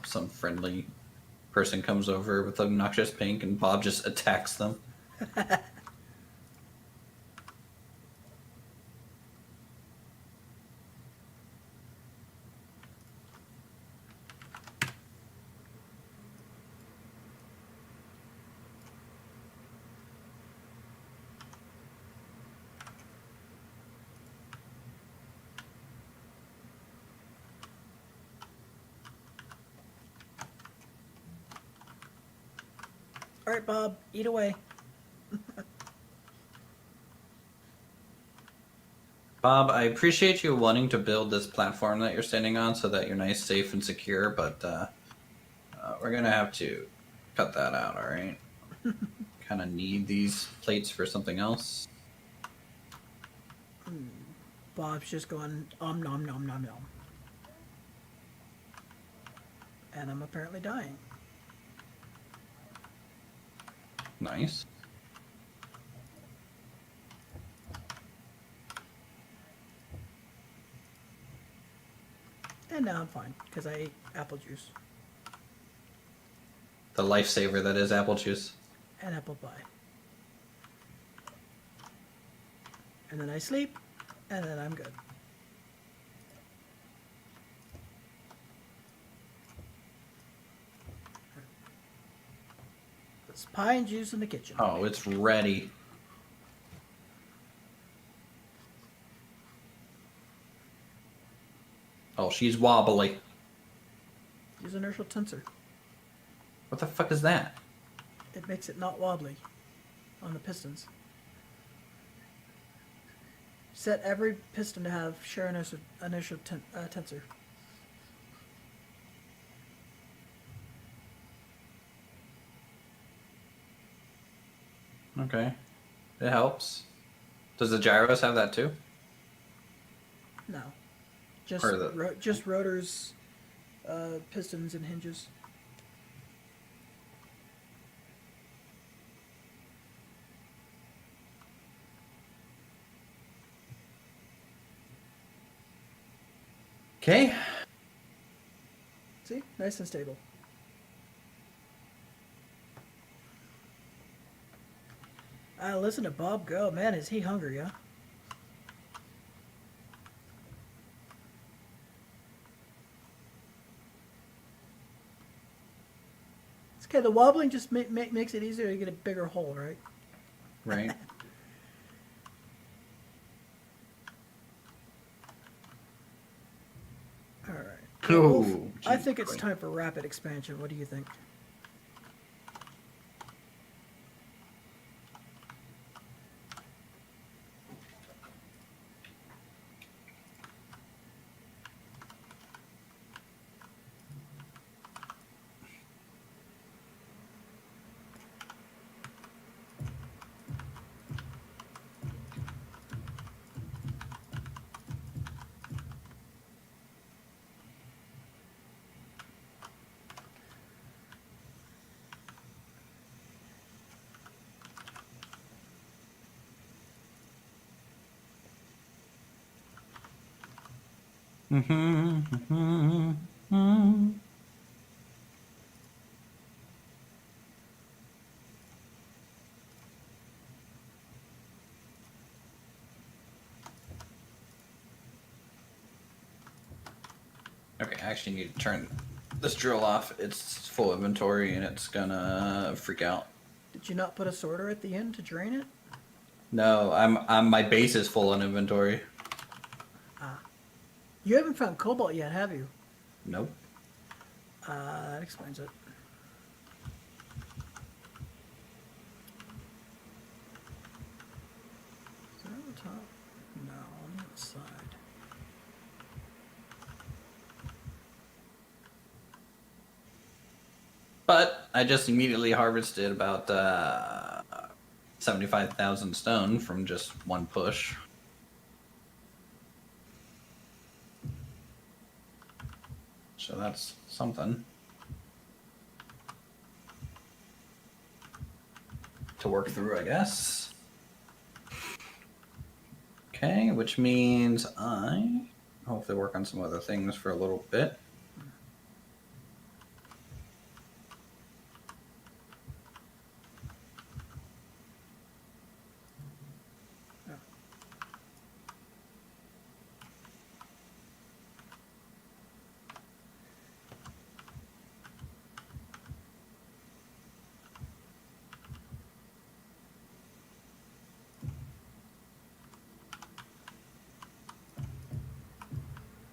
Some friendly person comes over with obnoxious pink and Bob just attacks them. All right, Bob, eat away. Bob, I appreciate you wanting to build this platform that you're standing on so that you're nice, safe, and secure, but we're gonna have to cut that out, alright? Kind of need these plates for something else. Bob's just going nom nom nom nom. And I'm apparently dying. Nice. And now I'm fine, because I ate apple juice The lifesaver that is apple juice. and apple pie. And then I sleep, and then I'm good. There's pie and juice in the kitchen. Oh, it's ready. Oh, she's wobbly. Use inertial tensor. What the fuck is that? It makes it not wobbly on the pistons. Set every piston to have share inertial tensor. Okay. It helps. Does the gyros have that too? No, just Or the- just rotors, pistons, and hinges. Okay. See, nice and stable. Listen to Bob go. Man, is he hungry, huh? It's okay, the wobbling just makes it easier to get a bigger hole, right? Right. All right. Ooh, I geez, think it's boy. time for rapid expansion. What do you think? Okay, I actually need to turn this drill off. It's full inventory and it's gonna freak out. Did you not put a sorter at the end to drain it? No, I'm my base is full on inventory. You haven't found cobalt yet, have you? Nope. That explains it. Is that on the top? No, on the side. But I just immediately harvested about 75,000 stone from just one push. So that's something to work through, I guess. Okay, which means I hopefully work on some other things for a little bit.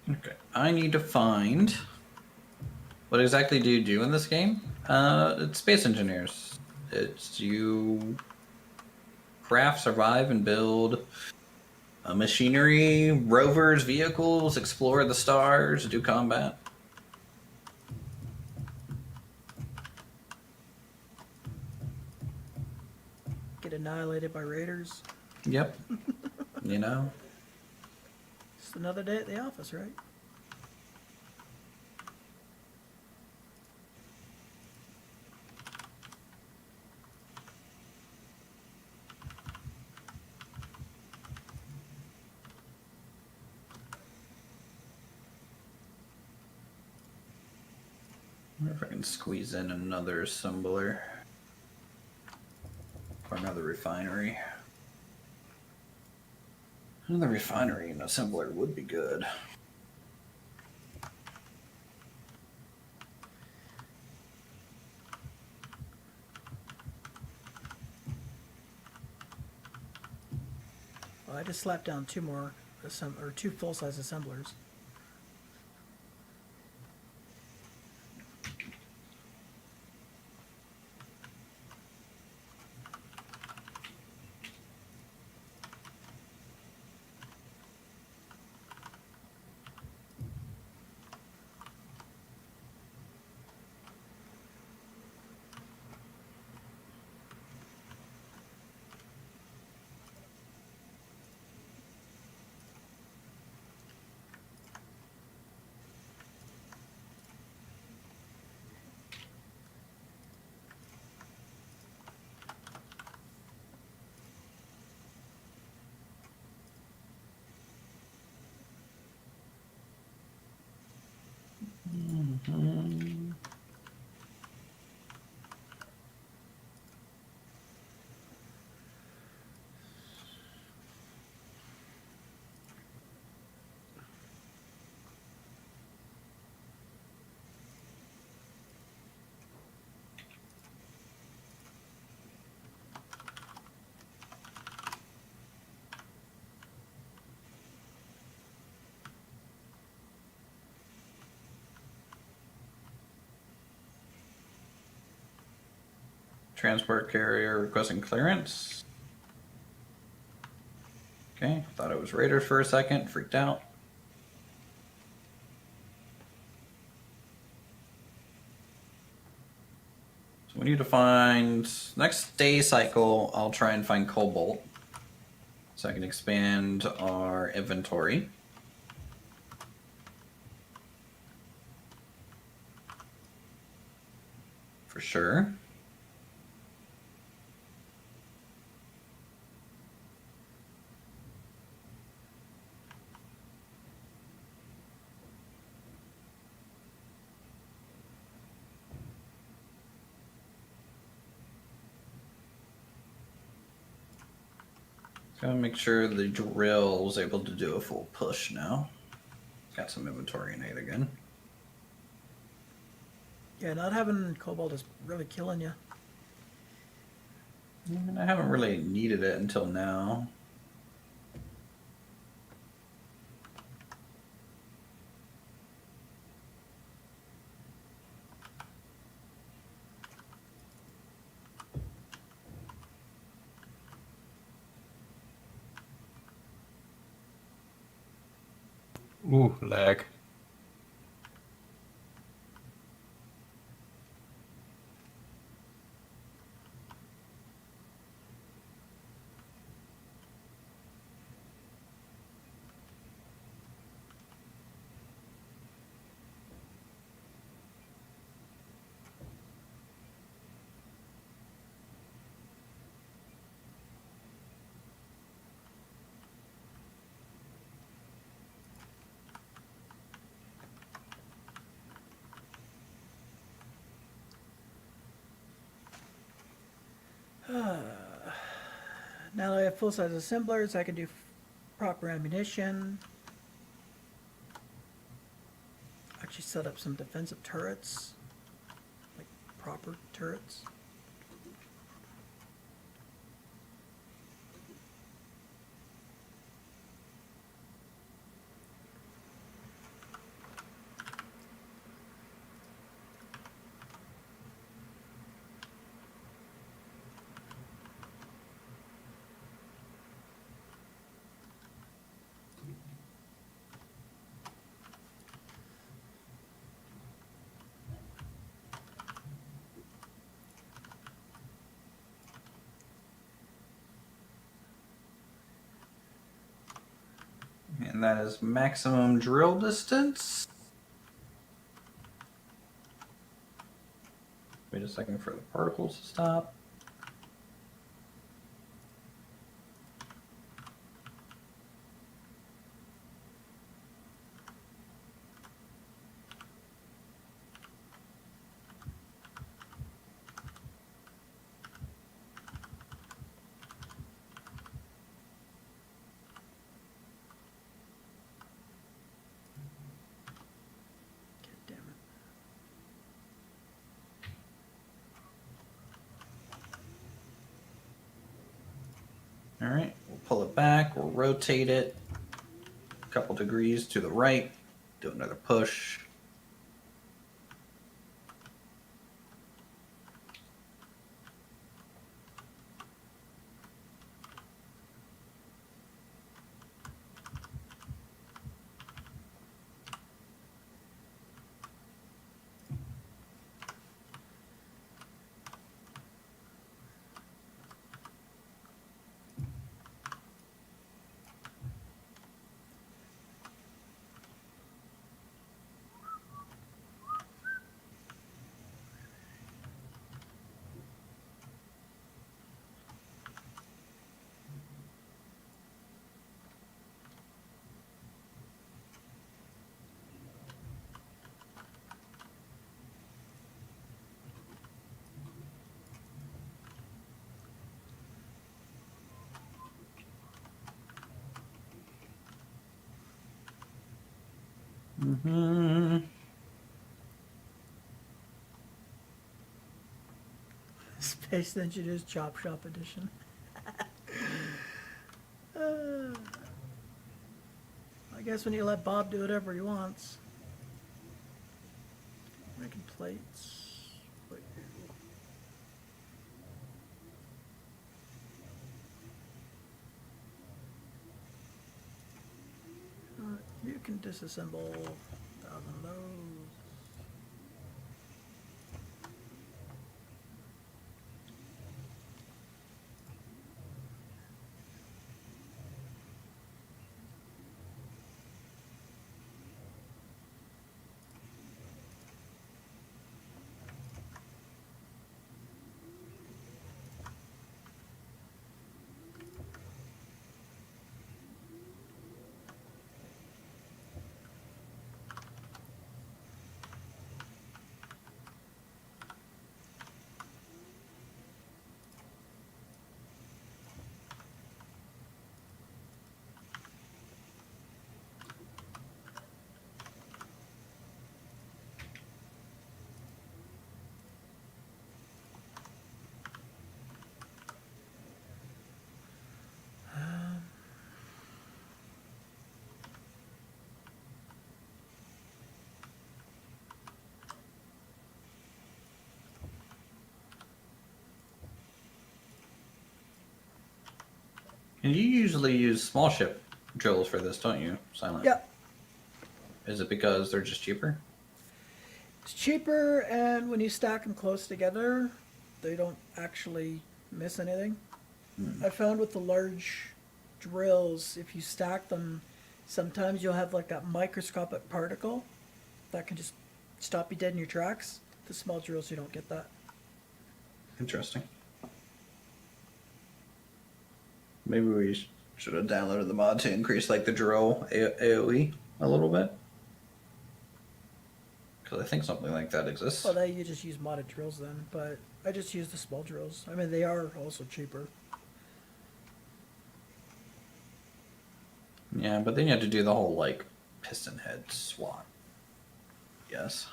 Okay, I need to find what exactly do you do in this game? It's space engineers, It's you craft, survive, and build machinery, rovers, vehicles, explore the stars, do combat. Get annihilated by raiders. Yep. You know? Just another day at the office, right? I wonder if I can squeeze in another assembler. Or another refinery. Another refinery and assembler would be good. Well, I just slapped down two more, or two full-size assemblers. Transport carrier requesting clearance. Okay, thought it was raiders for a second, freaked out. So we need to find, next day cycle, I'll try and find cobalt. So I can expand our inventory. For sure. Gotta make sure the drill was able to do a full push now. Got some inventory in it again. Yeah, not having cobalt is really killing you. I mean, I haven't really needed it until now. Ooh, lag. Now that I have full-size assemblers, I can do proper ammunition. Actually set up some defensive turrets. Like proper turrets. And that is maximum drill distance. Wait a second for the particles to stop. God damn it. All right, we'll pull it back, we'll rotate it a couple degrees to the right, do another push. Mm-hmm. Space Engineers Chop Shop Edition. Uh, I guess when you let Bob do whatever he wants. Making plates. Wait. You can disassemble 1,000 of those. And you usually use small ship drills for this, don't you, Silent? Yep. Is it because they're just cheaper? It's cheaper, and when you stack them close together, they don't actually miss anything. I found with the large drills, if you stack them, sometimes you'll have like that microscopic particle that can just stop you dead in your tracks. The small drills, you don't get that. Interesting. Maybe we should have downloaded the mod to increase like the drill AoE a little bit. Because I think something like that exists. Well, you just use modded drills then, but I just use the small drills. I mean, they are also cheaper. Yeah, but then you have to do the whole like piston head swap. Yes.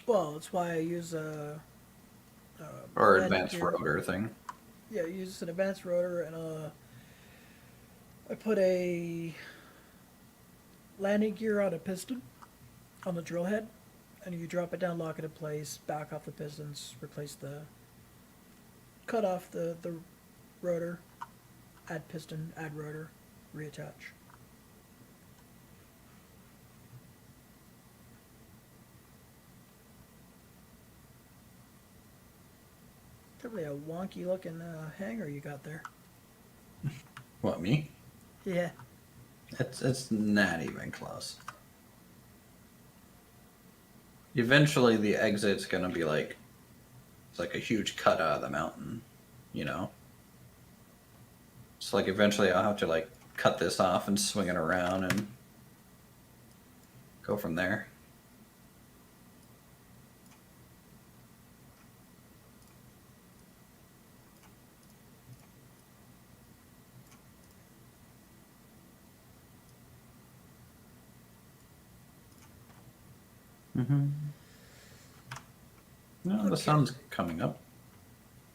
Well, that's why I use Or landing advanced gear. rotor thing. Yeah, I use an advanced rotor and I put a landing gear on a piston on the drill head, and you drop it down, lock it in place, back off the pistons, replace cut off the rotor, add piston, add rotor, reattach. Probably a wonky looking hanger you got there. What, me? Yeah. It's not even close. Eventually, the exit's gonna be like it's like a huge cut out of the mountain, you know. So like eventually, I'll have to like cut this off and swing it around and go from there. Mm-hmm. No, the Okay. sun's coming up.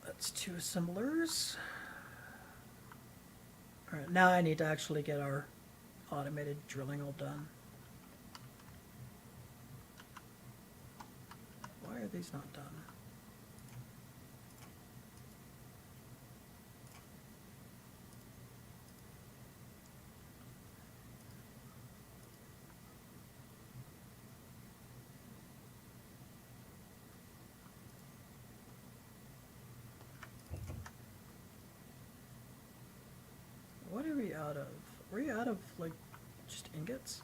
That's 2 assemblers. All right, now I need to actually get our automated drilling all done. Why are these not done? What are we out of? Are we out of, like, just ingots?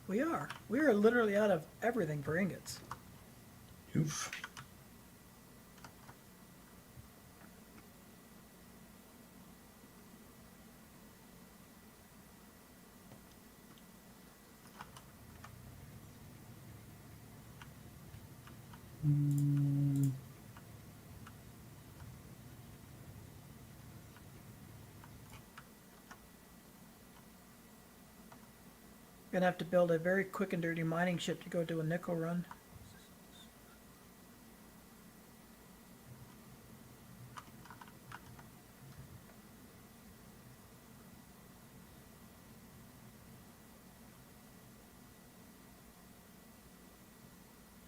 We are. We are literally out of everything for ingots. Oof. Gonna have to build a very quick and dirty mining ship to go do a nickel run.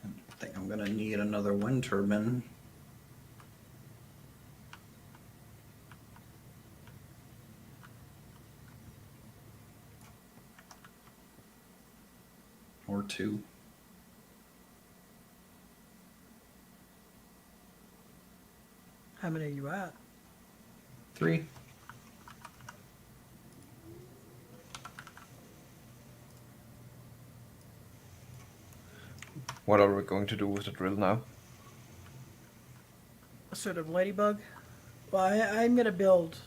I think I'm gonna need another wind turbine. Or 2. How many are you at? 3. What are we going to do with the drill now? A sort of ladybug? Well, I'm gonna build.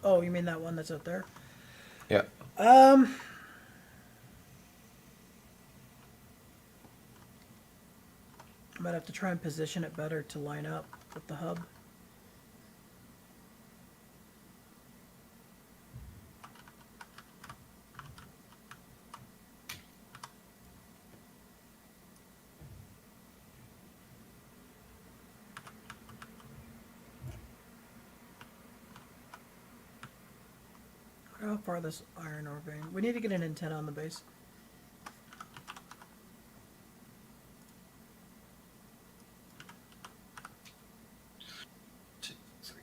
Oh, you mean that one that's out there? Yeah. I might have to try and position it better to line up with the hub. How far this iron ore vein? We need to get an antenna on the base. Two, three,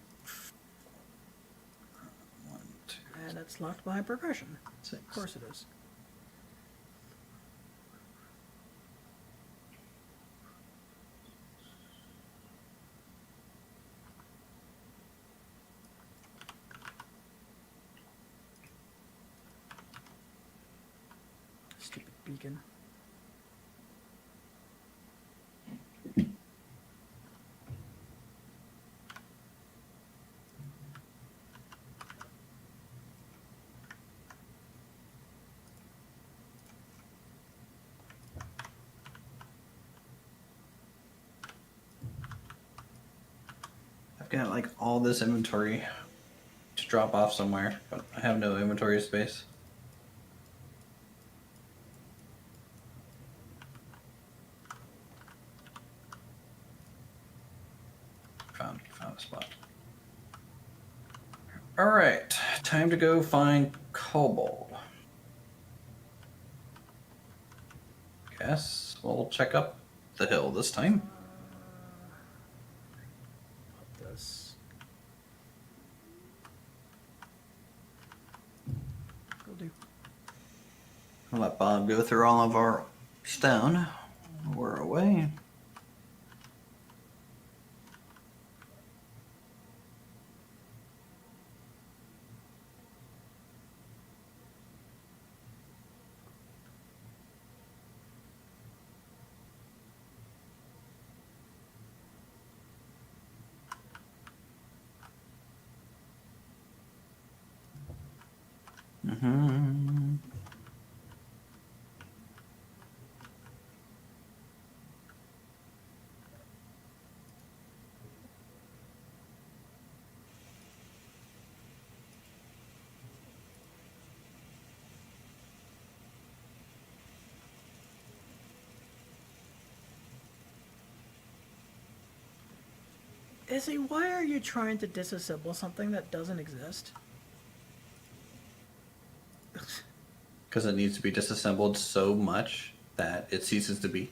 1, 2, And it's locked behind progression. 6. Of course it is. Stupid beacon. I've got like all this inventory to drop off somewhere, but I have no inventory space. Found a spot. All right, time to go find cobalt. Guess we'll check up the hill this time. This. Will do. I'll let Bob go through all of our stone. We're away. Mm-hmm. Izzy, why are you trying to disassemble something that doesn't exist? Because it needs to be disassembled so much that it ceases to be.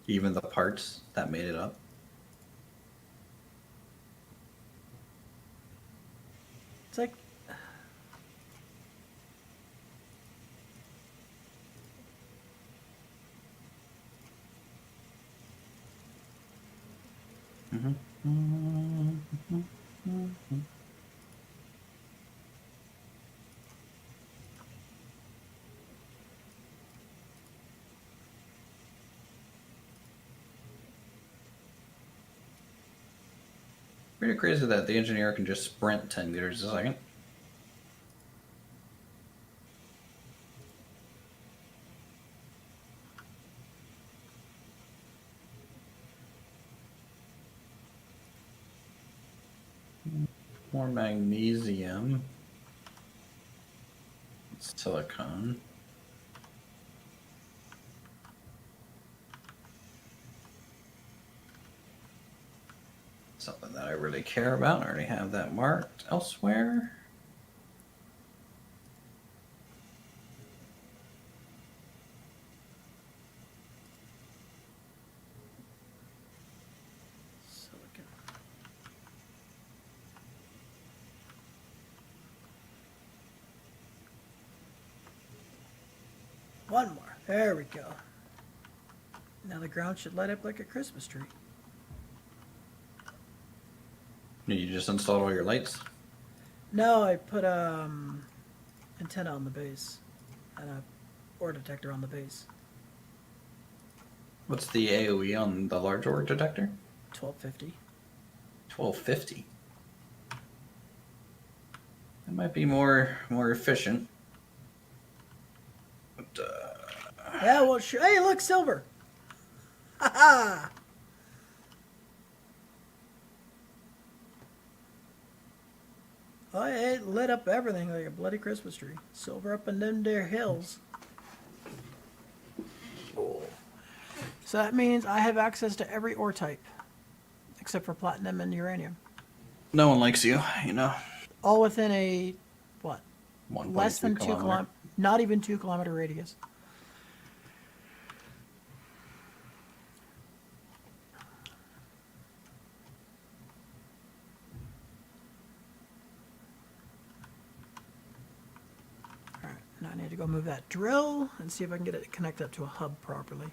Even the parts that made it up. It's like, Pretty crazy that the engineer can just sprint 10 meters a second. More magnesium. Silicone. Something that I really care about. I already have that marked elsewhere. silicon. One more. There we go. Now the ground should light up like a Christmas tree. You just installed all your lights? No, I put antenna on the base and a ore detector on the base. What's the AOE on the large ore detector? 1250. 1250. That might be more efficient. But, Yeah, well, hey, look, silver. Ha ha. Oh, it lit up everything like a bloody Christmas tree. Silver up in them there hills. So that means I have access to every ore type, except for platinum and uranium. no one likes you, you know. All within a, what, 1.2 less than 2 kilometer. kilometer, not even 2 kilometer radius. Alright, now I need to go move that drill and see if I can get it connected up to a hub properly.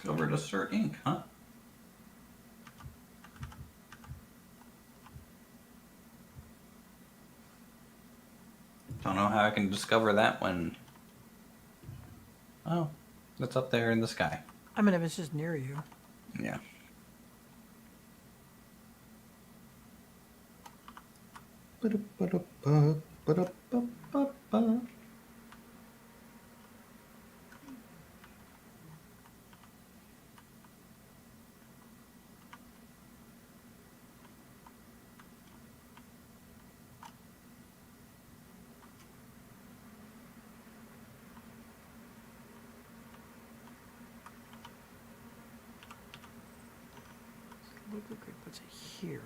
Silver to Sir Ink, huh? Don't know how I can discover that when... Oh, it's up there in the sky. I mean, if it's just near you. Yeah. Local grid puts it here.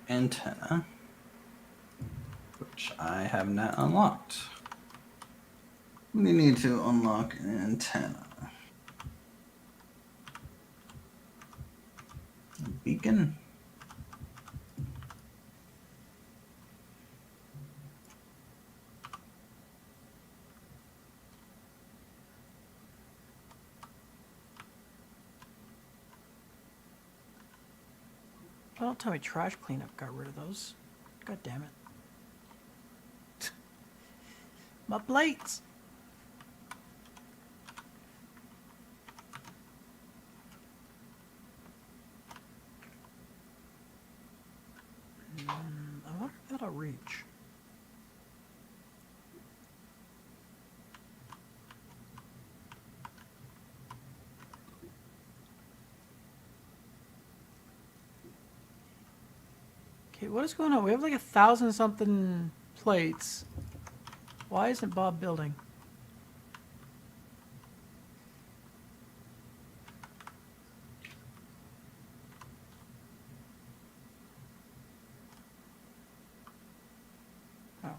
Antenna, which I have not unlocked. We need to unlock an antenna. A beacon? Don't tell me trash cleanup got rid of those. God damn it. My plates! I wonder if that'll reach. Okay, what is going on? We have like 1,000 something plates. Why isn't Bob building? Oh.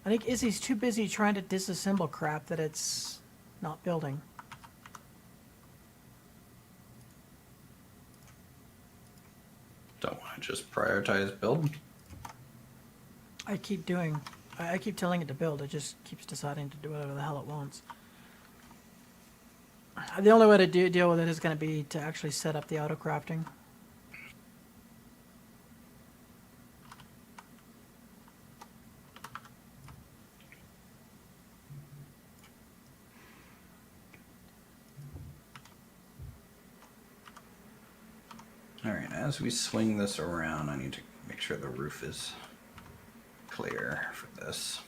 I think Izzy's too busy trying to disassemble crap that it's not building. Don't want to just prioritize build. I keep telling it to build. It just keeps deciding to do whatever the hell it wants. The only way to deal with it is going to be to actually set up the auto crafting. Alright, as we swing this around, I need to make sure the roof is clear for this.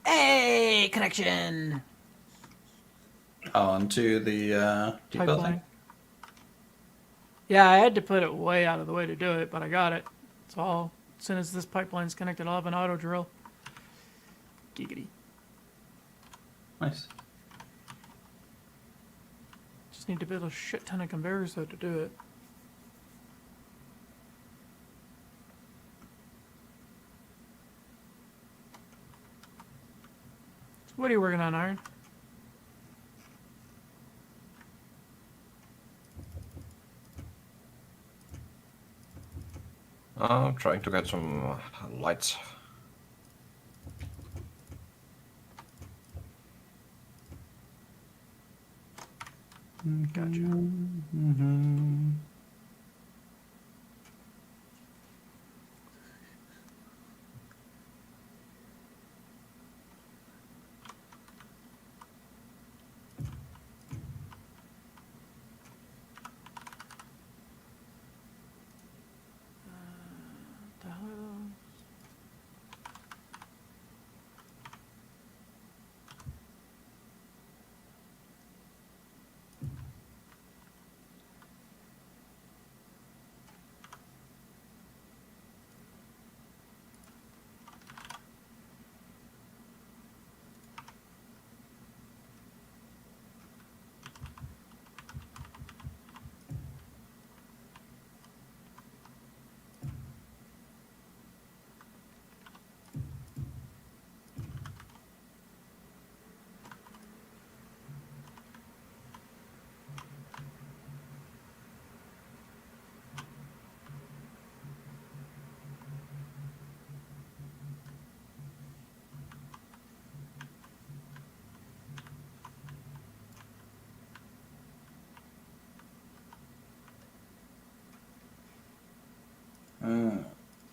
Hey, connection! Onto the depot Pipeline. thing. Yeah, I had to put it way out of the way to do it, but I got it. It's all. As soon as this pipeline's connected, I'll have an auto drill. Giggity. Nice. Just need to build a shit ton of conveyors though to do it. So what are you working on, Iron? Trying to get some lights. Gotcha. The hell?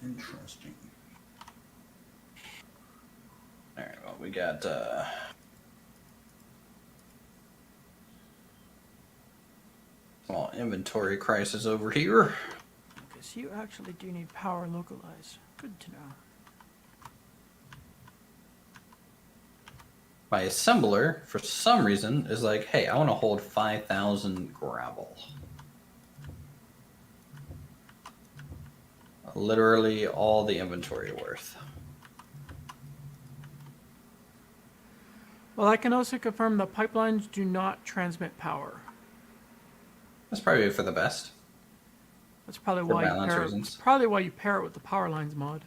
Interesting. All right, well, we got small inventory crisis over here. Okay, so you actually do need power localized. Good to know. My assembler, for some reason, is like, hey, I want to hold 5,000 gravel. Literally all the inventory worth. Well, I can also confirm the pipelines do not transmit power. That's probably for the best. That's probably For why you balance pair it. reasons. It's probably why you pair it with the power lines mod.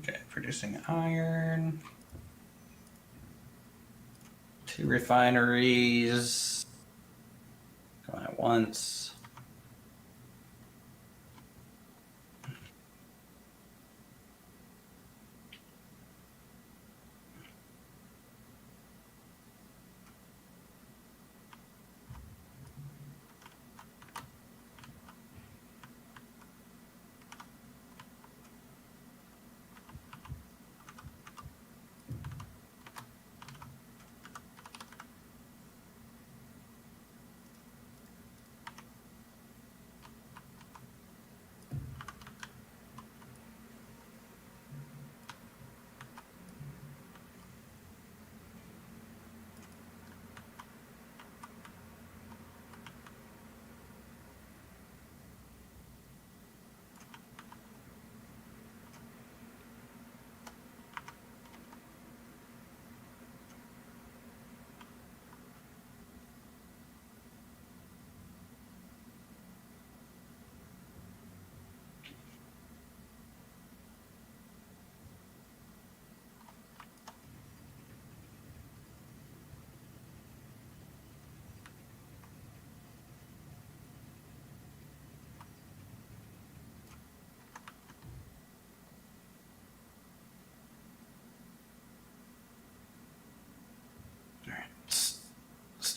Okay, producing iron. 2 refineries. Going at once.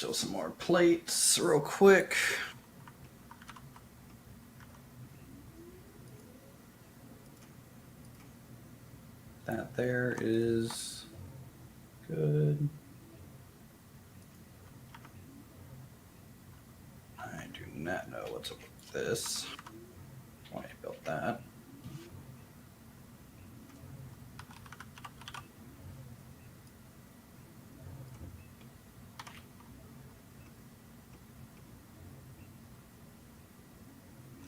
still some more plates real quick. That there is good. I do not know what's up with this. Why I built that.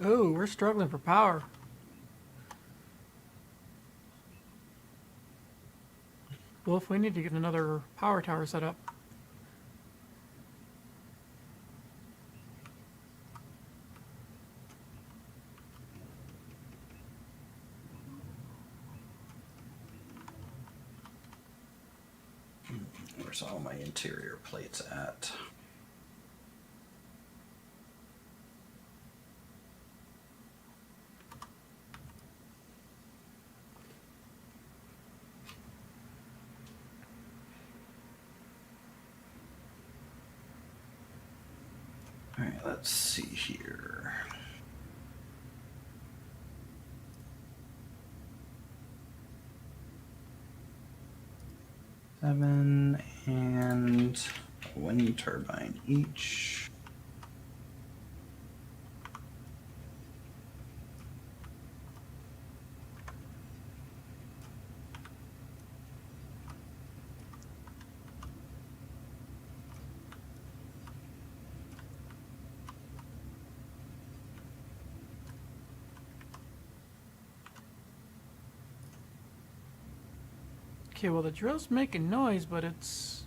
Ooh, we're struggling for power. Wolf, we need to get another power tower set up. Where's all my interior plates at? All right, let's see here. Seven and a wind turbine each. Okay, well the drill's making noise, but it's...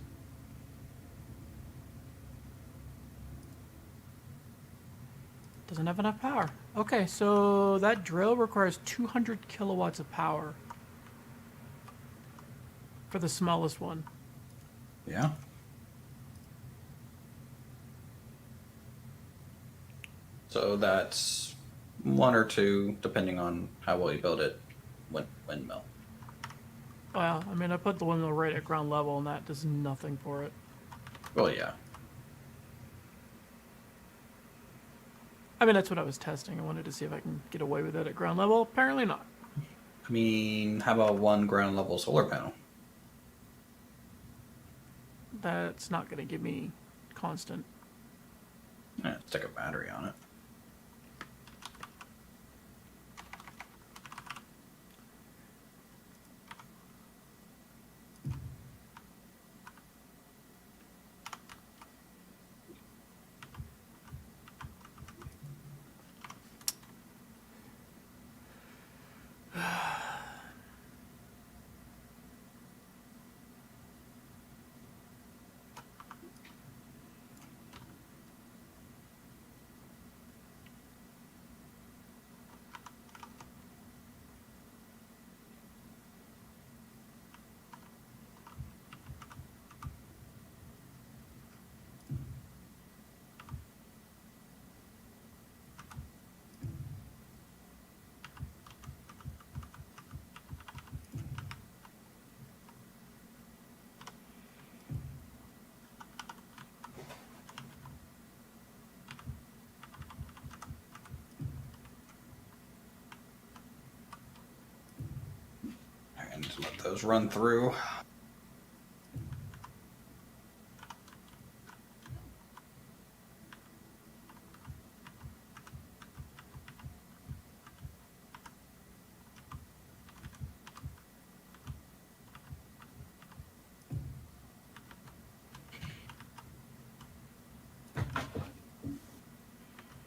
doesn't have enough power. Okay, so that drill requires 200 kilowatts of power. For the smallest one. Yeah. So that's one or two, depending on how well you build it, windmill. Well, I mean, I put the windmill right at ground level, and that does nothing for it. Well, yeah. I mean, that's what I was testing. I wanted to see if I can get away with it at ground level. Apparently not. I mean, how about one ground level solar panel? That's not going to give me constant. Yeah, stick a battery on it. And just let those run through.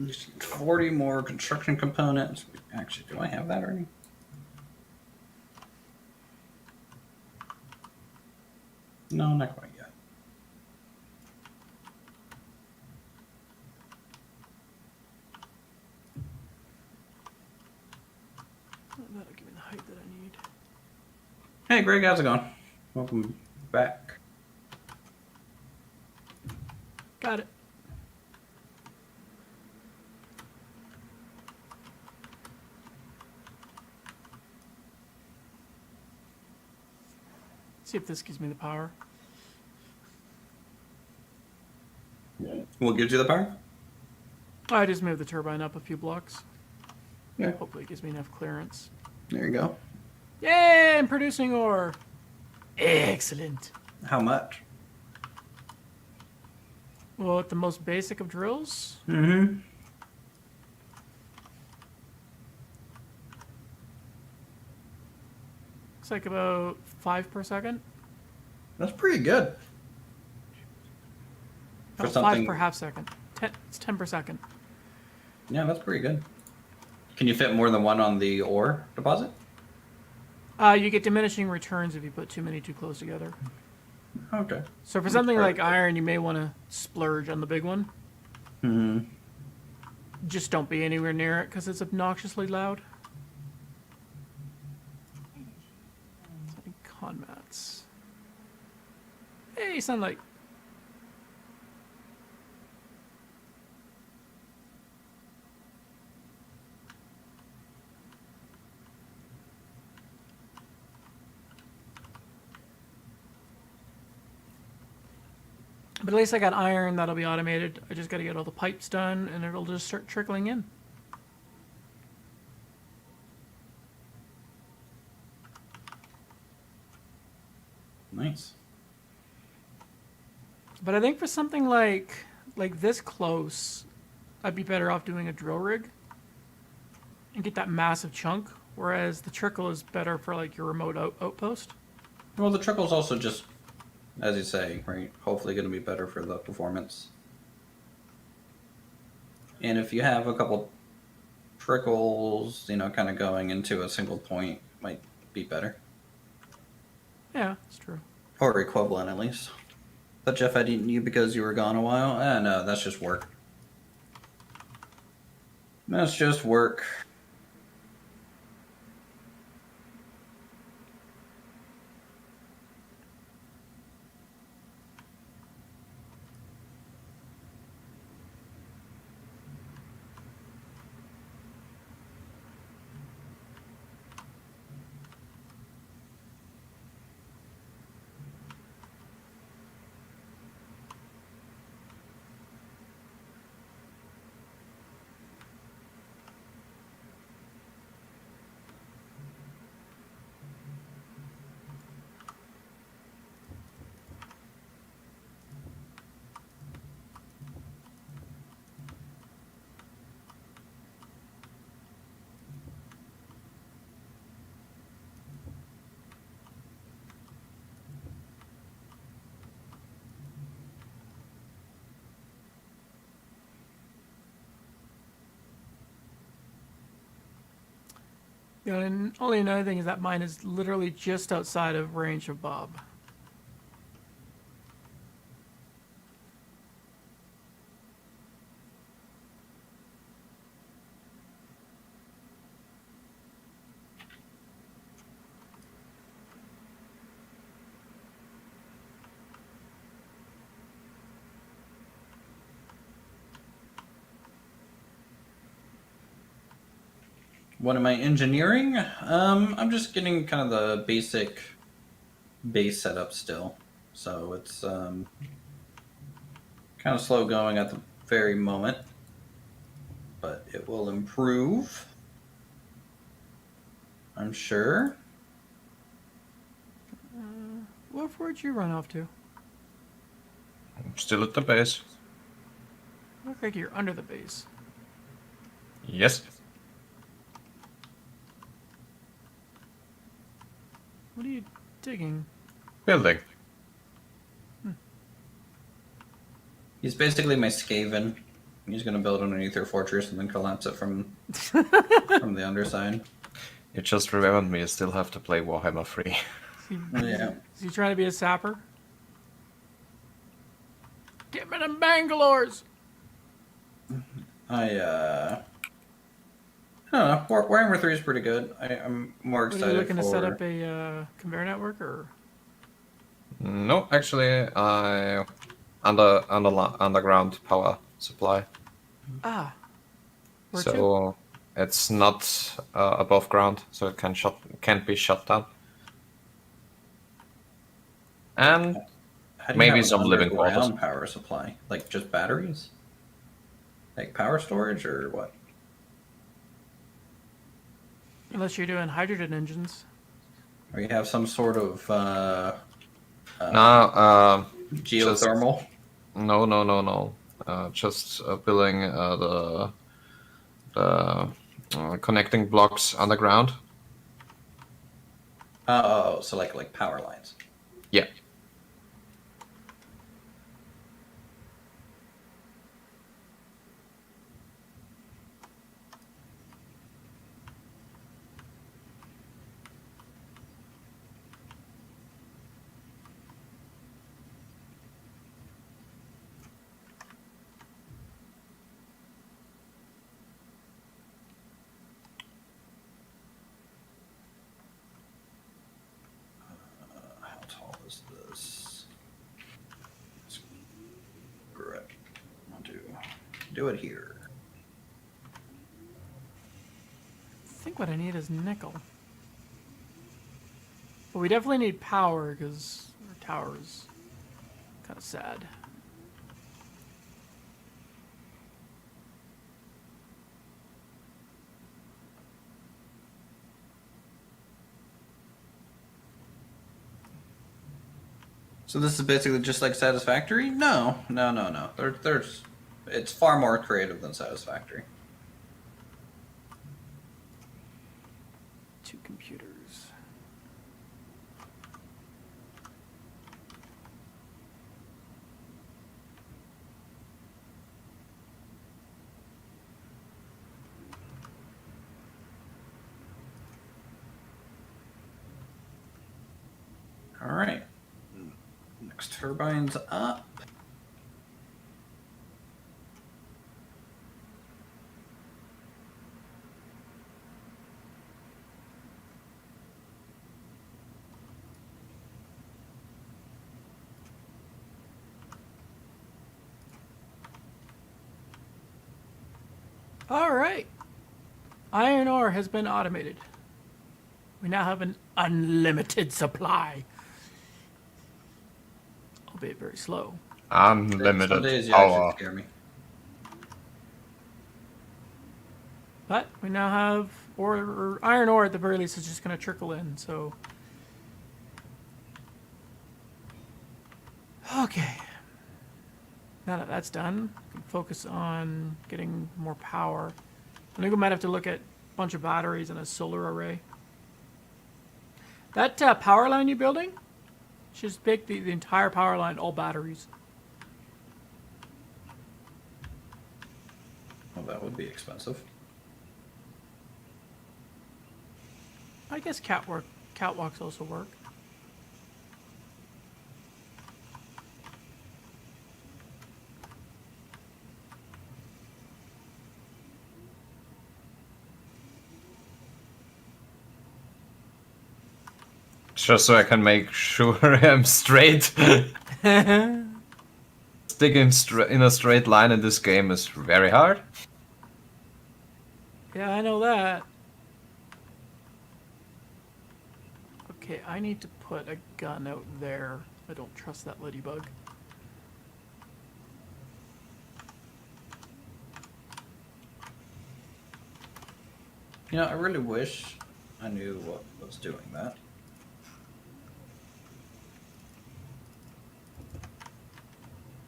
Just 40 more construction components. Actually, do I have that already? No, not quite yet. That'll give me the height that I need. Hey, Greg, how's it going? Welcome back. Got it. See if this gives me the power. What gives you the power? I just moved the turbine up a few blocks. Yeah. Hopefully it gives me enough clearance. There you go. Yay, I'm producing ore. Excellent. How much? Well, at the most basic of drills, Mm-hmm. it's like about 5 per second. That's pretty good. For No, 5 something- per half second. It's 10 per second. Yeah, that's pretty good. Can you fit more than one on the ore deposit? You get diminishing returns if you put too many too close together. Okay. So for something like iron, you may want to splurge on the big one. Hmm. Just don't be anywhere near it because it's obnoxiously loud. Con mats. Hey, sunlight. But at least I got iron, that'll be automated. I just got to get all the pipes done and it'll just start trickling in. Nice. But I think for something like this close, I'd be better off doing a drill rig and get that massive chunk, whereas the trickle is better for like your remote outpost. Well, the trickle's also just, as you say, right? Hopefully going to be better for the performance. And if you have a couple trickles, kind of going into a single point, might be better. Yeah, it's true. Or equivalent, at least. But Jeff, I didn't you because you were gone a while? No, that's just work. That's just work. The only another thing is that mine is literally just outside of range of Bob. What am I engineering? I'm just getting kind of the basic base setup still. So it's kind of slow going at the very moment. But it will improve. I'm sure. Where'd you run off to? I'm still at the base. Look like you're under the base. Yes. What are you digging? Building. He's basically my Skaven. He's going to build underneath your fortress and then collapse it from the underside. You just remembered me. I still have to play Warhammer 3. Yeah. Is he trying to be a sapper? Get me them Bangalores! I don't know. Warhammer 3 is pretty good. I'm more What, are excited you looking for... to set up a conveyor network, or? No, actually, I underground power supply. Ah. Where to? So it's not above ground, so it can't be shut down. And How How do you Maybe have an some living underground quarters. power supply? Like just batteries? Like power storage or what? Unless you're doing hydrogen engines. Or you have some sort of No, just geothermal? no. Just building the connecting blocks underground. Oh, so like power lines. Yeah. How tall is this? Screw it. I'll do it here. I think what I need is nickel. But we definitely need power because our tower is kind of sad. So this is basically just like Satisfactory? No. There's it's far more creative than Satisfactory. 2 computers. All right. Next turbine's up. All right. Iron ore has been automated. We now have an unlimited supply. Albeit very slow. Some Unlimited days you power. actually scare me. But we now have or iron ore at the very least is just going to trickle in. So, okay. Now that that's done, we can focus on getting more power. I think we might have to look at a bunch of batteries and a solar array. That power line you're building, just pick the entire power line, all batteries. Well, that would be expensive. I guess catwalks also work. Just so I can make sure I'm straight. Sticking in a straight line in this game is very hard. Yeah, I know that. Okay, I need to put a gun out there. I don't trust that ladybug. You know, I really wish I knew what was doing that.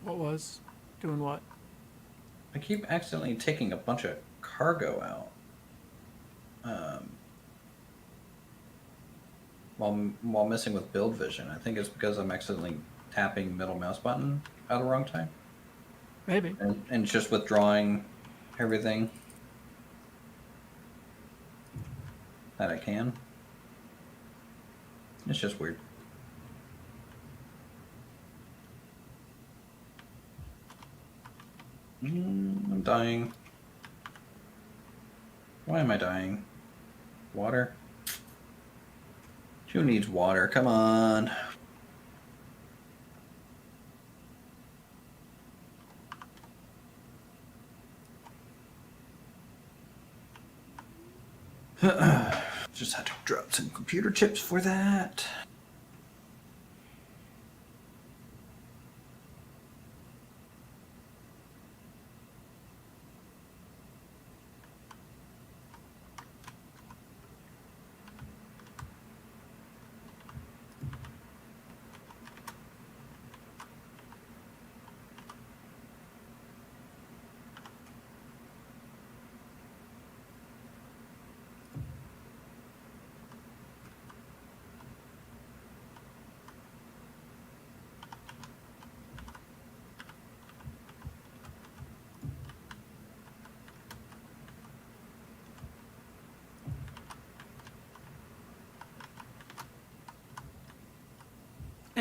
What was? Doing what? I keep accidentally taking a bunch of cargo out. While messing with build vision. I think it's because I'm accidentally tapping middle mouse button at the wrong time. Maybe. And just withdrawing everything that I can. It's just weird. I'm dying. Why am I dying? Water? Who needs water? Come on. Just had to drop some computer chips for that.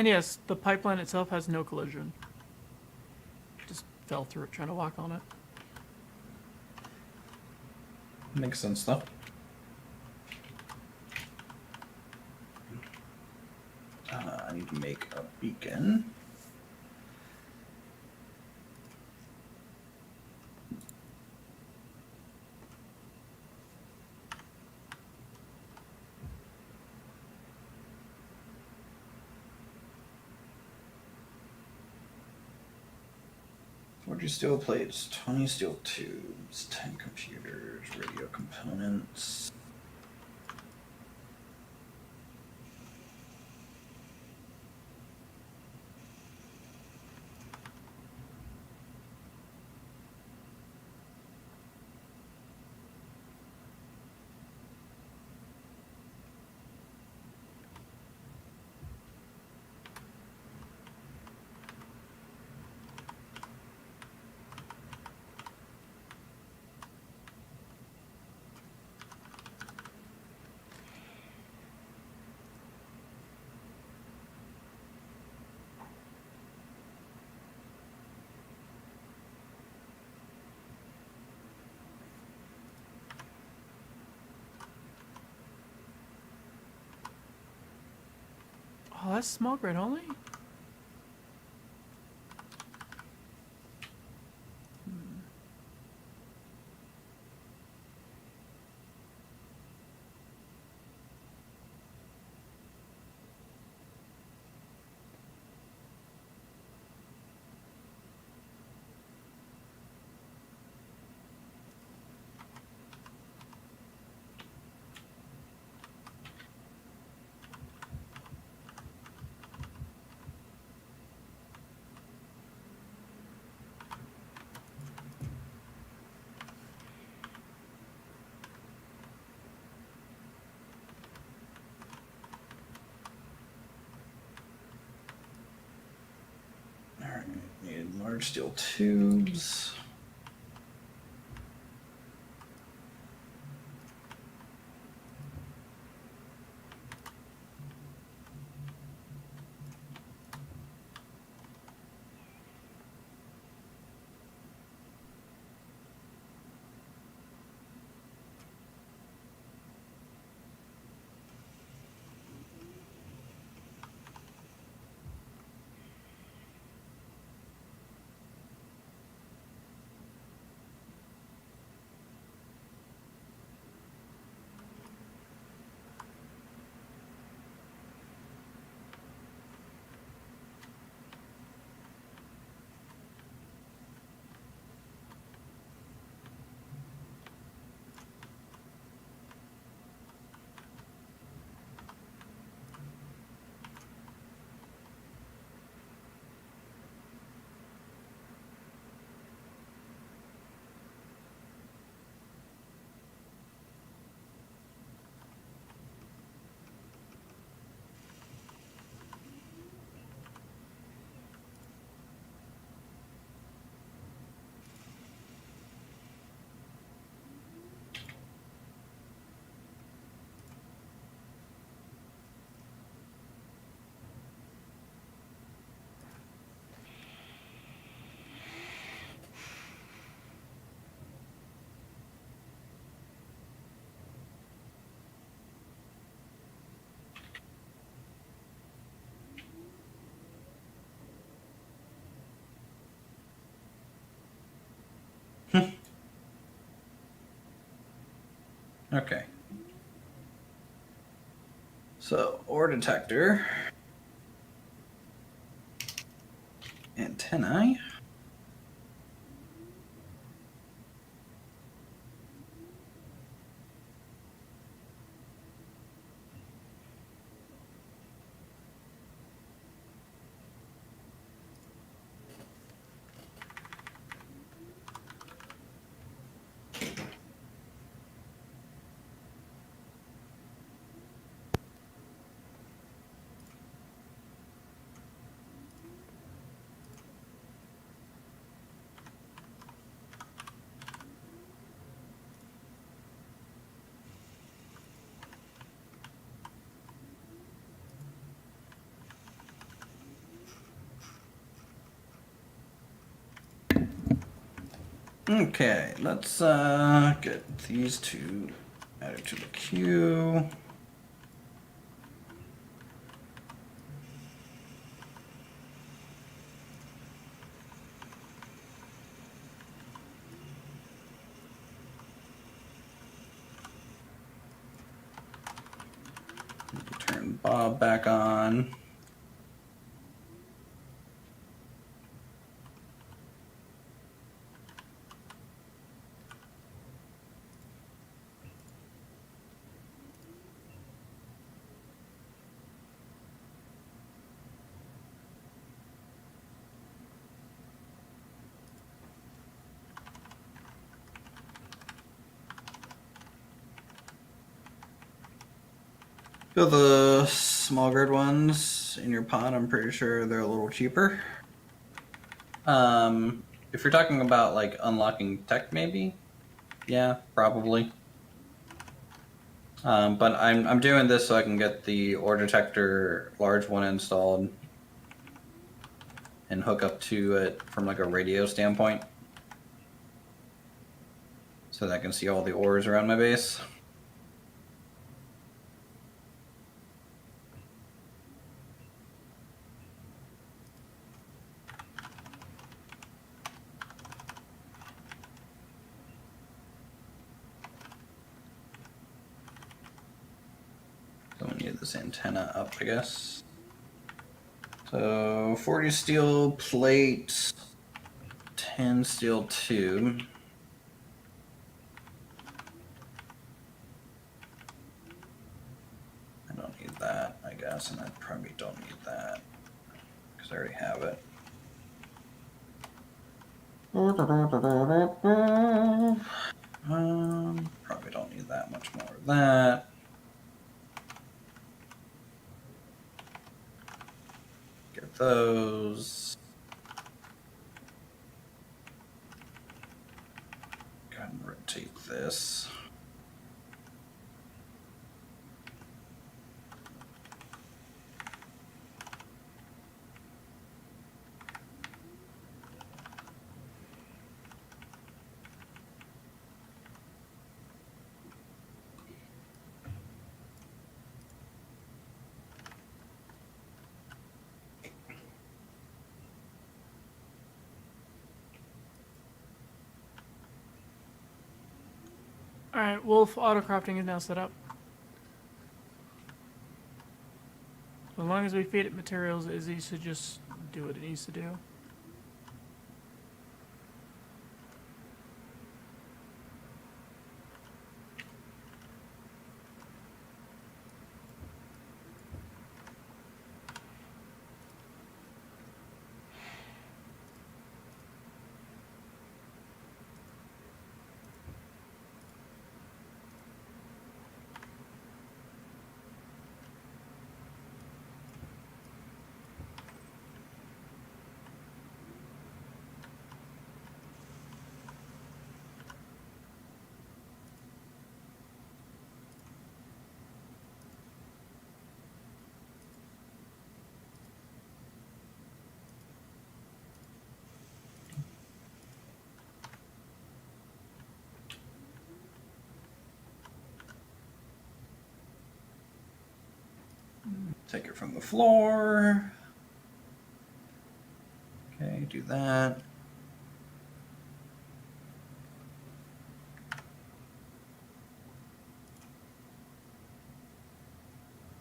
And yes, the pipeline itself has no collision. Just fell through it trying to walk on it. Makes sense though. I need to make a beacon. Forty steel plates, 20 steel tubes, 10 computers, radio components. Oh, that's small grid only? Alright, need large steel tubes. Okay. So, ore detector. Antennae. Okay, let's get these two added to the queue. Turn Bob back on. Feel the small grid ones in your pod. I'm pretty sure they're a little cheaper. If you're talking about like unlocking tech, maybe, yeah, probably. But I'm doing this so I can get the ore detector large one installed and hook up to it from like a radio standpoint, so that I can see all the ores around my base. So we need this antenna up, I guess. So 40 steel plate, 10 steel tube. I don't need that, I guess, and I probably don't need that because I already have it. Probably don't need that much more of that. Get those. Go ahead and rotate this. All right, Wolf autocrafting is now set up. As long as we feed it materials, Izzy should just do what it needs to do. Take it from the floor. Okay, do that.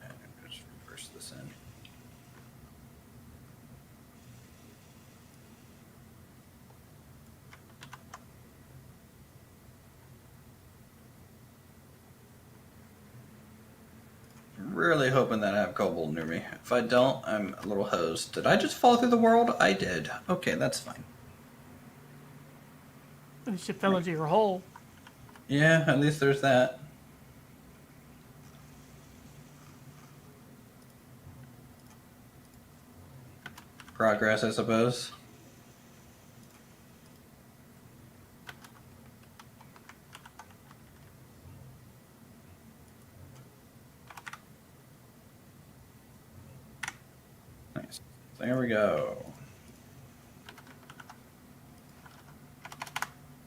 And just reverse this in. Really hoping that I have cobalt near me. If I don't, I'm a little hosed. Did I just fall through the world? I did. Okay, that's fine. At least you fell into your hole. Yeah, at least there's that. Progress, I suppose. Nice. There we go.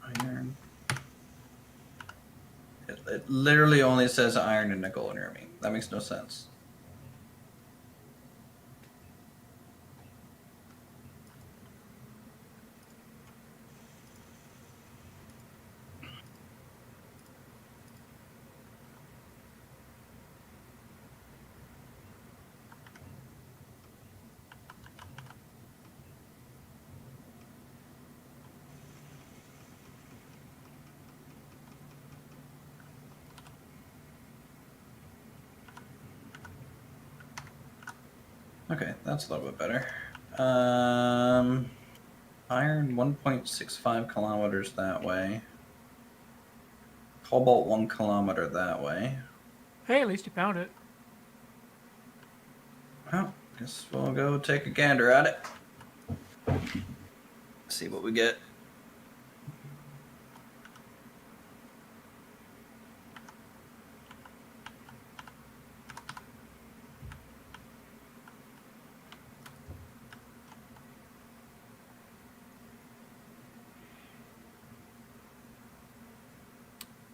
I Iron. It literally only says iron and nickel near me. That makes no sense. Okay, that's a little bit better. Iron 1.65 kilometers that way. Cobalt 1 kilometer that way. Hey, at least you found it. Well, guess we'll go take a gander at it. See what we get.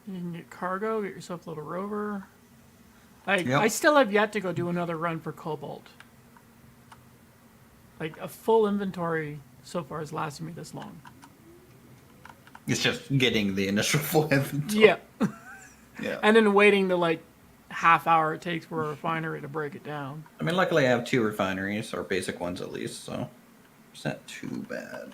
You can get cargo, get yourself a little rover. Yep. I still have yet to go do another run for cobalt. Like, a full inventory so far has lasted me this long. It's just getting the initial full inventory. Yeah. Yeah. And then waiting the, like, half hour it takes for a refinery to break it down. I mean, luckily I have 2 refineries, or basic ones at least, so it's not too bad.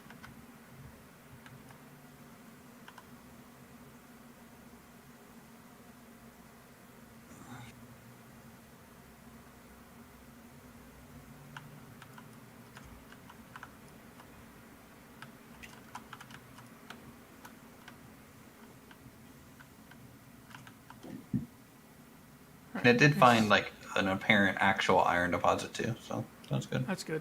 And it did find like an apparent actual iron deposit too, so that's good. That's good.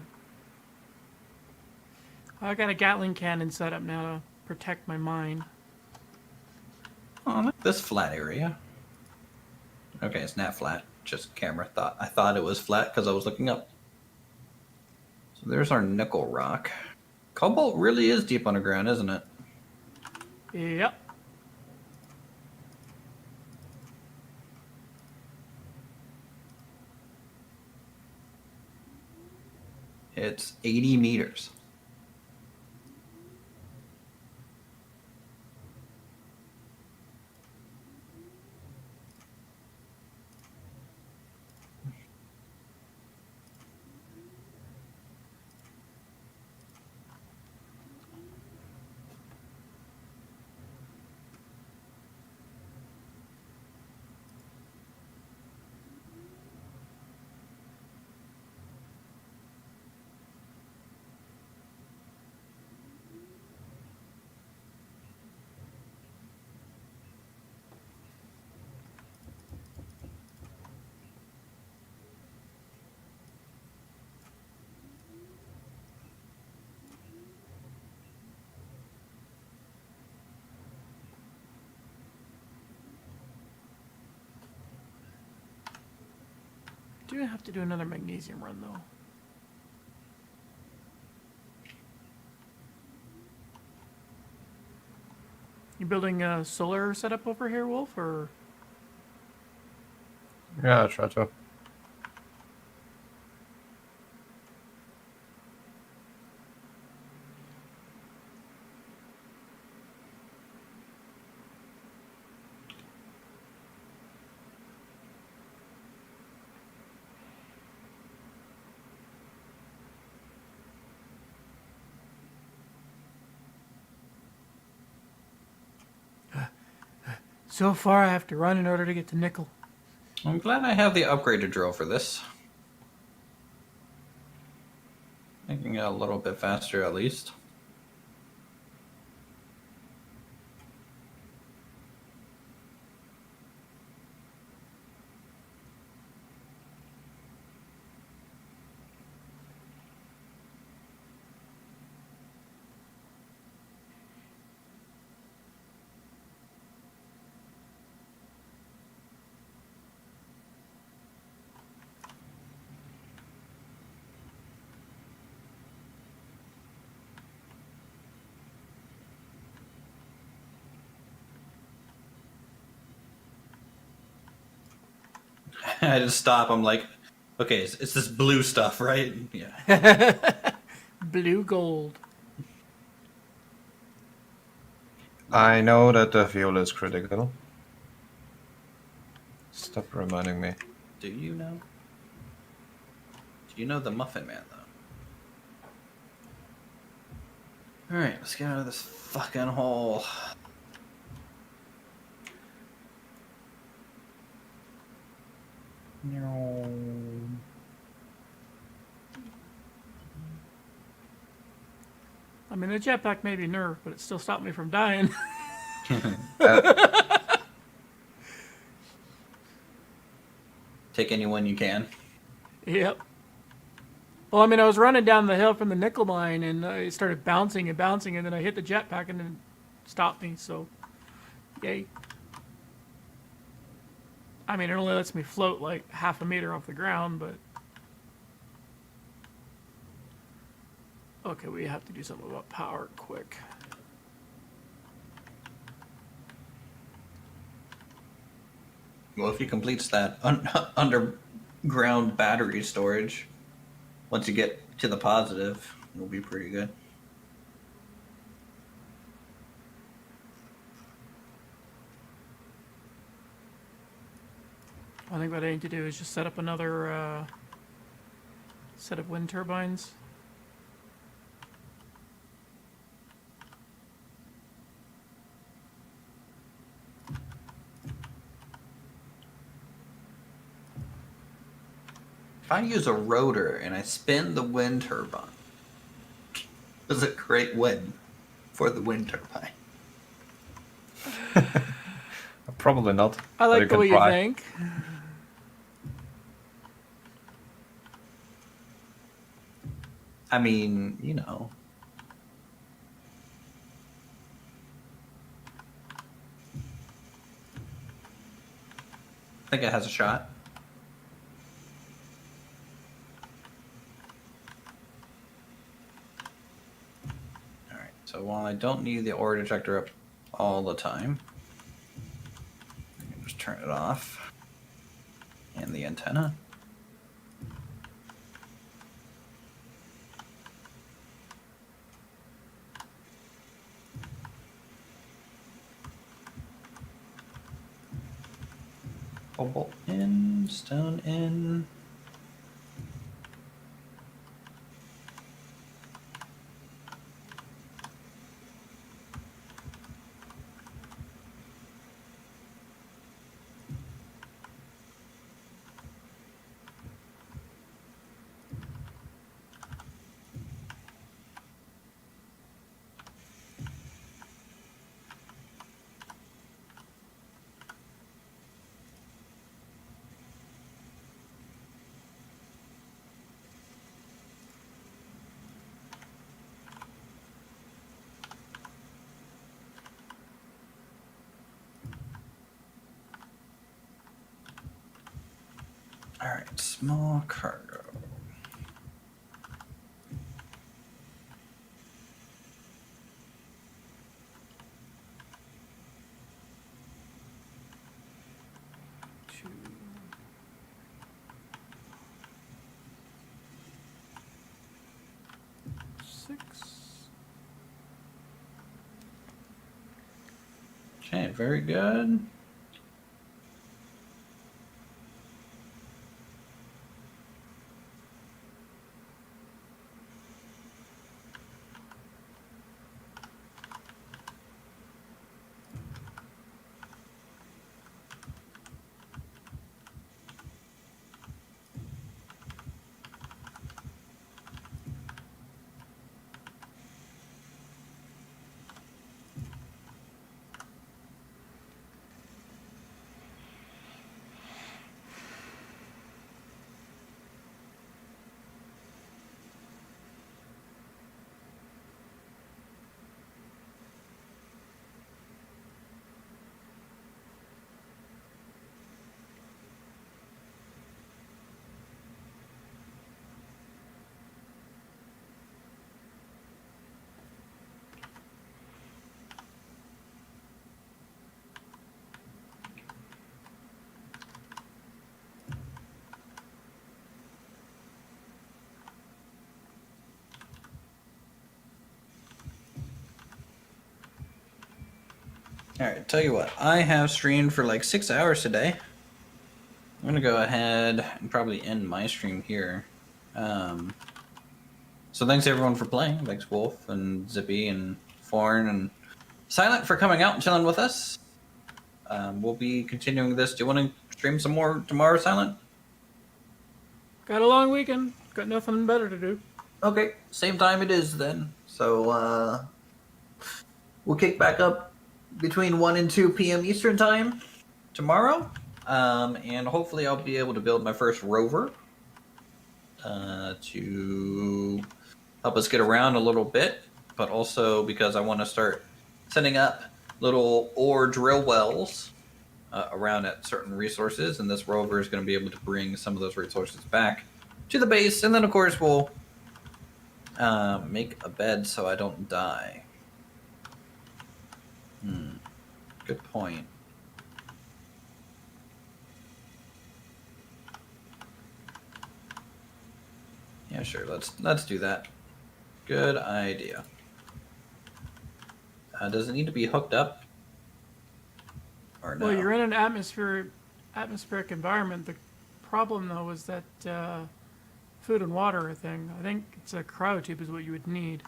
I got a Gatling cannon set up now to protect my mine. Oh, look at this flat area. Okay, it's not flat. Just camera thought I thought it was flat because I was looking up. So there's our nickel rock. Cobalt really is deep underground, isn't it? Yep. It's 80 meters. Do have to do another magnesium run though. You building a solar setup over here, Wolf, or? Yeah, I try to. So far, I have to run in order to get to nickel. I'm glad I have the upgraded drill for this. Making it a little bit faster at least. I just stop. I'm like, okay, it's this blue stuff, right? Yeah. Blue gold. I know that the fuel is critical. Stop reminding me. Do you know? Do you know the Muffin Man, though? Alright, let's get out of this fucking hole. No. I mean, the jetpack may be nerfed, but it still stopped me from dying. Take anyone you can. Yep. Well, I mean, I was running down the hill from the nickel mine, and I started bouncing and bouncing, and then I hit the jetpack, and then it stopped me. So, yay. I mean, it only lets me float like half a meter off the ground, but okay, we have to do something about power quick. Well, if he completes that underground battery storage, once you get to the positive, it'll be pretty good. I think what I need to do is just set up another set of wind turbines. If I use a rotor and I spin the wind turbine, does it create wind for the wind turbine? Probably not. I but like you the can way you try. think. I mean, you know. I think it has a shot. Alright, so while I don't need the ore detector up all the time, I can just turn it off. And the antenna. Cobalt in, stone in. Alright, small cargo. Two. Six. Okay, very good. All right, tell you what, I have streamed for like 6 hours today. I'm gonna go ahead and probably end my stream here. So thanks everyone for playing. Thanks Wolf and Zippy and Forn and Silent for coming out and chilling with us. We'll be continuing this. Do you want to stream some more tomorrow, Silent? Got a long weekend. Got nothing better to do. Okay, same time it is then. So we'll kick back up between 1 and 2 p.m. Eastern time tomorrow. And hopefully I'll be able to build my first rover to help us get around a little bit, but also because I want to start setting up little ore drill wells around at certain resources, and this rover is going to be able to bring some of those resources back to the base, and then of course we'll make a bed so I don't die. Good point. Yeah, sure. Let's do that. Good idea. Does it need to be hooked up? Or no? Well, you're in an atmospheric environment. The problem, though, is that food and water are a thing. I think it's a cryotube is what you would need.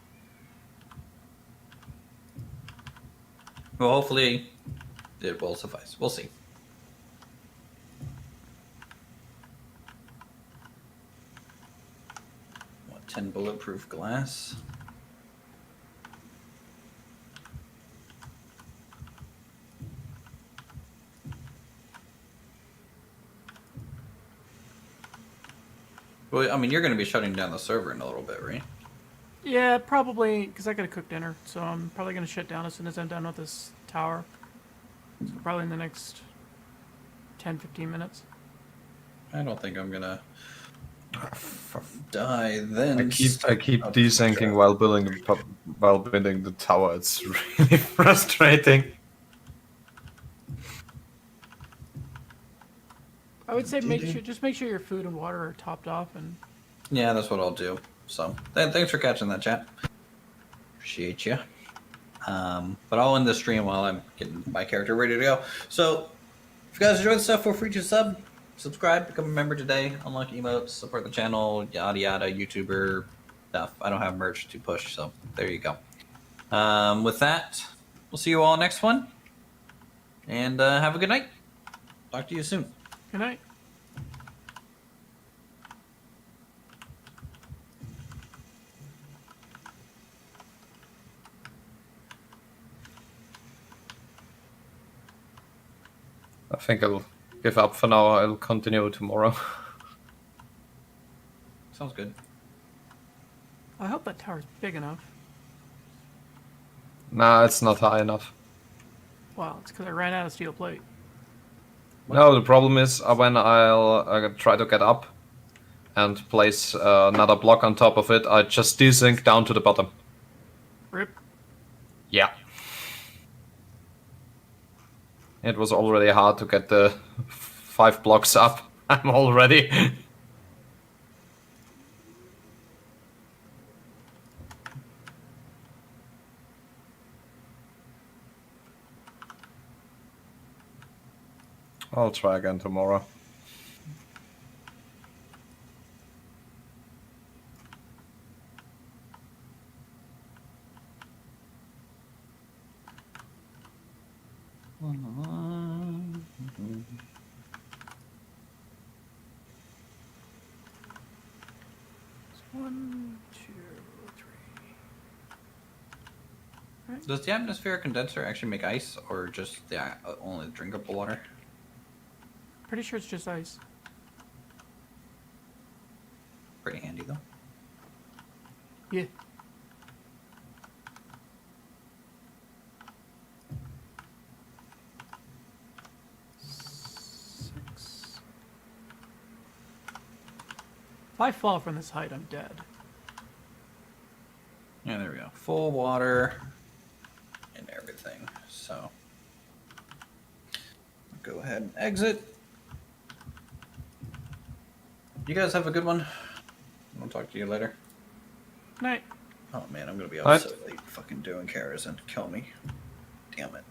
Well, hopefully it will suffice. We'll see. What, 10 bulletproof glass? Well, I mean, you're going to be shutting down the server in a little bit, right? Yeah, probably, because I gotta cook dinner, so I'm probably gonna shut down as soon as I'm done with this tower. So probably in the next 10-15 minutes. I don't think I'm going to die then. I keep desyncing while building the tower. It's really frustrating. I would say just make sure your food and water are topped off, and Yeah, that's what I'll do. So, thanks for catching that, chat. Appreciate you. But I'll end the stream while I'm getting my character ready to go. So, if you guys enjoyed the stuff, feel free to subscribe, become a member today, unlock emotes, support the channel, yada yada, YouTuber stuff. I don't have merch to push, so there you go. With that, we'll see you all next one. And have a good night. Talk to you soon. good night. I think I'll give up for now. I'll continue tomorrow. Sounds good. I hope that tower's big enough. Nah, it's not high enough. Well, it's because I ran out of steel plate. No, the problem is when I'll try to get up and place another block on top of it, I just desync down to the bottom. Rip. Yeah. It was already hard to get the 5 blocks up. I'm already. I'll try again tomorrow. One, two, three. Does the atmospheric condenser actually make ice, or just the only drinkable water? Pretty sure it's just ice. Pretty handy though. Yeah. Six. If I fall from this height, I'm dead. Yeah, there we go. Full water and everything. So go ahead and exit. You guys have a good one. I'll talk to you later. Night. Oh man, I'm gonna be Alright. up so late fucking doing Karas and kill me. Damn it.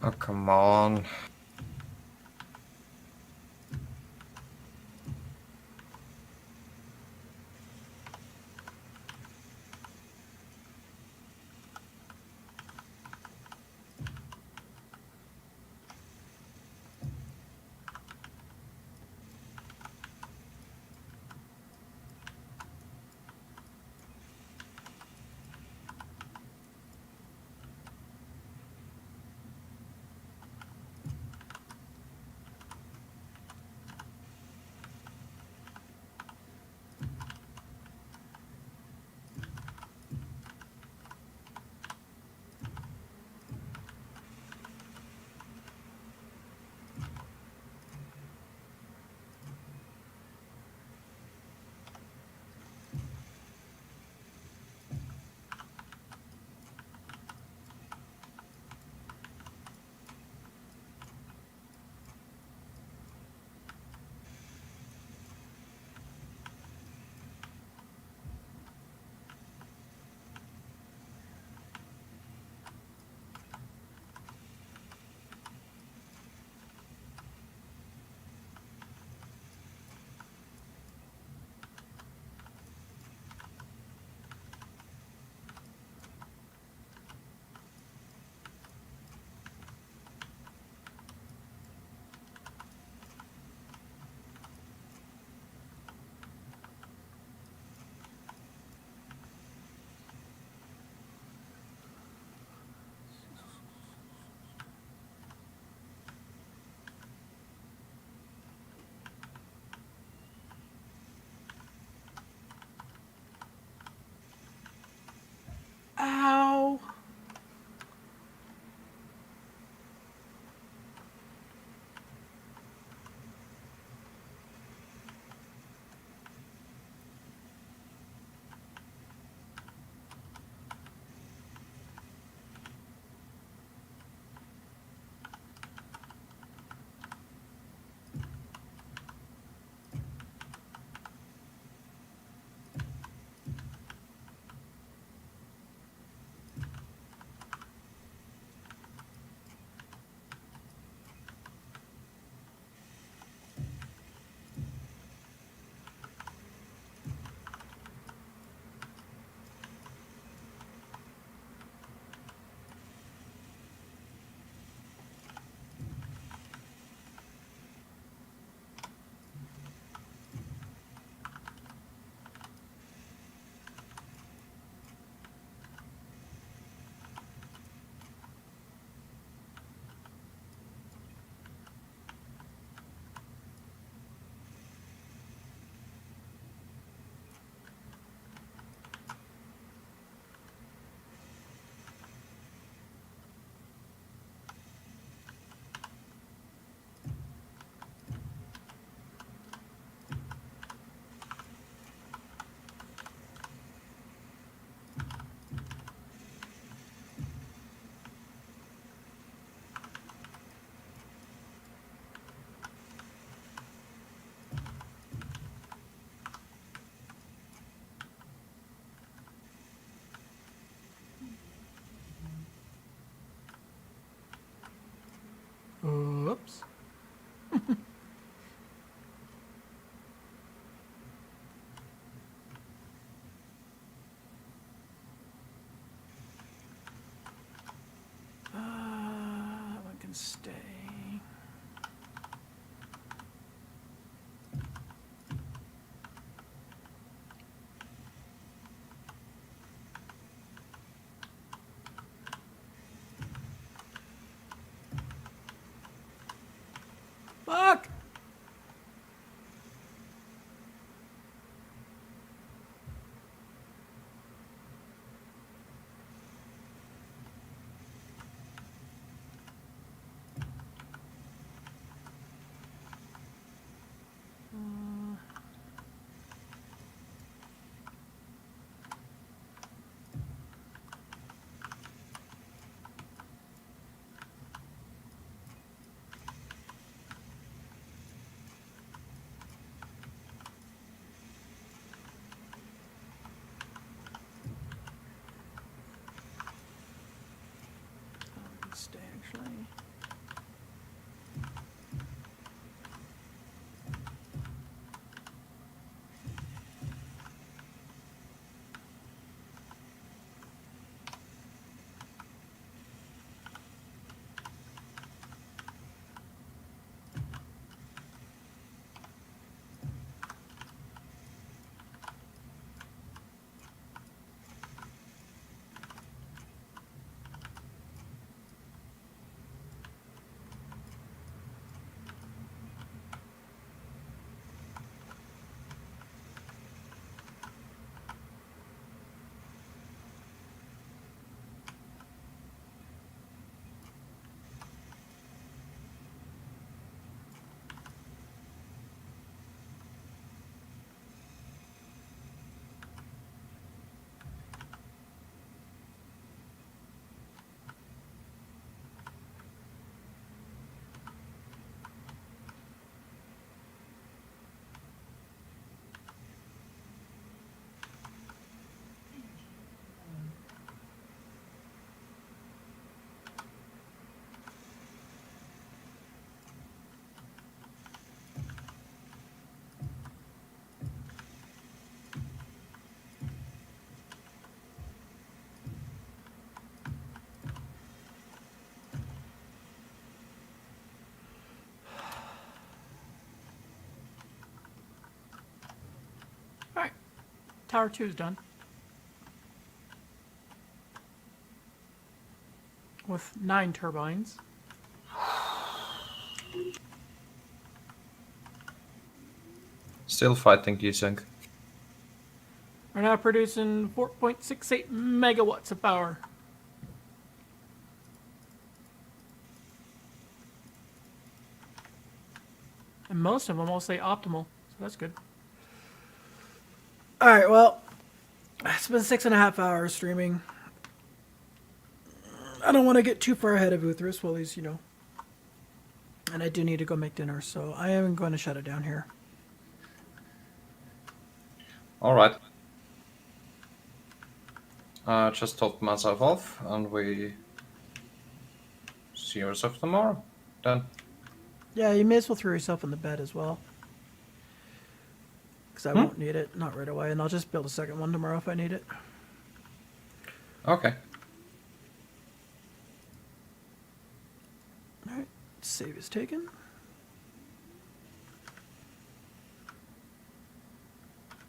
Oh, come on. Ow. Oops. That one can stay. Fuck! Tower 2 is done. With 9 turbines. Still fighting, Giseng. We're now producing 4.68 megawatts of power. And most of them will say optimal, so that's good. Alright, well, it's been 6.5 hours streaming. I don't want to get too far ahead of Uthris while he's, and I do need to go make dinner, so I am going to shut it down here. Alright. Just topped myself off, and we see ourselves tomorrow. Then. Yeah, you may as well throw yourself in the bed as well. Because I won't need it, not right away, and I'll just build a second one tomorrow if I need it. Okay. Alright, save is taken.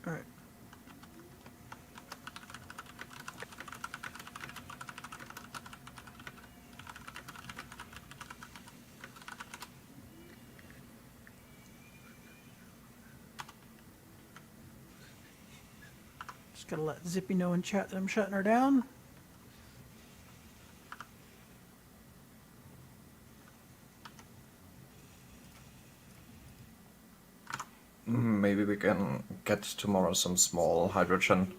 Alright. Just gotta let Zippy know in chat that I'm shutting her down. Maybe we can get tomorrow some small hydrogen